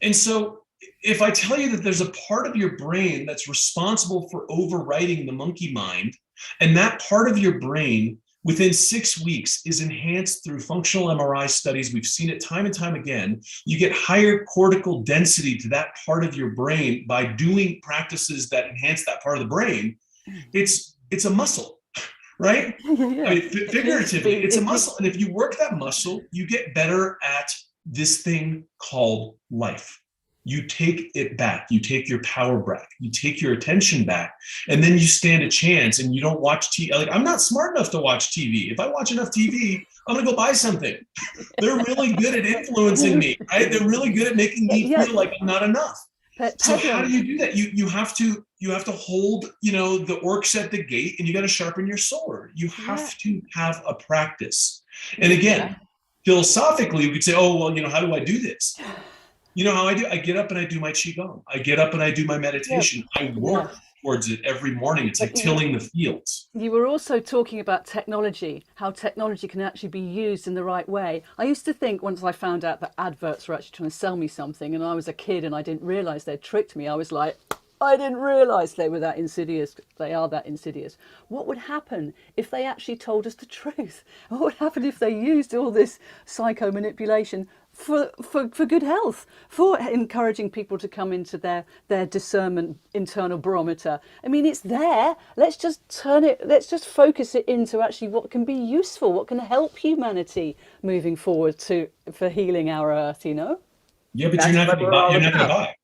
And so if I tell you that there's a part of your brain that's responsible for overriding the monkey mind, and that part of your brain within 6 weeks is enhanced through functional MRI studies, we've seen it time and time again, you get higher cortical density to that part of your brain by doing practices that enhance that part of the brain. It's a muscle, right? Yeah. I mean, figuratively, it's a muscle. And if you work that muscle, you get better at this thing called life. You take it back, you take your power back, you take your attention back, and then you stand a chance and you don't watch TV. Like, I'm not smart enough to watch TV. If I watch enough TV, I'm gonna go buy something. They're really good at influencing me, right? They're really good at making me feel like I'm not enough. So how do you do that? You have to hold, the orcs at the gate, and you got to sharpen your sword. You have to have a practice. And again, philosophically, we could say, oh, well, how do I do this? You know how I do? I get up and I do my Qigong. I get up and I do my meditation. I work towards it every morning. It's like tilling the fields. You were also talking about technology, how technology can actually be used in the right way. I used to think, once I found out that adverts were actually trying to sell me something, and I was a kid and I didn't realize they'd tricked me, I was like, I didn't realize they were that insidious. They are that insidious. What would happen if they actually told us the truth? What would happen if they used all this psycho manipulation for good health, for encouraging people to come into their discernment internal barometer. I mean, it's there. Let's just focus it into actually what can be useful, what can help humanity moving forward for healing our earth, you know? Yeah, but That's you're not what going we're all to about. buy.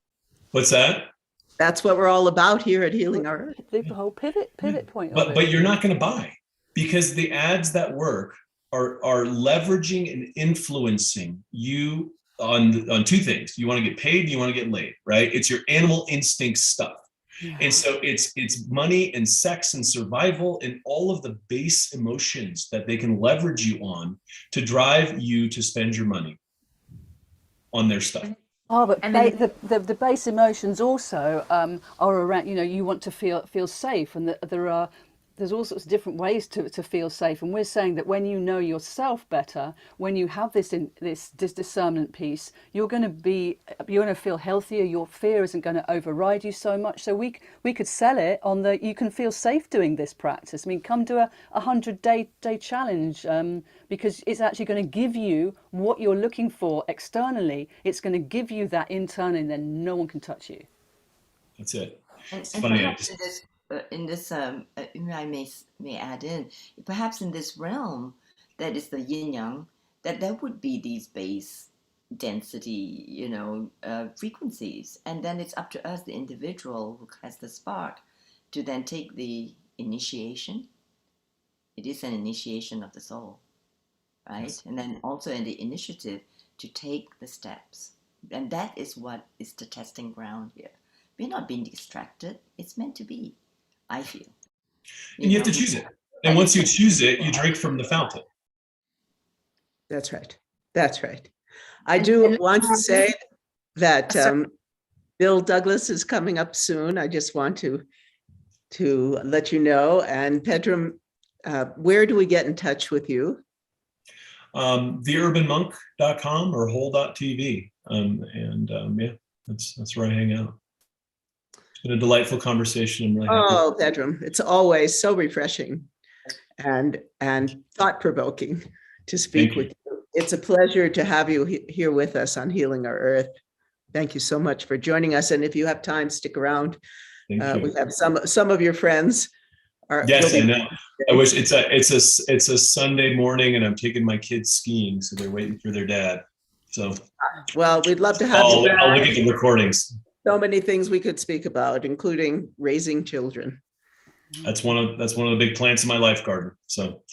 What's that? That's what we're all about here at Healing Our Earth. The whole pivot point of it. But you're not going to buy, because the ads that work are leveraging and influencing you on two things. You want to get paid, you want to get laid, right? It's your animal instinct stuff. Yeah. And so it's money and sex and survival and all of the base emotions that they can leverage you on to drive you to spend your money on their stuff. Oh, but the base emotions also are around, you know, you want to feel safe, and there's all sorts of different ways to feel safe. And we're saying that when you know yourself better, when you have this discernment piece, you're going to feel healthier. Your fear isn't going to override you so much. So we could sell it on you can feel safe doing this practice. I mean, come to a 100-day challenge, because it's actually going to give you what you're looking for externally. It's going to give you that internally, and then no one can touch you. That's it. It's And funny. perhaps I may add in, perhaps in this realm that is the yin yang, that there would be these base density, frequencies, and then it's up to us, the individual who has the spark, to then take the initiation. It is an initiation of the soul, right? Yes. And then also in the initiative to take the steps, and that is what is the testing ground here. We're not being distracted. It's meant to be, I feel. And you have to choose it. And once you choose it, you drink from the fountain. That's right. That's right. I do want to say that Bill Douglas is coming up soon. I just want to let you know. And Pedram, where do we get in touch with you? theurbanmonk.com or whole.tv. Yeah, that's where I hang out. It's been a delightful conversation. I'm really happy. Oh, Pedram, it's always so refreshing and thought-provoking to speak with you. It's a pleasure to have you here with us on Healing Our Earth. Thank you so much for joining us. And if you have time, stick around. We have some of your friends. Yes, I know. I wish it's a Sunday morning, and I'm taking my kids skiing, so they're waiting for their dad. So, well, we'd love to have you. I'll look at the recordings. So many things we could speak about, including raising children. That's one of the big plants in my life garden. So,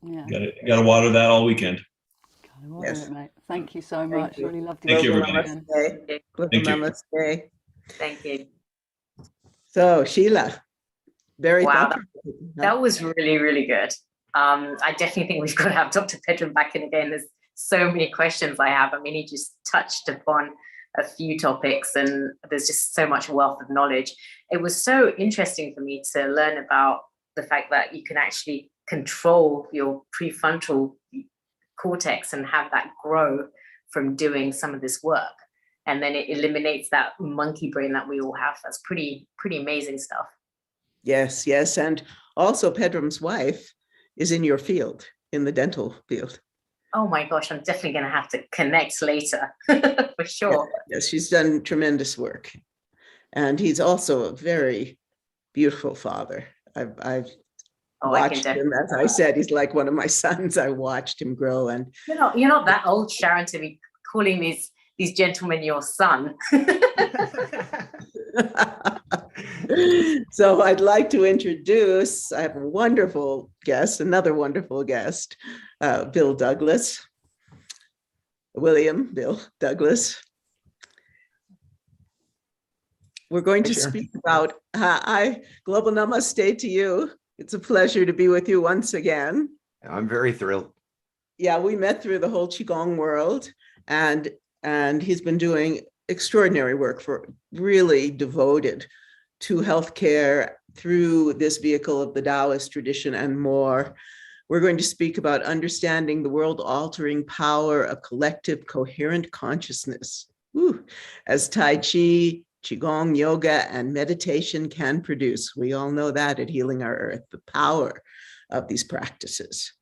got to water that all weekend. Yes. It, mate. Thank you so much. Really loved you. Thank you, everybody. Namaste. Thank you. So, Sheila, very thoughtful. That was really, really good. I definitely think we've got to have Dr. Pedram back in again. There's so many questions I have. I mean, he just touched upon a few topics, and there's just so much wealth of knowledge. It was so interesting for me to learn about the fact that you can actually control your prefrontal cortex and have that grow from doing some of this work, and then it eliminates that monkey brain that we all have. That's pretty amazing stuff. Yes, and also Pedram's wife is in your field, in the dental field. Oh my gosh, I'm definitely going to have to connect later for sure. Yes, she's done tremendous work, and he's also a very beautiful father. I've watched him. As I said, he's like one of my sons. I watched him grow, and you're not that old, Sharon, to be calling these gentlemen your son. So I'd like to introduce. I have a wonderful guest, another wonderful guest, Bill Douglas. Bill Douglas. We're going to speak about Global Namaste to you. It's a pleasure to be with you once again. I'm very thrilled. Yeah, we met through the whole Qigong world, and he's been doing extraordinary work, for really devoted to healthcare through this vehicle of the Taoist tradition and more. We're going to speak about understanding the world-altering power of collective coherent consciousness, as Tai Chi, Qigong, yoga, and meditation can produce. We all know that at Healing Our Earth, the power of these practices.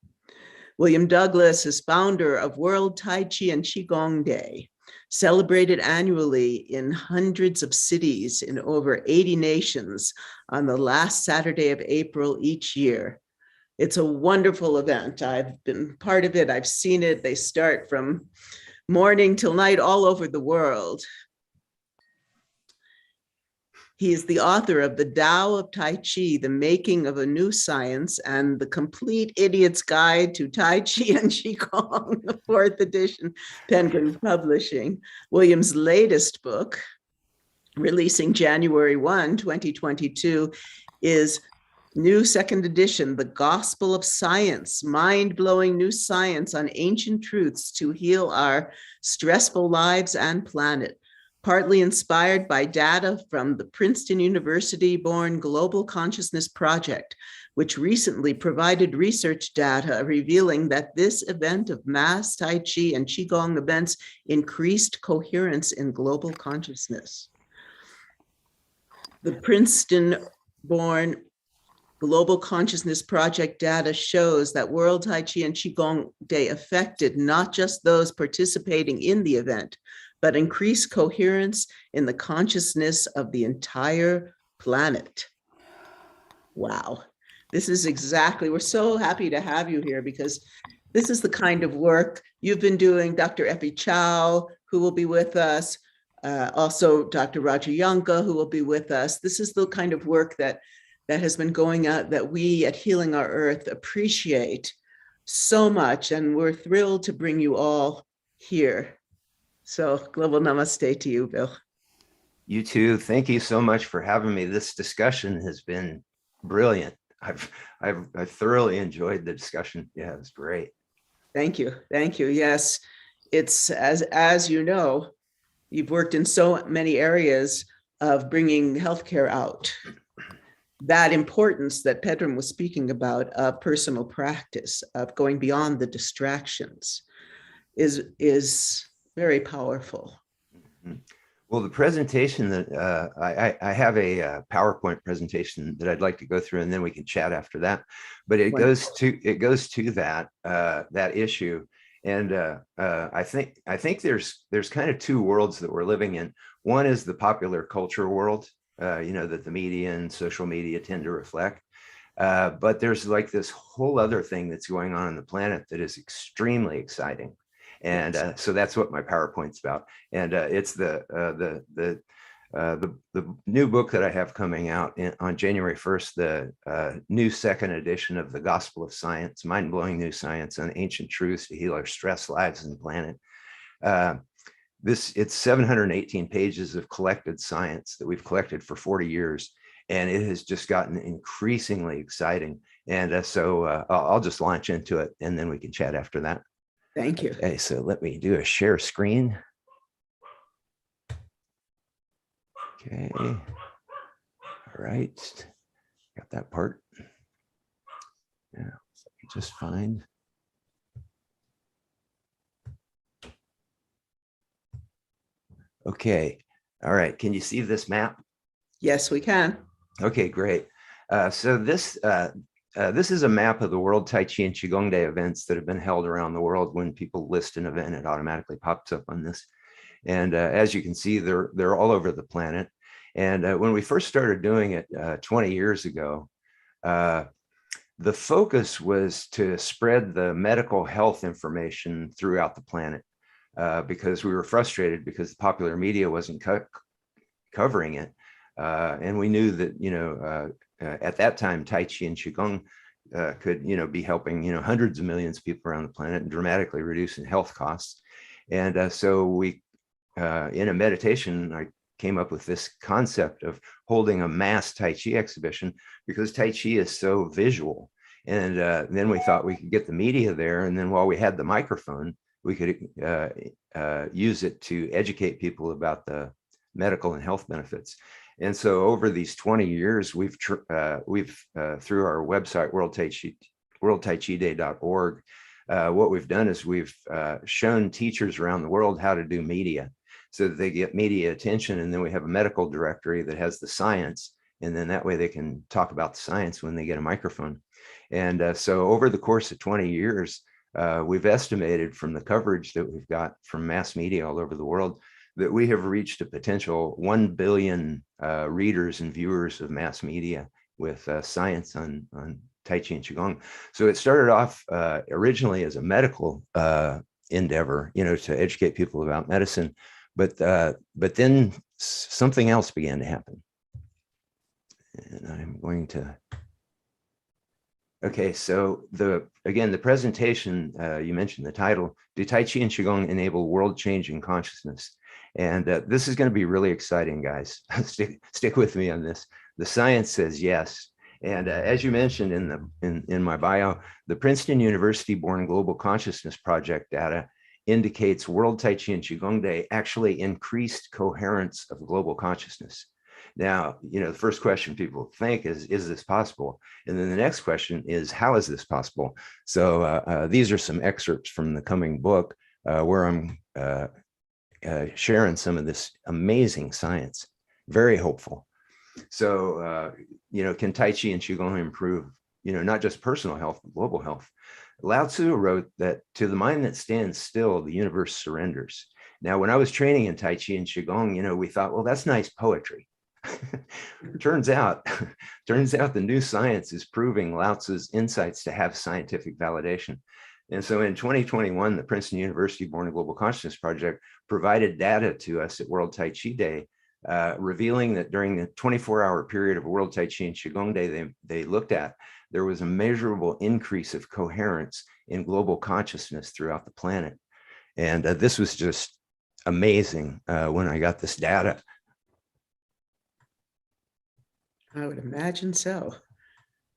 William Douglas is founder of World Tai Chi and Qigong Day, celebrated annually in hundreds of cities in over 80 nations on the last Saturday of April each year. It's a wonderful event. I've been part of it. I've seen it. They start from morning till night all over the world. He is the author of The Tao of Tai Chi, The Making of a New Science, and The Complete Idiot's Guide to Tai Chi and Qigong, the 4th edition, Penguin Publishing. William's latest book, releasing January 1, 2022, is new 2nd edition, The Gospel of Science, mind-blowing new science on ancient truths to heal our stressful lives and planet. Partly inspired by data from the Princeton University-born Global Consciousness Project, which recently provided research data revealing that this event of mass Tai Chi and Qigong events increased coherence in global consciousness. The Princeton-born Global Consciousness Project data shows that World Tai Chi and Qigong Day affected not just those participating in the event, but increased coherence in the consciousness of the entire planet. Wow. This is exactly, we're so happy to have you here because this is the kind of work you've been doing. Dr. Effie Chow, who will be with us, also Dr. Roger Yonka, who will be with us. This is the kind of work that has been going out that we at Healing Our Earth appreciate so much, and we're thrilled to bring you all here. So global namaste to you, Bill. You too. Thank you so much for having me. This discussion has been brilliant. I've thoroughly enjoyed the discussion. Yeah, it was great. Thank you. Thank you. Yes, it's as you know, you've worked in so many areas of bringing healthcare out. That importance that Pedram was speaking about of personal practice, of going beyond the distractions, is very powerful. Well, the presentation that I have a PowerPoint presentation that I'd like to go through, and then we can chat after that. But it goes to that issue, and I think there's kind of two worlds that we're living in. One is the popular culture world, that the media and social media tend to reflect. But there's like this whole other thing that's going on the planet that is extremely exciting. And so that's what my PowerPoint's about. And it's the new book that I have coming out on January 1st, the new 2nd edition of The Gospel of Science, mind-blowing new science on ancient truths to heal our stress lives and the planet. It's 718 pages of collected science that we've collected for 40 years. And it has just gotten increasingly exciting. And so I'll just launch into it, and then we can chat after that. Thank you. Okay, so let me do a share screen. Okay. All right. Got that part. Yeah, let me just find. Okay. All right. Can you see this map? Yes, we can. Okay, great. So this is a map of the World Tai Chi and Qigong Day events that have been held around the world. When people list an event, it automatically pops up on this. And as you can see, they're all over the planet. And when we first started doing it 20 years ago, the focus was to spread the medical health information throughout the planet because we were frustrated because the popular media wasn't covering it. And we knew that, at that time, Tai Chi and Qigong could, be helping, hundreds of millions of people around the planet and dramatically reducing health costs. And so we, in a meditation, I came up with this concept of holding a mass Tai Chi exhibition because Tai Chi is so visual. And then we thought we could get the media there. And then while we had the microphone, we could use it to educate people about the medical and health benefits. And so over these 20 years, we've through our website, worldtaichiday.org, what we've done is we've shown teachers around the world how to do media so that they get media attention. And then we have a medical directory that has the science. And then that way they can talk about the science when they get a microphone. And so over the course of 20 years, we've estimated from the coverage that we've got from mass media all over the world that we have reached a potential 1 billion readers and viewers of mass media with science on Tai Chi and Qigong. So it started off originally as a medical endeavor, to educate people about medicine, but then something else began to happen. And I'm going to. Okay, so the presentation, you mentioned the title, Do Tai Chi and Qigong Enable World-Changing Consciousness? And this is going to be really exciting, guys. Stick with me on this. The science says yes. And as you mentioned in my bio, the Princeton University Born Global Consciousness Project data indicates World Tai Chi and Qigong Day actually increased coherence of global consciousness. Now, the first question people think is this possible? And then the next question is, how is this possible? So these are some excerpts from the coming book where I'm sharing some of this amazing science, very hopeful. So, can Tai Chi and Qigong improve, not just personal health, but global health? Lao Tzu wrote that to the mind that stands still, the universe surrenders. Now, when I was training in Tai Chi and Qigong, we thought, well, that's nice poetry. turns out the new science is proving Lao Tzu's insights to have scientific validation. And so in 2021, the Princeton University Born Global Consciousness Project provided data to us at World Tai Chi Day, revealing that during the 24-hour period of World Tai Chi and Qigong Day they looked at, there was a measurable increase of coherence in global consciousness throughout the planet. And this was just amazing when I got this data. I would imagine so.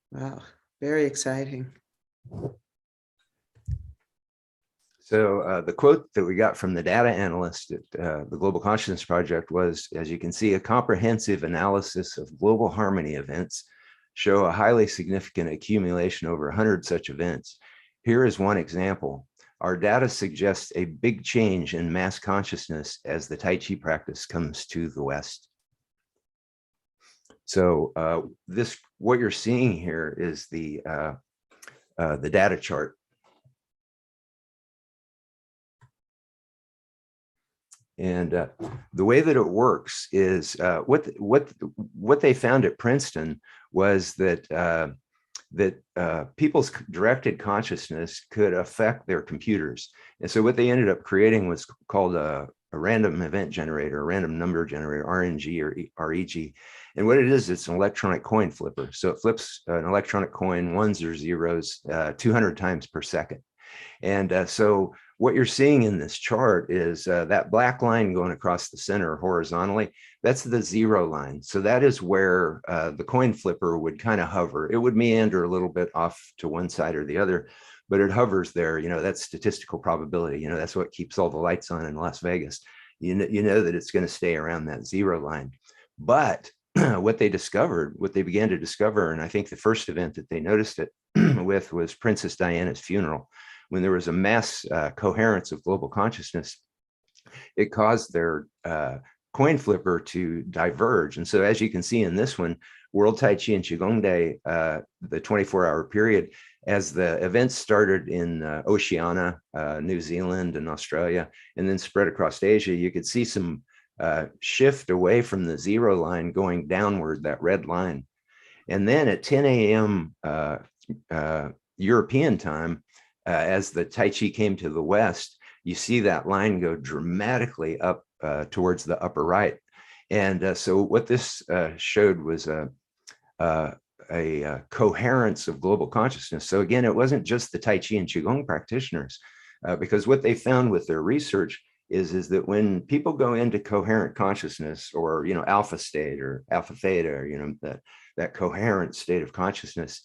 Wow, very exciting. So the quote that we got from the data analyst at the Global Consciousness Project was, as you can see, a comprehensive analysis of global harmony events show a highly significant accumulation over 100 such events. Here is one example. Our data suggests a big change in mass consciousness as the Tai Chi practice comes to the West. So what you're seeing here is the data chart. And the way that it works is what they found at Princeton was that people's directed consciousness could affect their computers. And so what they ended up creating was called a random event generator, a random number generator, RNG or REG. And what it is, it's an electronic coin flipper. So it flips an electronic coin, ones or zeros, 200 times per second. And so what you're seeing in this chart is that black line going across the center horizontally, that's the 0 line. So that is where the coin flipper would kind of hover. It would meander a little bit off to one side or the other, but it hovers there. That's statistical probability. That's what keeps all the lights on in Las Vegas. You know that it's going to stay around that 0 line. But what they began to discover, and I think the first event that they noticed it with was Princess Diana's funeral. When there was a mass coherence of global consciousness, it caused their coin flipper to diverge. And so as you can see in this one, World Tai Chi and Qigong Day, the 24-hour period, as the events started in Oceania, New Zealand and Australia, and then spread across Asia, you could see some shift away from the 0 line going downward, that red line. And then at 10 a.m. European time, as the Tai Chi came to the West, you see that line go dramatically up towards the upper right. And so what this showed was a coherence of global consciousness. So again, it wasn't just the Tai Chi and Qigong practitioners, because what they found with their research is that when people go into coherent consciousness, or alpha state or alpha theta, or that coherent state of consciousness,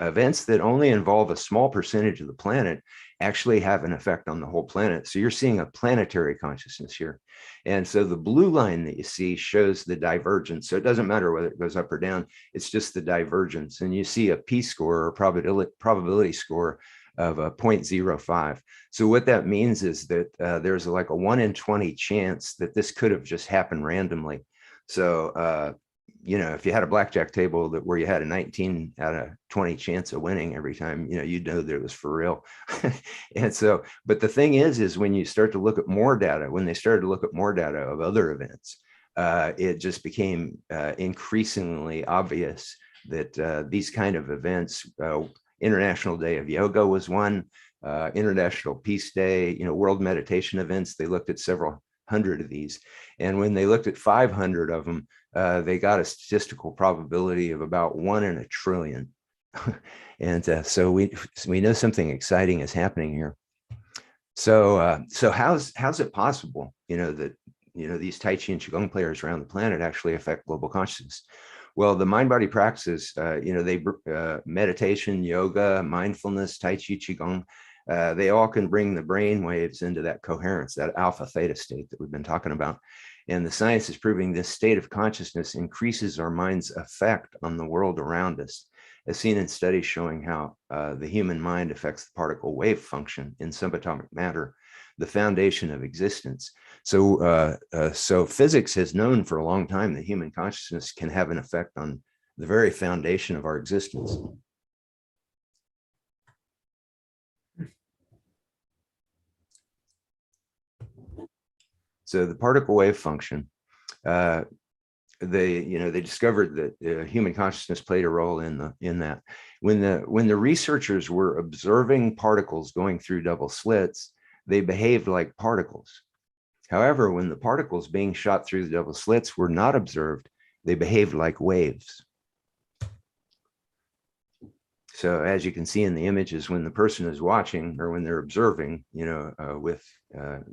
events that only involve a small percentage of the planet actually have an effect on the whole planet. So you're seeing a planetary consciousness here. And so the blue line that you see shows the divergence. So it doesn't matter whether it goes up or down, it's just the divergence. And you see a p-score or probability score of a 0.05. So what that means is that there's like a 1 in 20 chance that this could have just happened randomly. So if you had a blackjack table where you had a 19 out of 20 chance of winning every time, you'd know that it was for real. And so, but the thing is when you start to look at more data, when they started to look at more data of other events, it just became increasingly obvious that these kind of events, International Day of Yoga was one, International Peace Day, World Meditation events, they looked at several hundred of these. And when they looked at 500 of them, they got a statistical probability of about 1 in a trillion. And so we know something exciting is happening here. So how's it possible, that these Tai Chi and Qigong players around the planet actually affect global consciousness? Well, the mind-body practices, they meditation, yoga, mindfulness, Tai Chi, Qigong, they all can bring the brain waves into that coherence, that alpha theta state that we've been talking about. And the science is proving this state of consciousness increases our mind's effect on the world around us, as seen in studies showing how the human mind affects the particle wave function in subatomic matter, the foundation of existence. So physics has known for a long time that human consciousness can have an effect on the very foundation of our existence. So the particle wave function, they discovered that human consciousness played a role in that. When the researchers were observing particles going through double slits, they behaved like particles. However, when the particles being shot through the double slits were not observed, they behaved like waves. So as you can see in the images, when the person is watching or when they're observing, with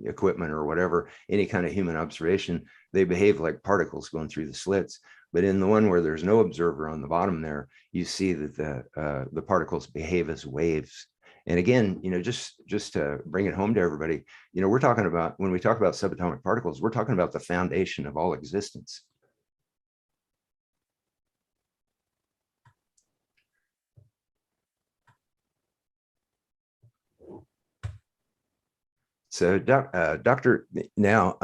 equipment or whatever, any kind of human observation, they behave like particles going through the slits. But in the one where there's no observer on the bottom there, you see that the particles behave as waves. And again, just to bring it home to everybody, we're talking about, when we talk about subatomic particles, we're talking about the foundation of all existence. So, Doctor, now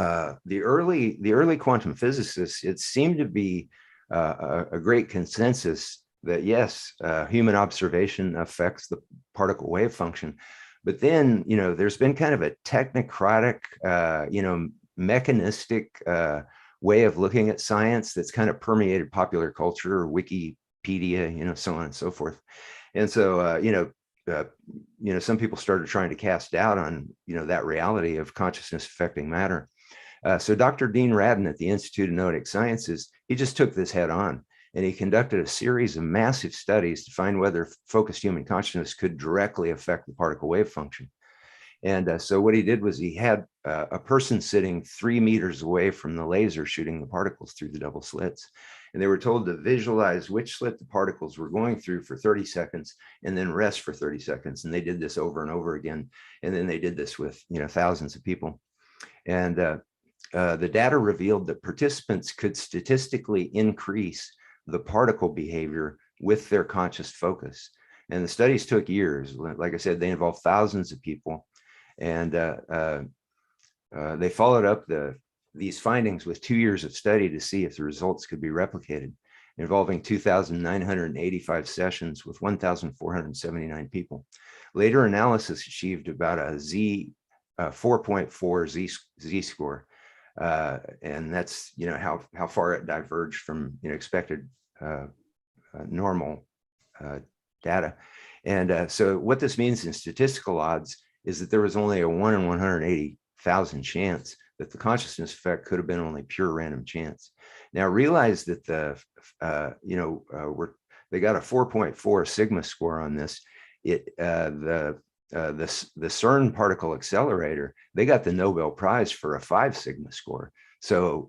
the early quantum physicists, it seemed to be a great consensus that yes, human observation affects the particle wave function, but then there's been kind of a technocratic, mechanistic way of looking at science that's kind of permeated popular culture, Wikipedia, so on and so forth, and so some people started trying to cast doubt on, that reality of consciousness affecting matter. So Dr. Dean Radin at the Institute of Noetic Sciences, he just took this head on, and he conducted a series of massive studies to find whether focused human consciousness could directly affect the particle wave function. And so what he did was he had a person sitting 3 meters away from the laser shooting the particles through the double slits. And they were told to visualize which slit the particles were going through for 30 seconds and then rest for 30 seconds. And they did this over and over again. And then they did this with, thousands of people. And the data revealed that participants could statistically increase the particle behavior with their conscious focus. And the studies took years. Like I said, they involved thousands of people. And they followed up these findings with 2 years of study to see if the results could be replicated, involving 2,985 sessions with 1,479 people. Later analysis achieved about a 4.4 Z-score. And that's, how far it diverged from expected normal data. And so what this means in statistical odds is that there was only a 1 in 180,000 chance that the consciousness effect could have been only pure random chance. Now realize that they got a 4.4 sigma score on this. The CERN particle accelerator, they got the Nobel Prize for a 5 sigma score. So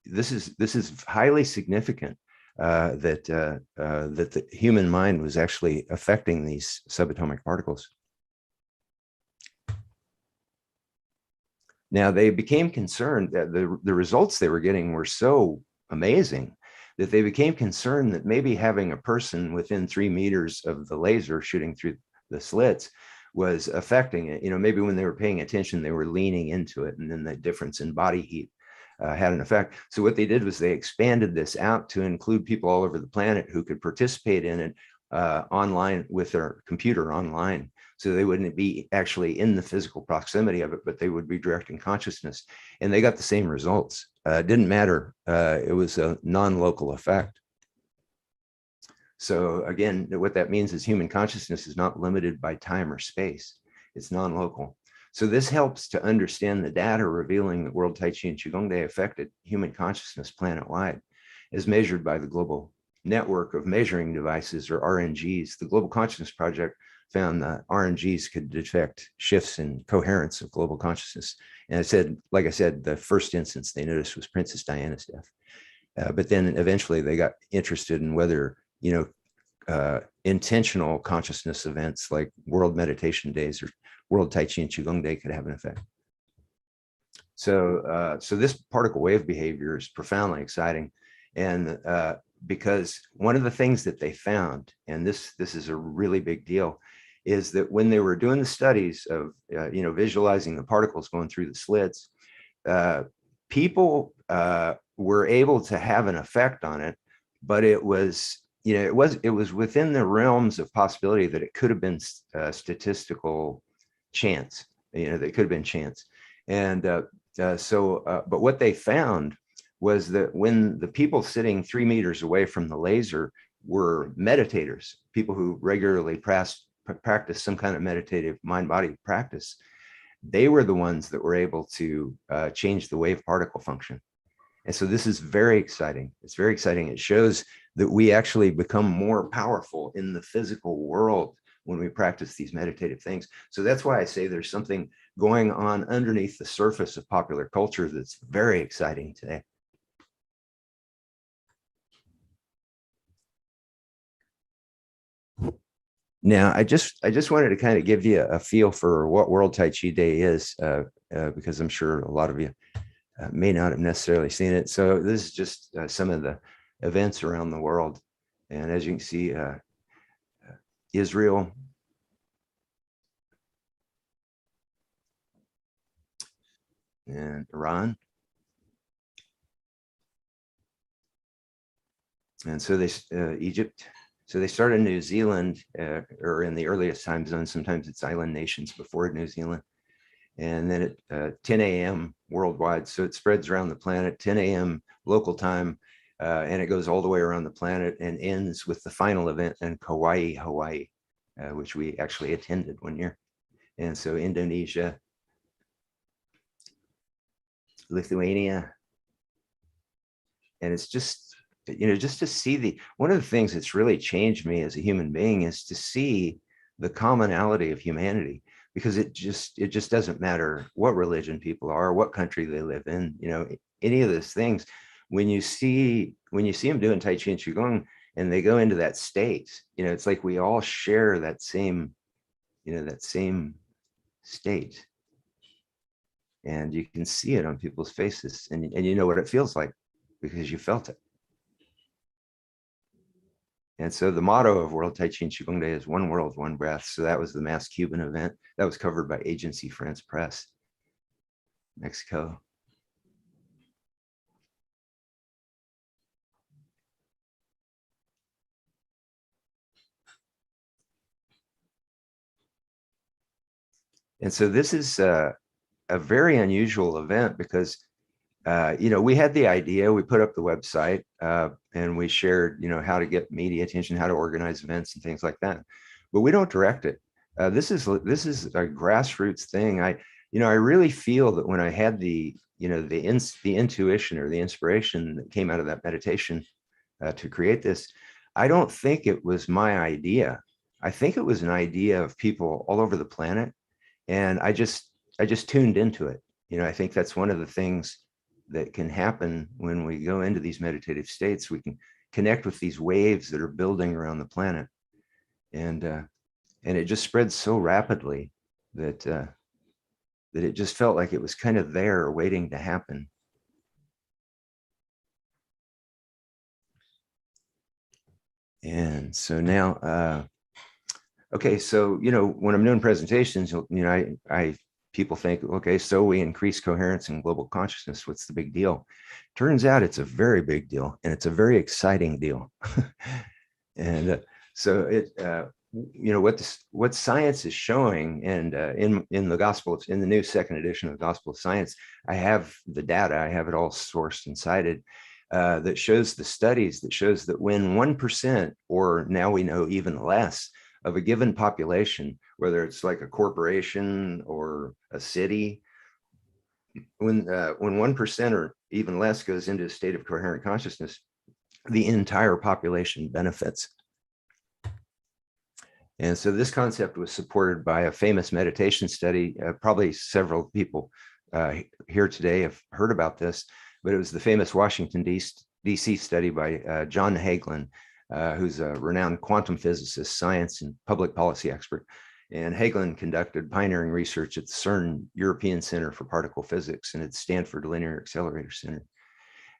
this is highly significant that the human mind was actually affecting these subatomic particles. Now they became concerned that the results they were getting were so amazing that they became concerned that maybe having a person within 3 meters of the laser shooting through the slits was affecting it. Maybe when they were paying attention, they were leaning into it, and then the difference in body heat had an effect. So what they did was they expanded this out to include people all over the planet who could participate in it online with their computer online. So they wouldn't be actually in the physical proximity of it, but they would be directing consciousness. And they got the same results. It didn't matter. It was a non-local effect. So again, what that means is human consciousness is not limited by time or space. It's non-local. So this helps to understand the data revealing that World Tai Chi and Qigong Day affected human consciousness planet-wide, as measured by the Global Network of Measuring Devices, or RNGs. The Global Consciousness Project found that RNGs could detect shifts in coherence of global consciousness. And it said, like I said, the first instance they noticed was Princess Diana's death. But then eventually they got interested in whether, intentional consciousness events like World Meditation Days or World Tai Chi and Qigong Day could have an effect. So, so this particle wave behavior is profoundly exciting. And because one of the things that they found, and this is a really big deal, is that when they were doing the studies of, visualizing the particles going through the slits, people were able to have an effect on it, but it was, it was within the realms of possibility that it could have been statistical chance, that could have been chance. And but what they found was that when the people sitting 3 meters away from the laser were meditators, people who regularly practice some kind of meditative mind-body practice, they were the ones that were able to change the wave particle function. And so this is very exciting. It's very exciting. It shows that we actually become more powerful in the physical world when we practice these meditative things. So that's why I say there's something going on underneath the surface of popular culture that's very exciting today. Now, I just wanted to kind of give you a feel for what World Tai Chi Day is, because I'm sure a lot of you may not have necessarily seen it. So this is just some of the events around the world. And as you can see, Israel, and Iran. And so they, Egypt. So they started in New Zealand, or in the earliest time zone. Sometimes it's island nations before New Zealand. And then at 10 a.m. worldwide. So it spreads around the planet, 10 a.m. local time, and it goes all the way around the planet and ends with the final event in Kauai, Hawaii, which we actually attended one year. And so Indonesia, Lithuania, and it's just, just to see one of the things that's really changed me as a human being is to see the commonality of humanity, because it just doesn't matter what religion people are, what country they live in, any of those things. When you see them doing Tai Chi and Qigong and they go into that state, it's like we all share that same, that same state. And you can see it on people's faces, and you know what it feels like because you felt it. And so the motto of World Tai Chi and Qigong Day is one world, one breath. So that was the Mass Cuban event. That was covered by Agency France Press, Mexico. And so this is a very unusual event because, we had the idea, we put up the website, and we shared, how to get media attention, how to organize events and things like that. But we don't direct it. This is a grassroots thing. I really feel that when I had the intuition or the inspiration that came out of that meditation to create this, I don't think it was my idea. I think it was an idea of people all over the planet. And I just tuned into it. I think that's one of the things that can happen when we go into these meditative states. We can connect with these waves that are building around the planet. And it just spreads so rapidly that that it just felt like it was kind of there waiting to happen. And so now, okay, so when I'm doing presentations, I people think, okay, so we increase coherence in global consciousness. What's the big deal? Turns out it's a very big deal, and it's a very exciting deal. And so it, what science is showing, and in the Gospel, in the new second edition of the Gospel of Science, I have the data, I have it all sourced and cited, that shows the studies that shows that when 1%, or now we know even less, of a given population, whether it's like a corporation or a city, when 1% or even less goes into a state of coherent consciousness, the entire population benefits. And so this concept was supported by a famous meditation study. Probably several people here today have heard about this, but it was the famous Washington, D.C. study by John Hagelin, who's a renowned quantum physicist, science, and public policy expert. And Hagelin conducted pioneering research at the CERN European Center for Particle Physics and at Stanford Linear Accelerator Center.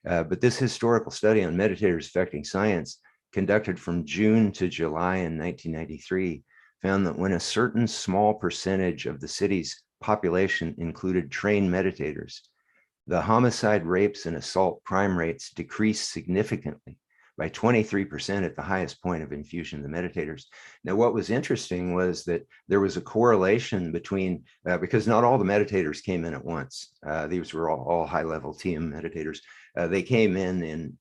But this historical study on meditators affecting science, conducted from June to July in 1993, found that when a certain small percentage of the city's population included trained meditators, the homicide, rapes, and assault crime rates decreased significantly by 23% at the highest point of infusion of the meditators. Now, what was interesting was that there was a correlation between, because not all the meditators came in at once. These were all high-level TM meditators. They came in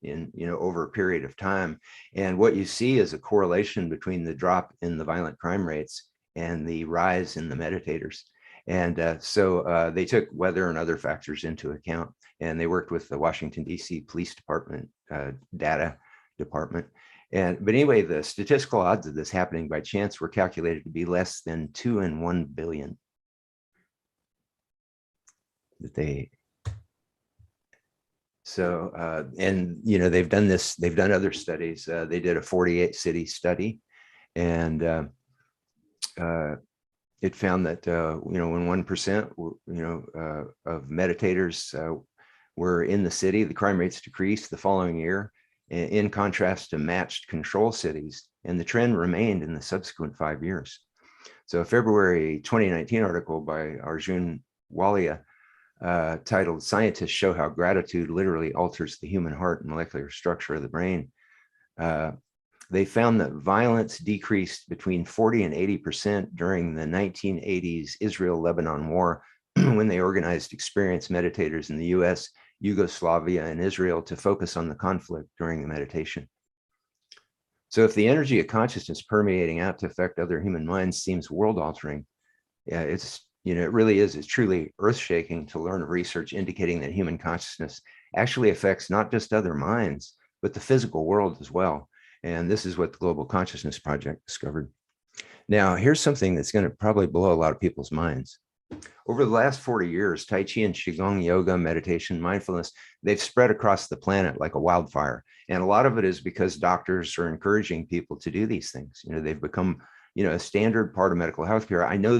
over a period of time. And what you see is a correlation between the drop in the violent crime rates and the rise in the meditators. And so they took weather and other factors into account, and they worked with the Washington, D.C. Police Department data department. But anyway, the statistical odds of this happening by chance were calculated to be less than 2 in 1 billion. And they've done this, they've done other studies. They did a 48 city study, and it found that when 1% of meditators were in the city, the crime rates decreased the following year, in contrast to matched control cities, and the trend remained in the subsequent 5 years. So a February 2019 article by Arjun Walia titled "Scientists Show How Gratitude Literally Alters the Human Heart and Molecular Structure of the Brain." They found that violence decreased between 40 and 80% during the 1980s Israel-Lebanon war, when they organized experienced meditators in the US, Yugoslavia, and Israel to focus on the conflict during the meditation. So if the energy of consciousness permeating out to affect other human minds seems world-altering, it really is. It's truly earth-shaking to learn of research indicating that human consciousness actually affects not just other minds, but the physical world as well. And this is what the Global Consciousness Project discovered. Now, here's something that's going to probably blow a lot of people's minds. Over the last 40 years, Tai Chi and Qigong yoga, meditation, mindfulness, they've spread across the planet like a wildfire. And a lot of it is because doctors are encouraging people to do these things. They've become a standard part of medical healthcare. I know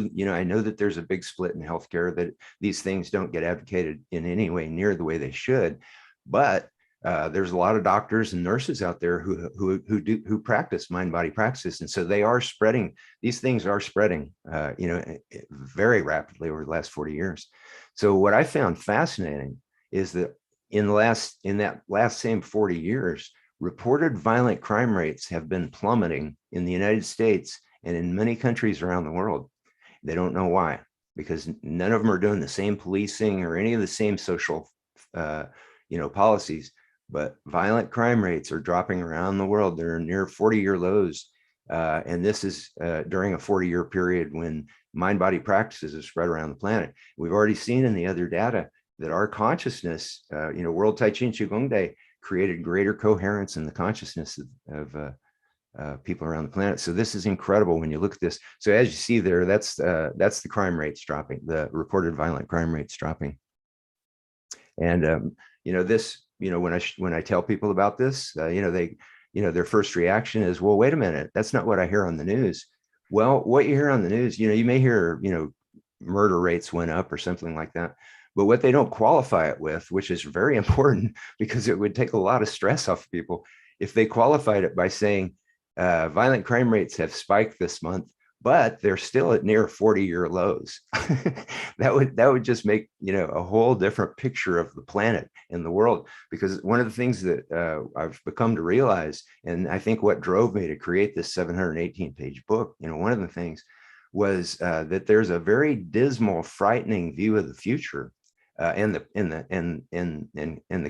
that there's a big split in healthcare, that these things don't get advocated in any way near the way they should. But there's a lot of doctors and nurses out there who practice mind-body practices, and so they are spreading. These things are spreading, very rapidly over the last 40 years. So what I found fascinating is that in that last same 40 years, reported violent crime rates have been plummeting in the United States and in many countries around the world. They don't know why, because none of them are doing the same policing or any of the same social, policies. But violent crime rates are dropping around the world. They're near 40-year lows. And this is during a 40-year period when mind-body practices have spread around the planet. We've already seen in the other data that our consciousness, World Tai Chi and Qigong Day created greater coherence in the consciousness of people around the planet. So this is incredible when you look at this. So as you see there, that's the crime rates dropping, the reported violent crime rates dropping. And when I tell people about this, their first reaction is, well, wait a minute, that's not what I hear on the news. Well, what you hear on the news, you may hear, murder rates went up or something like that. But what they don't qualify it with, which is very important because it would take a lot of stress off people, if they qualified it by saying violent crime rates have spiked this month but they're still at near 40-year lows. That would just make, you know, a whole different picture of the planet and the world. Because one of the things that I've become to realize, and I think what drove me to create this 718-page book, you know, one of the things was that there's a very dismal, frightening view of the future in the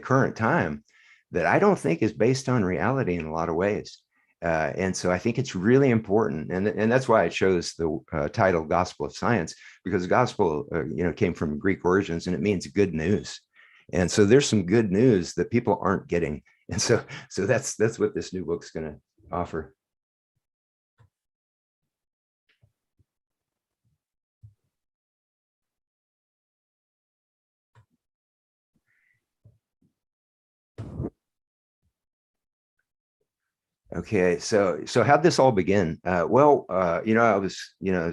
current time that I don't think is based on reality in a lot of ways. And so I think it's really important, and that's why I chose the title "Gospel of Science," because gospel, you know, came from Greek origins, and it means good news. And so there's some good news that people aren't getting, and so that's what this new book's going to offer. Okay, so how'd this all begin? Well, you know, I was, you know,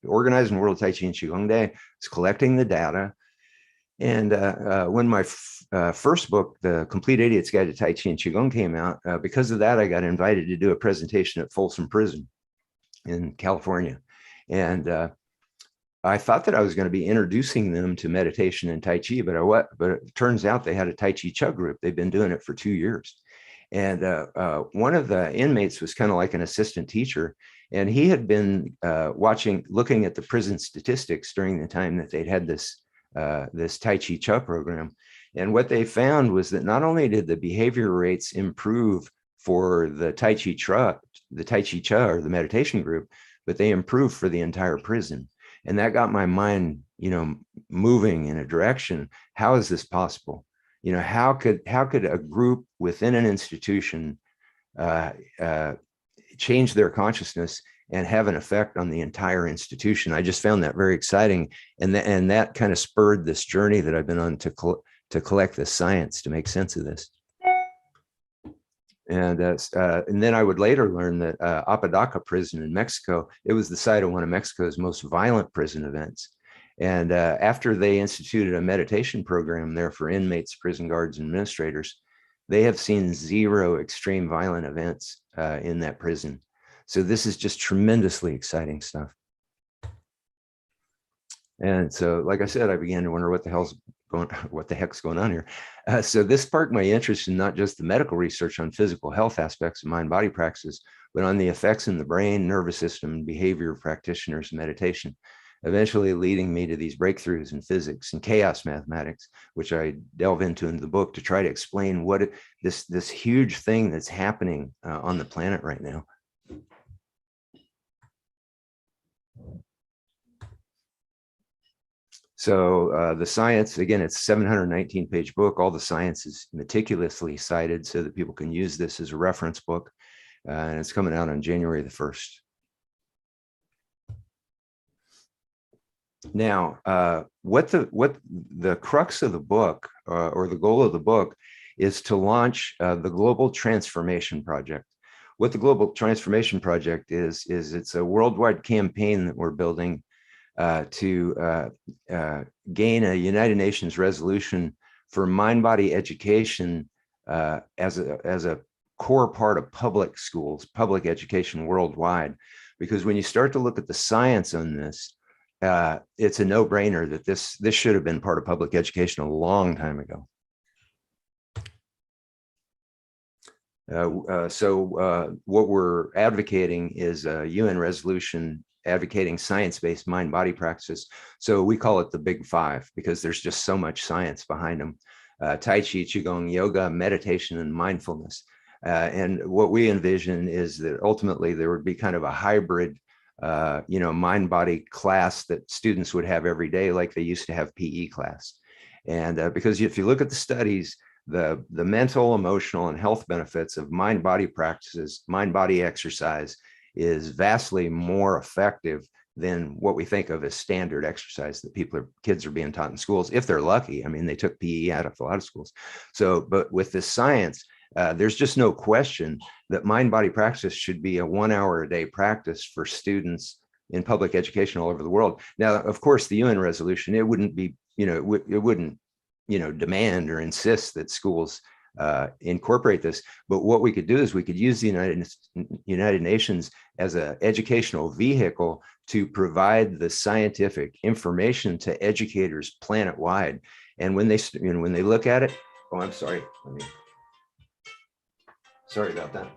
organizing World Tai Chi and Qigong Day, was collecting the data. And when my first book, The Complete Idiot's Guide to Tai Chi and Qigong, came out, because of that, I got invited to do a presentation at Folsom Prison in California. And I thought that I was going to be introducing them to meditation and Tai Chi, but it turns out they had a Tai Chi Chug group. They've been doing it for 2 years. And one of the inmates was kind of like an assistant teacher, and he had been looking at the prison statistics during the time that they'd had this Tai Chi Cha program. And what they found was that not only did the behavior rates improve for the Tai Chi Cha or the meditation group, but they improved for the entire prison. And that got my mind, you know, moving in a direction. How is this possible? You know, how could a group within an institution change their consciousness and have an effect on the entire institution? I just found that very exciting, and that kind of spurred this journey that I've been on to collect the science to make sense of this. And then I would later learn that Apodaca prison in Mexico, it was the site of one of Mexico's most violent prison events. And after they instituted a meditation program there for inmates, prison guards, and administrators, they have seen 0 extreme violent events in that prison. So this is just tremendously exciting stuff. And so, like I said, I began to wonder what the heck's going on here. So this sparked my interest in not just the medical research on physical health aspects of mind-body practices, but on the effects in the brain, nervous system, and behavior of practitioners in meditation, eventually leading me to these breakthroughs in physics and chaos mathematics, which I delve into in the book to try to explain what this huge thing that's happening on the planet right now. So the science, again, it's a 719-page book. All the science is meticulously cited so that people can use this as a reference book. And it's coming out on January the 1st. Now, what the crux of the book or the goal of the book is to launch the Global Transformation Project. What the Global Transformation Project is it's a worldwide campaign that we're building to gain a United Nations resolution for mind-body education as a core part of public schools, public education worldwide. Because when you start to look at the science on this, it's a no-brainer that this should have been part of public education a long time ago. So what we're advocating is a UN resolution advocating science-based mind-body practices. So we call it the Big Five because there's just so much science behind them. Tai Chi, Qigong, yoga, meditation, and mindfulness. And what we envision is that ultimately there would be kind of a hybrid mind-body class that students would have every day, like they used to have PE class. And because if you look at the studies, the mental, emotional, and health benefits of mind-body practices, mind-body exercise is vastly more effective than what we think of as standard exercise that kids are being taught in schools, if they're lucky. I mean, they took PE out of a lot of schools. So, but with this science, there's just no question that mind-body practice should be a 1 hour a day practice for students in public education all over the world. Now, of course, the UN resolution, it wouldn't be, it wouldn't, demand or insist that schools incorporate this. But what we could do is we could use the United Nations as an educational vehicle to provide the scientific information to educators planet-wide. And when they look at it, oh, I'm sorry. Sorry about that.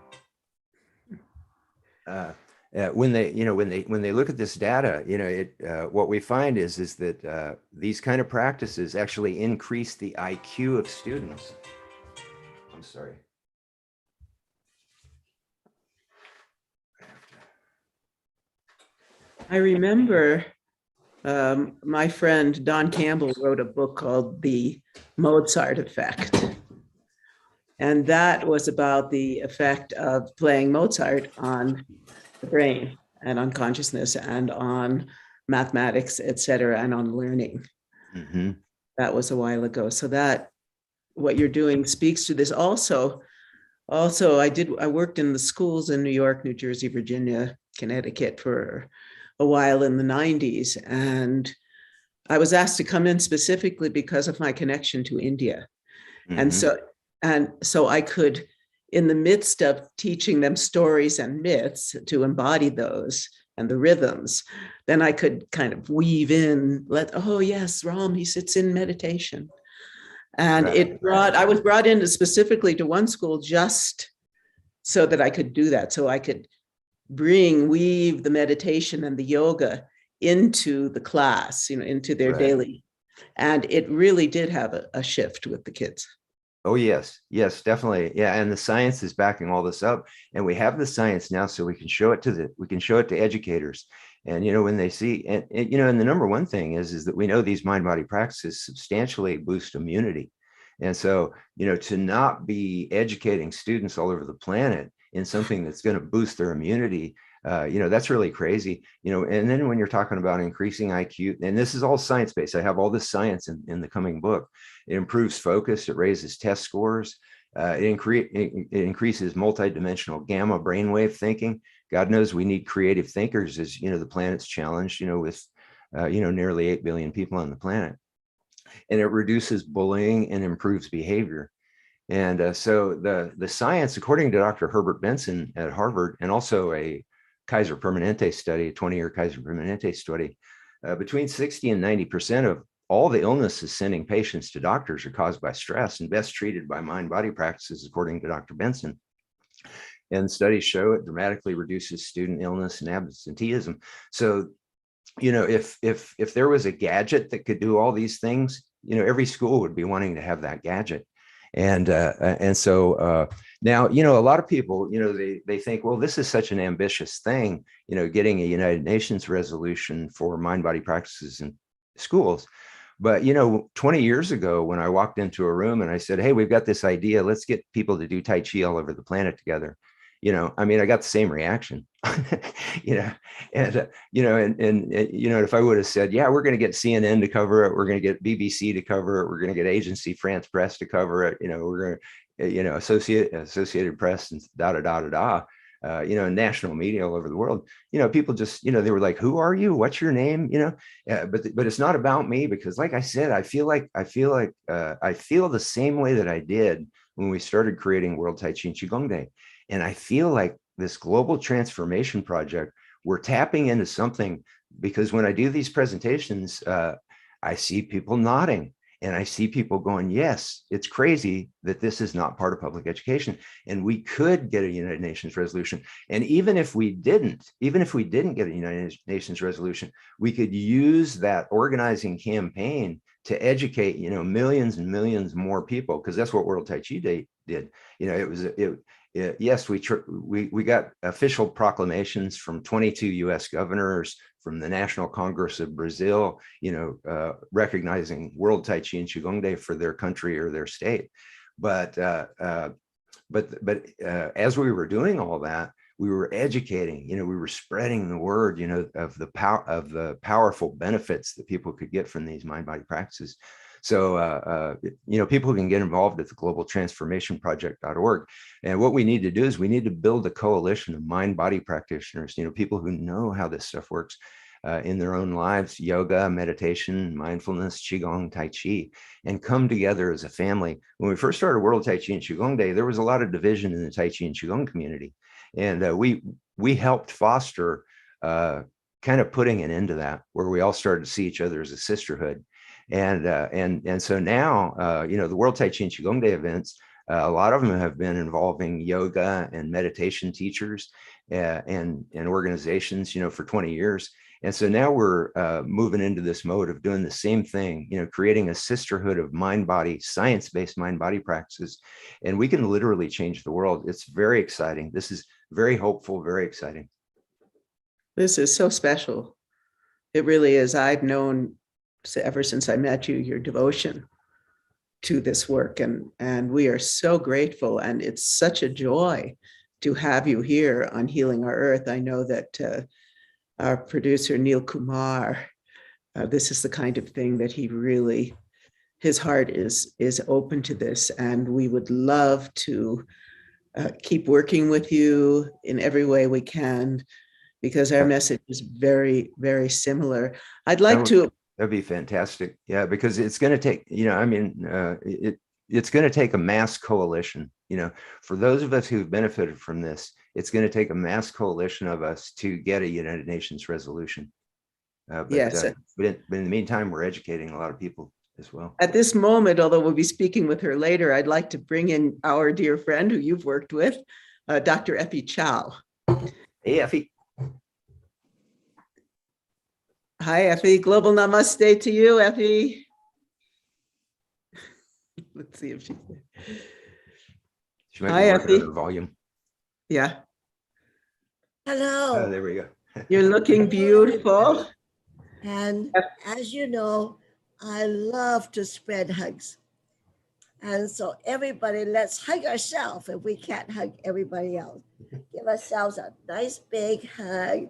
When they look at this data, what we find is that these kind of practices actually increase the IQ of students. I'm sorry. I remember my friend Don Campbell wrote a book called The Mozart Effect. And that was about the effect of playing Mozart on the brain and on consciousness and on mathematics, et cetera, and on learning. Mm-hmm. That was a while ago. So that what you're doing speaks to this. Also, I worked in the schools in New York, New Jersey, Virginia, Connecticut for a while in the 90s. And I was asked to come in specifically because of my connection to India. Mm-hmm. And so I could, in the midst of teaching them stories and myths to embody those and the rhythms, then I could kind of weave in, oh yes, Ram, he sits in meditation. And I was brought in specifically to one school just so that I could do that. So I could weave the meditation and the yoga into the class, into their daily. And it really did have a shift with the kids. Oh, yes, definitely. Yeah. And the science is backing all this up, and we have the science now, so we can show it to educators. And, when they see, and the number one thing is that we know these mind-body practices substantially boost immunity. And so, to not be educating students all over the planet in something that's going to boost their immunity, that's really crazy, and then when you're talking about increasing IQ, and this is all science-based, I have all this science in the coming book. It improves focus, it raises test scores, it increases multidimensional gamma brainwave thinking. God knows we need creative thinkers as, the planet's challenged, with, nearly 8 billion people on the planet. And it reduces bullying and improves behavior. And so the science, according to Dr. Herbert Benson at Harvard, and also a Kaiser Permanente study, a 20-year Kaiser Permanente study, between 60 and 90% of all the illnesses sending patients to doctors are caused by stress and best treated by mind-body practices, according to Dr. Benson. And studies show it dramatically reduces student illness and absenteeism. So, if there was a gadget that could do all these things, every school would be wanting to have that gadget. And so now, a lot of people, they think, well, this is such an ambitious thing, getting a United Nations resolution for mind-body practices in schools. But, 20 years ago, when I walked into a room and I said, hey, we've got this idea, let's get people to do Tai Chi all over the planet together. I got the same reaction, and if I would have said, yeah, we're going to get CNN to cover it, we're going to get BBC to cover it, we're going to get Agency France Press to cover it, we're going to, Associated Press and national media all over the world, people just, they were like, who are you? What's your name? But it's not about me, because like I said, I feel the same way that I did when we started creating World Tai Chi and Qigong Day. And I feel like this global transformation project, we're tapping into something, because when I do these presentations, I see people nodding and I see people going, yes, it's crazy that this is not part of public education. And we could get a United Nations resolution. And even if we didn't get a United Nations resolution, we could use that organizing campaign to educate, millions and millions more people, because that's what World Tai Chi Day did. Yes, we got official proclamations from 22 US governors, from the National Congress of Brazil, recognizing World Tai Chi and Qigong Day for their country or their state. But as we were doing all that, we were educating, we were spreading the word, of the powerful benefits that people could get from these mind-body practices. So, people can get involved at the globaltransformationproject.org. And what we need to do is we need to build a coalition of mind-body practitioners, people who know how this stuff works. in their own lives, yoga, meditation, mindfulness, Qigong, Tai Chi, and come together as a family. When we first started World Tai Chi and Qigong Day, there was a lot of division in the Tai Chi and Qigong community. And we helped foster kind of putting an end to that, where we all started to see each other as a sisterhood. And so now, you know, the World Tai Chi and Qigong Day events, a lot of them have been involving yoga and meditation teachers and organizations, you know, for 20 years. And so now we're moving into this mode of doing the same thing, you know, creating a sisterhood of mind-body, science-based mind-body practices. And we can literally change the world. It's very exciting. This is very hopeful, very exciting. This is so special. It really is. I've known ever since I met you, your devotion to this work. And we are so grateful. And it's such a joy to have you here on Healing Our Earth. I know that our producer, Neil Kumar, this is the kind of thing that he really, his heart is open to this. And we would love to keep working with you in every way we can, because our message is very, very similar. I'd like to. That'd be fantastic. Yeah, because it's going to take, you know, I mean, it's going to take a mass coalition, you know, for those of us who've benefited from this. It's going to take a mass coalition of us to get a United Nations resolution. Yes. But in the meantime, we're educating a lot of people as well. At this moment, although we'll be speaking with her later, I'd like to bring in our dear friend who you've worked with, Dr. Effie Chow. Hey, Effie. Hi, Effie. Global namaste to you, Effie. Let's see if she's there. She might Hi, be working Effie. on her volume. Yeah. Hello. Oh, there we go. You're looking beautiful. And as you know, I love to spread hugs. And so everybody, let's hug ourselves if we can't hug everybody else. Give ourselves a nice big hug.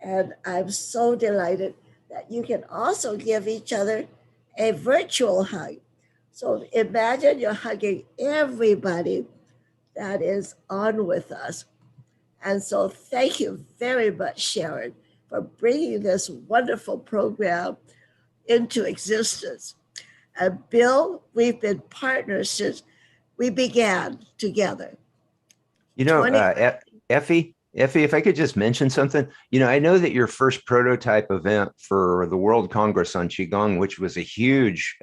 And I'm so delighted that you can also give each other a virtual hug. So imagine you're hugging everybody that is on with us. And so thank you very much, Sharon, for bringing this wonderful program into existence. And Bill, we've been partners since we began together. You know, Effie, if I could just mention something, you know, I know that your first prototype event for the World Congress on Qigong, which was a huge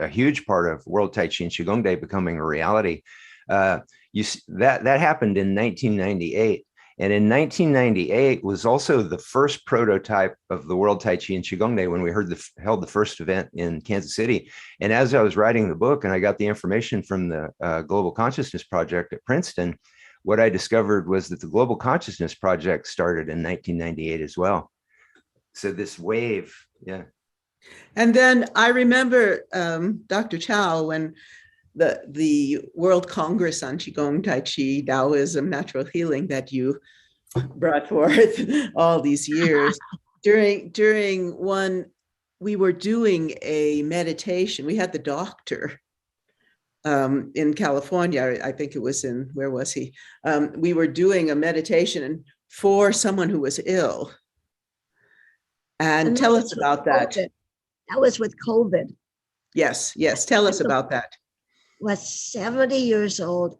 part of World Tai Chi and Qigong Day becoming a reality, that happened in 1998. And in 1998 was also the first prototype of the World Tai Chi and Qigong Day when we held the first event in Kansas City. And as I was writing the book and I got the information from the Global Consciousness Project at Princeton, what I discovered was that the Global Consciousness Project started in 1998 as well. So this wave, yeah. And then I remember, Dr. Chow, when the World Congress on Qigong, Tai Chi, Taoism, Natural Healing that you brought forth all these years, during one, we were doing a meditation. We had the doctor in California, I think it was in, where was he? We were doing a meditation for someone who was ill. And tell us about that. That was with COVID. Yes, tell us about that. Was 70 years old,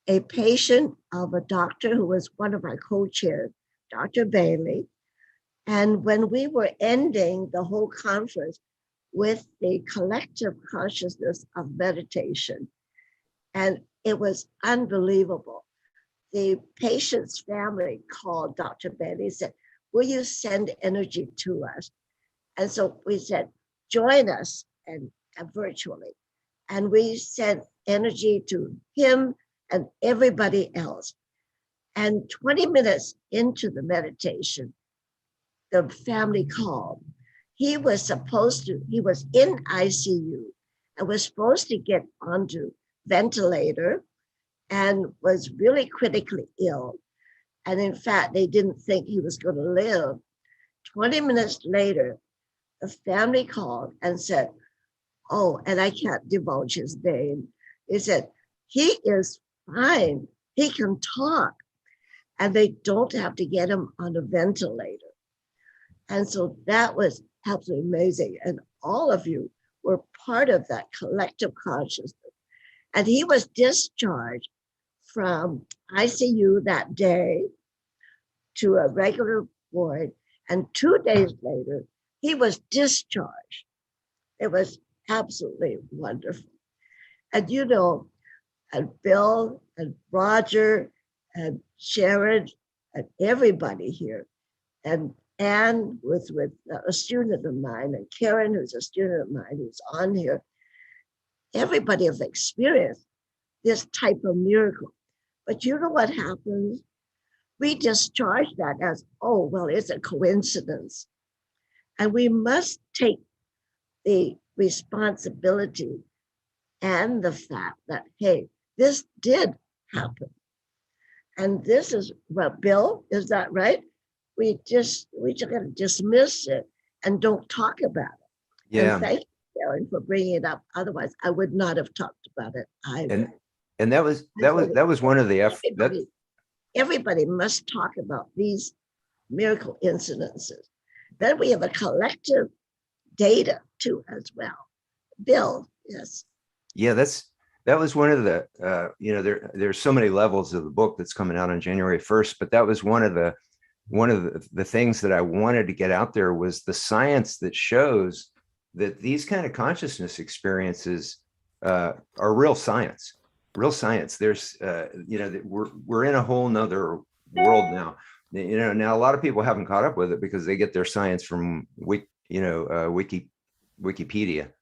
a patient of a doctor who was one of our co-chairs, Dr. Bailey. And when we were ending the whole conference with the collective consciousness of meditation, and it was unbelievable. The patient's family called Dr. Bailey and said, will you send energy to us? And so we said, join us and virtually. And we sent energy to him and everybody else. And 20 minutes into the meditation, the family called. He was in ICU and was supposed to get onto ventilator and was really critically ill. And in fact, they didn't think he was going to live. 20 minutes later, the family called and said, oh, and I can't divulge his name. They said, he is fine. He can talk. And they don't have to get him on a ventilator. And so that was absolutely amazing. And all of you were part of that collective consciousness. And he was discharged from ICU that day to a regular ward. And 2 days later, he was discharged. It was absolutely wonderful. And you know, and Bill and Roger and Sharon and everybody here, and Anne with a student of mine, and Karen, who's a student of mine, who's on here, everybody have experienced this type of miracle. But you know what happens? We discharge that as, oh, well, it's a coincidence. And we must take the responsibility and the fact that, hey, this did happen. And this is what, Bill, is that right? We just gotta dismiss it and don't talk about it. Yeah. And thank you, Karen, for bringing it up. Otherwise, I would not have talked about it either. And that was one of the everybody must talk about these miracle incidences. Then we have a collective data too as well. Bill, yes. Yeah, that was one of the there's so many levels of the book that's coming out on January 1st, but that was one of the things that I wanted to get out there was the science that shows that these kind of consciousness experiences are real science. There's we're in a whole nother world now. Now a lot of people haven't caught up with it because they get their science from Wikipedia.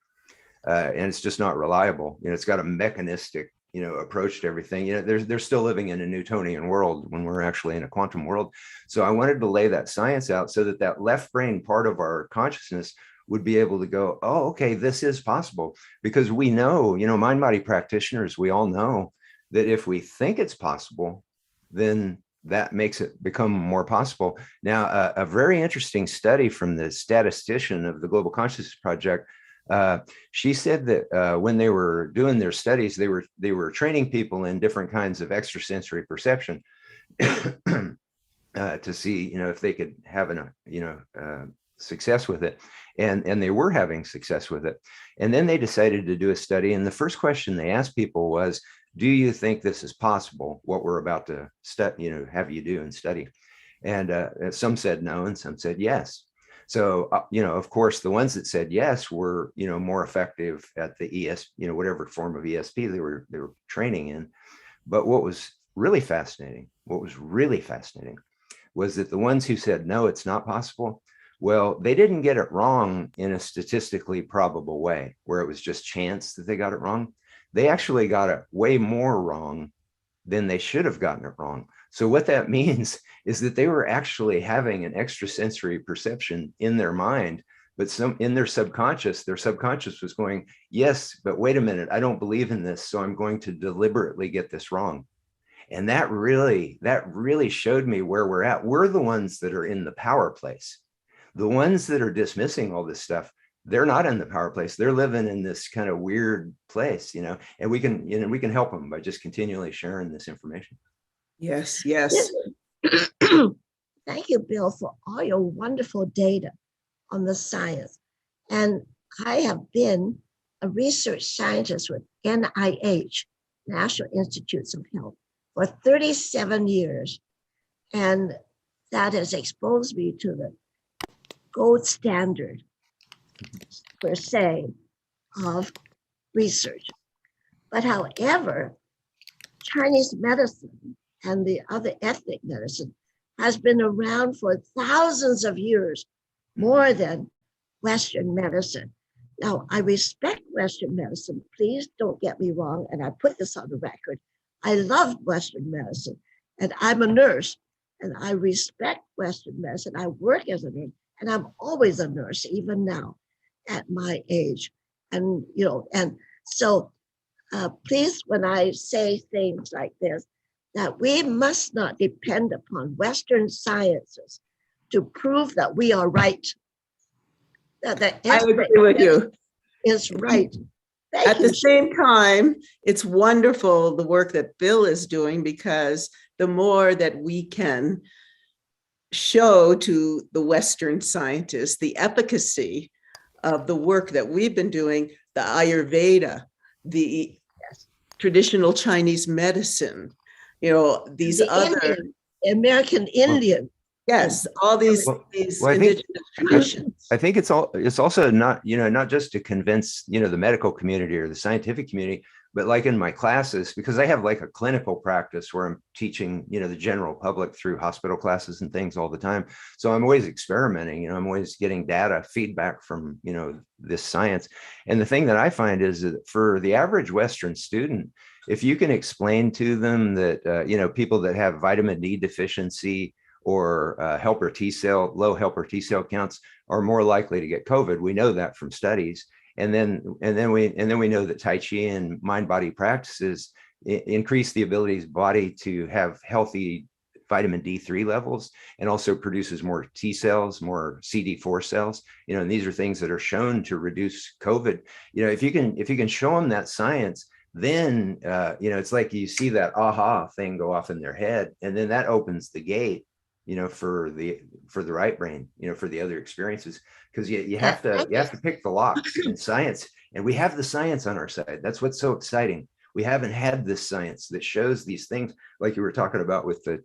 And it's just not reliable. It's got a mechanistic, approach to everything. They're still living in a Newtonian world when we're actually in a quantum world. So I wanted to lay that science out so that left brain part of our consciousness would be able to go, oh, okay, this is possible. Because we know, mind body practitioners, we all know that if we think it's possible, then that makes it become more possible. Now, a very interesting study from the statistician of the Global Consciousness Project, she said that when they were doing their studies, they were training people in different kinds of extrasensory perception to see, if they could have success with it, and they were having success with it. And then they decided to do a study, and the first question they asked people was, "Do you think this is possible? What we're about to have you do and study?" And some said no, and some said yes. So, of course, the ones that said yes were, more effective at the whatever form of ESP they were training in. But what was really fascinating was that the ones who said, no, it's not possible, well, they didn't get it wrong in a statistically probable way, where it was just chance that they got it wrong. They actually got it way more wrong than they should have gotten it wrong. So what that means is that they were actually having an extrasensory perception in their mind, but in their subconscious was going, yes, but wait a minute, I don't believe in this, so I'm going to deliberately get this wrong. And that really showed me where we're at. We're the ones that are in the power place. The ones that are dismissing all this stuff, they're not in the power place. They're living in this kind of weird place, and we can help them by just continually sharing this information. Yes, yes. Thank you, Bill, for all your wonderful data on the science. And I have been a research scientist with NIH, National Institutes of Health, for 37 years. And that has exposed me to the gold standard, per se, of research. But however, Chinese medicine and the other ethnic medicine has been around for thousands of years, more than Western medicine. Now, I respect Western medicine. Please don't get me wrong. And I put this on the record. I love Western medicine, and I'm a nurse, and I respect Western medicine. I work as a nurse, and I'm always a nurse, even now at my age. And, and so please, when I say things like this, that we must not depend upon Western sciences to prove that we are right. That I agree with you. Is right. At the same time, it's wonderful the work that Bill is doing, because the more that we can show to the Western scientists the efficacy of the work that we've been doing, the Ayurveda, the traditional Chinese medicine, these The other Indian, American Indian. yes, all these Well, indigenous traditions. I think it's also not, not just to convince, the medical community or the scientific community, but like in my classes, because I have like a clinical practice where I'm teaching, the general public through hospital classes and things all the time. So I'm always experimenting, I'm always getting data feedback from, this science. And the thing that I find is that for the average Western student, if you can explain to them that, people that have vitamin D deficiency or low helper T cell counts are more likely to get COVID. We know that from studies. And then we know that Tai Chi and mind-body practices increase the ability of the body to have healthy vitamin D3 levels, and also produces more T cells, more CD4 cells. And these are things that are shown to reduce COVID. If you can show them that science, then it's like you see that aha thing go off in their head, and then that opens the gate for the right brain, for the other experiences, because you have to pick the locks in science, and we have the science on our side. That's what's so exciting. We haven't had this science that shows these things, like you were talking about with the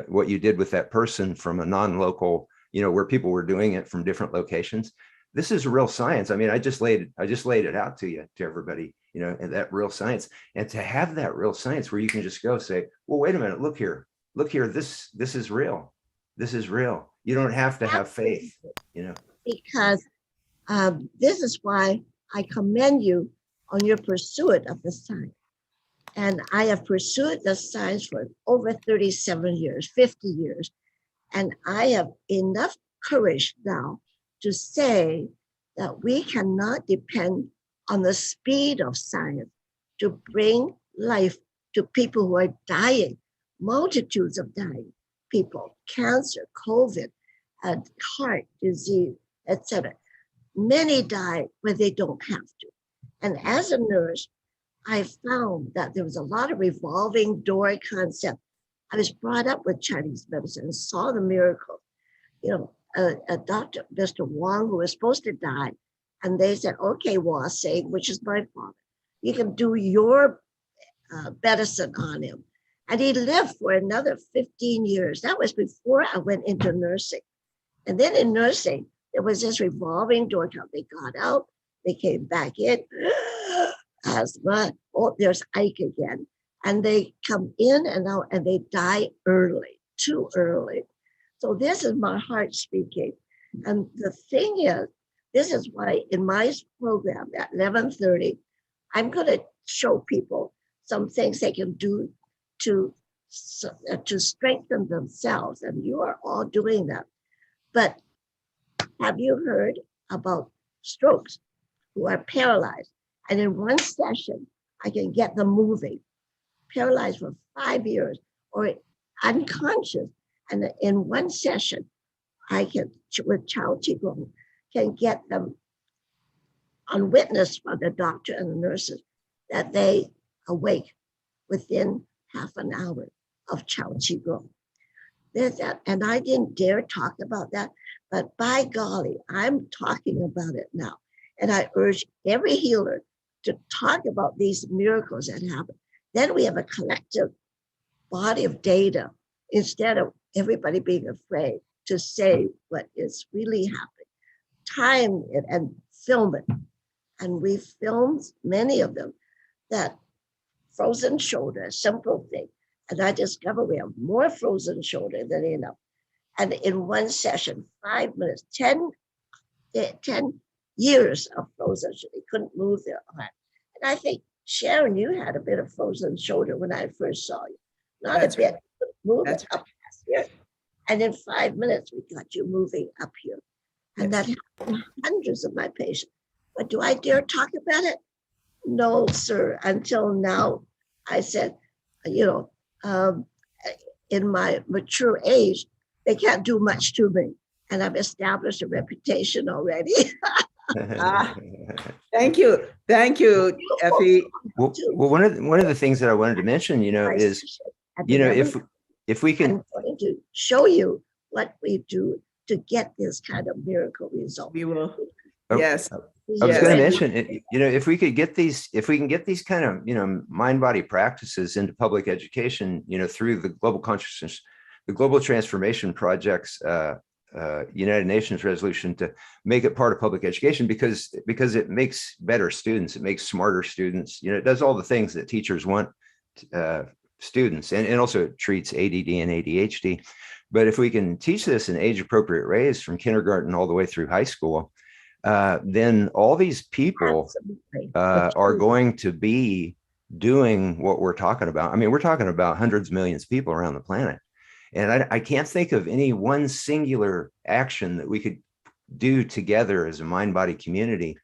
what you did with that person from a non-local, where people were doing it from different locations. This is real science. I mean, I just laid it out to everybody, and that real science, and to have that real science where you can just go say, well, wait a minute, look here, this is real. This is real. You don't have to have faith, Because this is why I commend you on your pursuit of the science. And I have pursued the science for over 37 years, 50 years. And I have enough courage now to say that we cannot depend on the speed of science to bring life to people who are dying, multitudes of dying people, cancer, COVID, heart disease, etc. Many die when they don't have to. And as a nurse, I found that there was a lot of revolving door concept. I was brought up with Chinese medicine and saw the miracle. A doctor, Mr. Wang, who was supposed to die, and they said, okay, Sing, which is my father, you can do your medicine on him. And he lived for another 15 years. That was before I went into nursing. And then in nursing, there was this revolving door. They got out, they came back in, asthma, oh, there's Ike again. And they come in and out and they die early, too early. So this is my heart speaking. And the thing is, this is why in my program at 11:30, I'm going to show people some things they can do to strengthen themselves. And you are all doing that. But have you heard about strokes who are paralyzed? And in one session, I can get them moving, paralyzed for 5 years or unconscious. And in one session, I can, with Chao Qigong, can get them on witness from the doctor and the nurses that they awake within half an hour of Chao Qigong. There's that, and I didn't dare talk about that, but by golly, I'm talking about it now. And I urge every healer to talk about these miracles that happen. Then we have a collective body of data instead of everybody being afraid to say what is really happening. Time it and film it. And we filmed many of them. That frozen shoulder, a simple thing. And I discovered we have more frozen shoulder than enough. And in one session, 5 minutes, 10 years of frozen shoulder, they couldn't move their arm. And I think, Sharon, you had a bit of frozen shoulder when I first saw you. Not a bit, move it up past here. And in 5 minutes, we got you moving up here. And that happened to hundreds of my patients. But do I dare talk about it? No, sir. Until now, I said, in my mature age, they can't do much to me. And I've established a reputation already. Thank you. Thank you, Effie. Well, one of the things that I wanted to mention, is, if we can. I'm going to show you what we do to get this kind of miracle result. We will. Oh, Yes. I was going to Yes. mention, if we could get these, if we can get these kind of, mind-body practices into public education, through the global consciousness, the global transformation projects, United Nations resolution to make it part of public education, because it makes better students, it makes smarter students, it does all the things that teachers want students, and also it treats ADD and ADHD. But if we can teach this in age appropriate ways from kindergarten all the way through high school, then all these people are going to be doing what we're talking about. I mean, we're talking about hundreds of millions of people around the planet. And I can't think of any one singular action that we could do together as a mind-body community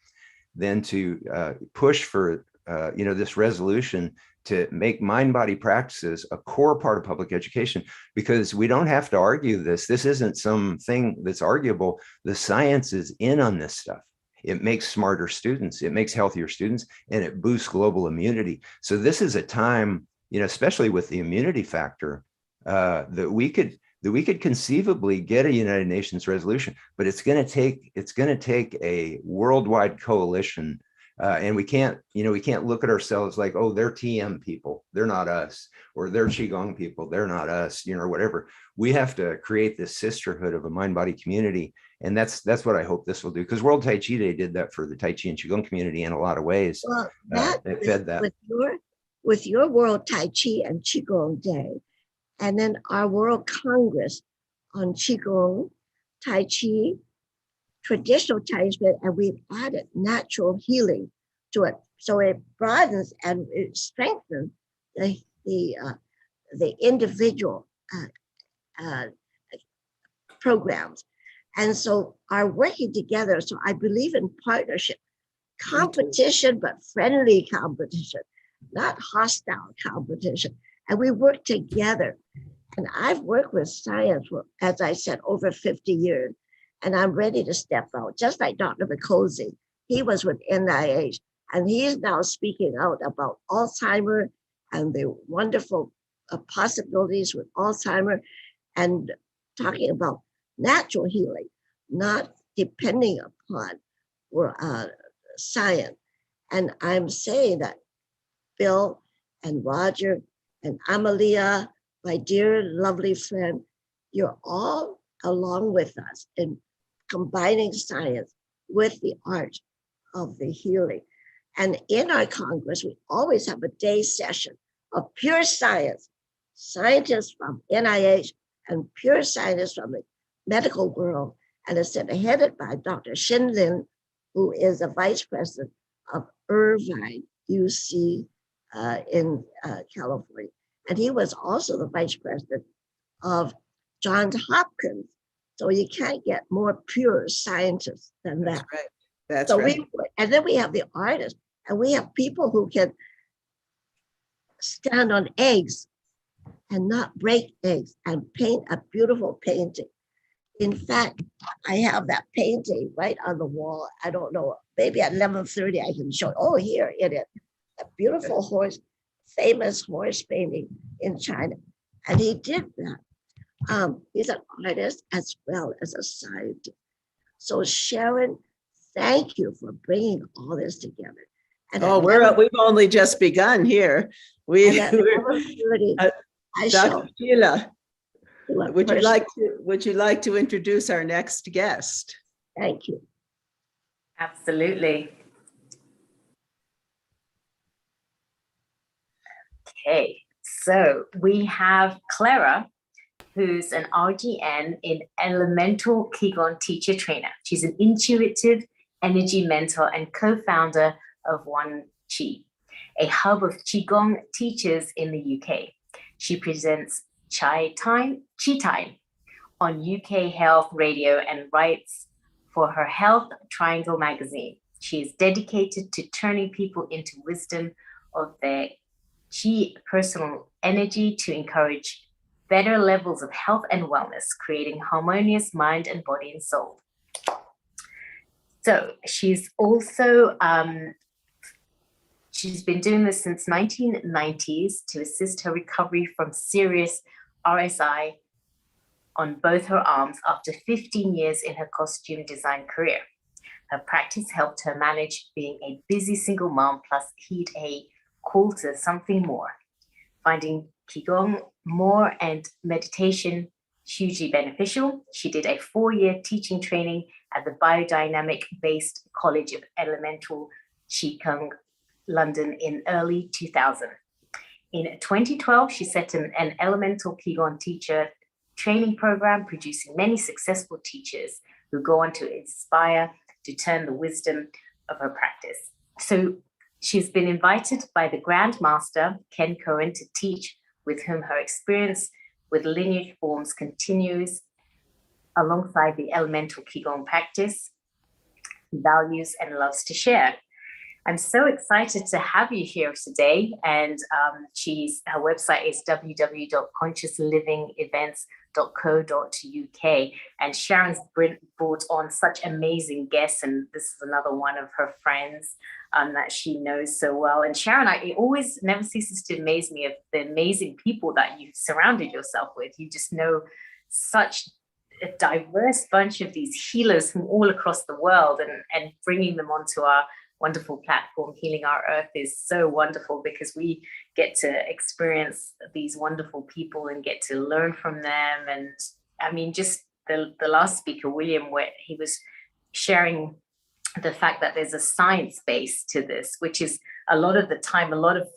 than to push for, this resolution to make mind-body practices a core part of public education, because we don't have to argue this. This isn't something that's arguable. The science is in on this stuff. It makes smarter students, it makes healthier students, and it boosts global immunity. So this is a time, especially with the immunity factor, that we could conceivably get a United Nations resolution, but it's going to take a worldwide coalition. And we can't look at ourselves like, oh, they're TM people, they're not us, or they're Qigong people, they're not us, or whatever. We have to create this sisterhood of a mind-body community. And that's what I hope this will do, because World Tai Chi Day did that for the Tai Chi and Qigong community in a lot of ways. Well, it fed that. With your World Tai Chi and Qigong Day, and then our World Congress on Qigong, Tai Chi, traditional Chinese medicine, and we've added natural healing to it. So it broadens and it strengthens the individual programs. And so are working together. So I believe in partnership, competition, but friendly competition, not hostile competition. And we work together. And I've worked with science for, as I said, over 50 years. And I'm ready to step out, just like Dr. Micosi. He was with NIH, and he is now speaking out about Alzheimer and the wonderful possibilities with Alzheimer, and talking about natural healing, not depending upon science. And I'm saying that Bill and Roger and Amalia, my dear, lovely friend, you're all along with us in combining science with the art of the healing. And in our Congress, we always have a day session of pure science, scientists from NIH and pure scientists from the medical world. And it's headed by Dr. Shin Lin, who is the vice president of Irvine UC in California. And he was also the vice president of Johns Hopkins. So you can't get more pure scientists than that. That's right. That's right. And then we have the artists, and we have people who can stand on eggs and not break eggs and paint a beautiful painting. In fact, I have that painting right on the wall. I don't know, maybe at 11:30 I can show. Oh, here it is. A beautiful horse, famous horse painting in China. And he did that. He's an artist as well as a scientist. So Sharon, thank you for bringing all this together. And we've only just begun here. Dr. Sheila, would you like to introduce our next guest? Thank you. Absolutely. Okay, so we have Clara, who's an RGN in Elemental Qigong teacher trainer. She's an intuitive energy mentor and co-founder of One Qi, a hub of Qigong teachers in the UK. She presents Qi Time on UK Health Radio and writes for her Health Triangle magazine. She is dedicated to turning people into wisdom of their Qi personal energy to encourage better levels of health and wellness, creating harmonious mind and body and soul. So she's also, she's been doing this since 1990s to assist her recovery from serious RSI on both her arms after 15 years in her costume design career. Her practice helped her manage being a busy single mom plus heed a call to something more. Finding Qigong more and meditation hugely beneficial, she did a 4-year teaching training at the Biodynamic-based College of Elemental Qigong, London in early 2000. In 2012, she set an elemental Qigong teacher training program, producing many successful teachers who go on to inspire to turn the wisdom of her practice. So she's been invited by the Grand Master, Ken Cohen, to teach, with whom her experience with lineage forms continues alongside the elemental Qigong practice, values and loves to share. I'm so excited to have you here today. And her website is www.consciouslivingevents.co.uk. And Sharon's brought on such amazing guests. And this is another one of her friends that she knows so well. And Sharon, it always never ceases to amaze me of the amazing people that you've surrounded yourself with. You just know such a diverse bunch of these healers from all across the world, and bringing them onto our wonderful platform, Healing Our Earth, is so wonderful because we get to experience these wonderful people and get to learn from them. And I mean, just the last speaker, William, where he was sharing the fact that there's a science base to this, which is a lot of the time, a lot of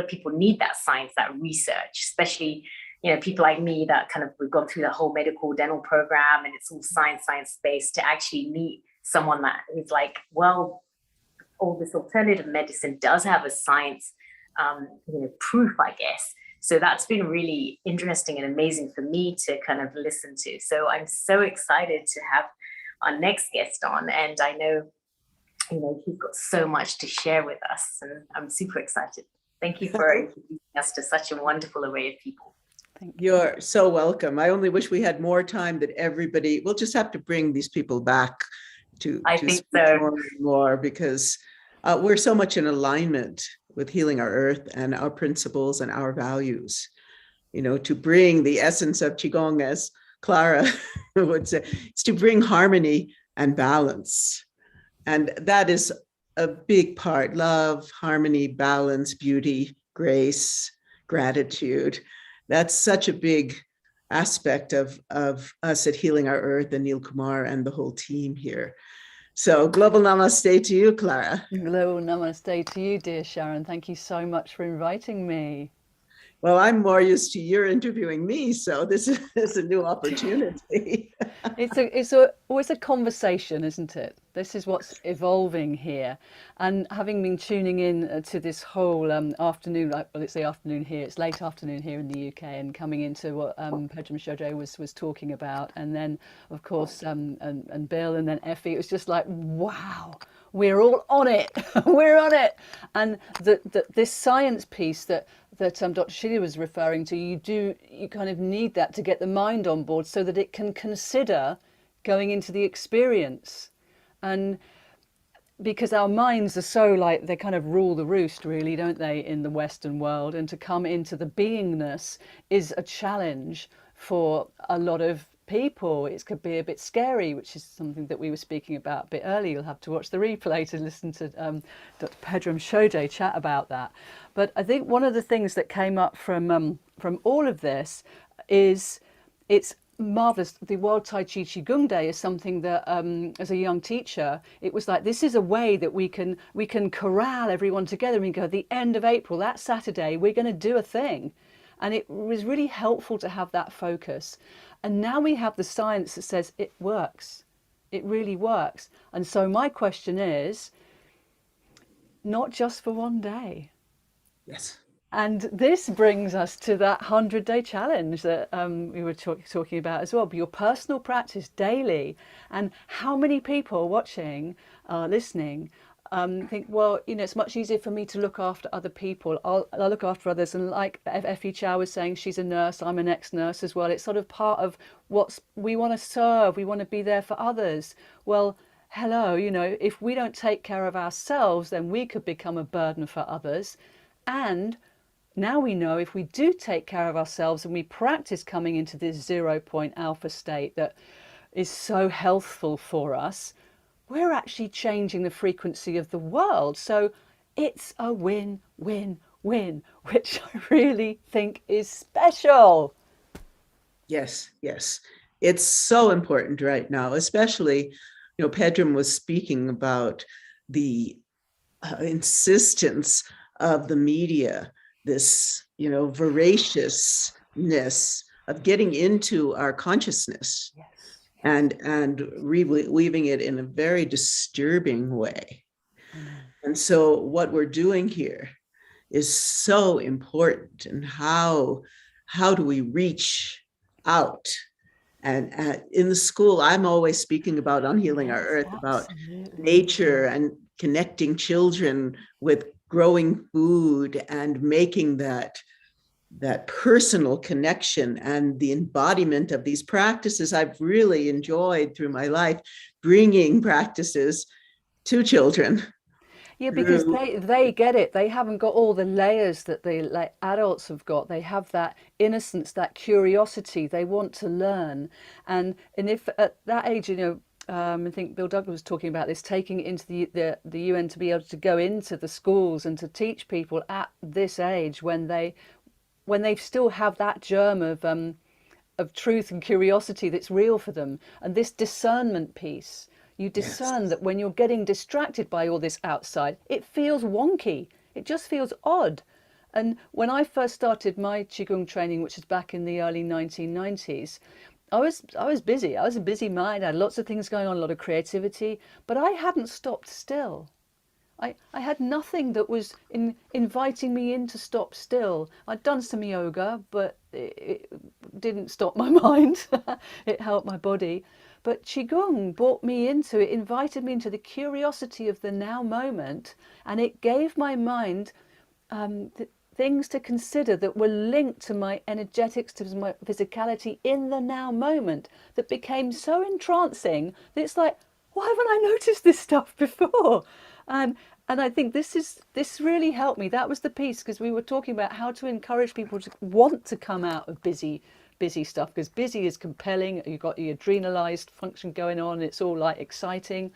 people need that science, that research, especially, you know, people like me that we've gone through the whole medical dental program and it's all science based, to actually meet someone that is like, well, all this alternative medicine does have a science, proof, I guess. So that's been really interesting and amazing for me to kind of listen to. So I'm so excited to have our next guest on, and I know, he's got so much to share with us, and I'm super excited. Thank you for introducing us to such a wonderful array of people. You're so welcome. I only wish we had more time that everybody, we'll just have to bring these people back to think so. more because we're so much in alignment with Healing Our Earth and our principles and our values, to bring the essence of Qigong, as Clara would say, is to bring harmony and balance. And that is a big part: love, harmony, balance, beauty, grace, gratitude. That's such a big aspect of us at Healing Our Earth, and Neil Kumar and the whole team here. So global namaste to you, Clara. Global namaste to you, dear Sharon. Thank you so much for inviting me. Well, I'm more used to your interviewing me, so this is a new opportunity. It's always a conversation, isn't it? This is what's evolving here. And having been tuning in to this whole afternoon, it's the afternoon here, it's late afternoon here in the UK, and coming into what Pedram Shojo was talking about, and then of course and Bill, and then Effie, it was just like, wow, we're all on it. We're on it. And this science piece that Dr. Sheila was referring to, you kind of need that to get the mind on board so that it can consider going into the experience. And because our minds are so like, they kind of rule the roost, really, don't they, in the Western world, and to come into the beingness is a challenge for a lot of people. It could be a bit scary, which is something that we were speaking about a bit earlier. You'll have to watch the replay to listen to Dr. Pedram Shojo chat about that. But I think one of the things that came up from all of this is it's marvelous. The World Tai Chi Qigong Day is something that as a young teacher, it was like, this is a way that we can corral everyone together and go, at the end of April, that Saturday, we're going to do a thing. And it was really helpful to have that focus. And now we have the science that says it works. It really works. And so my question is, not just for one day. Yes. And this brings us to that 100-day challenge that we were talking about as well. But your personal practice daily, and how many people watching, listening, think, well, it's much easier for me to look after other people. I'll look after others. And like Effie Chow was saying, she's a nurse. I'm an ex-nurse as well. It's sort of part of we want to serve. We want to be there for others. Well, hello, if we don't take care of ourselves, then we could become a burden for others. And now we know if we do take care of ourselves and we practice coming into this 0 point alpha state that is so healthful for us, we're actually changing the frequency of the world. So it's a win, win, win, which I really think is special. Yes, yes. It's so important right now, especially, Pedram was speaking about the insistence of the media, this, voraciousness of getting into our consciousness. Yes. And weaving it in a very disturbing way. And so what we're doing here is so important. And how do we reach out? And in the school, I'm always speaking about on Healing Our Earth, about nature and connecting children with growing food and making that personal connection and the embodiment of these practices. I've really enjoyed through my life bringing practices to children. Yeah, because they get it. They haven't got all the layers that like adults have got. They have that innocence, that curiosity. They want to learn, and if at that age, I think Bill Douglas was talking about this, taking it into the UN to be able to go into the schools and to teach people at this age when they still have that germ of truth and curiosity that's real for them, and this discernment piece. You discern that when you're getting distracted by all this outside, it feels wonky. It just feels odd. And when I first started my Qigong training, which was back in the early 1990s, I was busy. I was a busy mind. I had lots of things going on, a lot of creativity, but I hadn't stopped still. I had nothing that was inviting me in to stop still. I'd done some yoga, but it didn't stop my mind. It helped my body. But Qigong brought me into it, invited me into the curiosity of the now moment, and it gave my mind things to consider that were linked to my energetics, to my physicality in the now moment, that became so entrancing that it's like, why haven't I noticed this stuff before? And I think this really helped me. That was the piece, because we were talking about how to encourage people to want to come out of busy stuff, because busy is compelling. You've got the adrenalized function going on. It's all like exciting.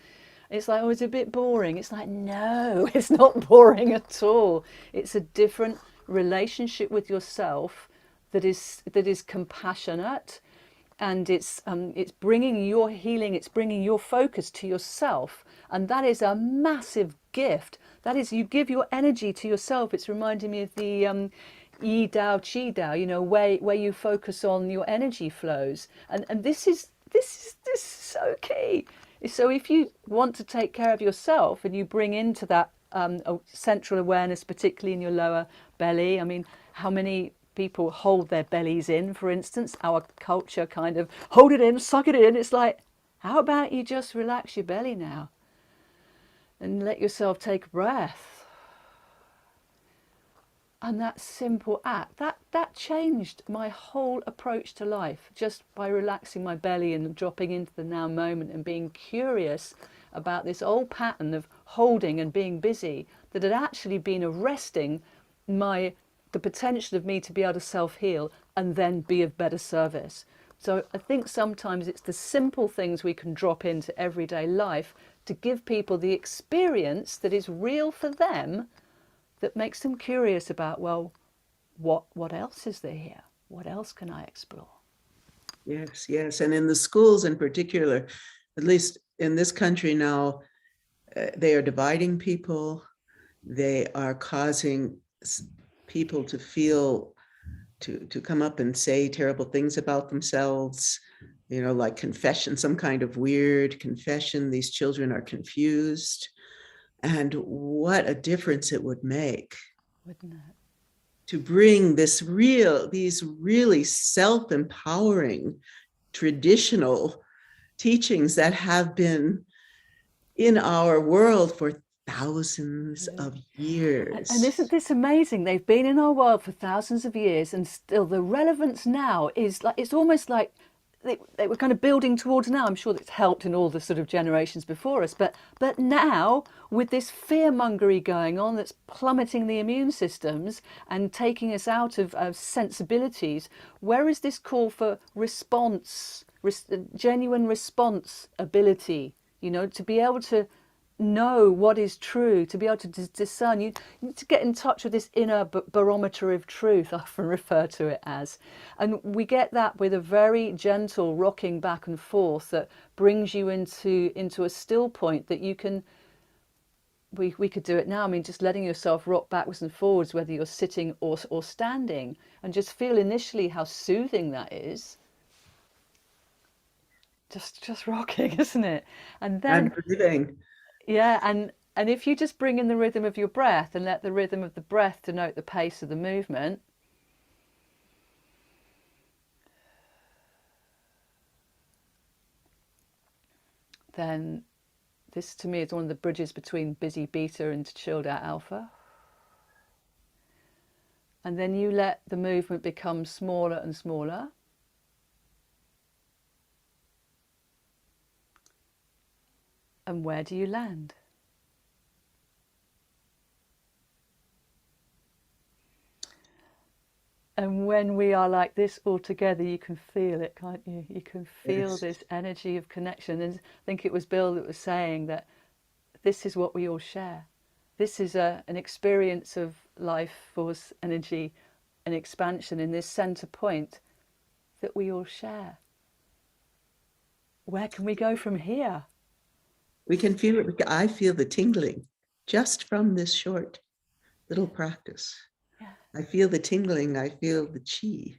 It's like, oh, it's a bit boring. It's like, no, it's not boring at all. It's a different relationship with yourself that is compassionate, and it's bringing your healing, it's bringing your focus to yourself, and that is a massive gift. That is, you give your energy to yourself. It's reminding me of the Yi Dao, Qi Dao, where you focus on your energy flows, and this is so key. So if you want to take care of yourself and you bring into that central awareness, particularly in your lower belly. I mean, how many people hold their bellies in, for instance? Our culture kind of hold it in, suck it in. It's like, how about you just relax your belly now and let yourself take a breath? And that simple act, that changed my whole approach to life, just by relaxing my belly and dropping into the now moment and being curious about this old pattern of holding and being busy that had actually been arresting the potential of me to be able to self-heal and then be of better service. So I think sometimes it's the simple things we can drop into everyday life to give people the experience that is real for them, that makes them curious about, well, what else is there here? What else can I explore? Yes, yes. And in the schools in particular, at least in this country now, they are dividing people. They are causing people to feel, to come up and say terrible things about themselves, like confession, some kind of weird confession. These children are confused. And what a difference it would make, wouldn't it, to bring these really self-empowering traditional teachings that have been in our world for thousands of years. And isn't this amazing? They've been in our world for thousands of years, and still the relevance now is like, it's almost like they were kind of building towards now. I'm sure that's helped in all the sort of generations before us, but now with this fearmongery going on that's plummeting the immune systems and taking us out of sensibilities, where is this call for response, genuine response ability, you know, to be able to know what is true, to be able to discern. You need to get in touch with this inner barometer of truth, I often refer to it as. And we get that with a very gentle rocking back and forth that brings you into a still point that you can, we could do it now. I mean, just letting yourself rock backwards and forwards, whether you're sitting or standing, and just feel initially how soothing that is. Just rocking, isn't it? And then And breathing. yeah, and if you just bring in the rhythm of your breath and let the rhythm of the breath denote the pace of the movement, then this to me is one of the bridges between busy beta and chilled out alpha. And then you let the movement become smaller and smaller. And where do you land? And when we are like this all together, you can feel it, can't you? You can feel Yes. this energy of connection. And I think it was Bill that was saying that this is what we all share. This is an experience of life force, energy, and expansion in this center point that we all share. Where can we go from here? We can feel it. I feel the tingling just from this short little practice. Yeah. I feel the tingling. I feel the chi,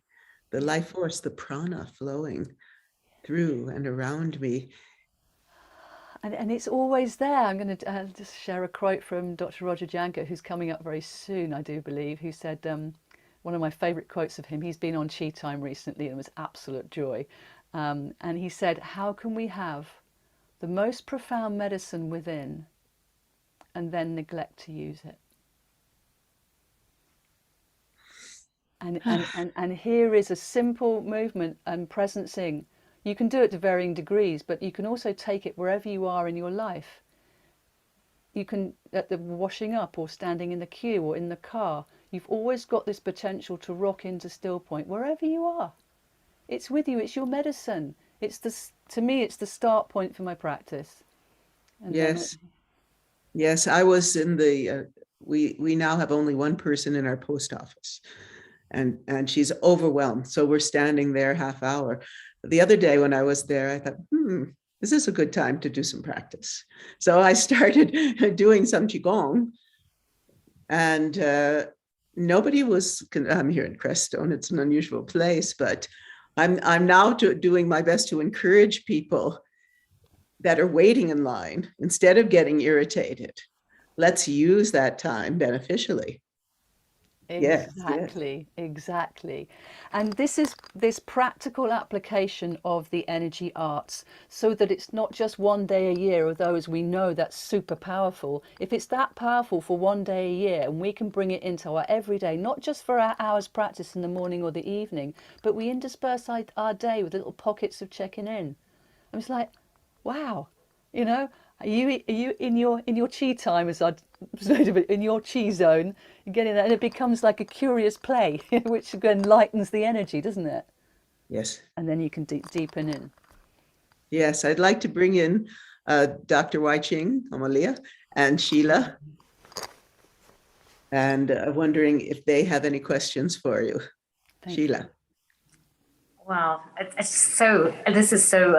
the life force, the prana flowing through and around me. And it's always there. I'm going to just share a quote from Dr. Roger Janko, who's coming up very soon, I do believe, who said, one of my favorite quotes of him, he's been on Chi Time recently and it was absolute joy. And he said, how can we have the most profound medicine within and then neglect to use it? And here is a simple movement and presencing. You can do it to varying degrees, but you can also take it wherever you are in your life. You can, at the washing up or standing in the queue or in the car, you've always got this potential to rock into still point wherever you are. It's with you, it's your medicine. To me, it's the start point for my practice. And yes. Yes, I was in the, we now have only one person in our post office and she's overwhelmed. So we're standing there half hour. The other day when I was there, I thought, is this a good time to do some practice? So I started doing some Qigong and nobody was, I'm here in Crestone, it's an unusual place, but I'm now doing my best to encourage people that are waiting in line, instead of getting irritated, let's use that time beneficially. Exactly, exactly. And this is this practical application of the energy arts so that it's not just one day a year, although as we know that's super powerful. If it's that powerful for one day a year and we can bring it into our everyday, not just for our hours practice in the morning or the evening, but we intersperse our day with little pockets of checking in. I was like, wow, you know, are you in your chi time, as I'd say, in your chi zone? You get in there, and it becomes like a curious play, which again lightens the energy, doesn't it? Yes. And then you can deepen in. Yes, I'd like to bring in Dr. Wai Ching, Amalia, and Sheila, and wondering if they have any questions for you. Sheila. Wow, a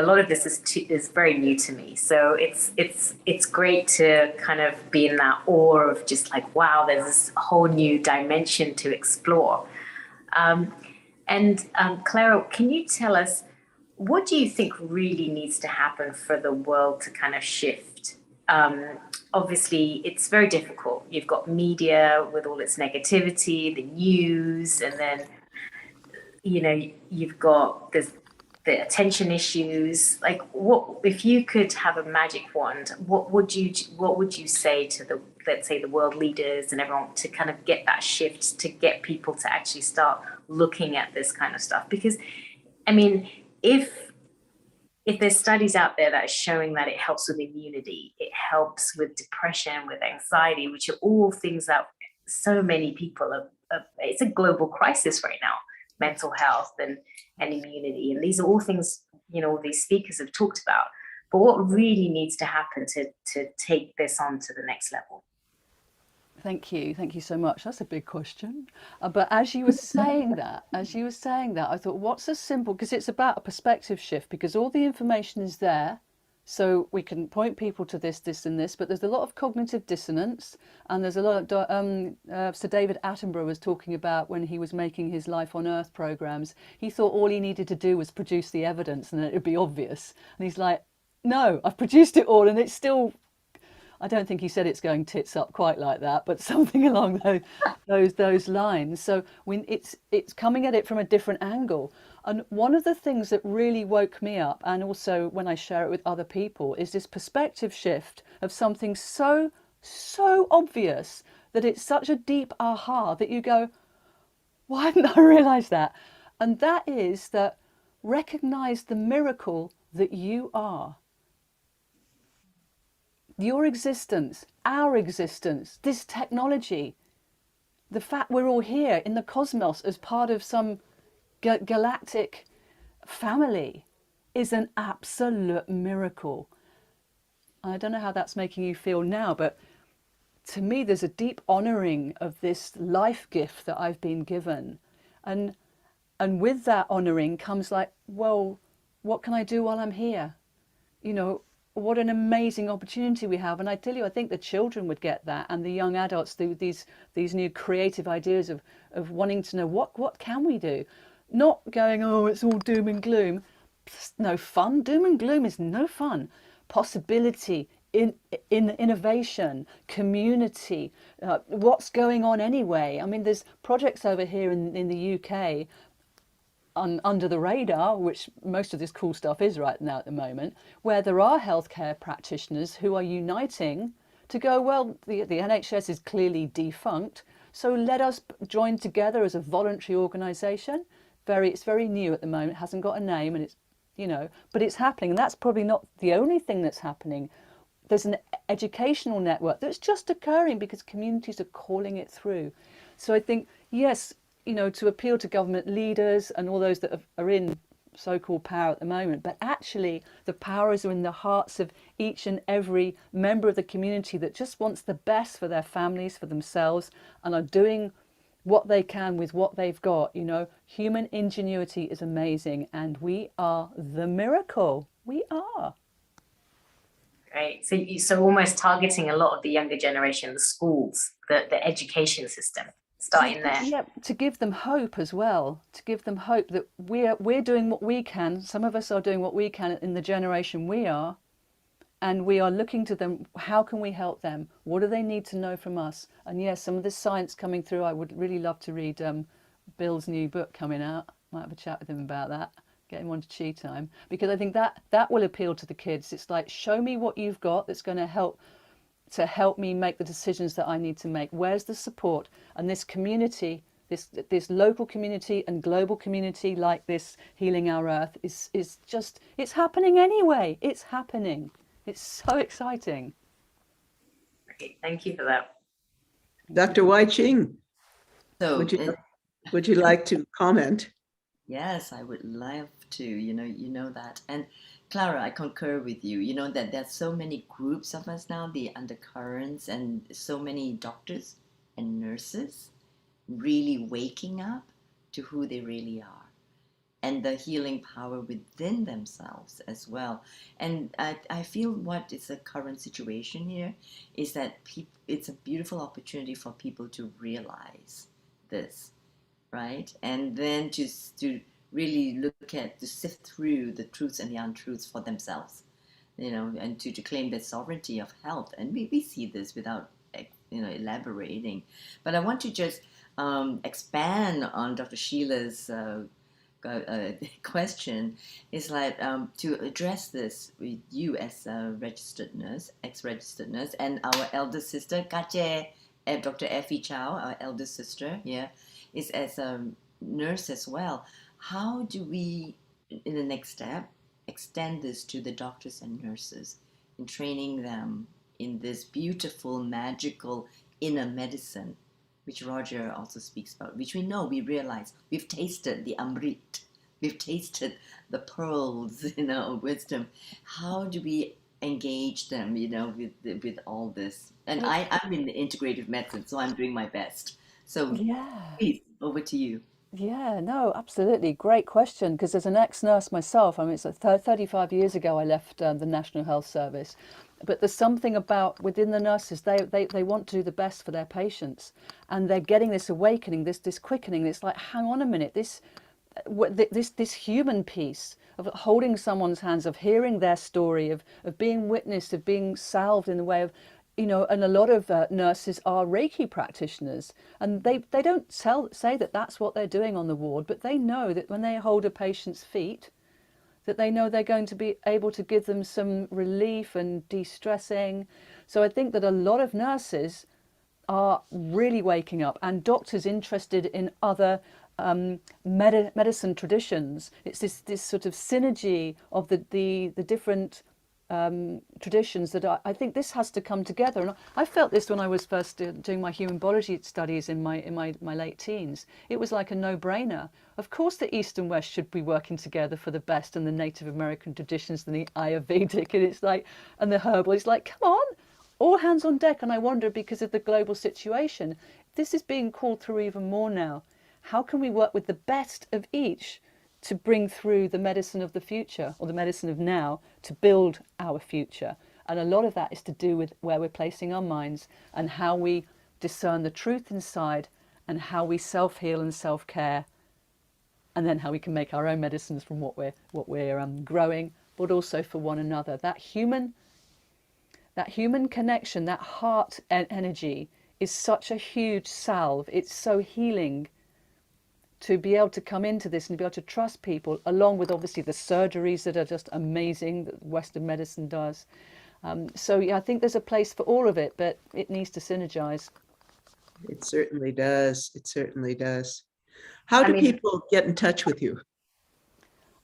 lot of this is very new to me. So it's great to kind of be in that awe of just like, wow, there's this whole new dimension to explore. Clara, can you tell us, what do you think really needs to happen for the world to kind of shift? Obviously, it's very difficult. You've got media with all its negativity, the news, and then you've got the attention issues. Like, what if you could have a magic wand? What would you say to let's say the world leaders and everyone to kind of get that shift, to get people to actually start looking at this kind of stuff? Because, I mean, if if there's studies out there that are showing that it helps with immunity, it helps with depression, with anxiety, which are all things that so many people it's a global crisis right now, mental health and immunity. And these are all things, these speakers have talked about. But what really needs to happen to take this on to the next level? Thank you so much. That's a big question. But as you were saying that, I thought, what's a simple, because it's about a perspective shift, because all the information is there. So we can point people to this, and this, but there's a lot of cognitive dissonance, and there's a lot of, Sir David Attenborough was talking about when he was making his Life on Earth programs, he thought all he needed to do was produce the evidence and it would be obvious. And he's like, no, I've produced it all and it's still, I don't think he said it's going tits up quite like that, but something along those lines. So when it's coming at it from a different angle. And one of the things that really woke me up, and also when I share it with other people, is this perspective shift of something so obvious that it's such a deep aha that you go, why hadn't I realized that? And that is that recognize the miracle that you are. Your existence, our existence, this technology, the fact we're all here in the cosmos as part of some galactic family is an absolute miracle. I don't know how that's making you feel now, but to me there's a deep honouring of this life gift that I've been given. And with that honouring comes like, well, what can I do while I'm here? What an amazing opportunity we have. And I tell you, I think the children would get that, and the young adults, these new creative ideas of wanting to know what can we do? Not going, oh, it's all doom and gloom. It's no fun. Doom and gloom is no fun. Possibility, in innovation, community, what's going on anyway? I mean, there's projects over here in the UK under the radar, which most of this cool stuff is right now at the moment, where there are healthcare practitioners who are uniting to go, well, the NHS is clearly defunct, so let us join together as a voluntary organisation. It's very new at the moment, it hasn't got a name, and it's, but it's happening. And that's probably not the only thing that's happening. There's an educational network that's just occurring because communities are calling it through. So I think, yes, to appeal to government leaders and all those that are in so-called power at the moment, but actually the powers are in the hearts of each and every member of the community that just wants the best for their families, for themselves, and are doing what they can with what they've got. Human ingenuity is amazing, and we are the miracle. We are. Right. So almost targeting a lot of the younger generation, the schools, the education system. Starting there. Yeah, to give them hope as well, to give them hope that we're doing what we can. Some of us are doing what we can in the generation we are, and we are looking to them. How can we help them? What do they need to know from us? And yes, some of this science coming through. I would really love to read Bill's new book coming out. Might have a chat with him about that. Get him onto Chi Time, because I think that will appeal to the kids. It's like, show me what you've got that's going to help me make the decisions that I need to make. Where's the support? And this community, this local community and global community like this Healing Our Earth is just, it's happening anyway. It's happening. It's so exciting. Okay, thank you for that. Dr. Wai Ching, So, would you like to comment? Yes, I would love to. You know that. And Clara, I concur with you. That there's so many groups of us now, the undercurrents, and so many doctors and nurses really waking up to who they really are and the healing power within themselves as well. And I feel what is the current situation here is that it's a beautiful opportunity for people to realize this, right? And then to really to sift through the truths and the untruths for themselves, and to claim their sovereignty of health. And we see this without, elaborating. But I want to just expand on Dr. Sheila's question. Is like to address this with you as a registered nurse, ex-registered nurse, and our elder sister, Kache, Dr. Effie Chow, our elder sister, is as a nurse as well. How do we, in the next step, extend this to the doctors and nurses in training them in this beautiful, magical inner medicine, which Roger also speaks about, which we know, we realize, we've tasted the Amrit, we've tasted the pearls, of wisdom. How do we engage them, with all this? And I'm in the integrative medicine, so I'm doing my best. So Yeah. please, over to you. Yeah, no, absolutely. Great question. Because as an ex-nurse myself, I mean, it's 35 years ago I left the National Health Service. But there's something about within the nurses, they want to do the best for their patients. And they're getting this awakening, this quickening. It's like, hang on a minute, this human piece of holding someone's hands, of hearing their story, of being witnessed, of being salved in the way of, and a lot of nurses are Reiki practitioners, and they don't say that that's what they're doing on the ward, but they know that when they hold a patient's feet, that they know they're going to be able to give them some relief and de-stressing. So I think that a lot of nurses are really waking up, and doctors interested in other medicine traditions. It's this sort of synergy of the different traditions that I think this has to come together. And I felt this when I was first doing my human biology studies in my late teens. It was like a no-brainer. Of course the East and West should be working together for the best, and the Native American traditions and the Ayurvedic, and it's like, and the herbal. It's like, come on, all hands on deck. And I wonder, because of the global situation, this is being called through even more now. How can we work with the best of each to bring through the medicine of the future, or the medicine of now, to build our future? And a lot of that is to do with where we're placing our minds, and how we discern the truth inside, and how we self-heal and self-care, and then how we can make our own medicines from what we're growing, but also for one another. That human connection, that heart energy, is such a huge salve. It's so healing to be able to come into this and be able to trust people, along with obviously the surgeries that are just amazing that Western medicine does. So yeah, I think there's a place for all of it, but it needs to synergize. It certainly does. It certainly does. How do people get in touch with you?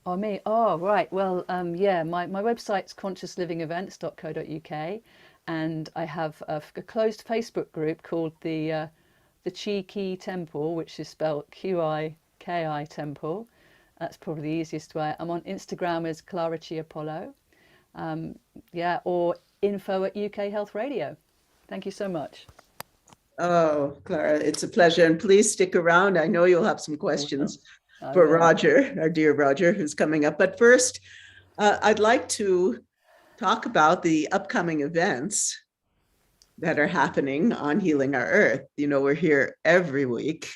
Oh, me? Oh, right. Well, yeah, my website's consciouslyvingevents.co.uk, and I have a closed Facebook group called the Chi Ki Temple, which is spelled Qiki Temple. That's probably the easiest way. I'm on Instagram as Clara Chi Apollo, yeah, or info@UK Health Radio. Thank you so much. Oh, Clara, it's a pleasure. And please stick around. I know you'll have some questions for Roger, our dear Roger, who's coming up. But first, I'd like to talk about the upcoming events that are happening on Healing Our Earth. We're here every week.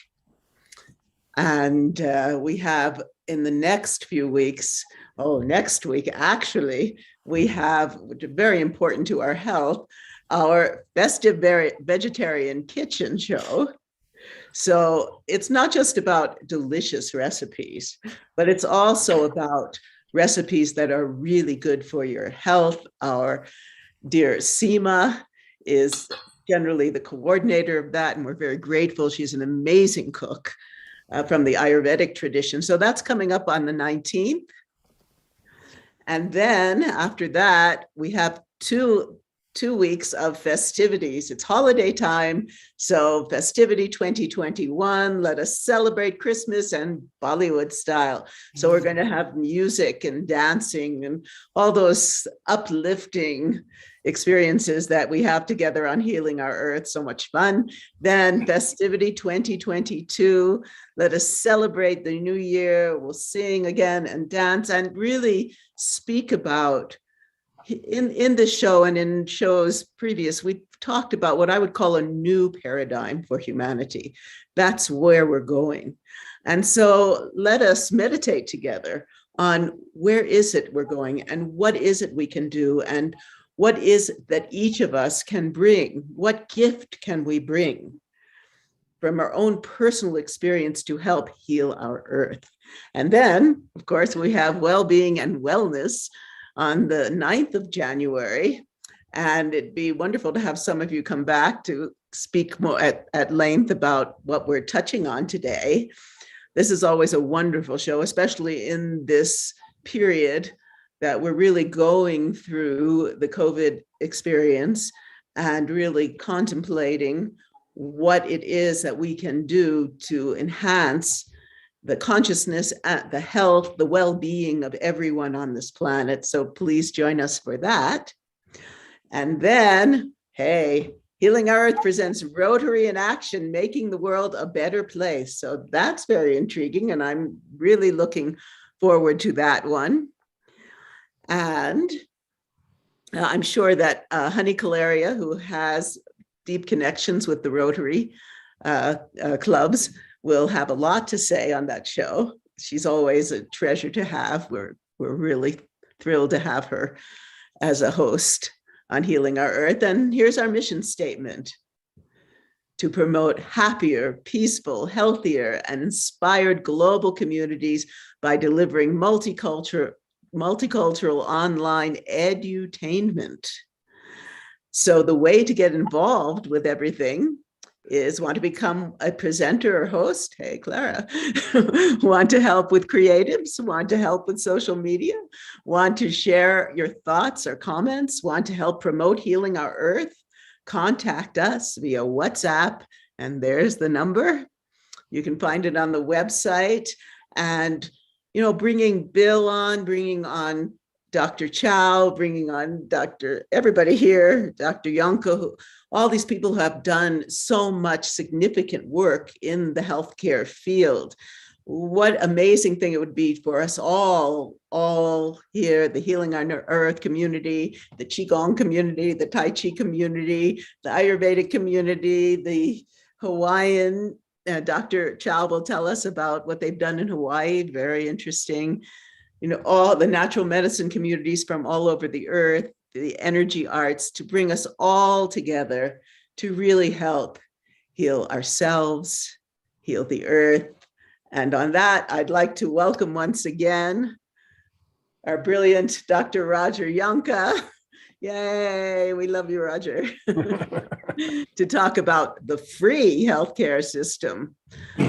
And we have in the next few weeks, next week, actually, we have, which is very important to our health, our festive vegetarian kitchen show. So it's not just about delicious recipes, but it's also about recipes that are really good for your health. Our dear Seema is generally the coordinator of that, and we're very grateful. She's an amazing cook from the Ayurvedic tradition. So that's coming up on the 19th. And then after that, we have two weeks of festivities. It's holiday time. So Festivity 2021, let us celebrate Christmas and Bollywood style. So we're going to have music and dancing and all those uplifting experiences that we have together on Healing Our Earth. So much fun. Then Festivity 2022, let us celebrate the new year. We'll sing again and dance and really speak about, in this show and in shows previous, we talked about what I would call a new paradigm for humanity. That's where we're going. And so let us meditate together on where is it we're going, and what is it we can do, and what is it that each of us can bring? What gift can we bring from our own personal experience to help heal our earth? And then, of course, we have well-being and wellness on the 9th of January. And it'd be wonderful to have some of you come back to speak more at length about what we're touching on today. This is always a wonderful show, especially in this period that we're really going through the COVID experience and really contemplating what it is that we can do to enhance the consciousness, the health, the well-being of everyone on this planet. So please join us for that. And then, hey, Healing Our Earth presents Rotary in Action, Making the World a Better Place. So that's very intriguing, and I'm really looking forward to that one. And I'm sure that Honey Calaria, who has deep connections with the Rotary clubs, will have a lot to say on that show. She's always a treasure to have. We're really thrilled to have her as a host on Healing Our Earth. And here's our mission statement: to promote happier, peaceful, healthier, and inspired global communities by delivering multicultural online edutainment. So the way to get involved with everything is want to become a presenter or host. Hey, Clara. Want to help with creatives, want to help with social media, want to share your thoughts or comments, want to help promote Healing Our Earth, contact us via WhatsApp. And there's the number. You can find it on the website. And, you know, bringing Bill on, bringing on Dr. Chow, bringing on everybody here, Dr. Yonka, all these people who have done so much significant work in the healthcare field. What amazing thing it would be for us all here, the Healing Our Earth community, the Qigong community, the Tai Chi community, the Ayurvedic community, the Hawaiian, Dr. Chow will tell us about what they've done in Hawaii, very interesting. You know, all the natural medicine communities from all over the earth, the energy arts, to bring us all together to really help heal ourselves, heal the earth. And on that, I'd like to welcome once again our brilliant Dr. Roger Yonka. Yay, we love you, Roger. To talk about the free healthcare system.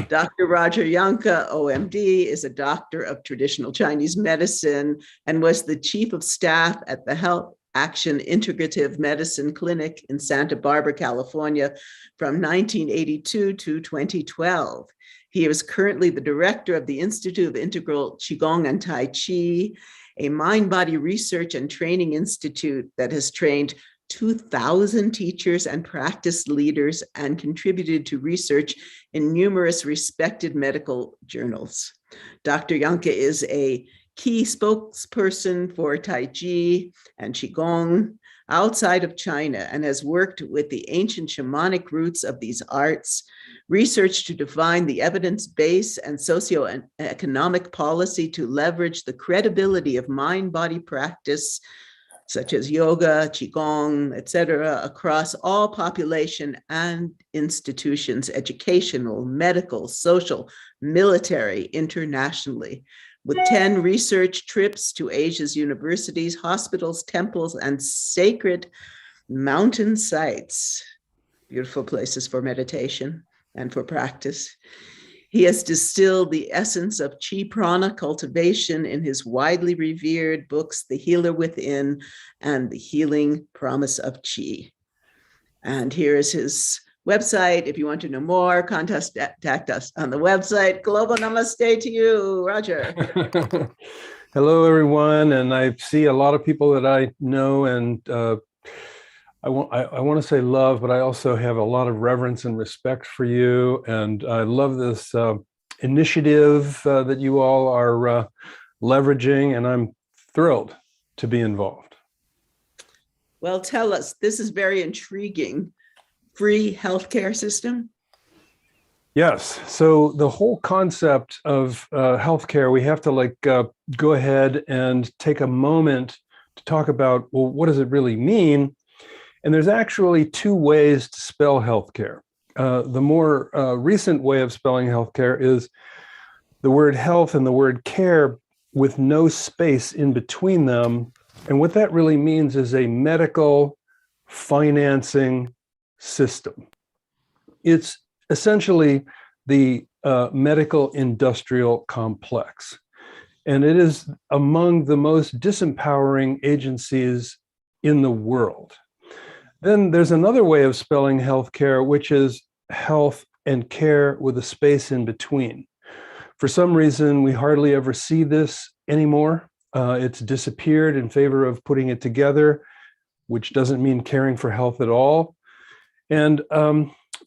Dr. Roger Yonka, OMD, is a doctor of traditional Chinese medicine and was the chief of staff at the Health Action Integrative Medicine Clinic in Santa Barbara, California, from 1982 to 2012. He is currently the director of the Institute of Integral Qigong and Tai Chi, a mind-body research and training institute that has trained 2,000 teachers and practice leaders and contributed to research in numerous respected medical journals. Dr. Yonka is a key spokesperson for Tai Chi and Qigong outside of China and has worked with the ancient shamanic roots of these arts, research to define the evidence base and socioeconomic policy to leverage the credibility of mind-body practice such as yoga, qigong, etc., across all population and institutions, educational, medical, social, military, internationally, with 10 research trips to Asia's universities, hospitals, temples, and sacred mountain sites. Beautiful places for meditation and for practice. He has distilled the essence of Chi Prana cultivation in his widely revered books, The Healer Within and The Healing Promise of Chi. And here is his website. If you want to know more, contact us on the website. Global namaste to you, Roger. Hello, everyone. And I see a lot of people that I know, and I want to say love, but I also have a lot of reverence and respect for you. And I love this initiative that you all are leveraging, and I'm thrilled to be involved. Well, tell us, this is very intriguing. Free healthcare system? Yes. So the whole concept of healthcare, we have to go ahead and take a moment to talk about, well, what does it really mean? And there's actually two ways to spell healthcare. The more recent way of spelling healthcare is the word health and the word care with no space in between them. And what that really means is a medical financing system. It's essentially the medical industrial complex. And it is among the most disempowering agencies in the world. Then there's another way of spelling healthcare, which is health and care with a space in between. For some reason, we hardly ever see this anymore. It's disappeared in favor of putting it together, which doesn't mean caring for health at all. And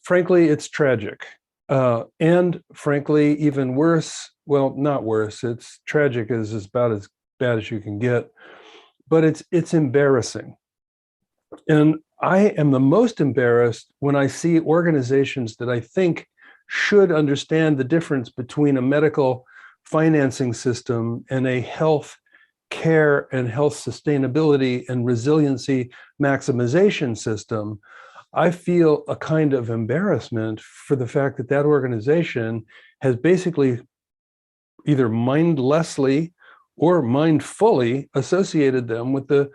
frankly, it's tragic. And frankly, even worse, well, not worse, it's tragic is about as bad as you can get, but it's embarrassing. And I am the most embarrassed when I see organizations that I think should understand the difference between a medical financing system and a health care and health sustainability and resiliency maximization system. I feel a kind of embarrassment for the fact that that organization has basically either mindlessly or mindfully associated them with the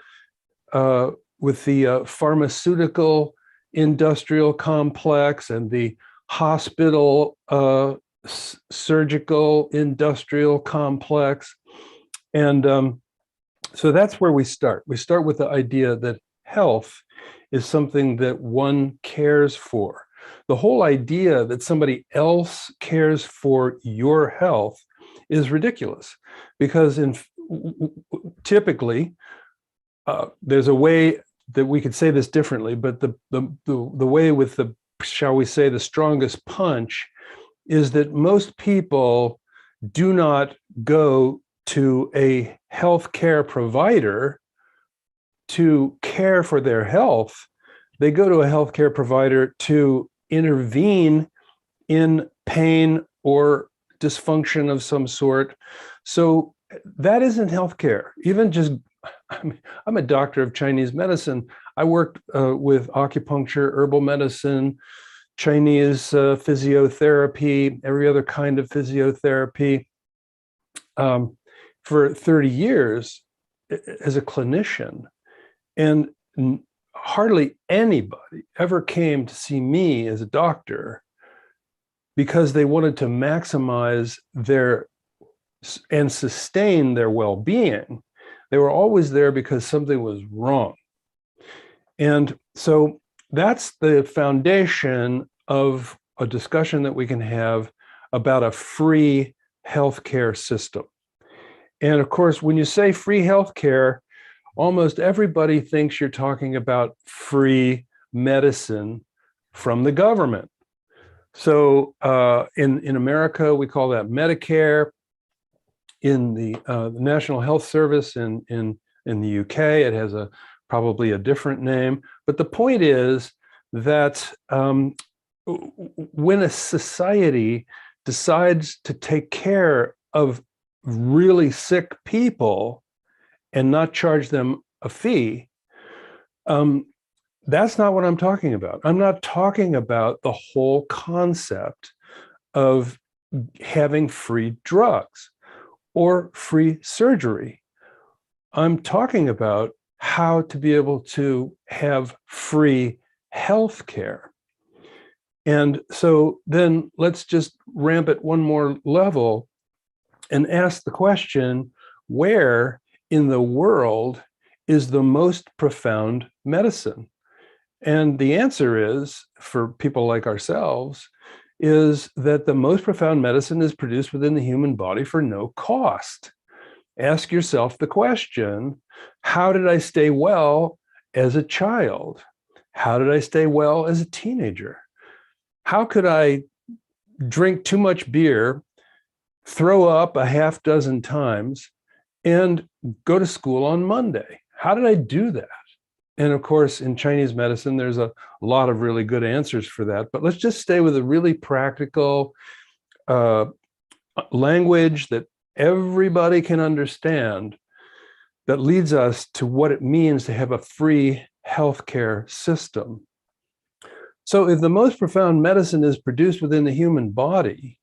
pharmaceutical industrial complex and the hospital surgical industrial complex. And so that's where we start. We start with the idea that health is something that one cares for. The whole idea that somebody else cares for your health is ridiculous, because typically there's a way that we could say this differently, but the way with the, shall we say, the strongest punch is that most people do not go to a healthcare provider to care for their health. They go to a healthcare provider to intervene in pain or dysfunction of some sort. So that isn't healthcare. Even just, I'm a doctor of Chinese medicine. I worked with acupuncture, herbal medicine, Chinese physiotherapy, every other kind of physiotherapy for 30 years as a clinician. And hardly anybody ever came to see me as a doctor because they wanted to maximize their and sustain their well-being. They were always there because something was wrong. And so that's the foundation of a discussion that we can have about a free healthcare system. And of course, when you say free healthcare, almost everybody thinks you're talking about free medicine from the government. So in America, we call that Medicare. In the National Health Service in the UK, it has probably a different name. But the point is that when a society decides to take care of really sick people and not charge them a fee, that's not what I'm talking about. I'm not talking about the whole concept of having free drugs or free surgery. I'm talking about how to be able to have free health care. And so then let's just ramp it one more level and ask the question, where in the world is the most profound medicine? And the answer is, for people like ourselves, is that the most profound medicine is produced within the human body for no cost. Ask yourself the question, how did I stay well as a child? How did I stay well as a teenager? How could I drink too much beer, throw up a half dozen times, and go to school on Monday? How did I do that? And of course, in Chinese medicine, there's a lot of really good answers for that. But let's just stay with a really practical language that everybody can understand, that leads us to what it means to have a free healthcare system. So if the most profound medicine is produced within the human body,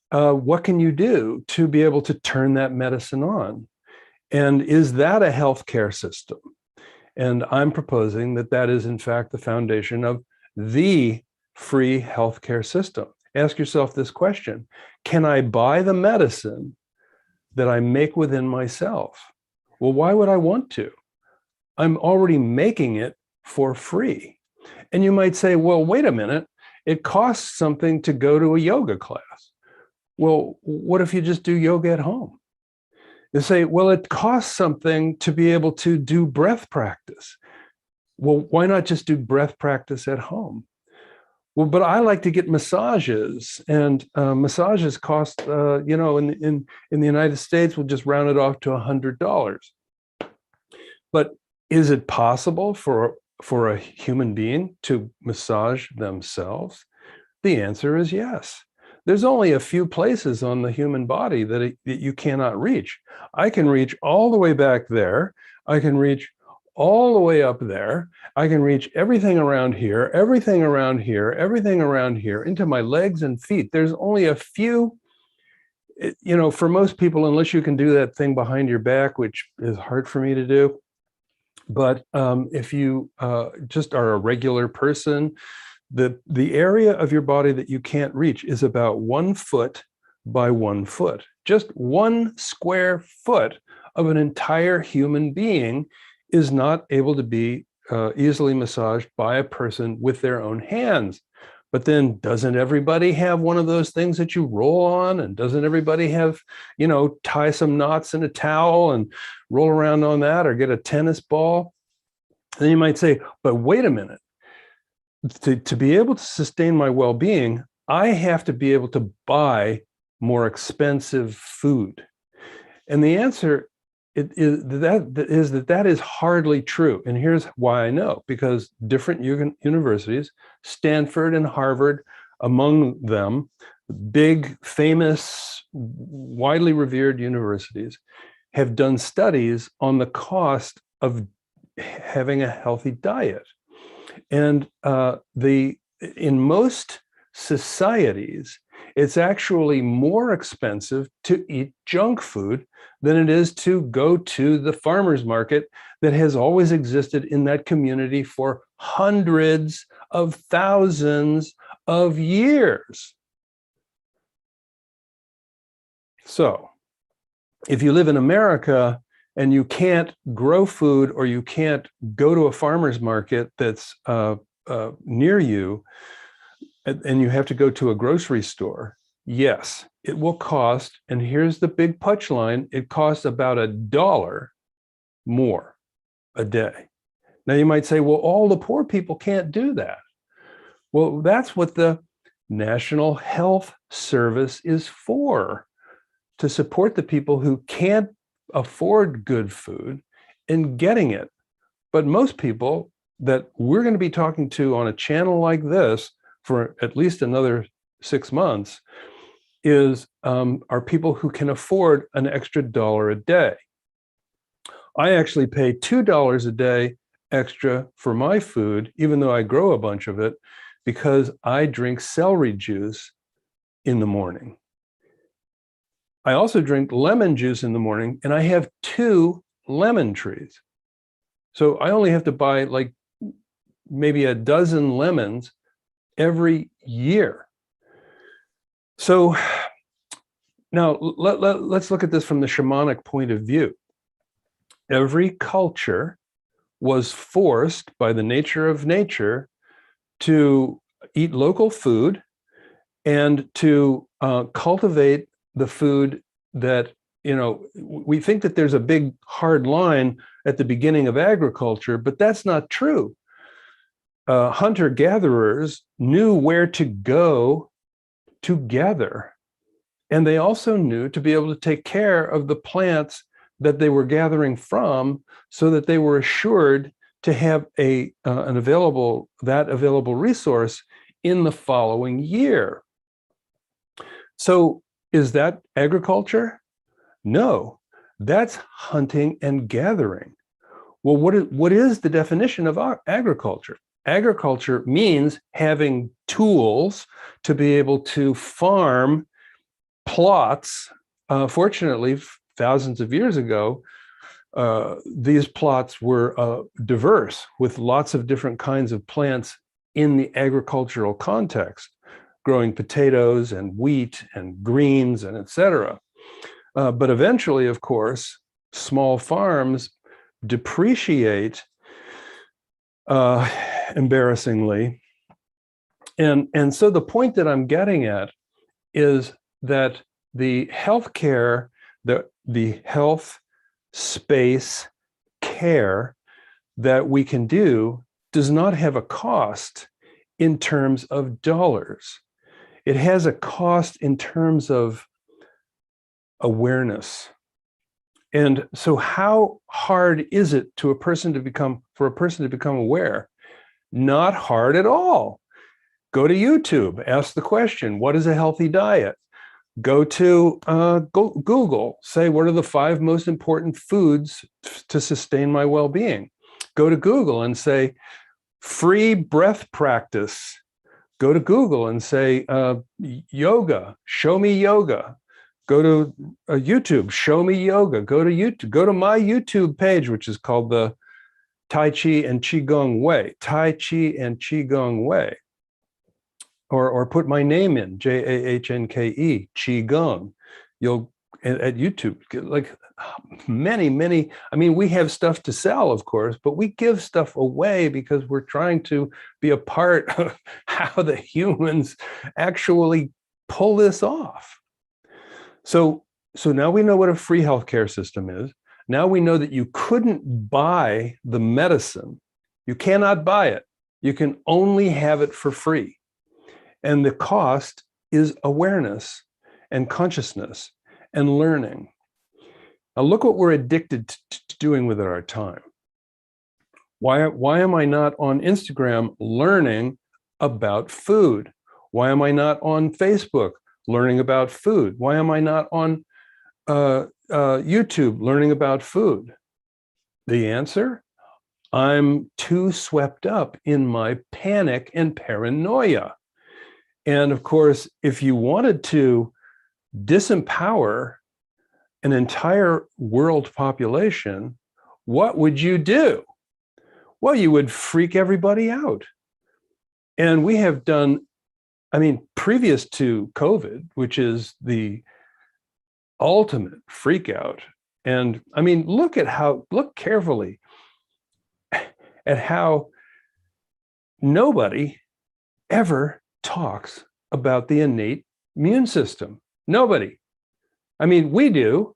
what can you do to be able to turn that medicine on? And is that a healthcare system? And I'm proposing that that is, in fact, the foundation of the free healthcare system. Ask yourself this question: can I buy the medicine that I make within myself. Well, why would I want to? I'm already making it for free. And you might say, well, wait a minute, it costs something to go to a yoga class. Well, what if you just do yoga at home? You say, well, it costs something to be able to do breath practice. Well, why not just do breath practice at home? Well, but I like to get massages, and massages cost, you know, in the United States, we'll just round it off to $100. But is it possible for a human being to massage themselves? The answer is yes. There's only a few places on the human body that you cannot reach. I can reach all the way back there. I can reach all the way up there. I can reach everything around here, everything around here, everything around here, into my legs and feet. There's only a few, you know, for most people, unless you can do that thing behind your back, which is hard for me to do. But if you just are a regular person, the area of your body that you can't reach is about 1 foot by 1 foot. Just 1 square foot of an entire human being is not able to be easily massaged by a person with their own hands. But then doesn't everybody have one of those things that you roll on? And doesn't everybody have, you know, tie some knots in a towel and roll around on that, or get a tennis ball? Then you might say, but wait a minute. To be able to sustain my well-being, I have to be able to buy more expensive food. And the answer is that is hardly true. And here's why I know: because different universities, Stanford and Harvard among them, big, famous, widely revered universities, have done studies on the cost of having a healthy diet. And in most societies, it's actually more expensive to eat junk food than it is to go to the farmer's market that has always existed in that community for hundreds of thousands of years. So if you live in America and you can't grow food, or you can't go to a farmer's market that's near you, and you have to go to a grocery store, yes, it will cost, and here's the big punchline, it costs about $1 more a day. Now you might say, well, all the poor people can't do that. Well, that's what the National Health Service is for, to support the people who can't afford good food in getting it. But most people that we're going to be talking to on a channel like this for at least another 6 months are people who can afford an extra $1 a day. I actually pay $2 a day extra for my food, even though I grow a bunch of it, because I drink celery juice in the morning. I also drink lemon juice in the morning, and I have 2 lemon trees. So I only have to buy like maybe a dozen lemons every year. So now let's look at this from the shamanic point of view. Every culture was forced by the nature of nature to eat local food and to cultivate the food that, you know, we think that there's a big hard line at the beginning of agriculture, but that's not true. Hunter-gatherers knew where to go to gather, and they also knew to be able to take care of the plants that they were gathering from, so that they were assured to have an available resource in the following year. So is that agriculture? No, that's hunting and gathering. Well, what is the definition of agriculture? Agriculture means having tools to be able to farm plots. Fortunately, thousands of years ago, these plots were diverse, with lots of different kinds of plants in the agricultural context, growing potatoes and wheat and greens and etc. But eventually, of course, small farms depreciate embarrassingly. And so the point that I'm getting at is that the healthcare, the health space care that we can do does not have a cost in terms of dollars. It has a cost in terms of awareness. And so how hard is it for a person to become aware? Not hard at all. Go to YouTube, ask the question, what is a healthy diet? Go to Google, say, what are the 5 most important foods to sustain my well-being? Go to Google and say, free breath practice. Go to Google and say, yoga, show me yoga. Go to YouTube, show me yoga. Go to YouTube, go to my YouTube page, which is called the Tai Chi and Qigong Way, Tai Chi and Qigong Way. Or put my name in, Jahnke, Qigong. You'll, at YouTube, like many, I mean, we have stuff to sell, of course, but we give stuff away because we're trying to be a part of how the humans actually pull this off. So now we know what a free healthcare system is. Now we know that you couldn't buy the medicine. You cannot buy it. You can only have it for free. And the cost is awareness and consciousness and learning. Now look what we're addicted to doing with our time. Why am I not on Instagram learning about food? Why am I not on Facebook learning about food? Why am I not on YouTube learning about food? The answer? I'm too swept up in my panic and paranoia. And of course, if you wanted to disempower an entire world population, what would you do? Well, you would freak everybody out. And we have done, I mean, previous to COVID, which is the ultimate freak out. And I mean, look carefully at how nobody ever talks about the innate immune system. Nobody. I mean, we do.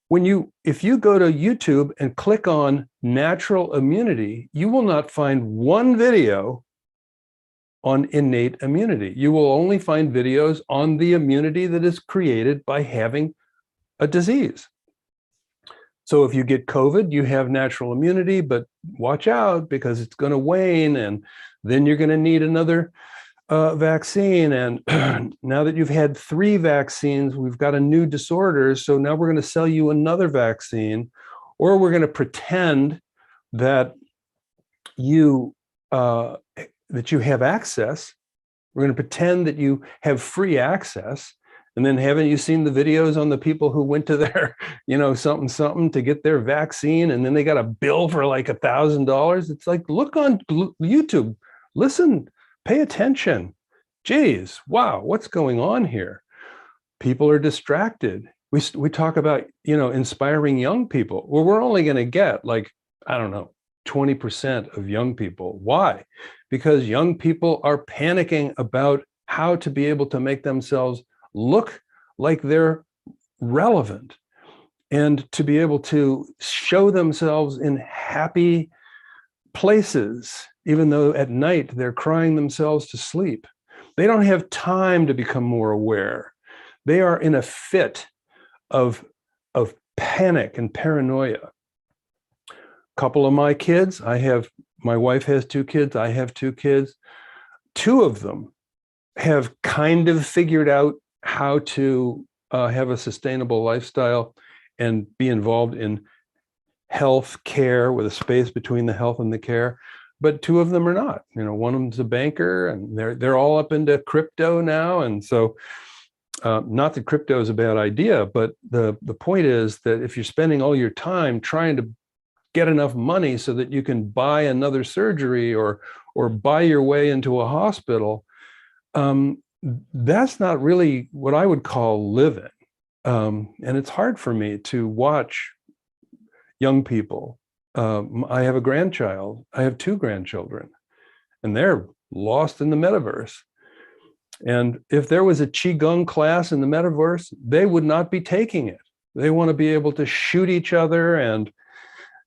If you go to YouTube and click on natural immunity, you will not find one video on innate immunity. You will only find videos on the immunity that is created by having a disease. So if you get COVID, you have natural immunity, but watch out because it's going to wane and then you're going to need another vaccine. And now that you've had 3 vaccines, we've got a new disorder. So now we're going to sell you another vaccine, or we're going to pretend that you have access. We're going to pretend that you have free access. And then haven't you seen the videos on the people who went to their, something to get their vaccine, and then they got a bill for like $1,000? It's like, look on YouTube, listen, pay attention. Geez, wow, what's going on here? People are distracted. We talk about, inspiring young people. Well, we're only going to get like, I don't know, 20% of young people. Why? Because young people are panicking about how to be able to make themselves look like they're relevant and to be able to show themselves in happy places, even though at night they're crying themselves to sleep. They don't have time to become more aware. They are in a fit of panic and paranoia. A couple of my kids, my wife has 2 kids, I have 2 kids. 2 of them have kind of figured out how to have a sustainable lifestyle and be involved in health care with a space between the health and the care, but 2 of them are not. One of them's a banker, and they're all up into crypto now. And so, not that crypto is a bad idea, but the point is that if you're spending all your time trying to get enough money so that you can buy another surgery or buy your way into a hospital, that's not really what I would call living. and it's hard for me to watch young people. I have a grandchild. I have 2 grandchildren, and they're lost in the metaverse. And if there was a Qigong class in the metaverse, they would not be taking it. They want to be able to shoot each other and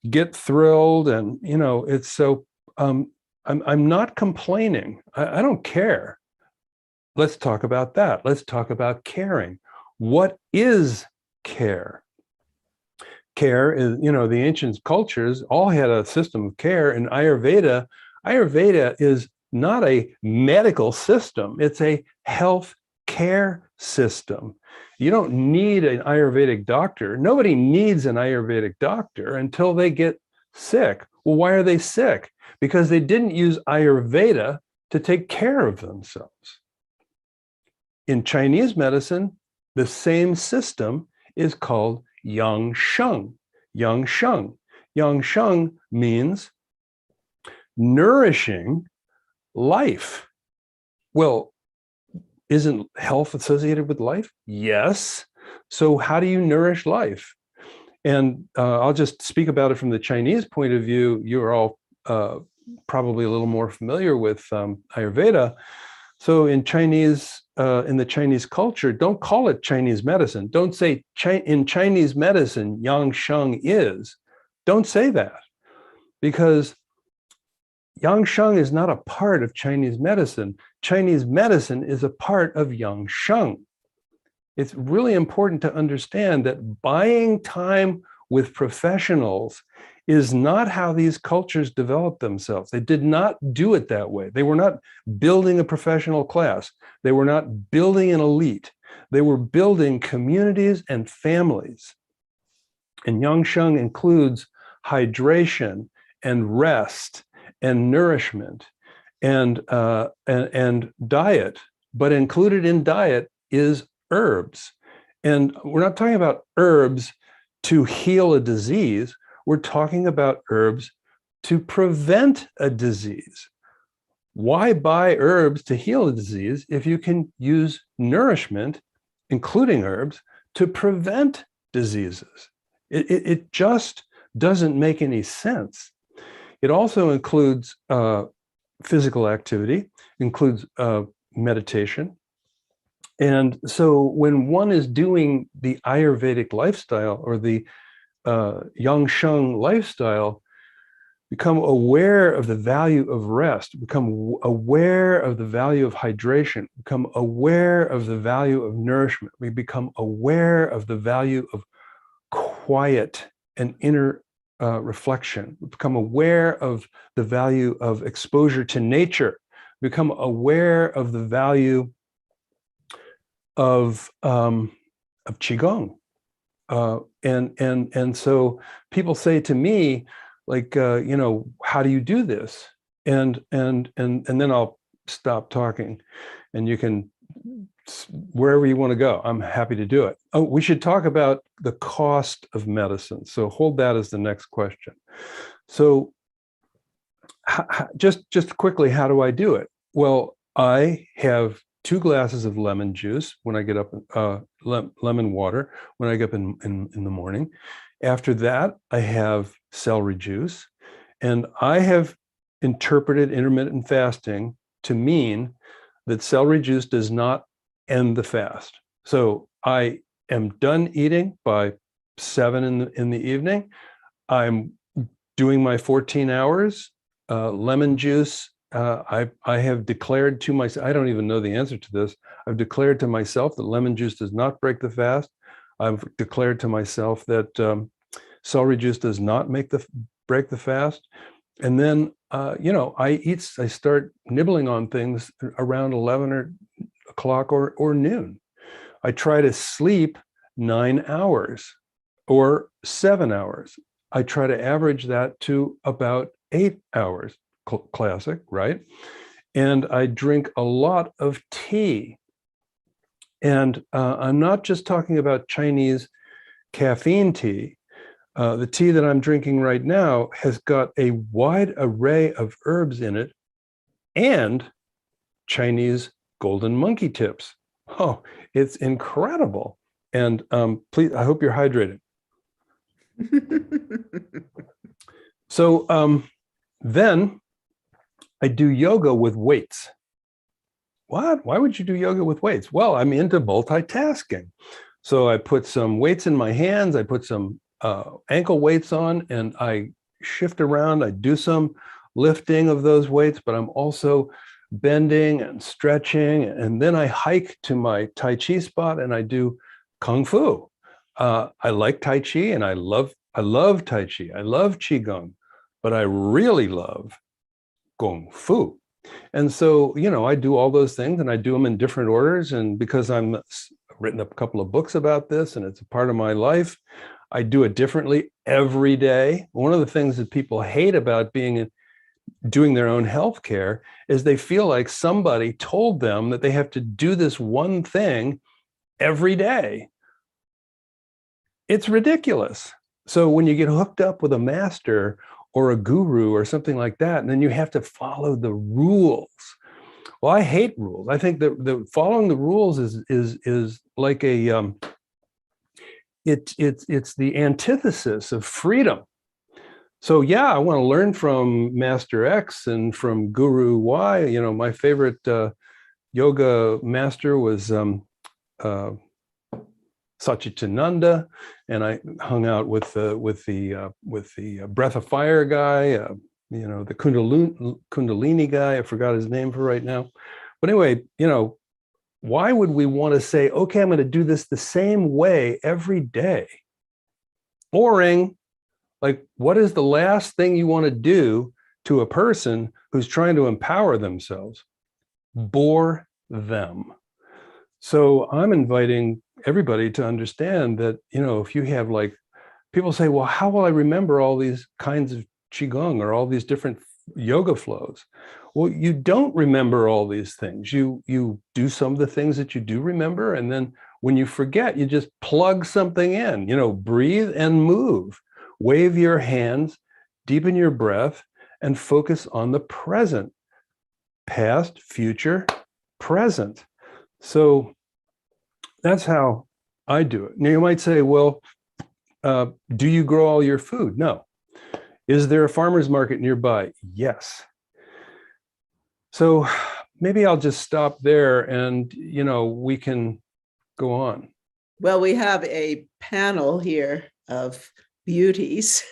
get thrilled. And, you know, it's so, I'm not complaining. I don't care. Let's talk about that. Let's talk about caring. What is care? Care is, you know, the ancient cultures all had a system of care. In Ayurveda is not a medical system. It's a health care system. You don't need an Ayurvedic doctor. Nobody needs an Ayurvedic doctor until they get sick. Well, why are they sick? Because they didn't use Ayurveda to take care of themselves. In Chinese medicine, the same system is called yang sheng. Yang sheng. Yang sheng means nourishing life. Well, isn't health associated with life? Yes. So how do you nourish life? And I'll just speak about it from the Chinese point of view. You're all probably a little more familiar with Ayurveda. So in the Chinese culture, don't call it Chinese medicine. Don't say in Chinese medicine, yang sheng is. Don't say that, because yang sheng is not a part of Chinese medicine. Chinese medicine is a part of yang sheng. It's really important to understand that buying time with professionals is not how these cultures developed themselves. They did not do it that way. They were not building a professional class. They were not building an elite. They were building communities and families. And yang sheng includes hydration and rest and nourishment and diet. But included in diet is herbs. And we're not talking about herbs to heal a disease. We're talking about herbs to prevent a disease. Why buy herbs to heal a disease if you can use nourishment, including herbs, to prevent diseases? It just doesn't make any sense. It also includes physical activity, includes meditation. And so when one is doing the Ayurvedic lifestyle or the yang sheng lifestyle, become aware of the value of rest, become aware of the value of hydration, become aware of the value of nourishment. We become aware of the value of quiet and inner reflection. We become aware of the value of exposure to nature. We become aware of the value of qigong. And so people say to me, like, you know, how do you do this? And then I'll stop talking, and you can, wherever you want to go, I'm happy to do it. Oh, we should talk about the cost of medicine. So hold that as the next question. So just quickly, how do I do it? Well, I have 2 glasses of lemon juice when I get up, lemon water when I get up in the morning. After that, I have celery juice. And I have interpreted intermittent fasting to mean that celery juice does not end the fast. So I am done eating by 7 in the evening. I'm doing my 14 hours. Lemon juice, I have declared to myself, I don't even know the answer to this. I've declared to myself that lemon juice does not break the fast. I've declared to myself that celery juice does not break the fast. And then, you know, I start nibbling on things around 11 o'clock or noon. I try to sleep 9 hours or 7 hours. I try to average that to about 8 hours. Classic, right? And I drink a lot of tea. And I'm not just talking about Chinese caffeine tea. The tea that I'm drinking right now has got a wide array of herbs in it and Chinese golden monkey tips. Oh, it's incredible. And please, I hope you're hydrated. So then I do yoga with weights. What? Why would you do yoga with weights? Well, I'm into multitasking. So I put some weights in my hands, I put some ankle weights on, and I shift around. I do some lifting of those weights, but I'm also bending and stretching. And then I hike to my Tai Chi spot and I do Kung Fu. I like Tai Chi and I love Tai Chi. I love Qigong, but I really love Kung Fu. And so, you know, I do all those things and I do them in different orders. And because I'm written a couple of books about this and it's a part of my life, I do it differently every day. One of the things that people hate about doing their own healthcare is they feel like somebody told them that they have to do this one thing every day. It's ridiculous. So when you get hooked up with a master or a guru or something like that, and then you have to follow the rules. Well, I hate rules. I think that the following the rules is like a it's the antithesis of freedom. So yeah, I want to learn from Master X and from Guru Y. You know, my favorite yoga master was Satchitananda, and I hung out with the Breath of Fire guy, you know, the Kundalini guy. I forgot his name for right now. But anyway, you know, why would we want to say, okay, I'm going to do this the same way every day? Boring. Like, what is the last thing you want to do to a person who's trying to empower themselves? Bore them. So I'm inviting everybody to understand that, you know, if you have, like, people say, well, how will I remember all these kinds of Qigong or all these different yoga flows? Well, you don't remember all these things. You do some of the things that you do remember. And then when you forget, you just plug something in, you know, breathe and move, wave your hands, deepen your breath, and focus on the present, past, future, present. So that's how I do it. Now you might say, well, do you grow all your food? No. Is there a farmer's market nearby? Yes. So maybe I'll just stop there and, you know, we can go on. Well, we have a panel here of beauties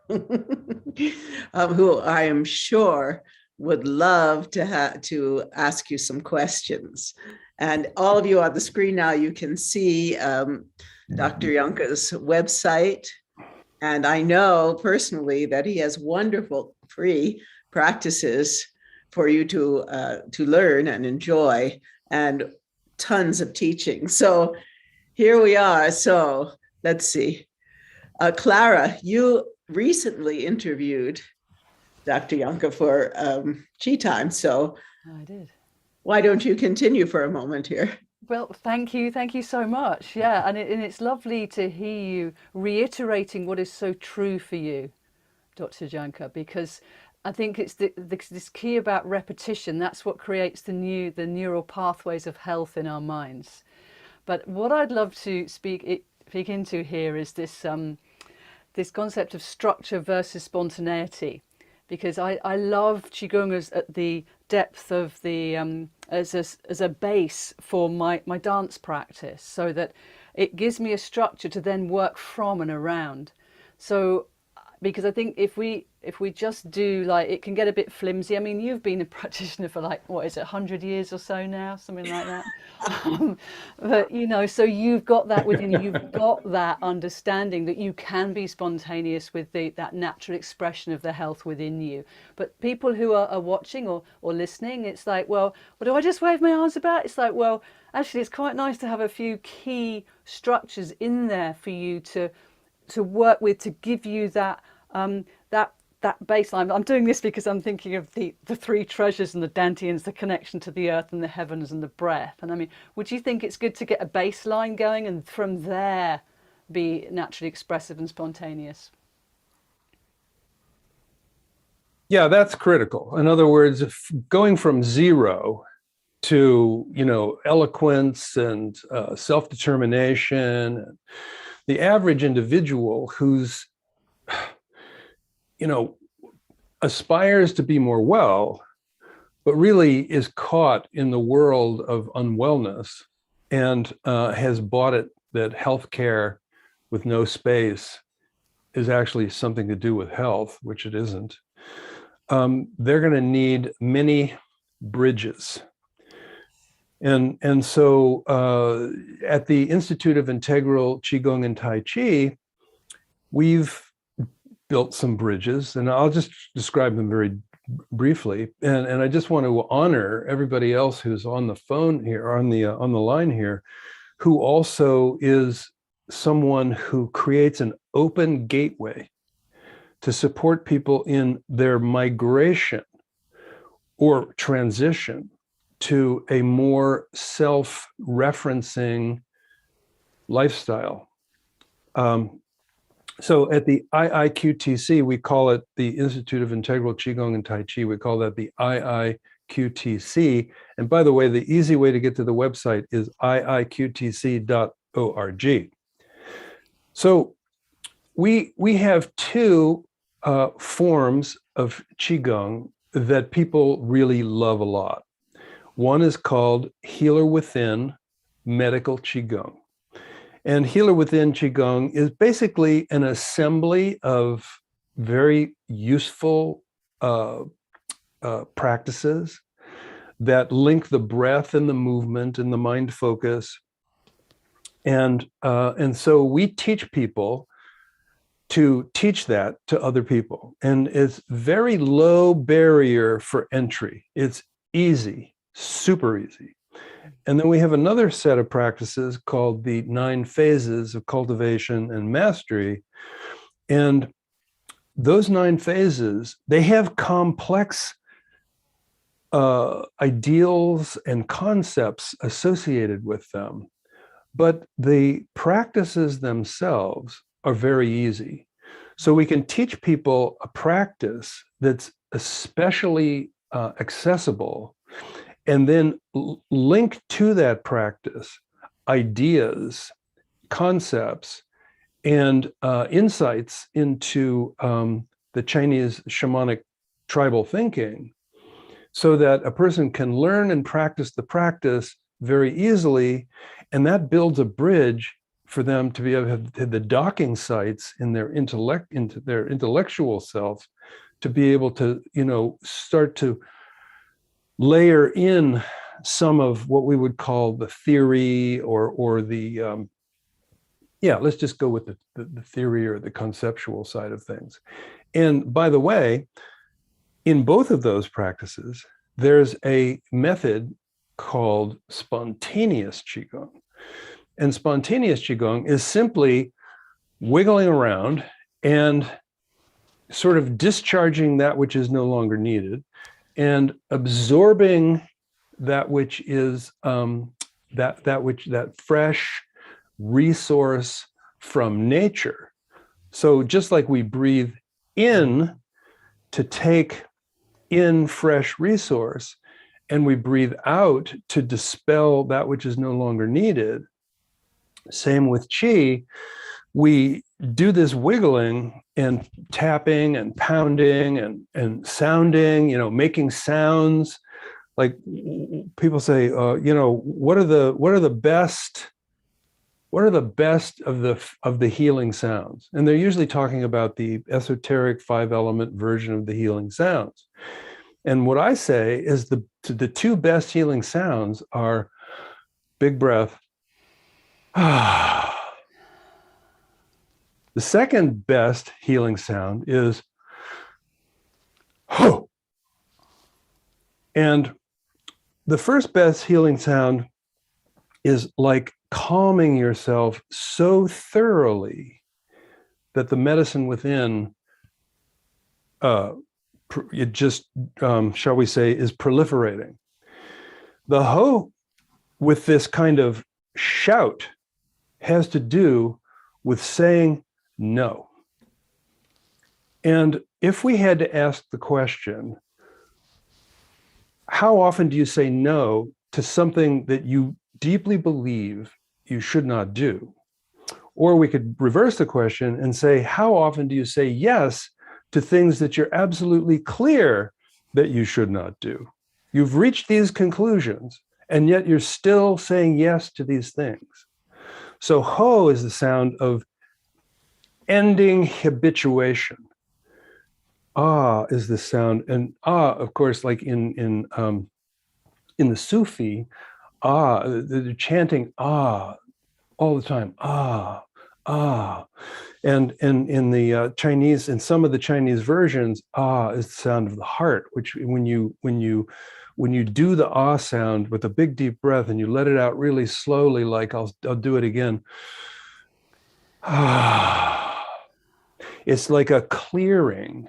who I am sure would love to ask you some questions. And all of you on the screen now, you can see Dr. Yunka's website. And I know personally that he has wonderful free practices for you to learn and enjoy, and tons of teaching. So here we are. So let's see. Clara, you recently interviewed Dr. Yunka for Chi Time. So I did. Why don't you continue for a moment here? Well, thank you so much. Yeah, and it's lovely to hear you reiterating what is so true for you, Dr. Janka, because I think it's this key about repetition. That's what creates the neural pathways of health in our minds. But what I'd love to speak into here is this this concept of structure versus spontaneity, because I love Qigong as at the depth of the as a base for my dance practice, so that it gives me a structure to then work from and around. So because I think if we just do, like, it can get a bit flimsy. I mean, you've been a practitioner for, like, what is it, 100 years or so now, something like that. But, you know, so you've got that within you. You've got that understanding that you can be spontaneous with that natural expression of the health within you. But people who are watching or listening, it's like, well, what do I just wave my arms about? It's like, well, actually, it's quite nice to have a few key structures in there for you to work with, to give you that that baseline. I'm doing this because I'm thinking of the three treasures and the Dantians, the connection to the earth and the heavens and the breath. And I mean, would you think it's good to get a baseline going and from there be naturally expressive and spontaneous? Yeah, that's critical. In other words, going from 0 to, eloquence and self-determination. The average individual who's, aspires to be more well, but really is caught in the world of unwellness and has bought it that healthcare with no space is actually something to do with health, which it isn't. They're going to need many bridges. And so at the Institute of Integral Qigong and Tai Chi, we've built some bridges, and I'll just describe them very briefly. And I just want to honor everybody else who's on the phone here, on the line here, who also is someone who creates an open gateway to support people in their migration or transition to a more self-referencing lifestyle. So at the IIQTC, we call it the Institute of Integral Qigong and Tai Chi. We call that the IIQTC. And by the way, the easy way to get to the website is iiqtc.org. So we have two forms of Qigong that people really love a lot. One is called Healer Within Medical Qigong. And Healer Within Qigong is basically an assembly of very useful practices that link the breath and the movement and the mind focus. And so we teach people to teach that to other people. And it's very low barrier for entry. It's easy, super easy. And then we have another set of practices called the 9 phases of cultivation and mastery. And those 9 phases, they have complex ideals and concepts associated with them, but the practices themselves are very easy. So we can teach people a practice that's especially accessible, and then link to that practice ideas, concepts, and insights into the Chinese shamanic tribal thinking, so that a person can learn and practice the practice very easily, and that builds a bridge for them to be able to have the docking sites in their intellect, into their intellectual self, to be able to, start to layer in some of what we would call the theory or the let's just go with the theory or the conceptual side of things. And by the way, in both of those practices, there's a method called spontaneous Qigong. And spontaneous Qigong is simply wiggling around and sort of discharging that which is no longer needed and absorbing that which is that fresh resource from nature. So just like we breathe in to take in fresh resource, and we breathe out to dispel that which is no longer needed, same with Qi, we do this wiggling and tapping and pounding and sounding, making sounds. Like people say, what are the best of the healing sounds? And they're usually talking about the esoteric 5-element version of the healing sounds. And what I say is the 2 best healing sounds are big breath. The second best healing sound is ho. And the first best healing sound is like calming yourself so thoroughly that the medicine within, it just, shall we say, is proliferating. The ho with this kind of shout has to do with saying no. And if we had to ask the question, how often do you say no to something that you deeply believe you should not do. Or we could reverse the question and say, how often do you say yes to things that you're absolutely clear that you should not do? You've reached these conclusions, and yet you're still saying yes to these things. So ho is the sound of ending habituation. Ah is the sound, and of course, like in the Sufi, they're chanting all the time, and in the Chinese, in some of the Chinese versions, is the sound of the heart, which when you do the sound with a big deep breath and you let it out really slowly, like I'll do it again. It's like a clearing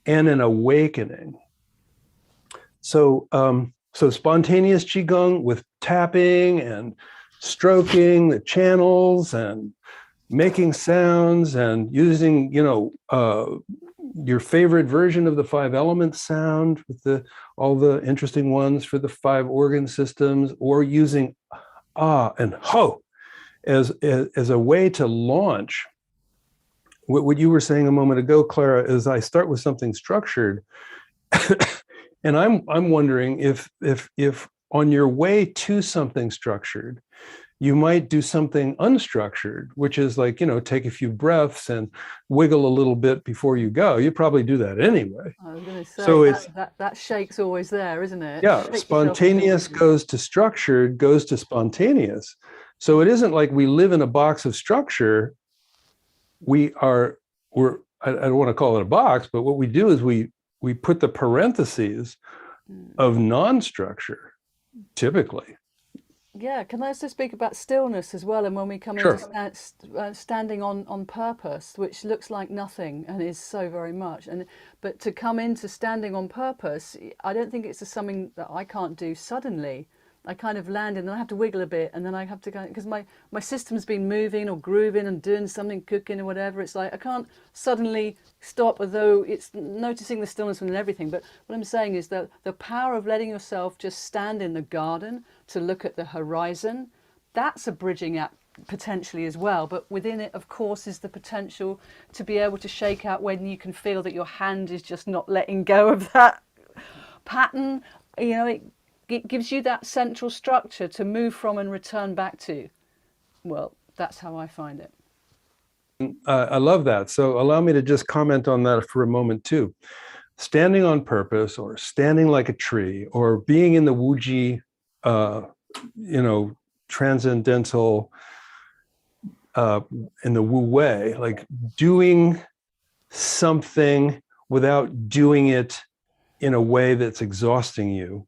and an awakening. So spontaneous Qigong with tapping and stroking the channels and making sounds and using, your favorite version of the 5 elements sound with all the interesting ones for the 5 organ systems, or using and ho as a way to launch. What you were saying a moment ago, Clara, is I start with something structured. And I'm wondering if on your way to something structured, you might do something unstructured, which is like, take a few breaths and wiggle a little bit before you go. You probably do that anyway. I was going to say, so it's that shake's always there, isn't it? yeah, Shake spontaneous goes to structured, goes to spontaneous. So it isn't like we live in a box of structure. I don't want to call it a box, but what we do is we put the parentheses of non-structure, typically. Yeah, can I also speak about stillness as well? And when we come into standing on purpose, which looks like nothing and is so very much. But to come into standing on purpose, I don't think it's something that I can't do suddenly. I kind of land and then I have to wiggle a bit, and then I have to go, because my system's been moving or grooving and doing something, cooking or whatever. It's like I can't suddenly stop, although it's noticing the stillness and everything. But what I'm saying is that the power of letting yourself just stand in the garden to look at the horizon, that's a bridging act potentially as well. But within it, of course, is the potential to be able to shake out when you can feel that your hand is just not letting go of that pattern. It gives you that central structure to move from and return back to. Well, that's how I find it. I love that. So allow me to just comment on that for a moment too. Standing on purpose, or standing like a tree, or being in the Wuji, transcendental, in the Wu way, like doing something without doing it in a way that's exhausting you.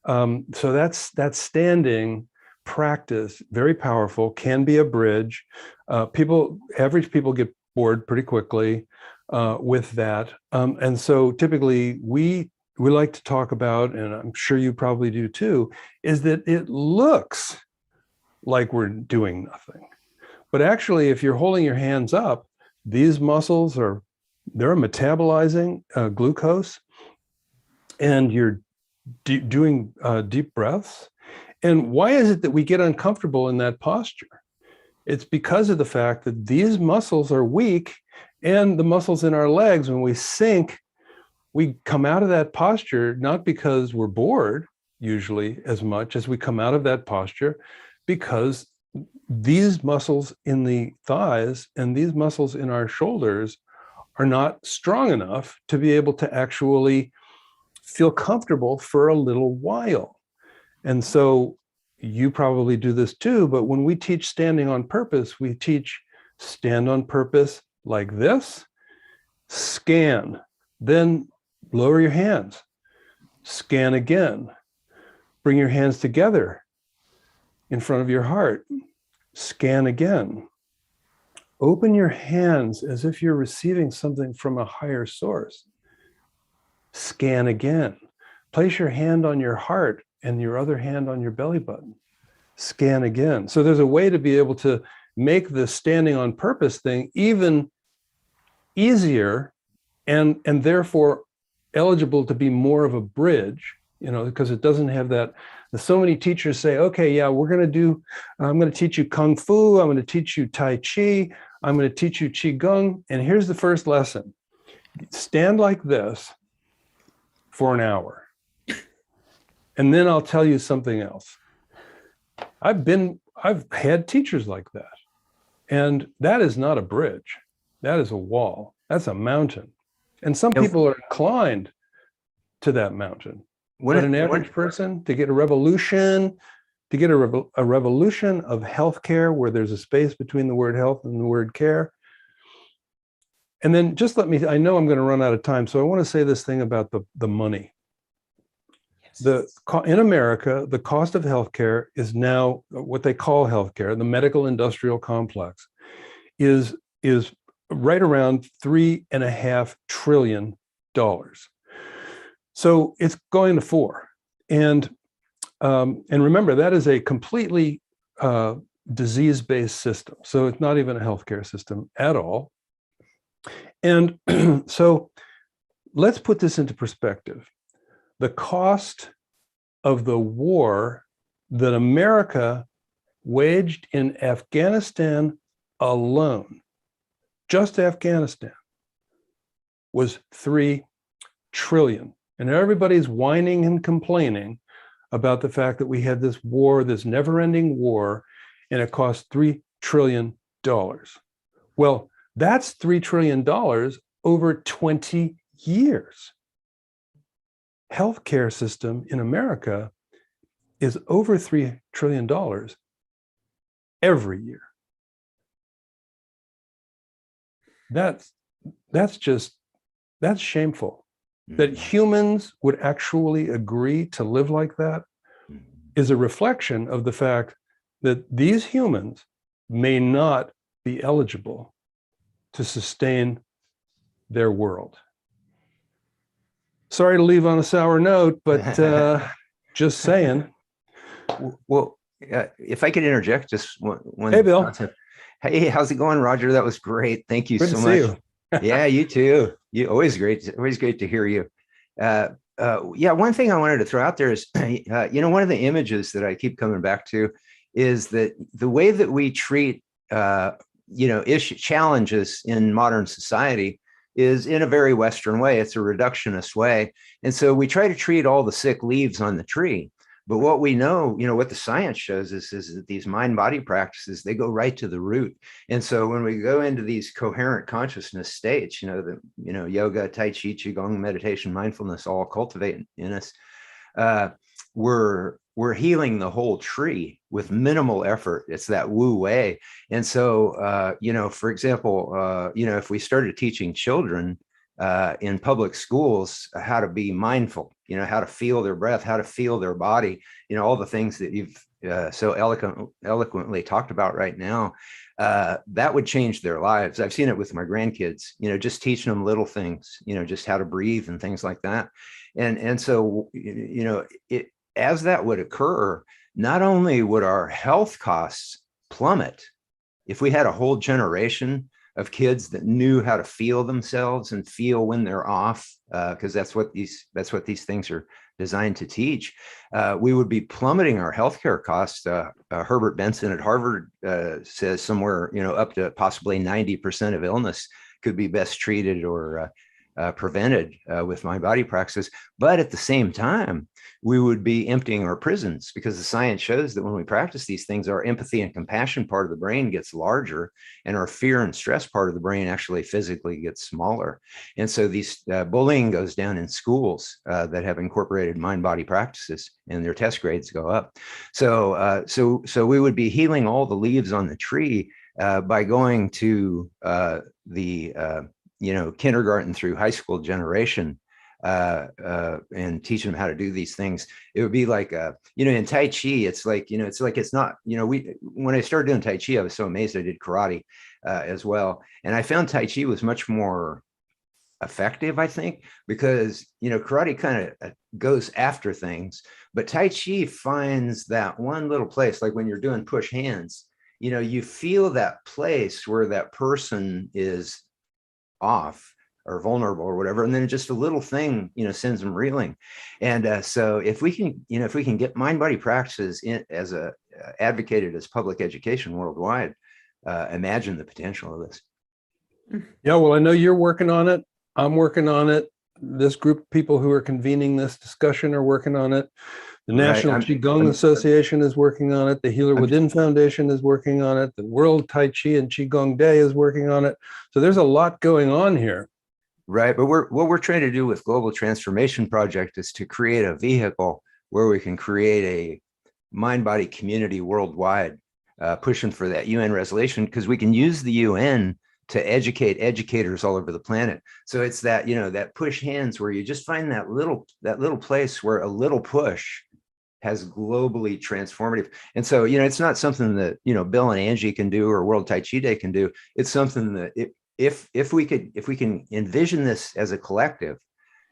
So that's standing practice, very powerful, can be a bridge. Average people get bored pretty quickly with that. And so typically we like to talk about, and I'm sure you probably do too, is that it looks like we're doing nothing. But actually, if you're holding your hands up, these muscles they're metabolizing glucose, and you're doing deep breaths. And why is it that we get uncomfortable in that posture? It's because of the fact that these muscles are weak, and the muscles in our legs, when we sink, we come out of that posture, not because we're bored usually as much as we come out of that posture because these muscles in the thighs and these muscles in our shoulders are not strong enough to be able to actually feel comfortable for a little while. And so you probably do this too, but when we teach standing on purpose, we teach stand on purpose like this, scan, then lower your hands, scan again, bring your hands together in front of your heart, scan again, open your hands as if you're receiving something from a higher source, scan again, place your hand on your heart and your other hand on your belly button, scan again. So there's a way to be able to make the standing on purpose thing even easier and therefore eligible to be more of a bridge, because it doesn't have that So many teachers say, okay, yeah, I'm going to teach you Kung Fu. I'm going to teach you Tai Chi. I'm going to teach you Qigong. And here's the first lesson. Stand like this for an hour. And then I'll tell you something else. I've had teachers like that. And that is not a bridge. That is a wall. That's a mountain. And some people are inclined to that mountain. But an average person, to get a revolution of healthcare where there's a space between the word health and the word care. And then just I know I'm going to run out of time, so I want to say this thing about the money. In America, the cost of healthcare is now what they call healthcare, the medical industrial complex, is right around $3.5 trillion. So it's going to 4. And remember, that is a completely disease-based system. So it's not even a healthcare system at all. And so let's put this into perspective. The cost of the war that America waged in Afghanistan alone, just Afghanistan, was $3 trillion. And everybody's whining and complaining about the fact that we had this war, this never-ending war, and it cost $3 trillion. Well, that's $3 trillion over 20 years. Healthcare system in America is over $3 trillion every year. That's shameful. That humans would actually agree to live like that is a reflection of the fact that these humans may not be eligible to sustain their world. Sorry to leave on a sour note, but just saying. Well, if I could interject just one Hey, Bill. concept. Hey, how's it going, Roger? That was great. Thank you Good so to much. see you. Yeah, you too. You always great to hear you. Yeah, one thing I wanted to throw out there is, one of the images that I keep coming back to is that the way that we treat, challenges in modern society is in a very Western way. It's a reductionist way. And so we try to treat all the sick leaves on the tree. But what we know, what the science shows us is that these mind-body practices, they go right to the root. And so when we go into these coherent consciousness states, yoga, Tai Chi, Qigong, meditation, mindfulness, all cultivate in us, we're healing the whole tree with minimal effort. It's that Wu way. And so, for example, if we started teaching children in public schools how to be mindful, how to feel their breath, how to feel their body, all the things that you've so eloquently talked about right now, that would change their lives. I've seen it with my grandkids, just teaching them little things, just how to breathe and things like that. And so, as that would occur, not only would our health costs plummet, if we had a whole generation of kids that knew how to feel themselves and feel when they're off, because that's what these things are designed to teach, we would be plummeting our healthcare costs. Herbert Benson at Harvard says somewhere, up to possibly 90% of illness could be best treated or prevented with mind-body practices. But at the same time, we would be emptying our prisons, because the science shows that when we practice these things, our empathy and compassion part of the brain gets larger, and our fear and stress part of the brain actually physically gets smaller. And so these bullying goes down in schools that have incorporated mind-body practices, and their test grades go up. So we would be healing all the leaves on the tree by going to the kindergarten through high school generation and teaching them how to do these things. It would be like, in Tai Chi, it's like, it's not, when I started doing Tai Chi, I was so amazed. I did karate as well. And I found Tai Chi was much more effective, I think, because, karate kind of goes after things, but Tai Chi finds that one little place, like when you're doing push hands, you feel that place where that person is off, are vulnerable or whatever, and then just a little thing, sends them reeling. And so if we can get mind-body practices in as advocated as public education worldwide, imagine the potential of this. Yeah, well, I know you're working on it. I'm working on it. This group of people who are convening this discussion are working on it. The National Qigong Association is working on it. The Healer Within Foundation is working on it. The World Tai Chi and Qigong Day is working on it. So there's a lot going on here. Right. But what we're trying to do with Global Transformation Project is to create a vehicle where we can create a mind-body community worldwide, pushing for that UN resolution, because we can use the UN to educate educators all over the planet. So it's that, that push hands where you just find that little place where a little push has globally transformative. And so, it's not something that, Bill and Angie can do or World Tai Chi Day can do. It's something that if we can envision this as a collective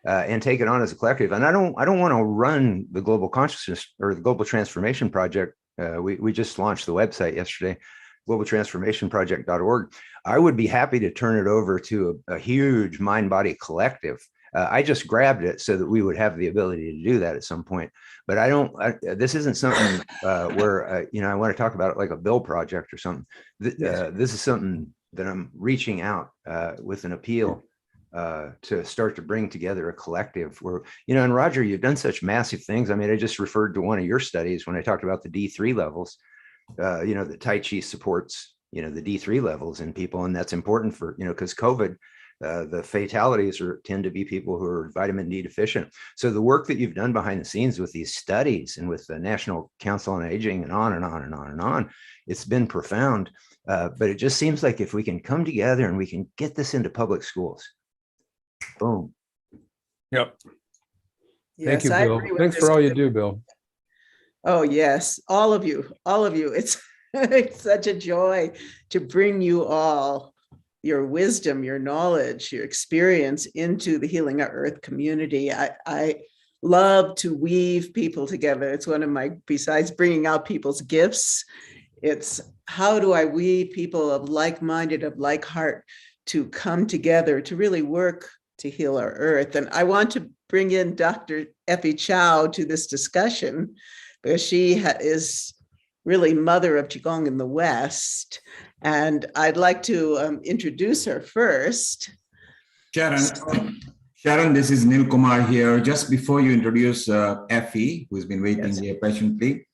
and take it on as a collective, and I don't want to run the Global Consciousness or the Global Transformation Project. We just launched the website yesterday, globaltransformationproject.org. I would be happy to turn it over to a huge mind-body collective. I just grabbed it so that we would have the ability to do that at some point. But this isn't something where, I want to talk about it like a Bill project or something. This is something that I'm reaching out with an appeal to start to bring together a collective where, and Roger, you've done such massive things. I mean, I just referred to one of your studies when I talked about the D3 levels. The Tai Chi supports, the D3 levels in people. And that's important for, because COVID, the fatalities tend to be people who are vitamin D deficient. So the work that you've done behind the scenes with these studies and with the National Council on Aging and on and on and on and on, it's been profound. But it just seems like if we can come together and we can get this into public schools, boom. Yep. Yes, Thank you, I Bill. agree with Thanks this for all you too. do, Bill. Oh, yes. All of you. It's, it's such a joy to bring you all your wisdom, your knowledge, your experience into the Healing Our Earth community. I love to weave people together. It's one of my, besides bringing out people's gifts, it's how do I weave people of like-minded, of like heart to come together to really work to heal our earth. And I want to bring in Dr. Effie Chow to this discussion because she is really mother of Qigong in the West. And I'd like to introduce her first. Sharon, this is Neil Kumar here. Just before you introduce Effie, who's been waiting here patiently,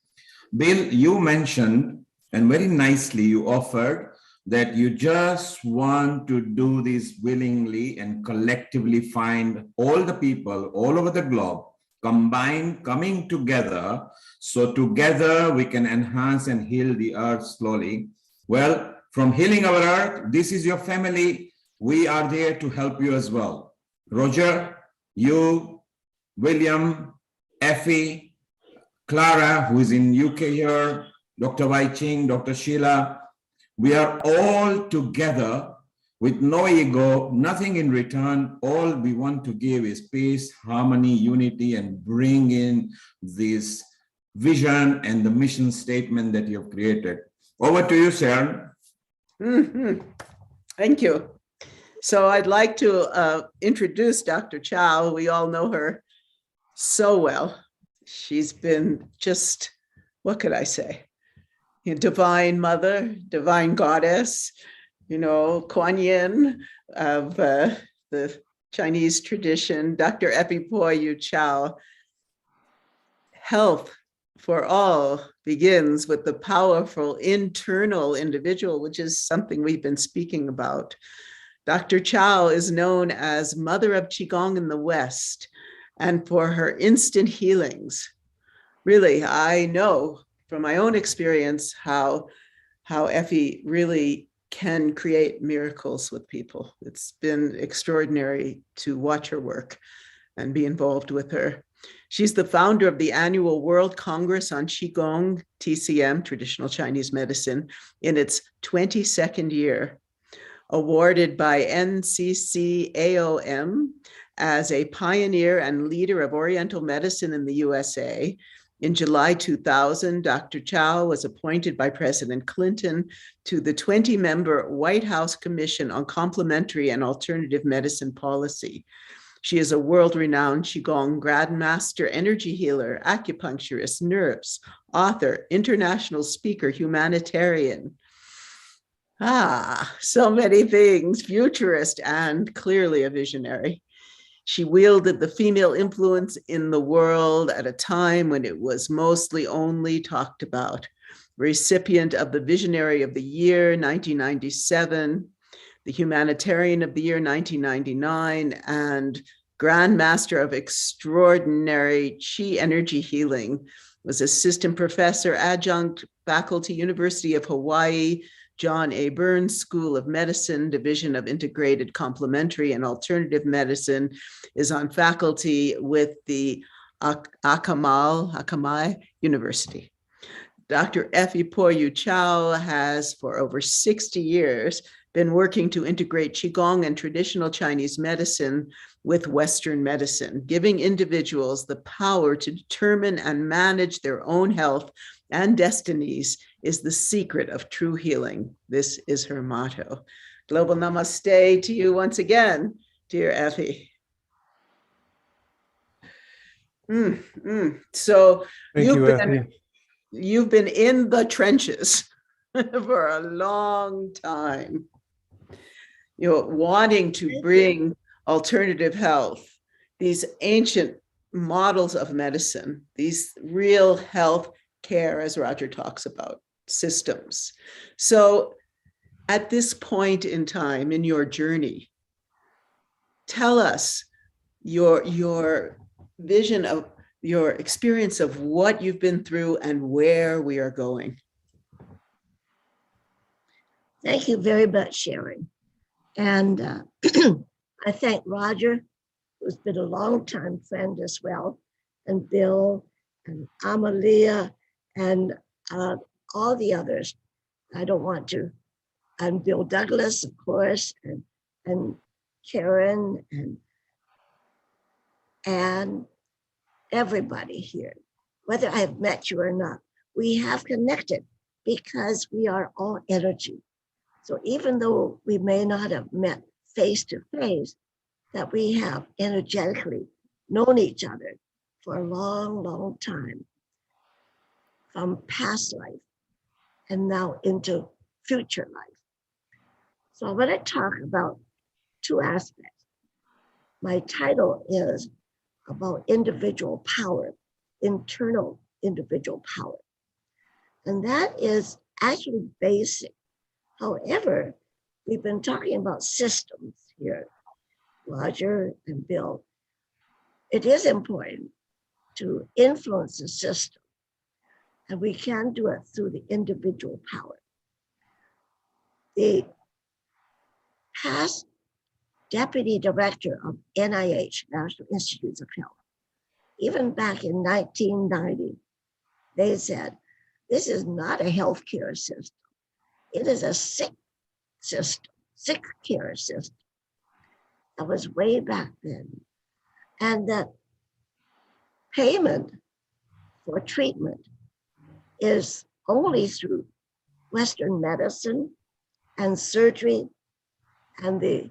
Bill, you mentioned, and very nicely you offered, that you just want to do this willingly and collectively find all the people all over the globe coming together, so together we can enhance and heal the earth slowly. Well, from Healing Our Earth, this is your family. We are there to help you as well. Roger, you, William, Effie, Clara, who is in UK here, Dr. Wai Ching, Dr. Sheila, we are all together with no ego, nothing in return. All we want to give is peace, harmony, unity, and bring in this vision and the mission statement that you've created. Over to you, Sharon. Thank you. So I'd like to introduce Dr. Chow. We all know her so well. She's been just, what could I say? Divine mother, divine goddess, Kuan Yin of the Chinese tradition, Dr. Epipo Yu Chow. Health for all begins with the powerful internal individual, which is something we've been speaking about. Dr. Chow is known as Mother of Qigong in the West, and for her instant healings. Really, I know from my own experience how Effie really can create miracles with people. It's been extraordinary to watch her work and be involved with her. She's the founder of the annual World Congress on Qigong, TCM, Traditional Chinese Medicine, in its 22nd year, awarded by NCCAOM as a pioneer and leader of Oriental medicine in the USA, In July 2000, Dr. Chow was appointed by President Clinton to the 20-member White House Commission on Complementary and Alternative Medicine Policy. She is a world-renowned Qigong grandmaster, energy healer, acupuncturist, nurse, author, international speaker, humanitarian. So many things, futurist, and clearly a visionary. She wielded the female influence in the world at a time when it was mostly only talked about. Recipient of the Visionary of the Year, 1997, the Humanitarian of the Year, 1999, and Grandmaster of Extraordinary Chi Energy Healing, was Assistant Professor, Adjunct Faculty, University of Hawaii, John A. Burns School of Medicine, Division of Integrated Complementary and Alternative Medicine, is on faculty with the Akamai University. Dr. Effie Poyu Chow has, for over 60 years, been working to integrate Qigong and traditional Chinese medicine with Western medicine, giving individuals the power to determine and manage their own health and destinies is the secret of true healing. This is her motto. Global namaste to you once again, dear Effie. So you've been in the trenches for a long time, wanting to bring alternative health, these ancient models of medicine, these real health care, as Roger talks about, systems. So at this point in time in your journey, tell us your vision of your experience of what you've been through and where we are going. Thank you very much, Sharon. And I thank Roger, who's been a long-time friend as well, and Bill and Amalia and all the others. I don't want to, and Bill Douglas, of course, and Karen and everybody here, whether I have met you or not, we have connected because we are all energy. So even though we may not have met face to face, that we have energetically known each other for a long, long time, from past life and now into future life. So I'm going to talk about two aspects. My title is about individual power, internal individual power. And that is actually basic. However, we've been talking about systems here, Roger and Bill. It is important to influence the system, and we can do it through the individual power. The past deputy director of NIH, National Institutes of Health, even back in 1990, they said, this is not a healthcare system. It is a sick system, sick care system. That was way back then. And that payment for treatment is only through Western medicine and surgery and the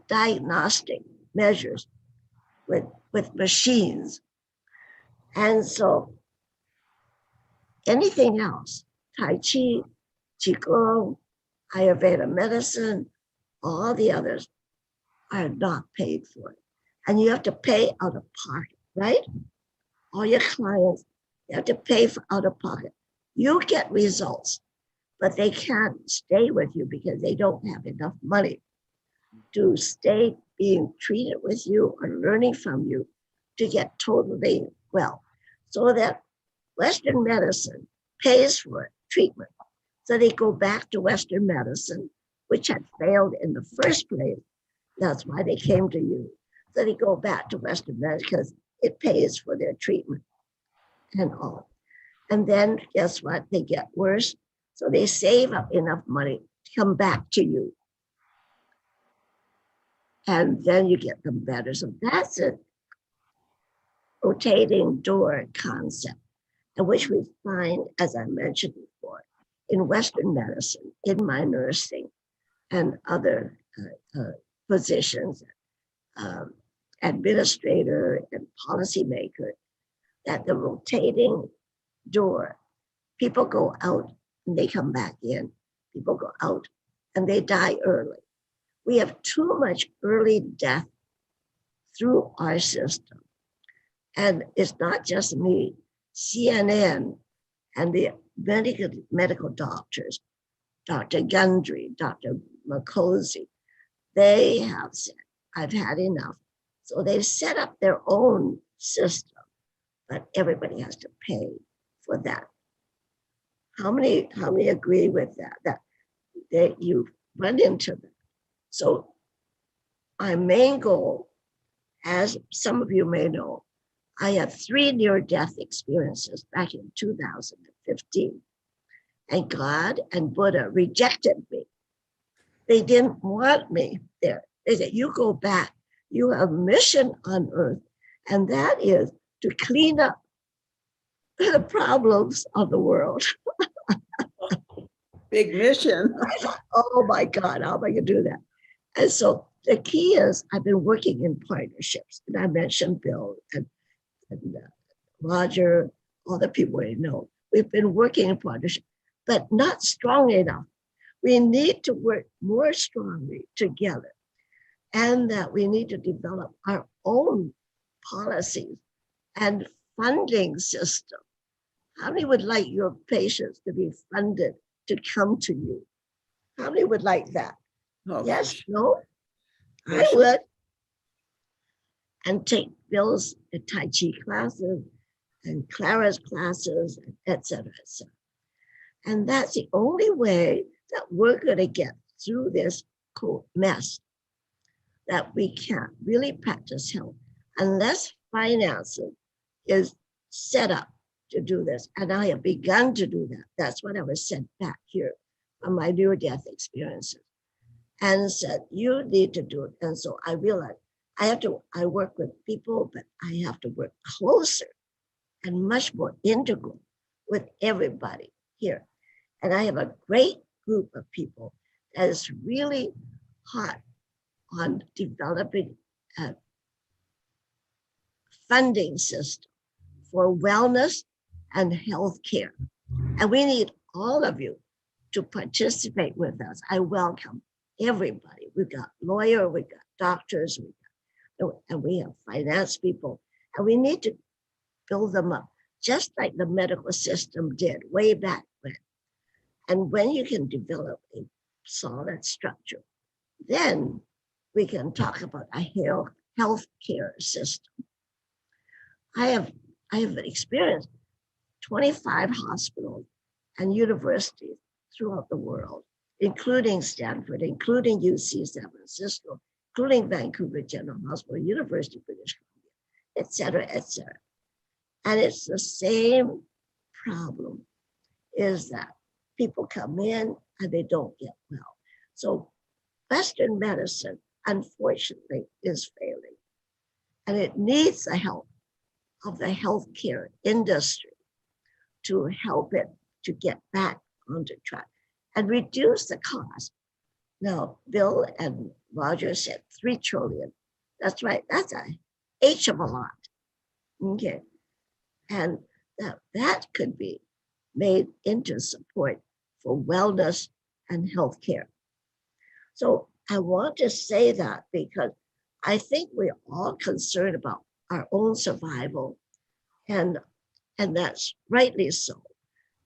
diagnostic measures with machines. And so anything else, Tai Chi, Qigong, Ayurveda medicine, all the others are not paid for. And you have to pay out of pocket, right? All your clients, you have to pay for out of pocket. You get results, but they can't stay with you because they don't have enough money to stay being treated with you or learning from you to get totally well. So that Western medicine pays for treatment. So they go back to Western medicine, which had failed in the first place. That's why they came to you. So they go back to Western medicine because it pays for their treatment and all. And then guess what? They get worse. So they save up enough money to come back to you. And then you get them better. So that's it. rotating door concept, and which we find, as I mentioned before, in Western medicine, in my nursing, and other positions, administrator and policymaker, that the rotating door, people go out and they come back in. People go out and they die early. We have too much early death through our system. And it's not just me, CNN and the medical doctors, Dr. Gundry, Dr. Makosi, they have said, I've had enough. So they've set up their own system, but everybody has to pay for that. How many agree with that you run into that? So our main goal, as some of you may know, I have 3 near-death experiences back in 2015. And God and Buddha rejected me. They didn't want me there. They said, you go back. You have a mission on earth, and that is to clean up the problems of the world. Big mission. Oh my God, how am I going to do that? And so the key is I've been working in partnerships. And I mentioned Bill and Roger, all the people I know. We've been working in partnership, but not strong enough. We need to work more strongly together, and that we need to develop our own policies and funding system. How many would like your patients to be funded to come to you? How many would like that? Oh, yes, no? I would. And take Bill's Tai Chi classes and Clara's classes, et cetera, et cetera. And that's the only way that we're going to get through this mess, that we can't really practice health unless financing is set up to do this. And I have begun to do that. That's what I was sent back here from my near-death experiences, and said, you need to do it. And so I realized I work with people, but I have to work closer and much more integral with everybody here. And I have a great group of people that is really hot on developing a funding system for wellness and healthcare. And we need all of you to participate with us. I welcome everybody. We've got lawyers, we've got doctors, and we have finance people, and we need to build them up, just like the medical system did way back when. And when you can develop a solid structure, then we can talk about a healthcare system. I have experienced 25 hospitals and universities throughout the world, including Stanford, including UC San Francisco, including Vancouver General Hospital, University of British Columbia, et cetera, et cetera. And it's the same problem, is that people come in and they don't get well. So Western medicine, unfortunately, is failing. And it needs the help of the healthcare industry to help it to get back onto track and reduce the cost. Now, Bill and Roger said 3 trillion. That's right, that's a H of a lot. Okay. And that could be made into support for wellness and healthcare. So I want to say that because I think we're all concerned about our own survival, and that's rightly so,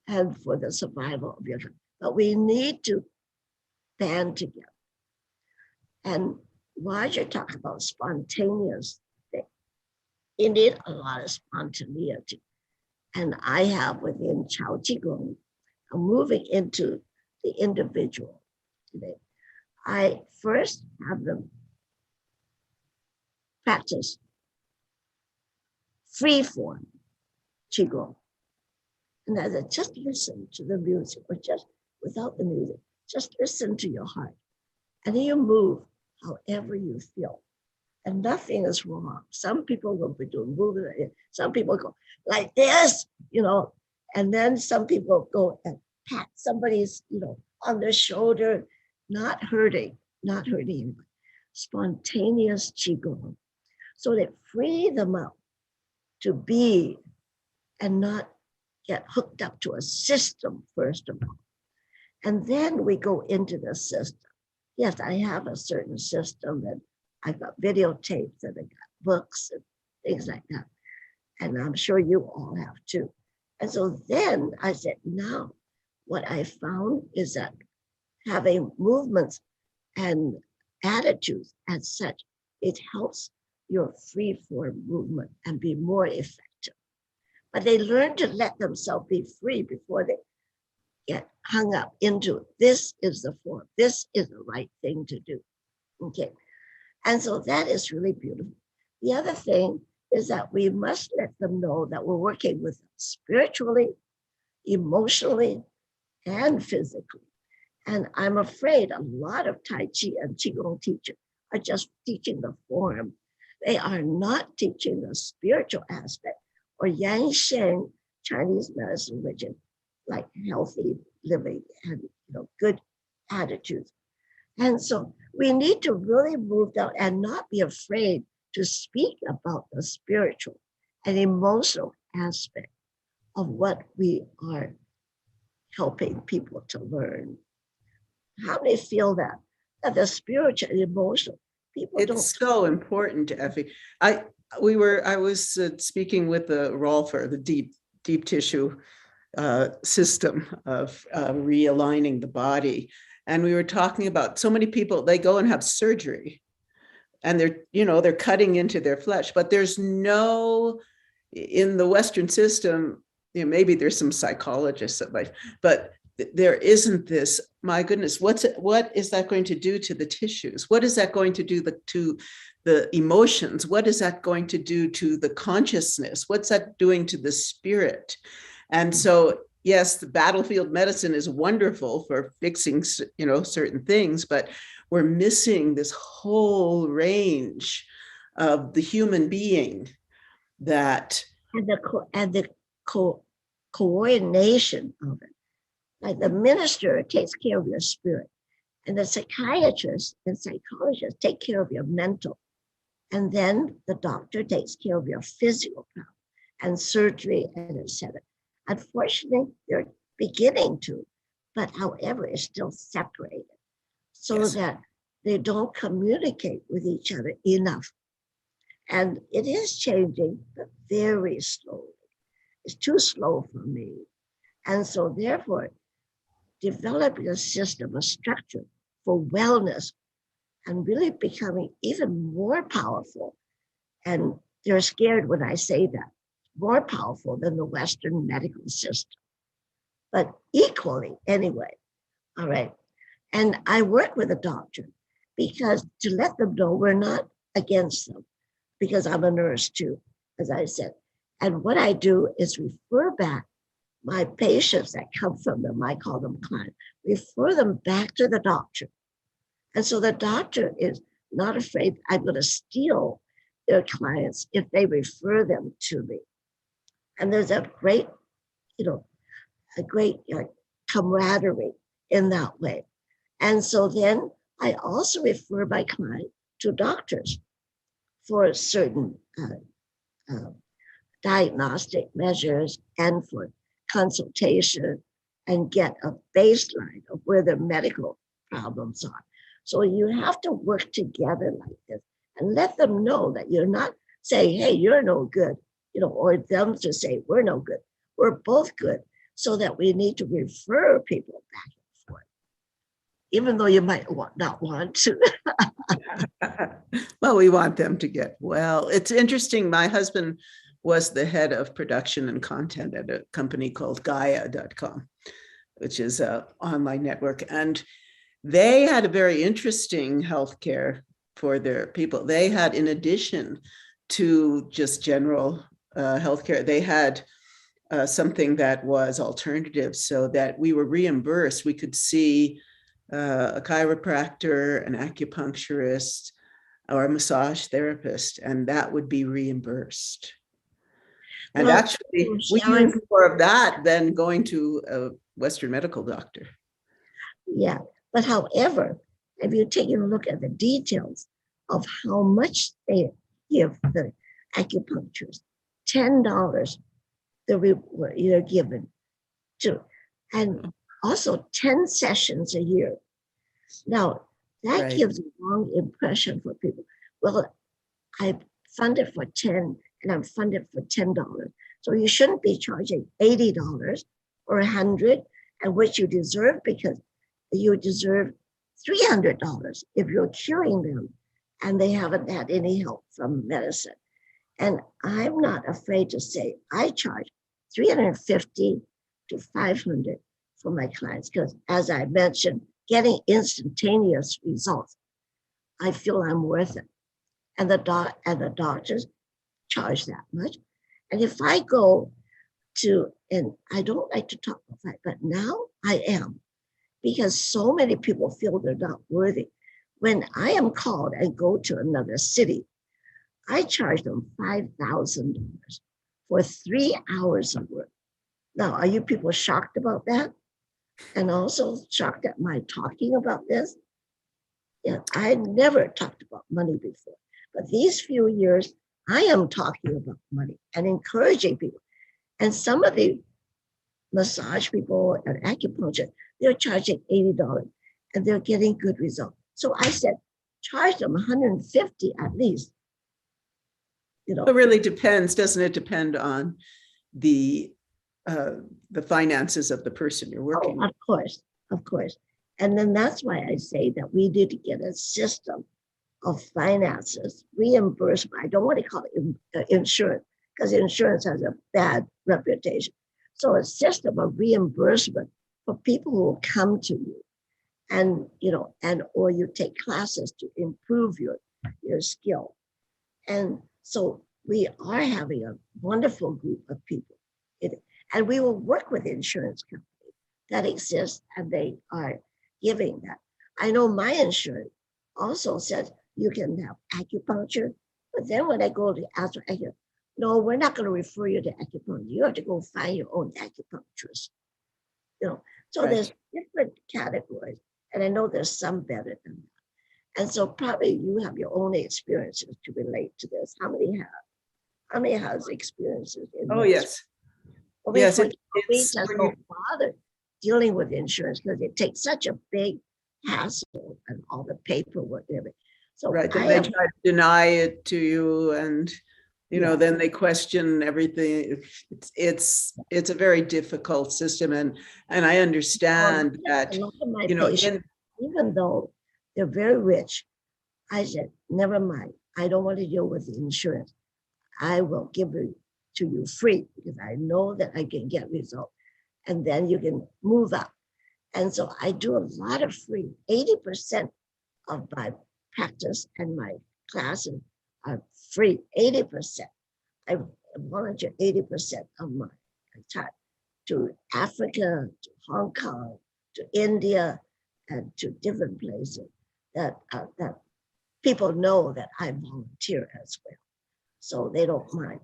and for the survival of your country. But we need to band together. And Roger talked about spontaneous thing. You need a lot of spontaneity. And I have within Chao Qigong, I'm moving into the individual today. I first have them practice free form Qigong. And I said, just listen to the music, or just without the music, just listen to your heart. And then you move however you feel. and nothing is wrong. Some people will be doing movement, some people go like this, and then some people go and pat somebody's, on their shoulder, not hurting anybody. Spontaneous qigong. So they free them up to be and not get hooked up to a system, first of all. And then we go into the system. Yes, I have a certain system, and I've got videotapes and I got books and things like that. And I'm sure you all have too. And so then I said, now what I found is that having movements and attitudes as such, it helps your free form movement and be more effective. But they learn to let themselves be free before they get hung up into this is the form, this is the right thing to do. Okay. And so that is really beautiful. The other thing is that we must let them know that we're working with them spiritually, emotionally, and physically. And I'm afraid a lot of Tai Chi and Qigong teachers are just teaching the form. They are not teaching the spiritual aspect or Yang Shen Chinese medicine, which is like healthy living and good attitudes. And so we need to really move down and not be afraid to speak about the spiritual and emotional aspect of what we are helping people to learn. How do they feel that the spiritual and emotional people it's so important, Effie. I was speaking with the Rolfer, the deep tissue system of realigning the body, and we were talking about so many people, they go and have surgery, and they're cutting into their flesh, but there's no, in the Western system, maybe there's some psychologists that might, but there isn't this, my goodness, what is that going to do to the tissues? What is that going to do to the emotions? What is that going to do to the consciousness? What's that doing to the spirit? And so, yes, the battlefield medicine is wonderful for fixing, certain things, but we're missing this whole range of the human being that. And the coordination of it. Like the minister takes care of your spirit, and the psychiatrist and psychologist take care of your mental. And then the doctor takes care of your physical problem and surgery and etc. Unfortunately, they're beginning to, but however, it's still separated so that they don't communicate with each other enough. And it is changing, but very slowly. It's too slow for me. And so therefore, developing a system, a structure for wellness and really becoming even more powerful. And they're scared when I say that, more powerful than the Western medical system, but equally anyway. All right. And I work with a doctor because to let them know we're not against them, because I'm a nurse too, as I said. And what I do is refer back my patients that come from them, I call them clients, refer them back to the doctor. And so the doctor is not afraid I'm going to steal their clients if they refer them to me. And there's a great, camaraderie in that way. And so then I also refer my client to doctors for certain diagnostic measures and for consultation and get a baseline of where the medical problems are. So you have to work together like this and let them know that you're not saying, hey, you're no good, or them to say, we're no good. We're both good, so that we need to refer people back and forth, even though you might not want to. Well, we want them to get well. It's interesting. My husband was the head of production and content at a company called Gaia.com, which is an online network. And they had a very interesting healthcare for their people. They had, in addition to just general healthcare, they had something that was alternative, so that we were reimbursed. We could see a chiropractor, an acupuncturist, or a massage therapist, and that would be reimbursed. And Well, actually, we Sharon- use more of that than going to a Western medical doctor. Yeah, but however, if you take a look at the details of how much they give the acupuncturist, $10 you're given to, and also 10 sessions a year. Now, that Right. gives a wrong impression for people. Well, I funded for 10 and I'm funded for $10. So you shouldn't be charging $80 or $100, and which you deserve, because you deserve $300 if you're curing them and they haven't had any help from medicine. And I'm not afraid to say I charge $350 to $500 for my clients, because as I mentioned, getting instantaneous results, I feel I'm worth it. And the doctors charge that much. And if I go to, and I don't like to talk about that, but now I am, because so many people feel they're not worthy. When I am called and go to another city, I charge them $5,000 for 3 hours of work. Now, are you people shocked about that? And also shocked at my talking about this? Yeah, I never talked about money before, but these few years, I am talking about money and encouraging people. And some of the massage people and acupuncture, they're charging $80 and they're getting good results. So I said, charge them $150 at least. You know, It really depends, doesn't it? Depend on the finances of the person you're working with. Of course. And then that's why I say that we need to get a system of finances, reimbursement. I don't want to call it insurance, because insurance has a bad reputation. So a system of reimbursement for people who will come to you and, or you take classes to improve your skill. And so we are having a wonderful group of people. And we will work with insurance companies that exist, and they are giving that. I know my insurance also says you can have acupuncture, but then when I go to ask for acupuncture, no, we're not going to refer you to acupuncture. You have to go find your own acupuncturist. So Right. there's different categories, and I know there's some better than that. And so probably you have your own experiences to relate to this. How many has experiences in Oh, this? yes. Well, we Yes, just don't bother dealing with insurance because it takes such a big hassle and all the paperwork and everything. So right. Then they try to deny it to you, and then they question everything. It's a very difficult system, and I understand that. A lot of my patients, even though they're very rich, I said, never mind. I don't want to deal with the insurance. I will give it to you free because I know that I can get results, and then you can move up. And so I do a lot of free. 80% of my practice and my classes are free. 80%. I volunteer 80% of my time to Africa, to Hong Kong, to India, and to different places that people know that I volunteer as well. So they don't mind.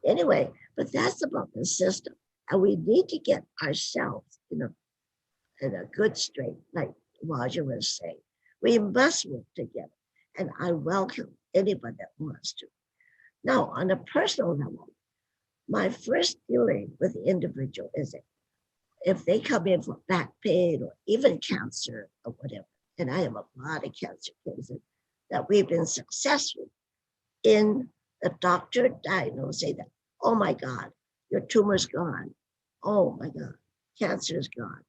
Anyway, but that's about the system. And we need to get ourselves in a good straight, like Roger was saying. We must work together. And I welcome anybody that wants to. Now, on a personal level, my first dealing with the individual is that if they come in for back pain or even cancer or whatever, and I have a lot of cancer cases that we've been successful in the doctor diagnosing that, oh my God, your tumor's gone. Oh my God, cancer is gone.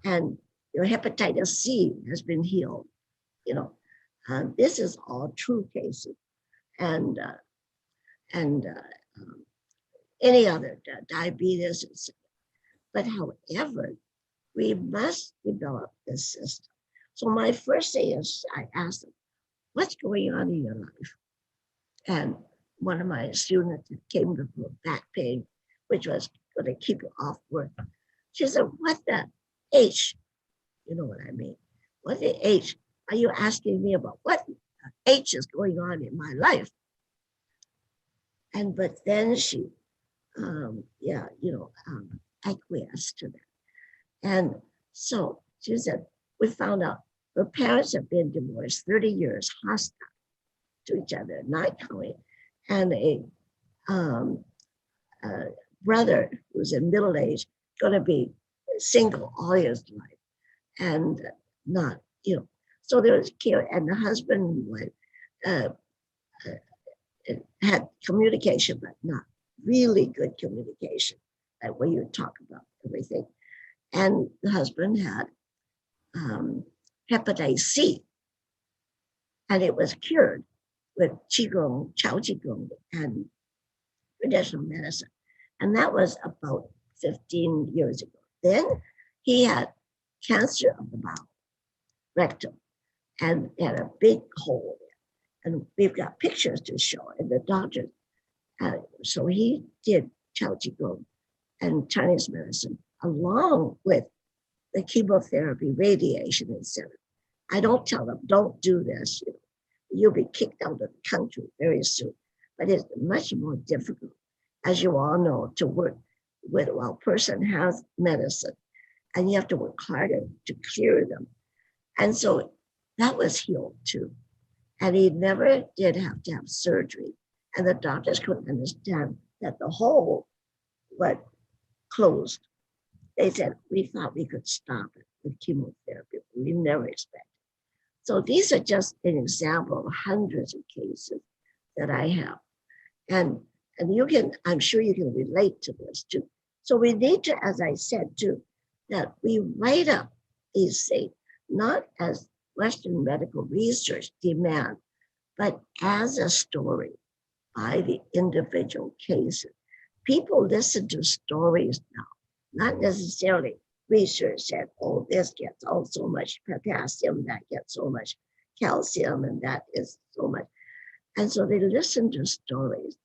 And your hepatitis C has been healed. This is all true cases. And any other diabetes, etc. But however, we must develop this system. So my first thing is I asked them, what's going on in your life? And one of my students came with back pain, which was going to keep you off work. She said, what the H? You know what I mean? What the H are you asking me about? What H is going on in my life. But then she, acquiesced to that. And so she said, we found out her parents have been divorced 30 years, hostile to each other, not coming, and a brother who's in middle age, going to be single all his life, and not, so there was care, and the husband and wife had communication, but not really good communication, that way you talk about everything. And the husband had hepatitis C, and it was cured with Qigong, Chao Qigong, and traditional medicine. And that was about 15 years ago. Then he had cancer of the bowel, rectum, and had a big hole there. And we've got pictures to show. And the doctor, so he did Chao Qigong and Chinese medicine along with the chemotherapy, radiation, etc. I don't tell them, don't do this. You'll be kicked out of the country very soon. But it's much more difficult, as you all know, to work with while a person has medicine, and you have to work harder to cure them. And so that was healed too. And he never did have to have surgery. And the doctors couldn't understand that the hole was closed. They said, we thought we could stop it with chemotherapy. We never expected. So these are just an example of hundreds of cases that I have. And you can, I'm sure you can relate to this too. So we need to, as I said too, that we write up these things, not as Western medical research demand, but as a story by the individual cases. People listen to stories now, not necessarily research said, oh, this gets so much potassium, that gets so much calcium, and that is so much. And so they listen to stories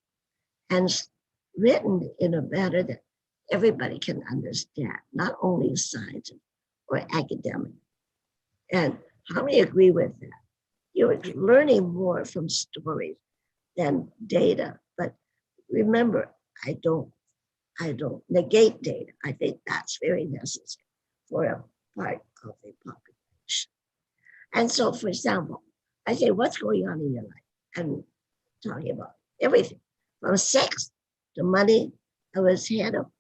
and written in a manner that everybody can understand, not only scientists or academic. And how many agree with that? You're learning more from stories than data. But remember, I don't negate data. I think that's very necessary for a part of the population. And so, for example, I say, what's going on in your life? I'm talking about everything from sex to money. I was head of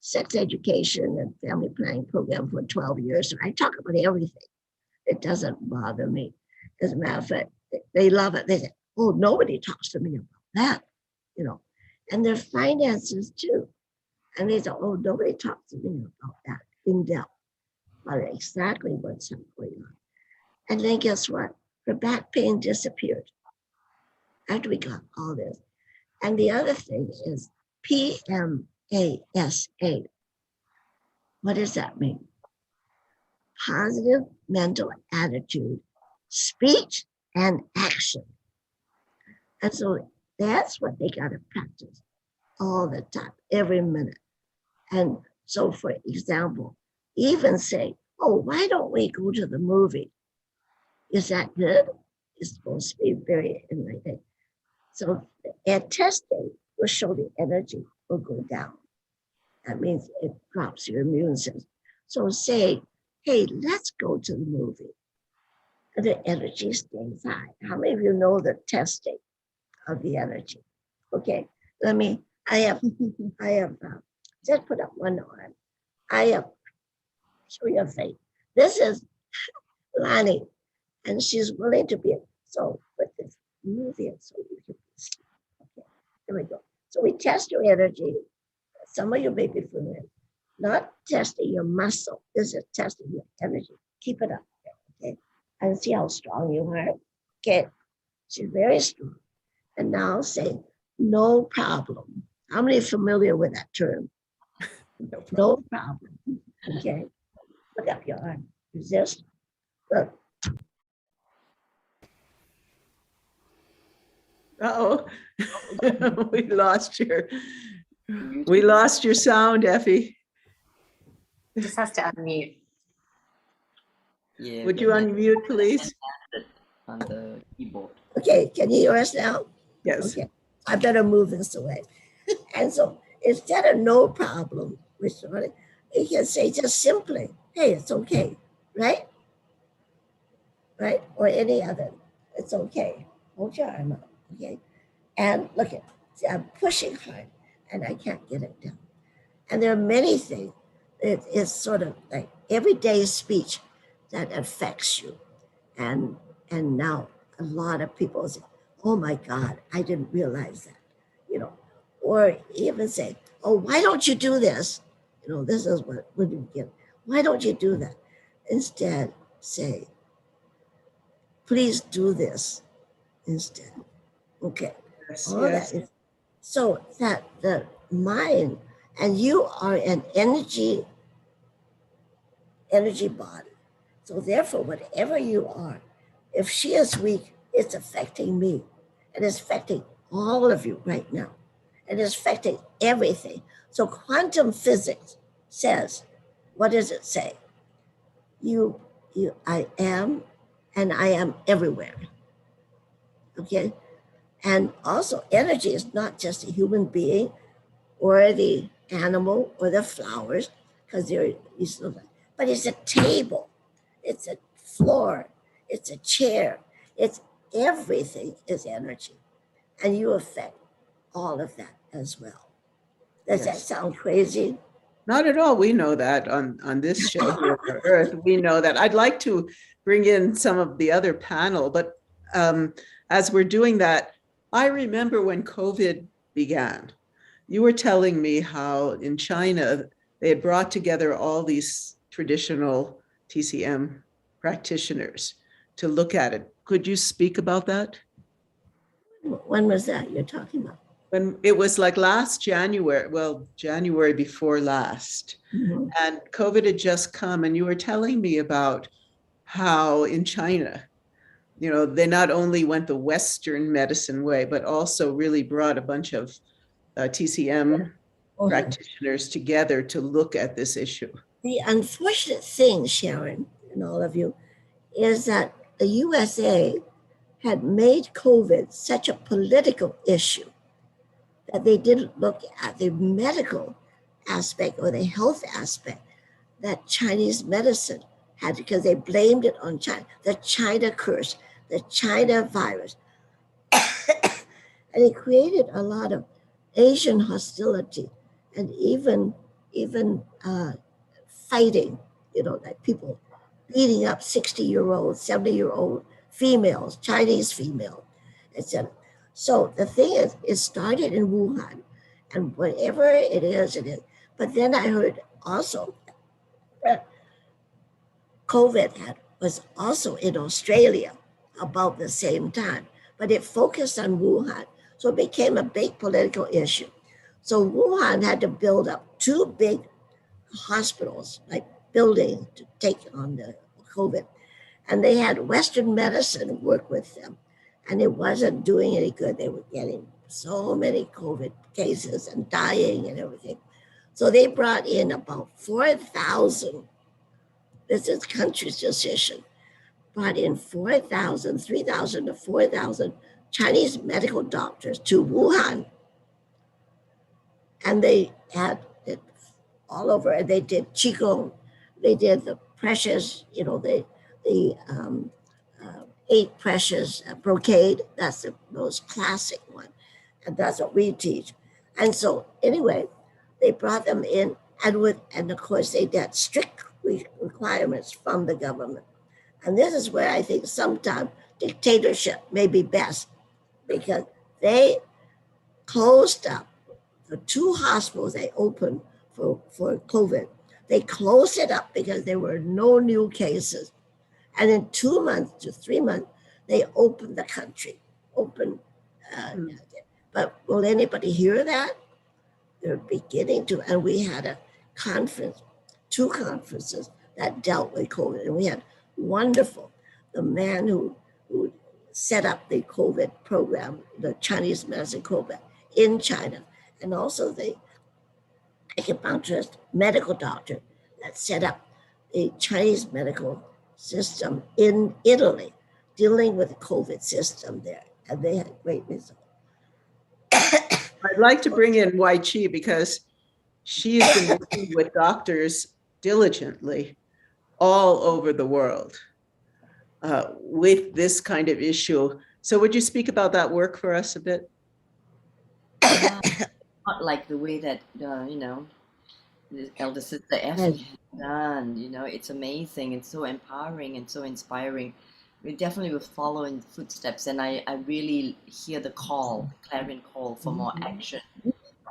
sex education and family planning program for 12 years. And I talk about everything. It doesn't bother me. As a matter of fact, they love it. They say, oh, nobody talks to me about that, and their finances too. And they say, oh, nobody talks to me about that in depth, but exactly what's going on. And then guess what? Her back pain disappeared after we got all this. And the other thing is PMASA. What does that mean? Positive mental attitude, speech, and action. And so that's what they got to practice all the time, every minute. And so, for example, even say, oh, why don't we go to the movie? Is that good? It's supposed to be very enlightening. So at testing will show the energy will go down. That means it drops your immune system. So say, hey, let's go to the movie. And the energy stays high. How many of you know the testing of the energy? Okay, I have, just put up one arm. I have, show your face. This is Lonnie, and she's willing to be, so put this movie so you can see. Okay, here we go. So we test your energy. Some of you may be familiar. Not testing your muscle. This is testing your energy. Keep it up, okay? And see how strong you are. Okay, she's very strong. And now say, no problem. How many are familiar with that term? No problem. Okay, put up your arm. Resist. Look. Uh-oh, we lost your sound, Effie. Just has to unmute. Yeah, would you unmute, please? on the keyboard. Okay, can you hear us now? Yes. Okay, I better move this away. And so instead of no problem, you can say just simply, hey, it's okay, right? Right? Or any other, it's okay. Hold your arm up, okay? And look at, see, I'm pushing hard and I can't get it down. And there are many things. It is sort of like everyday speech that affects you. And now a lot of people say, oh my God, I didn't realize that, you know, or even say, oh, why don't you do this? You know, this is what would you get. Why don't you do that? Instead, say, please do this instead. Okay. Yes, All yes. that is so that the mind, and you are an energy body. So therefore, whatever you are, if she is weak, it's affecting me. And it's affecting all of you right now. And it's affecting everything. So quantum physics says, what does it say? I am, and I am everywhere. Okay? And also energy is not just a human being or the animal or the flowers, because they're, but it's a table, it's a floor, it's a chair, it's everything is energy. And you affect all of that as well. Does that sound crazy? Not at all. We know that on this show here on Earth. We know that. I'd like to bring in some of the other panel, but as we're doing that, I remember when COVID began. You were telling me how in China they had brought together all these traditional TCM practitioners to look at it. Could you speak about that? When was that you're talking about? When it was like last January, well, January before last, and COVID had just come, and you were telling me about how in China, you know, they not only went the Western medicine way, but also really brought a bunch of TCM practitioners together to look at this issue. The unfortunate thing, Sharon, and all of you, is that the USA had made COVID such a political issue that they didn't look at the medical aspect or the health aspect that Chinese medicine had, because they blamed it on China, the China curse, the China virus. And it created a lot of Asian hostility and even fighting, you know, like people beating up 60-year-old, 70-year-old females, Chinese female, etc. So the thing is, it started in Wuhan, and whatever it is, it is. But then I heard also that COVID was also in Australia about the same time, but it focused on Wuhan. So it became a big political issue. So Wuhan had to build up 2 big hospitals, like buildings, to take on the COVID. And they had Western medicine work with them. And it wasn't doing any good. They were getting so many COVID cases and dying and everything. So they brought in about 4,000, this is country's decision, brought in 4,000, 3,000 to 4,000 Chinese medical doctors to Wuhan. And they had it all over, and they did Qigong, they did the precious, you know, the 8 precious brocade, that's the most classic one. And that's what we teach. And so anyway, they brought them in, and of course they got strict requirements from the government. And this is where I think sometimes dictatorship may be best, because they closed up the 2 hospitals they opened for COVID. They closed it up because there were no new cases. And in 2 months to 3 months, they opened the country, but will anybody hear that? They're beginning to, and we had a conference, 2 conferences that dealt with COVID, and we had wonderful, the man who set up the COVID program, the Chinese medicine program in China, and also the acupuncturist medical doctor that set up the Chinese medical system in Italy. dealing with the COVID system there, and they had great results. I'd like to bring in Wai Chi because she has been working with doctors diligently all over the world with this kind of issue. So would you speak about that work for us a bit? Not like the way that, the elder sister Effie has done. It's amazing and so empowering and so inspiring. We definitely will follow in the footsteps, and I really hear the call, the clarion call for more action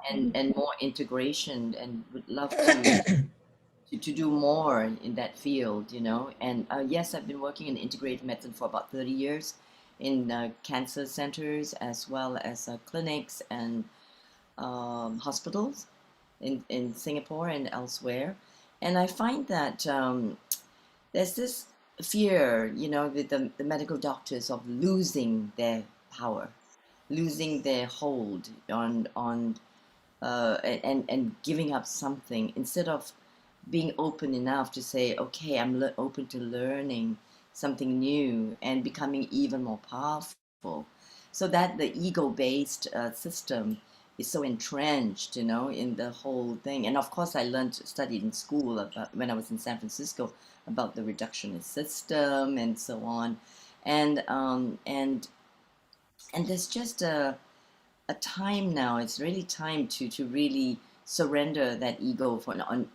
and more integration, and would love to do more in that field, And yes, I've been working in integrative medicine for about 30 years in cancer centers as well as clinics and hospitals in Singapore and elsewhere. And I find that there's this fear, with the medical doctors of losing their power, losing their hold on and giving up something instead of being open enough to say, okay, I'm open to learning something new and becoming even more powerful. So that the ego-based system is so entrenched, in the whole thing. And of course, studied in school when I was in San Francisco about the reductionist system and so on. And there's just a time now. It's really time to really surrender that ego on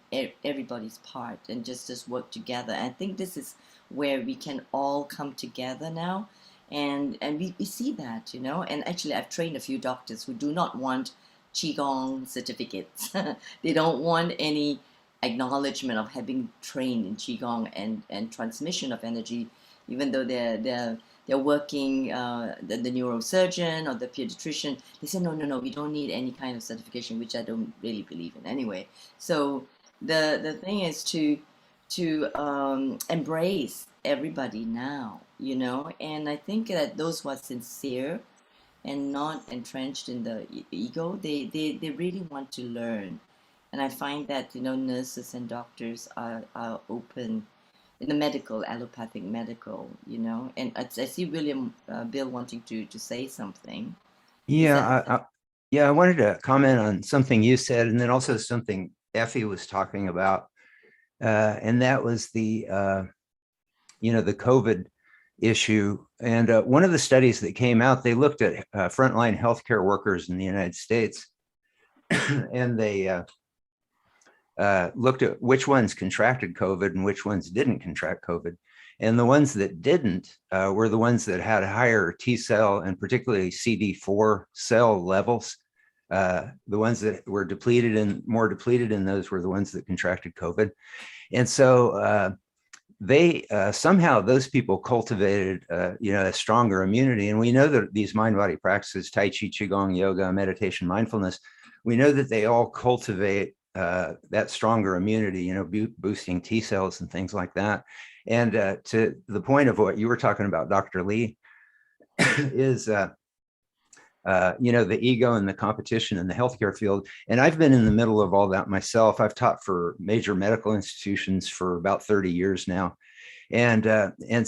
everybody's part and just work together. And I think this is where we can all come together now, and we see that, And actually, I've trained a few doctors who do not want qigong certificates. They don't want any acknowledgement of having trained in qigong and transmission of energy, even though they're working, the neurosurgeon or the pediatrician. They say, no, we don't need any kind of certification, which I don't really believe in anyway. So the thing is to embrace everybody now, And I think that those who are sincere and not entrenched in the ego, they really want to learn. And I find that, nurses and doctors are open in the medical, allopathic medical, And I see Bill wanting to say something. Yeah, I wanted to comment on something you said, and then also something Effie was talking about, and that was the the COVID issue. And one of the studies that came out, they looked at frontline healthcare workers in the United States, and they looked at which ones contracted COVID and which ones didn't contract COVID. And the ones that didn't were the ones that had higher T cell and particularly CD4 cell levels. The ones that were more depleted in those were the ones that contracted COVID. And so they somehow those people cultivated a stronger immunity. And we know that these mind-body practices, Tai Chi, Qigong, yoga, meditation, mindfulness, we know that they all cultivate that stronger immunity, boosting T cells and things like that. And to the point of what you were talking about, Dr. Lee, is the ego and the competition in the healthcare field. And I've been in the middle of all that myself. I've taught for major medical institutions for about 30 years now. And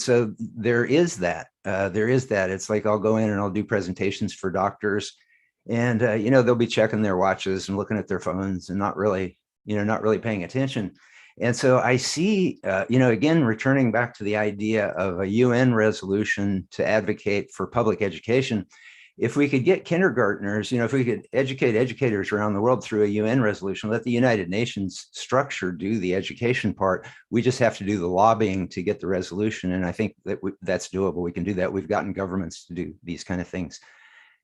so there is that. It's like I'll go in and I'll do presentations for doctors, and they'll be checking their watches and looking at their phones and not really paying attention. And so I see, again, returning back to the idea of a UN resolution to advocate for public education. If we could get kindergartners, if we could educate educators around the world through a UN resolution, let the United Nations structure do the education part. We just have to do the lobbying to get the resolution. And I think that that's doable. We can do that. We've gotten governments to do these kind of things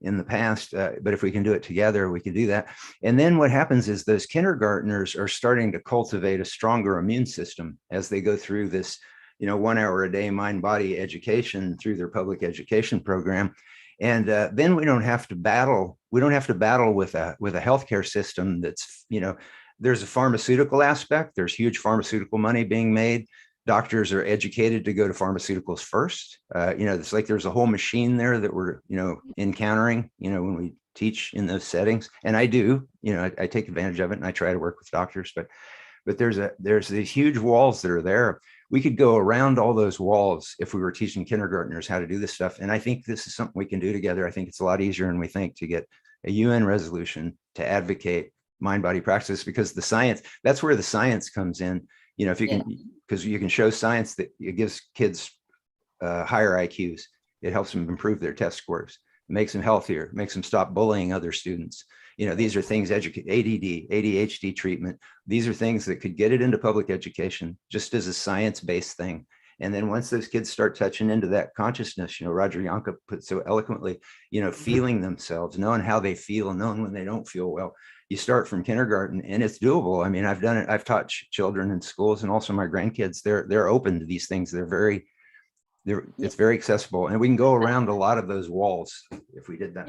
in the past, but if we can do it together, we can do that. And then what happens is those kindergartners are starting to cultivate a stronger immune system as they go through this, 1 hour a day mind-body education through their public education program. And then we don't have to battle. We don't have to battle with a healthcare system that's, there's a pharmaceutical aspect. There's huge pharmaceutical money being made. Doctors are educated to go to pharmaceuticals first. It's like there's a whole machine there that we're, encountering, when we teach in those settings. And I do, I take advantage of it and I try to work with doctors, but there's these huge walls that are there. we could go around all those walls if we were teaching kindergartners how to do this stuff. And I think this is something we can do together. I think it's a lot easier than we think to get a UN resolution to advocate mind-body practice, because the science, that's where the science comes in. You know, if you can, because you can show science that it gives kids higher IQs. It helps them improve their test scores. It makes them healthier, makes them stop bullying other students. You know, these are things, ADD, ADHD treatment. These are things that could get it into public education just as a science-based thing. And then once those kids start touching into that consciousness, you know, Roger Yanka put so eloquently, you know, feeling themselves, knowing how they feel, and knowing when they don't feel well. You start from kindergarten, and it's doable. I mean, I've done it. I've taught children in schools, and also my grandkids. They're open to these things. It's very accessible, and we can go around a lot of those walls if we did that.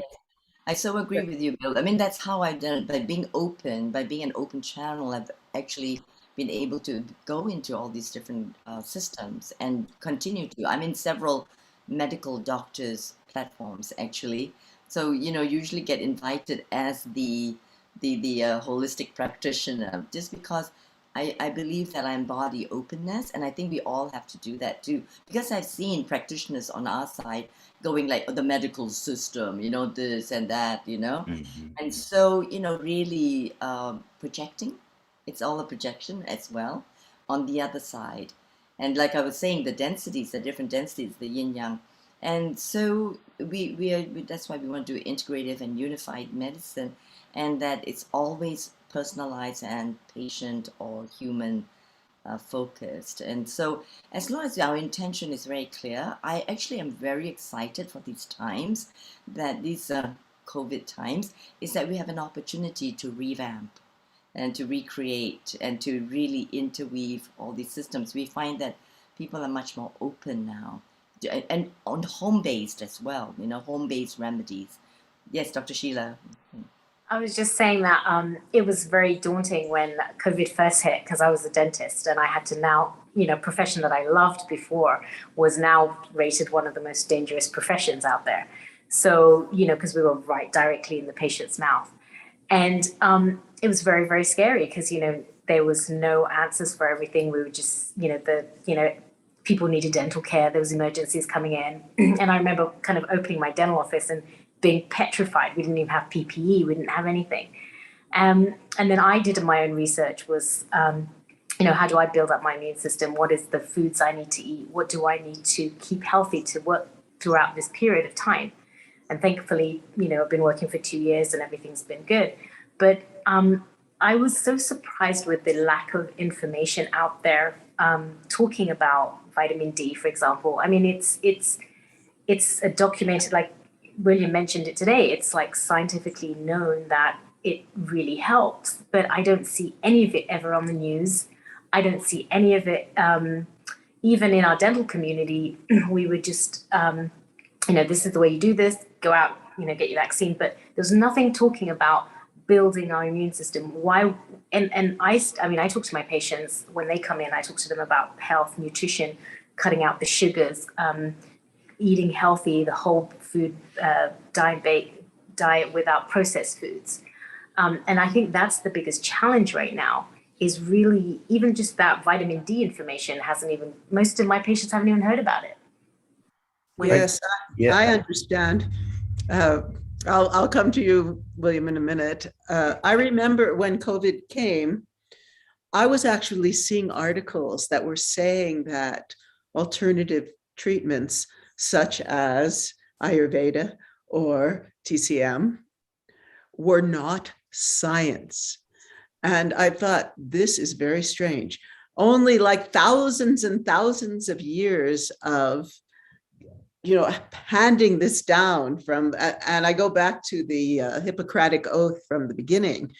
I so agree with you, Bill. I mean, that's how I've done it. By being open, by being an open channel, I've actually been able to go into all these different systems and continue to. I'm in several medical doctors platforms, actually. So, you know, usually get invited as the holistic practitioner, just because I believe that I embody openness, and I think we all have to do that too. Because I've seen practitioners on our side going like, oh, the medical system, you know, this and that, you know. And so, you know, really projecting, it's all a projection as well on the other side. And like I was saying, the densities, the different densities, the yin yang. And so that's why we want to do integrative and unified medicine, and that it's always personalized and patient or human focused. And so as long as our intention is very clear, I actually am very excited for these times, that these COVID times, is that we have an opportunity to revamp and to recreate and to really interweave all these systems. We find that people are much more open now, and on home-based as well, you know, home-based remedies. Yes, Dr. Sheila. I was just saying that it was very daunting when COVID first hit, because I was a dentist and I had to now, you know, profession that I loved before was now rated one of the most dangerous professions out there. So, you know, because we were right directly in the patient's mouth. And it was very, very scary because, you know, there was no answers for everything. We were just, people needed dental care. There was emergencies coming in. And I remember kind of opening my dental office and being petrified. We didn't even have PPE. We didn't have anything. And then I did my own research was, how do I build up my immune system? What is the foods I need to eat? What do I need to keep healthy to work throughout this period of time? And thankfully, I've been working for 2 years and everything's been good. But I was so surprised with the lack of information out there talking about vitamin D, for example. I mean, it's a documented, like William mentioned it today, it's like scientifically known that it really helps, but I don't see any of it ever on the news. I don't see any of it, even in our dental community, we would just, this is the way you do this, go out, get your vaccine, but there's nothing talking about building our immune system. Why? And I talk to my patients when they come in, I talk to them about health, nutrition, cutting out the sugars, eating healthy, the whole food diet without processed foods. And I think that's the biggest challenge right now, is really even just that vitamin D information most of my patients haven't even heard about it. Yes, I understand. I'll come to you, William, in a minute. I remember when COVID came, I was actually seeing articles that were saying that alternative treatments such as Ayurveda or TCM were not science. And I thought, this is very strange. Only like thousands and thousands of years of handing this down from, and I go back to the Hippocratic Oath from the beginning,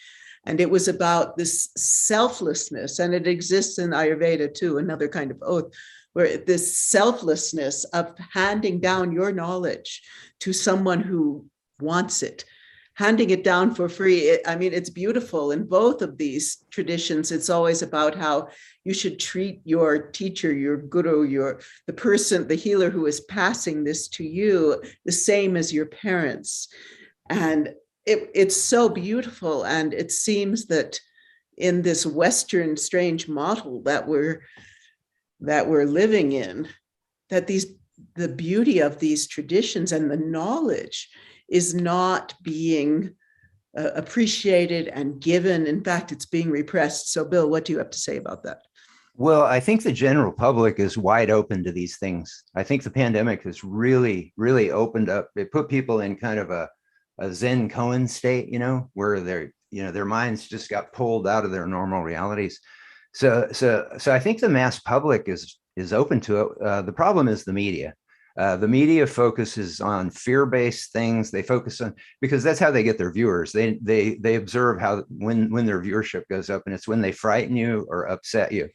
and it was about this selflessness, and it exists in Ayurveda too, another kind of oath, where this selflessness of handing down your knowledge to someone who wants it, handing it down for free. It's beautiful. In both of these traditions, it's always about how you should treat your teacher, your guru, the person, the healer who is passing this to you, the same as your parents. And it's so beautiful. And it seems that in this Western strange model that we're that we're living in, that the beauty of these traditions and the knowledge is not being appreciated and given. In fact, it's being repressed. So Bill, what do you have to say about that? Well, I think the general public is wide open to these things. I think the pandemic has really, really opened up. It put people in kind of a Zen koan state, where their minds just got pulled out of their normal realities. So I think the mass public is open to it. The problem is the media. The media focuses on fear-based things. They focus on, because that's how they get their viewers. They observe how when their viewership goes up, and it's when they frighten you or upset you.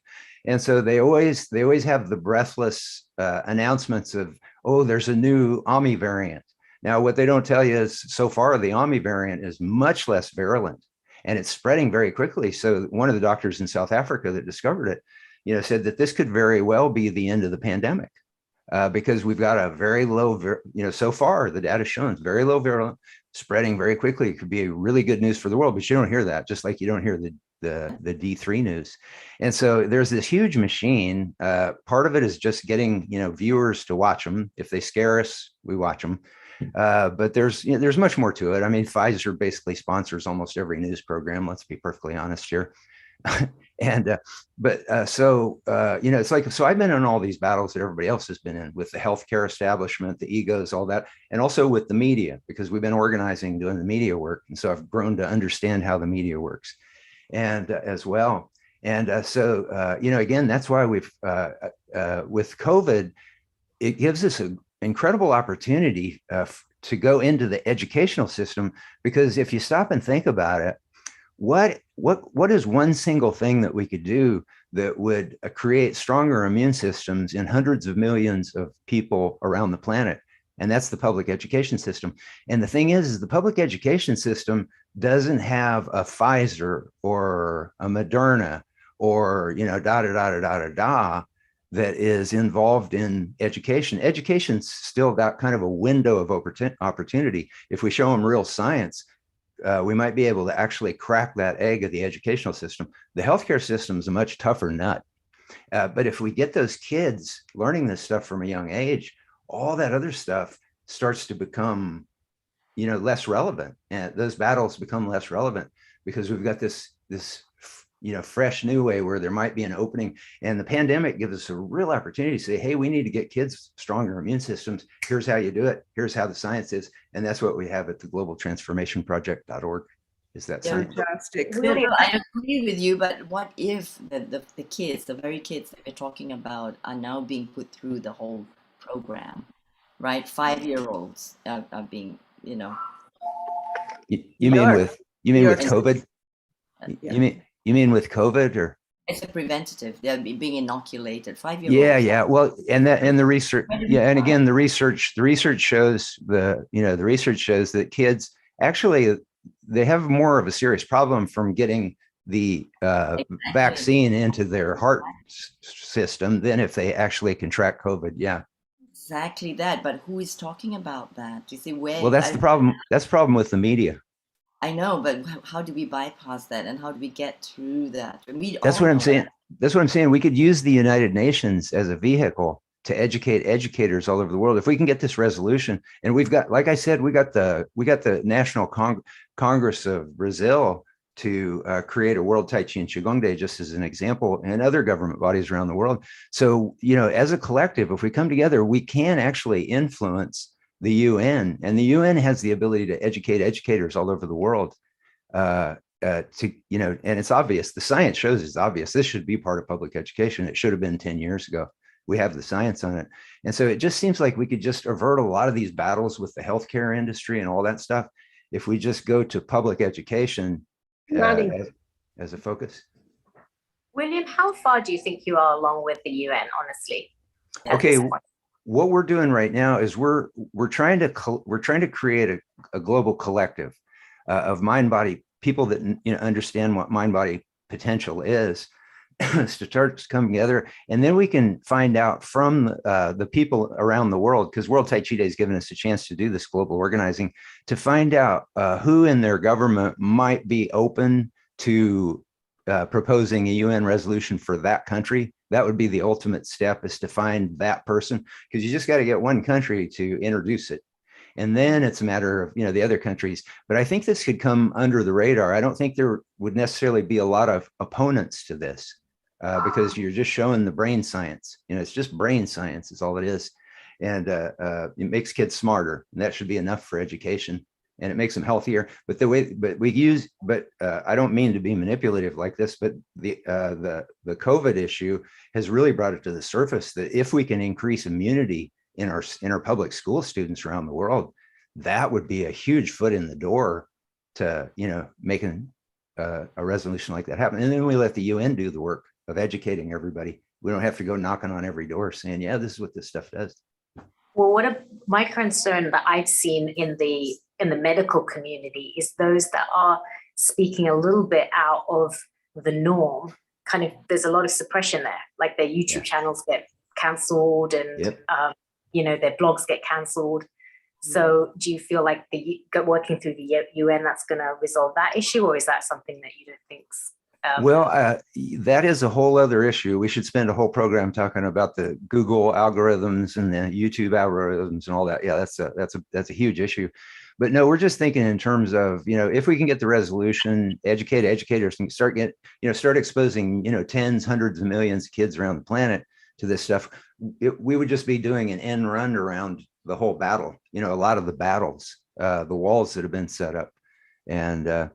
And so they always have the breathless announcements of, oh, there's a new Omni variant. Now, what they don't tell you is so far the Omni variant is much less virulent and it's spreading very quickly. So one of the doctors in South Africa that discovered it, said that this could very well be the end of the pandemic. Because we've got a very low, so far the data shown it's very low virulent, spreading very quickly. It could be really good news for the world, but you don't hear that, just like you don't hear the D3 news. And so there's this huge machine. Part of it is just getting, viewers to watch them. If they scare us, we watch them. But there's much more to it. I mean, Pfizer basically sponsors almost every news program. Let's be perfectly honest here. It's like, so I've been in all these battles that everybody else has been in, with the healthcare establishment, the egos, all that, and also with the media, because we've been organizing, doing the media work. And so I've grown to understand how the media works and as well. And again, that's why we've, with COVID, it gives us an incredible opportunity to go into the educational system, because if you stop and think about it, what is one single thing that we could do that would create stronger immune systems in hundreds of millions of people around the planet? And that's the public education system. And the thing is the public education system doesn't have a Pfizer or a Moderna or, that is involved in education. Education's still got kind of a window of opportunity. If we show them real science, we might be able to actually crack that egg of the educational system. The healthcare system is a much tougher nut. But if we get those kids learning this stuff from a young age, all that other stuff starts to become, less relevant. And those battles become less relevant because we've got this fresh new way where there might be an opening. And the pandemic gives us a real opportunity to say, hey, we need to get kids stronger immune systems. Here's how you do it. Here's how the science is. And that's what we have at the globaltransformationproject.org. Is that fantastic? William, I agree with you, but what if the kids, the very kids that we're talking about, are now being put through the whole program, right? 5-year-olds are being, You mean with COVID? You mean with COVID, or? It's a preventative. They're being inoculated. 5-year-olds. Yeah. Well, and the research, and again, the research shows the research shows that kids actually, they have more of a serious problem from getting the vaccine into their heart system than if they actually contract COVID. Yeah. Exactly that. But who is talking about that? You see, where? Well, that's the problem. That's the problem with the media. I know, but how do we bypass that, and how do we get through that? That's what I'm saying. That's what I'm saying. We could use the United Nations as a vehicle to educate educators all over the world. If we can get this resolution, and we've got, like I said, we got the National Congress of Brazil to create a World Tai Chi and Qigong Day, just as an example, and other government bodies around the world. So, as a collective, if we come together, we can actually influence the UN, and the UN has the ability to educate educators all over the world. And it's obvious. The science shows it's obvious. This should be part of public education. It should have been 10 years ago. We have the science on it. And so it just seems like we could just avert a lot of these battles with the healthcare industry and all that stuff if we just go to public education as a focus. William, how far do you think you are along with the UN, honestly? Okay. What we're doing right now is we're trying to create a global collective of mind-body people that understand what mind-body potential is, to start to come together, and then we can find out from the people around the world, because World Tai Chi Day has given us a chance to do this global organizing, to find out who in their government might be open to proposing a UN resolution for that country. That would be the ultimate step, is to find that person, because you just got to get one country to introduce it. And then it's a matter of, the other countries. But I think this could come under the radar. I don't think there would necessarily be a lot of opponents to this, because you're just showing the brain science. It's just brain science is all it is. And it makes kids smarter, and that should be enough for education. And it makes them healthier. But I don't mean to be manipulative like this, but the COVID issue has really brought it to the surface that if we can increase immunity in our public school students around the world, that would be a huge foot in the door to, making a resolution like that happen. And then we let the UN do the work of educating everybody. We don't have to go knocking on every door saying, yeah, this is what this stuff does. Well, my concern that I've seen in the medical community is those that are speaking a little bit out of the norm. Kind of, there's a lot of suppression there, like their YouTube channels get cancelled, and their blogs get cancelled. So do you feel like working through the UN, that's going to resolve that issue, or is that something that you don't think's that is a whole other issue. We should spend a whole program talking about the Google algorithms and the YouTube algorithms and all that. Yeah, that's a huge issue. But no, we're just thinking in terms of, if we can get the resolution, educators can start exposing, tens, hundreds of millions of kids around the planet to this stuff. We would just be doing an end run around the whole battle, a lot of the battles, the walls that have been set up. And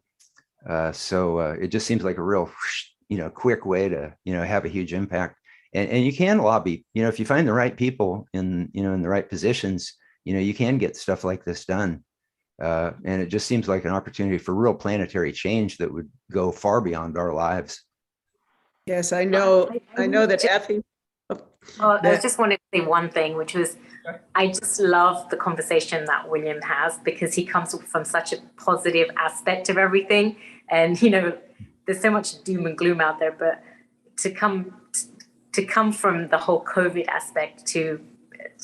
so it just seems like a real, quick way to, have a huge impact. And you can lobby, if you find the right people in the right positions, you can get stuff like this done. And it just seems like an opportunity for real planetary change that would go far beyond our lives. Yes, I know that Effie. I just wanted to say one thing, which was, I just love the conversation that William has, because he comes from such a positive aspect of everything. And, there's so much doom and gloom out there, but to come from the whole COVID aspect to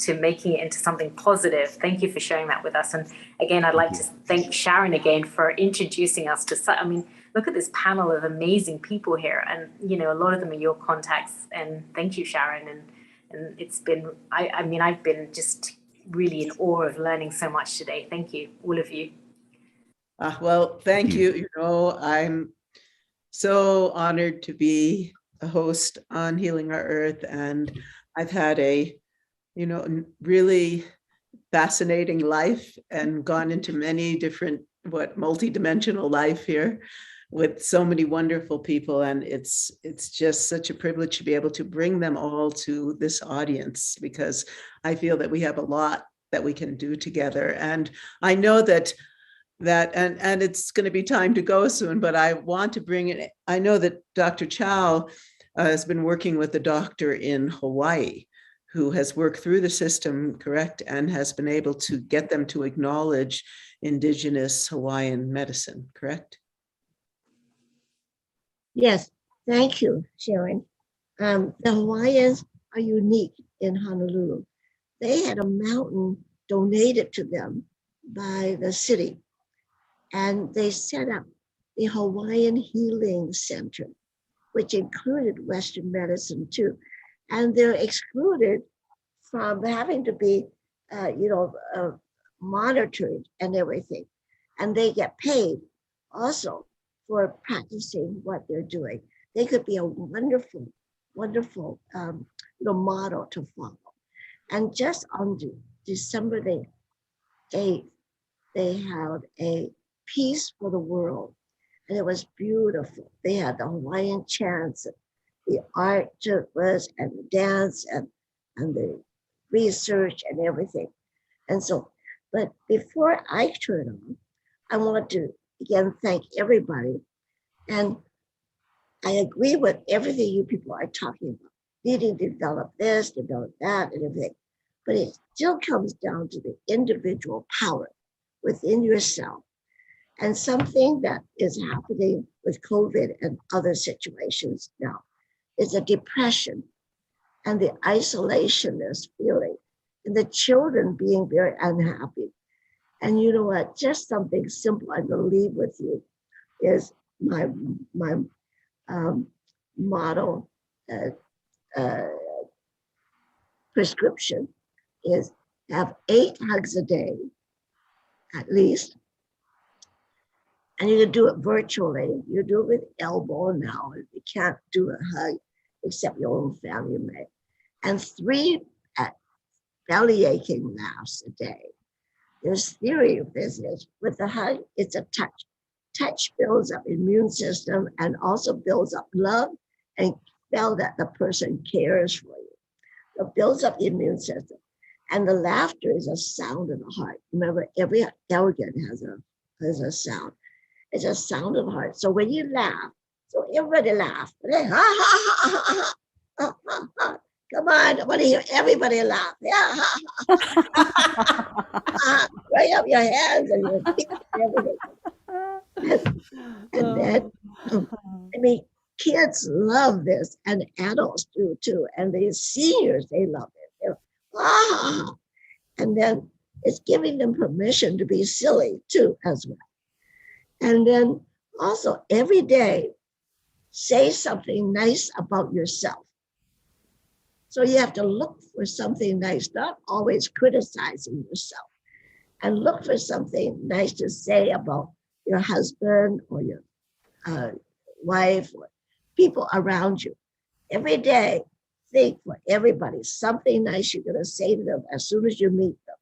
making it into something positive. Thank you for sharing that with us. And again, I'd like to thank Sharon again for introducing us to, look at this panel of amazing people here. And, a lot of them are your contacts. And thank you, Sharon. And it's been, I've been just really in awe of learning so much today. Thank you, all of you. Well, thank you. I'm so honored to be a host on Healing Our Earth. And I've had a really fascinating life and gone into many different, multi-dimensional life here with so many wonderful people. And it's just such a privilege to be able to bring them all to this audience, because I feel that we have a lot that we can do together. And I know that it's going to be time to go soon, but I want to bring it. I know that Dr. Chow has been working with a doctor in Hawaii who has worked through the system, correct, and has been able to get them to acknowledge indigenous Hawaiian medicine, correct? Yes, thank you, Sharon. The Hawaiians are unique in Honolulu. They had a mountain donated to them by the city, and they set up the Hawaiian Healing Center, which included Western medicine too. And they're excluded from having to be, monitored and everything. And they get paid also for practicing what they're doing. They could be a wonderful, wonderful, model to follow. And just on December the 8th, they held a Peace for the World, and it was beautiful. They had the Hawaiian chants, the art was, and the dance, and the research and everything. And so, but before I turn on, I want to again thank everybody. And I agree with everything you people are talking about. Needing to develop this, develop that, and everything. But it still comes down to the individual power within yourself. And something that is happening with COVID and other situations now is a depression and the isolationist feeling, and the children being very unhappy. And you know what? Just something simple I'm going to leave with you is my model prescription is have 8 hugs a day, at least. And you can do it virtually. You do it with elbow now. You can't do a hug except your own family mate. And 3 belly aching laughs a day. There's theory of this is with the hug, it's a touch. Touch builds up immune system and also builds up love and feel that the person cares for you. It builds up the immune system. And the laughter is a sound of the heart. Remember, every organ has a sound. It's a sound of the heart. So when you laugh, so everybody laugh. Come on, I want to hear everybody laugh. Yeah. Raise up your hands and your feet and everything. And then, I mean, kids love this and adults do too. And the seniors, they love it. And then it's giving them permission to be silly too as well. And then also every day, say something nice about yourself. So you have to look for something nice, not always criticizing yourself, and look for something nice to say about your husband or your wife or people around you. Every day, think for everybody, something nice you're going to say to them as soon as you meet them.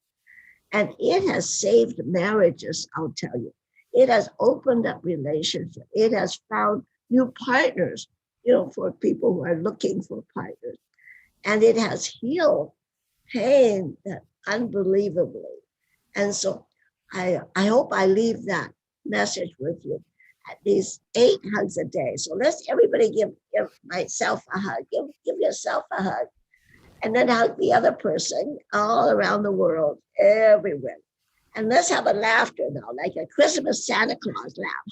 And it has saved marriages, I'll tell you. It has opened up relationships. It has found new partners, for people who are looking for partners. And it has healed pain that unbelievably. And so I hope I leave that message with you. At least 8 hugs a day. So let's everybody give myself a hug. Give yourself a hug. And then hug the other person all around the world, everywhere. And let's have a laughter now, like a Christmas Santa Claus laugh.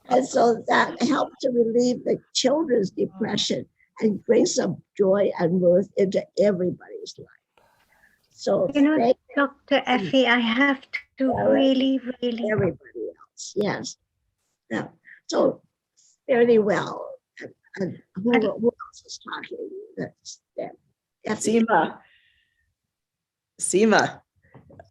And so that helps to relieve the children's depression and bring some joy and mirth into everybody's life. So, Dr. Effie, I have to really everybody else, yes. Yeah. So fairly well. And who else is talking? That's Seema.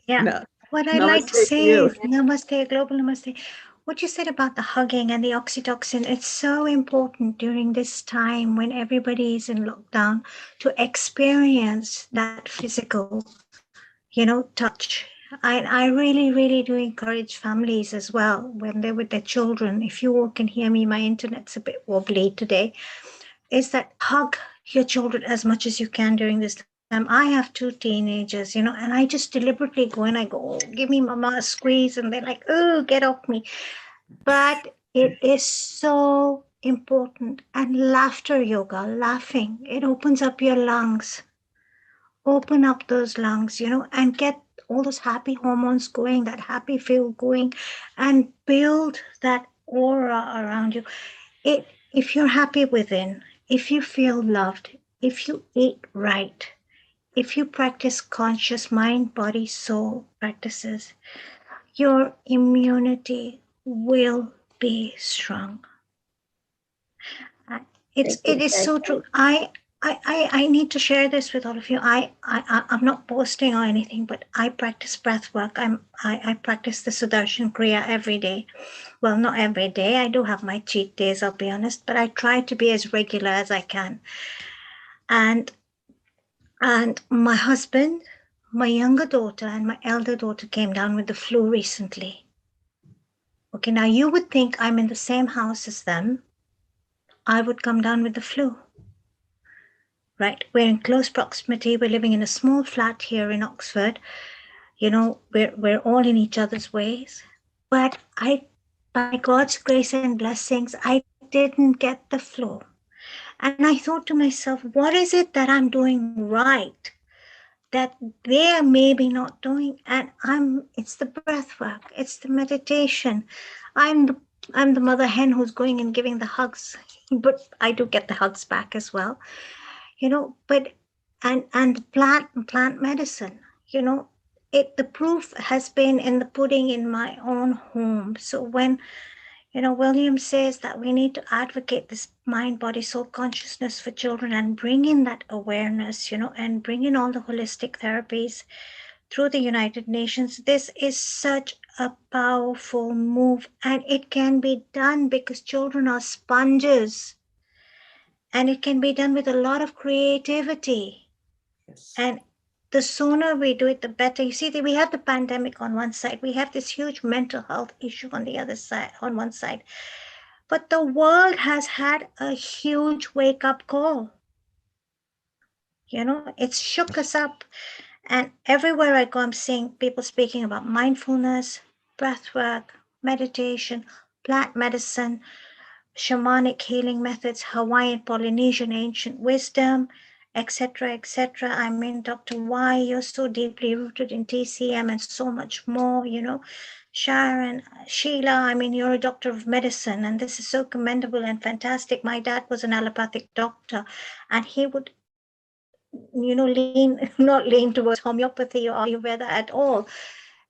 Yeah. No. What I'd like to say is namaste, global namaste. What you said about the hugging and the oxytocin, it's so important during this time when everybody is in lockdown to experience that physical, touch. I really, really do encourage families as well when they're with their children. If you all can hear me, my internet's a bit wobbly today, is that hug your children as much as you can during this time. I have 2 teenagers, and I just deliberately go and I go, oh, give me mama a squeeze. And they're like, oh, get off me. But it is so important. And laughter yoga, laughing, it opens up your lungs. Open up those lungs, and get all those happy hormones going, that happy feel going, and build that aura around you. If you're happy within, if you feel loved, if you eat right, if you practice conscious mind, body, soul practices, your immunity will be strong. It is so true. I need to share this with all of you. I'm not boasting or anything, but I practice breath work. I practice the Sudarshan Kriya every day. Well, not every day. I do have my cheat days, I'll be honest, but I try to be as regular as I can. And my husband, my younger daughter, and my elder daughter came down with the flu recently. Okay, now you would think I'm in the same house as them. I would come down with the flu. Right, we're in close proximity. We're living in a small flat here in Oxford. We're all in each other's ways. But by God's grace and blessings, I didn't get the flu. And I thought to myself, what is it that I'm doing right that they're maybe not doing? And it's the breath work, it's the meditation. I'm the mother hen who's going and giving the hugs, but I do get the hugs back as well. But and plant medicine, the proof has been in the pudding in my own home. So when, William says that we need to advocate this mind, body, soul consciousness for children and bring in that awareness, and bring in all the holistic therapies through the United Nations. This is such a powerful move, and it can be done because children are sponges, and it can be done with a lot of creativity. Yes. And the sooner we do it, the better. You see, we have the pandemic on one side. We have this huge mental health issue on the other side, on one side. But the world has had a huge wake-up call. It's shook us up. And everywhere I go, I'm seeing people speaking about mindfulness, breath work, meditation, plant medicine, shamanic healing methods, Hawaiian, Polynesian, ancient wisdom, etc., etc. I mean, Dr. Y, you're so deeply rooted in TCM and so much more, Sharon, Sheila, I mean, you're a doctor of medicine, and this is so commendable and fantastic. My dad was an allopathic doctor, and he would, not lean towards homeopathy or Ayurveda at all.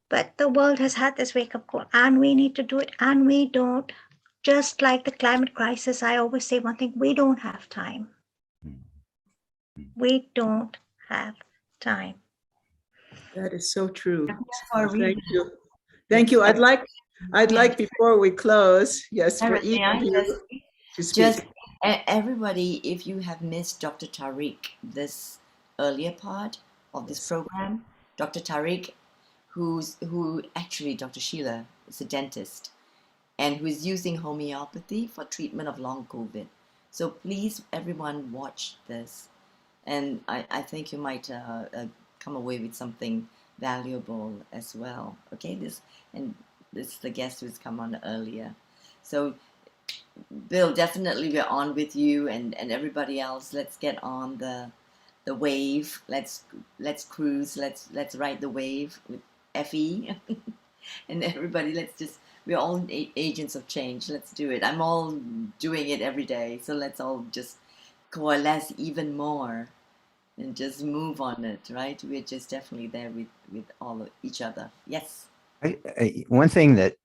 But the world has had this wake-up call, and we need to do it, and we don't. Just like the climate crisis, I always say one thing: we don't have time. We don't have time. That is so true. For a Thank reason. you. Thank you. I'd like before we close, yes, for Sharon, each may I of you to speak. just everybody, if you have missed Dr. Tariq, this earlier part of this program, Dr. Tariq, who actually, Dr. Sheila is a dentist and who is using homeopathy for treatment of long COVID. So please, everyone, watch this, and I think you might come away with something valuable as well. Okay, this is the guest who's come on earlier. So Bill, definitely we're on with you, and everybody else. Let's get on the wave. Let's cruise. Let's ride the wave with Effie and everybody. We're all agents of change. Let's do it. I'm all doing it every day. So let's all just coalesce even more and just move on it, right? We're just definitely there with all of each other. Yes. One thing that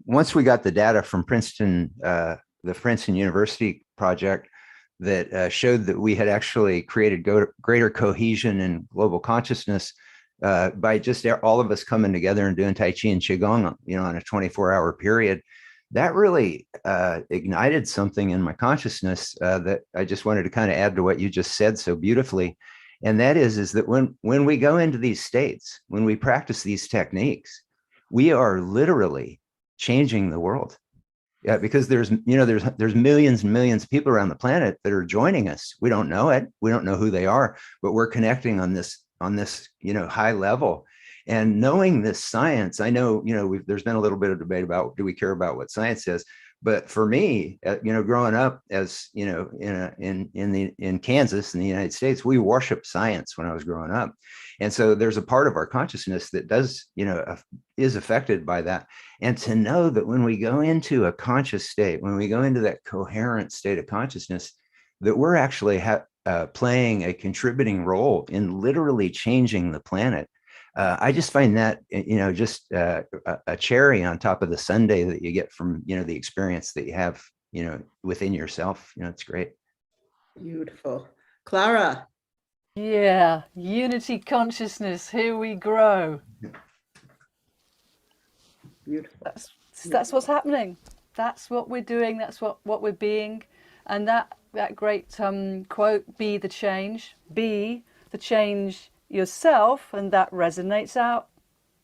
once we got the data from Princeton, the Princeton University project that showed that we had actually created greater cohesion and global consciousness by just all of us coming together and doing Tai Chi and Qigong, on a 24-hour period, that really ignited something in my consciousness that I just wanted to kind of add to what you just said so beautifully. And that is that when we go into these states, when we practice these techniques, we are literally changing the world. Yeah, because there's millions and millions of people around the planet that are joining us. We don't know it. We don't know who they are, but we're connecting on this high level. And knowing this science, I know, there's been a little bit of debate about, do we care about what science says? But for me, growing up as, in Kansas, in the United States, we worship science when I was growing up. And so there's a part of our consciousness that does, is affected by that. And to know that when we go into a conscious state, when we go into that coherent state of consciousness, that we're actually playing a contributing role in literally changing the planet. I just find that, just a cherry on top of the sundae that you get from, the experience that you have, within yourself. It's great. Beautiful. Clara. Yeah, unity consciousness, here we grow. Beautiful. That's what's happening. That's what we're doing. That's what we're being. And that great quote, be the change yourself, and that resonates out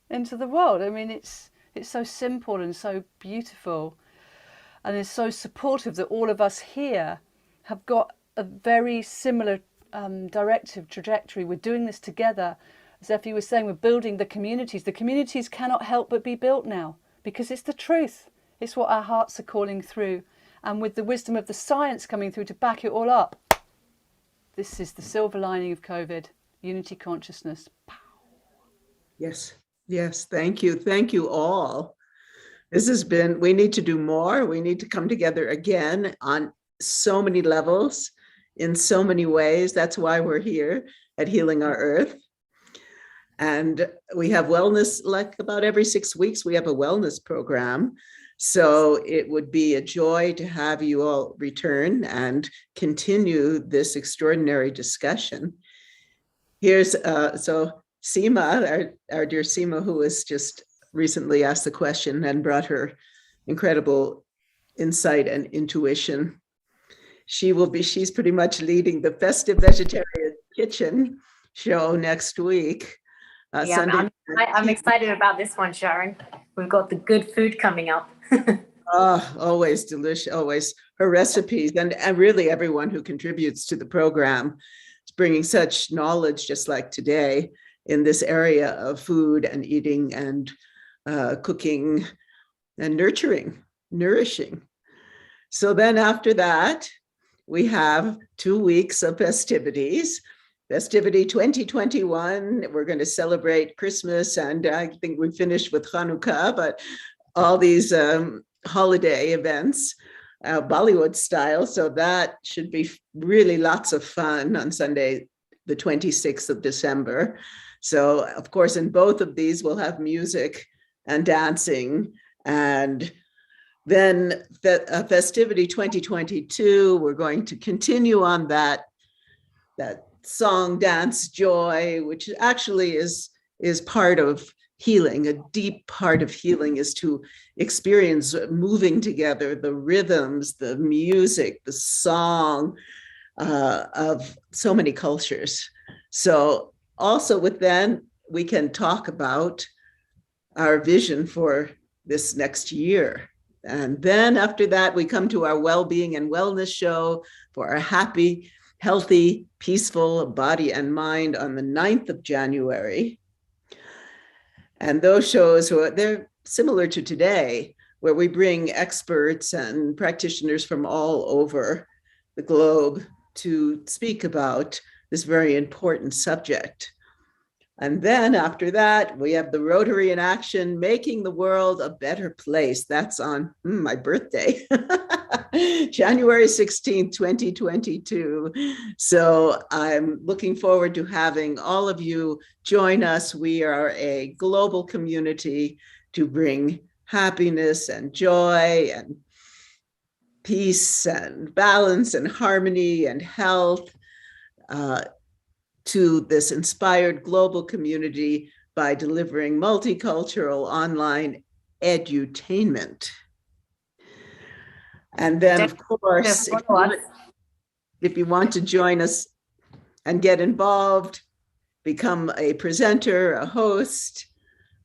into the world. I mean, it's so simple and so beautiful, and it's so supportive that all of us here have got a very similar directive trajectory. We're doing this together. As Effie was saying, we're building the communities. The communities cannot help but be built now because it's the truth. It's what our hearts are calling through. And with the wisdom of the science coming through to back it all up, this is the silver lining of COVID, unity consciousness. Yes, yes, thank you. Thank you all. This has been, we need to do more. We need to come together again on so many levels, in so many ways. That's why we're here at Healing Our Earth. And we have wellness, like about every 6 weeks, we have a wellness program. So it would be a joy to have you all return and continue this extraordinary discussion. Here's, so Seema, our dear Seema, who has just recently asked the question and brought her incredible insight and intuition. She's pretty much leading the Festive Vegetarian Kitchen show next week. Yeah, I'm excited about this one, Sharon. We've got the good food coming up. Oh, always delicious, always. Her recipes and really everyone who contributes to the program is bringing such knowledge, just like today, in this area of food and eating and cooking and nourishing. So then after that, we have 2 weeks of festivities. Festivity 2021, we're going to celebrate Christmas, and I think we finished with Hanukkah, but all these holiday events, Bollywood style. So that should be really lots of fun on Sunday, the 26th of December. So of course, in both of these, we'll have music and dancing. And then Festivity 2022, we're going to continue on that song, dance, joy, which actually is part of healing. A deep part of healing is to experience moving together, the rhythms, the music, the song of so many cultures. So also with then, we can talk about our vision for this next year. And then after that, we come to our well-being and wellness show for our happy, healthy, peaceful body and mind on the 9th of January. And those shows, they're similar to today, where we bring experts and practitioners from all over the globe to speak about this very important subject. And then after that, we have the Rotary in Action, Making the World a Better Place. That's on my birthday, January 16th, 2022. So I'm looking forward to having all of you join us. We are a global community to bring happiness and joy and peace and balance and harmony and health to this inspired global community by delivering multicultural online edutainment. And then, of course, if you want to join us and get involved, become a presenter, a host,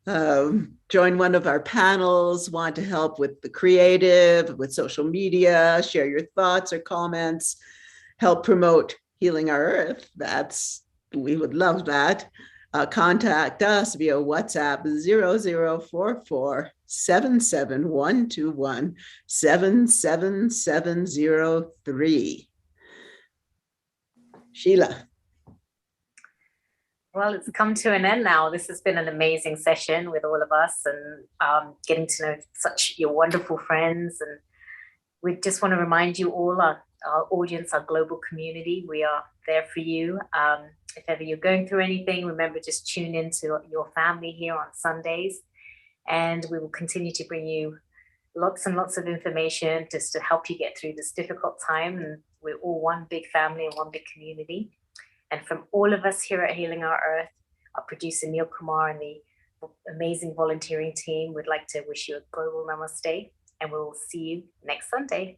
join one of our panels, want to help with the creative, with social media, share your thoughts or comments, help promote Healing Our Earth, we would love that. Contact us via WhatsApp 0044 77121 77703. Sheila. Well, it's come to an end now. This has been an amazing session with all of us, and getting to know such your wonderful friends. And we just want to remind you all, our audience, our global community, we are there for you. If ever you're going through anything, remember, just tune into your family here on Sundays, and we will continue to bring you lots and lots of information just to help you get through this difficult time. And we're all one big family and one big community. And from all of us here at Healing Our Earth, our producer Neil Kumar and the amazing volunteering team, we'd like to wish you a global namaste, and we will see you next Sunday.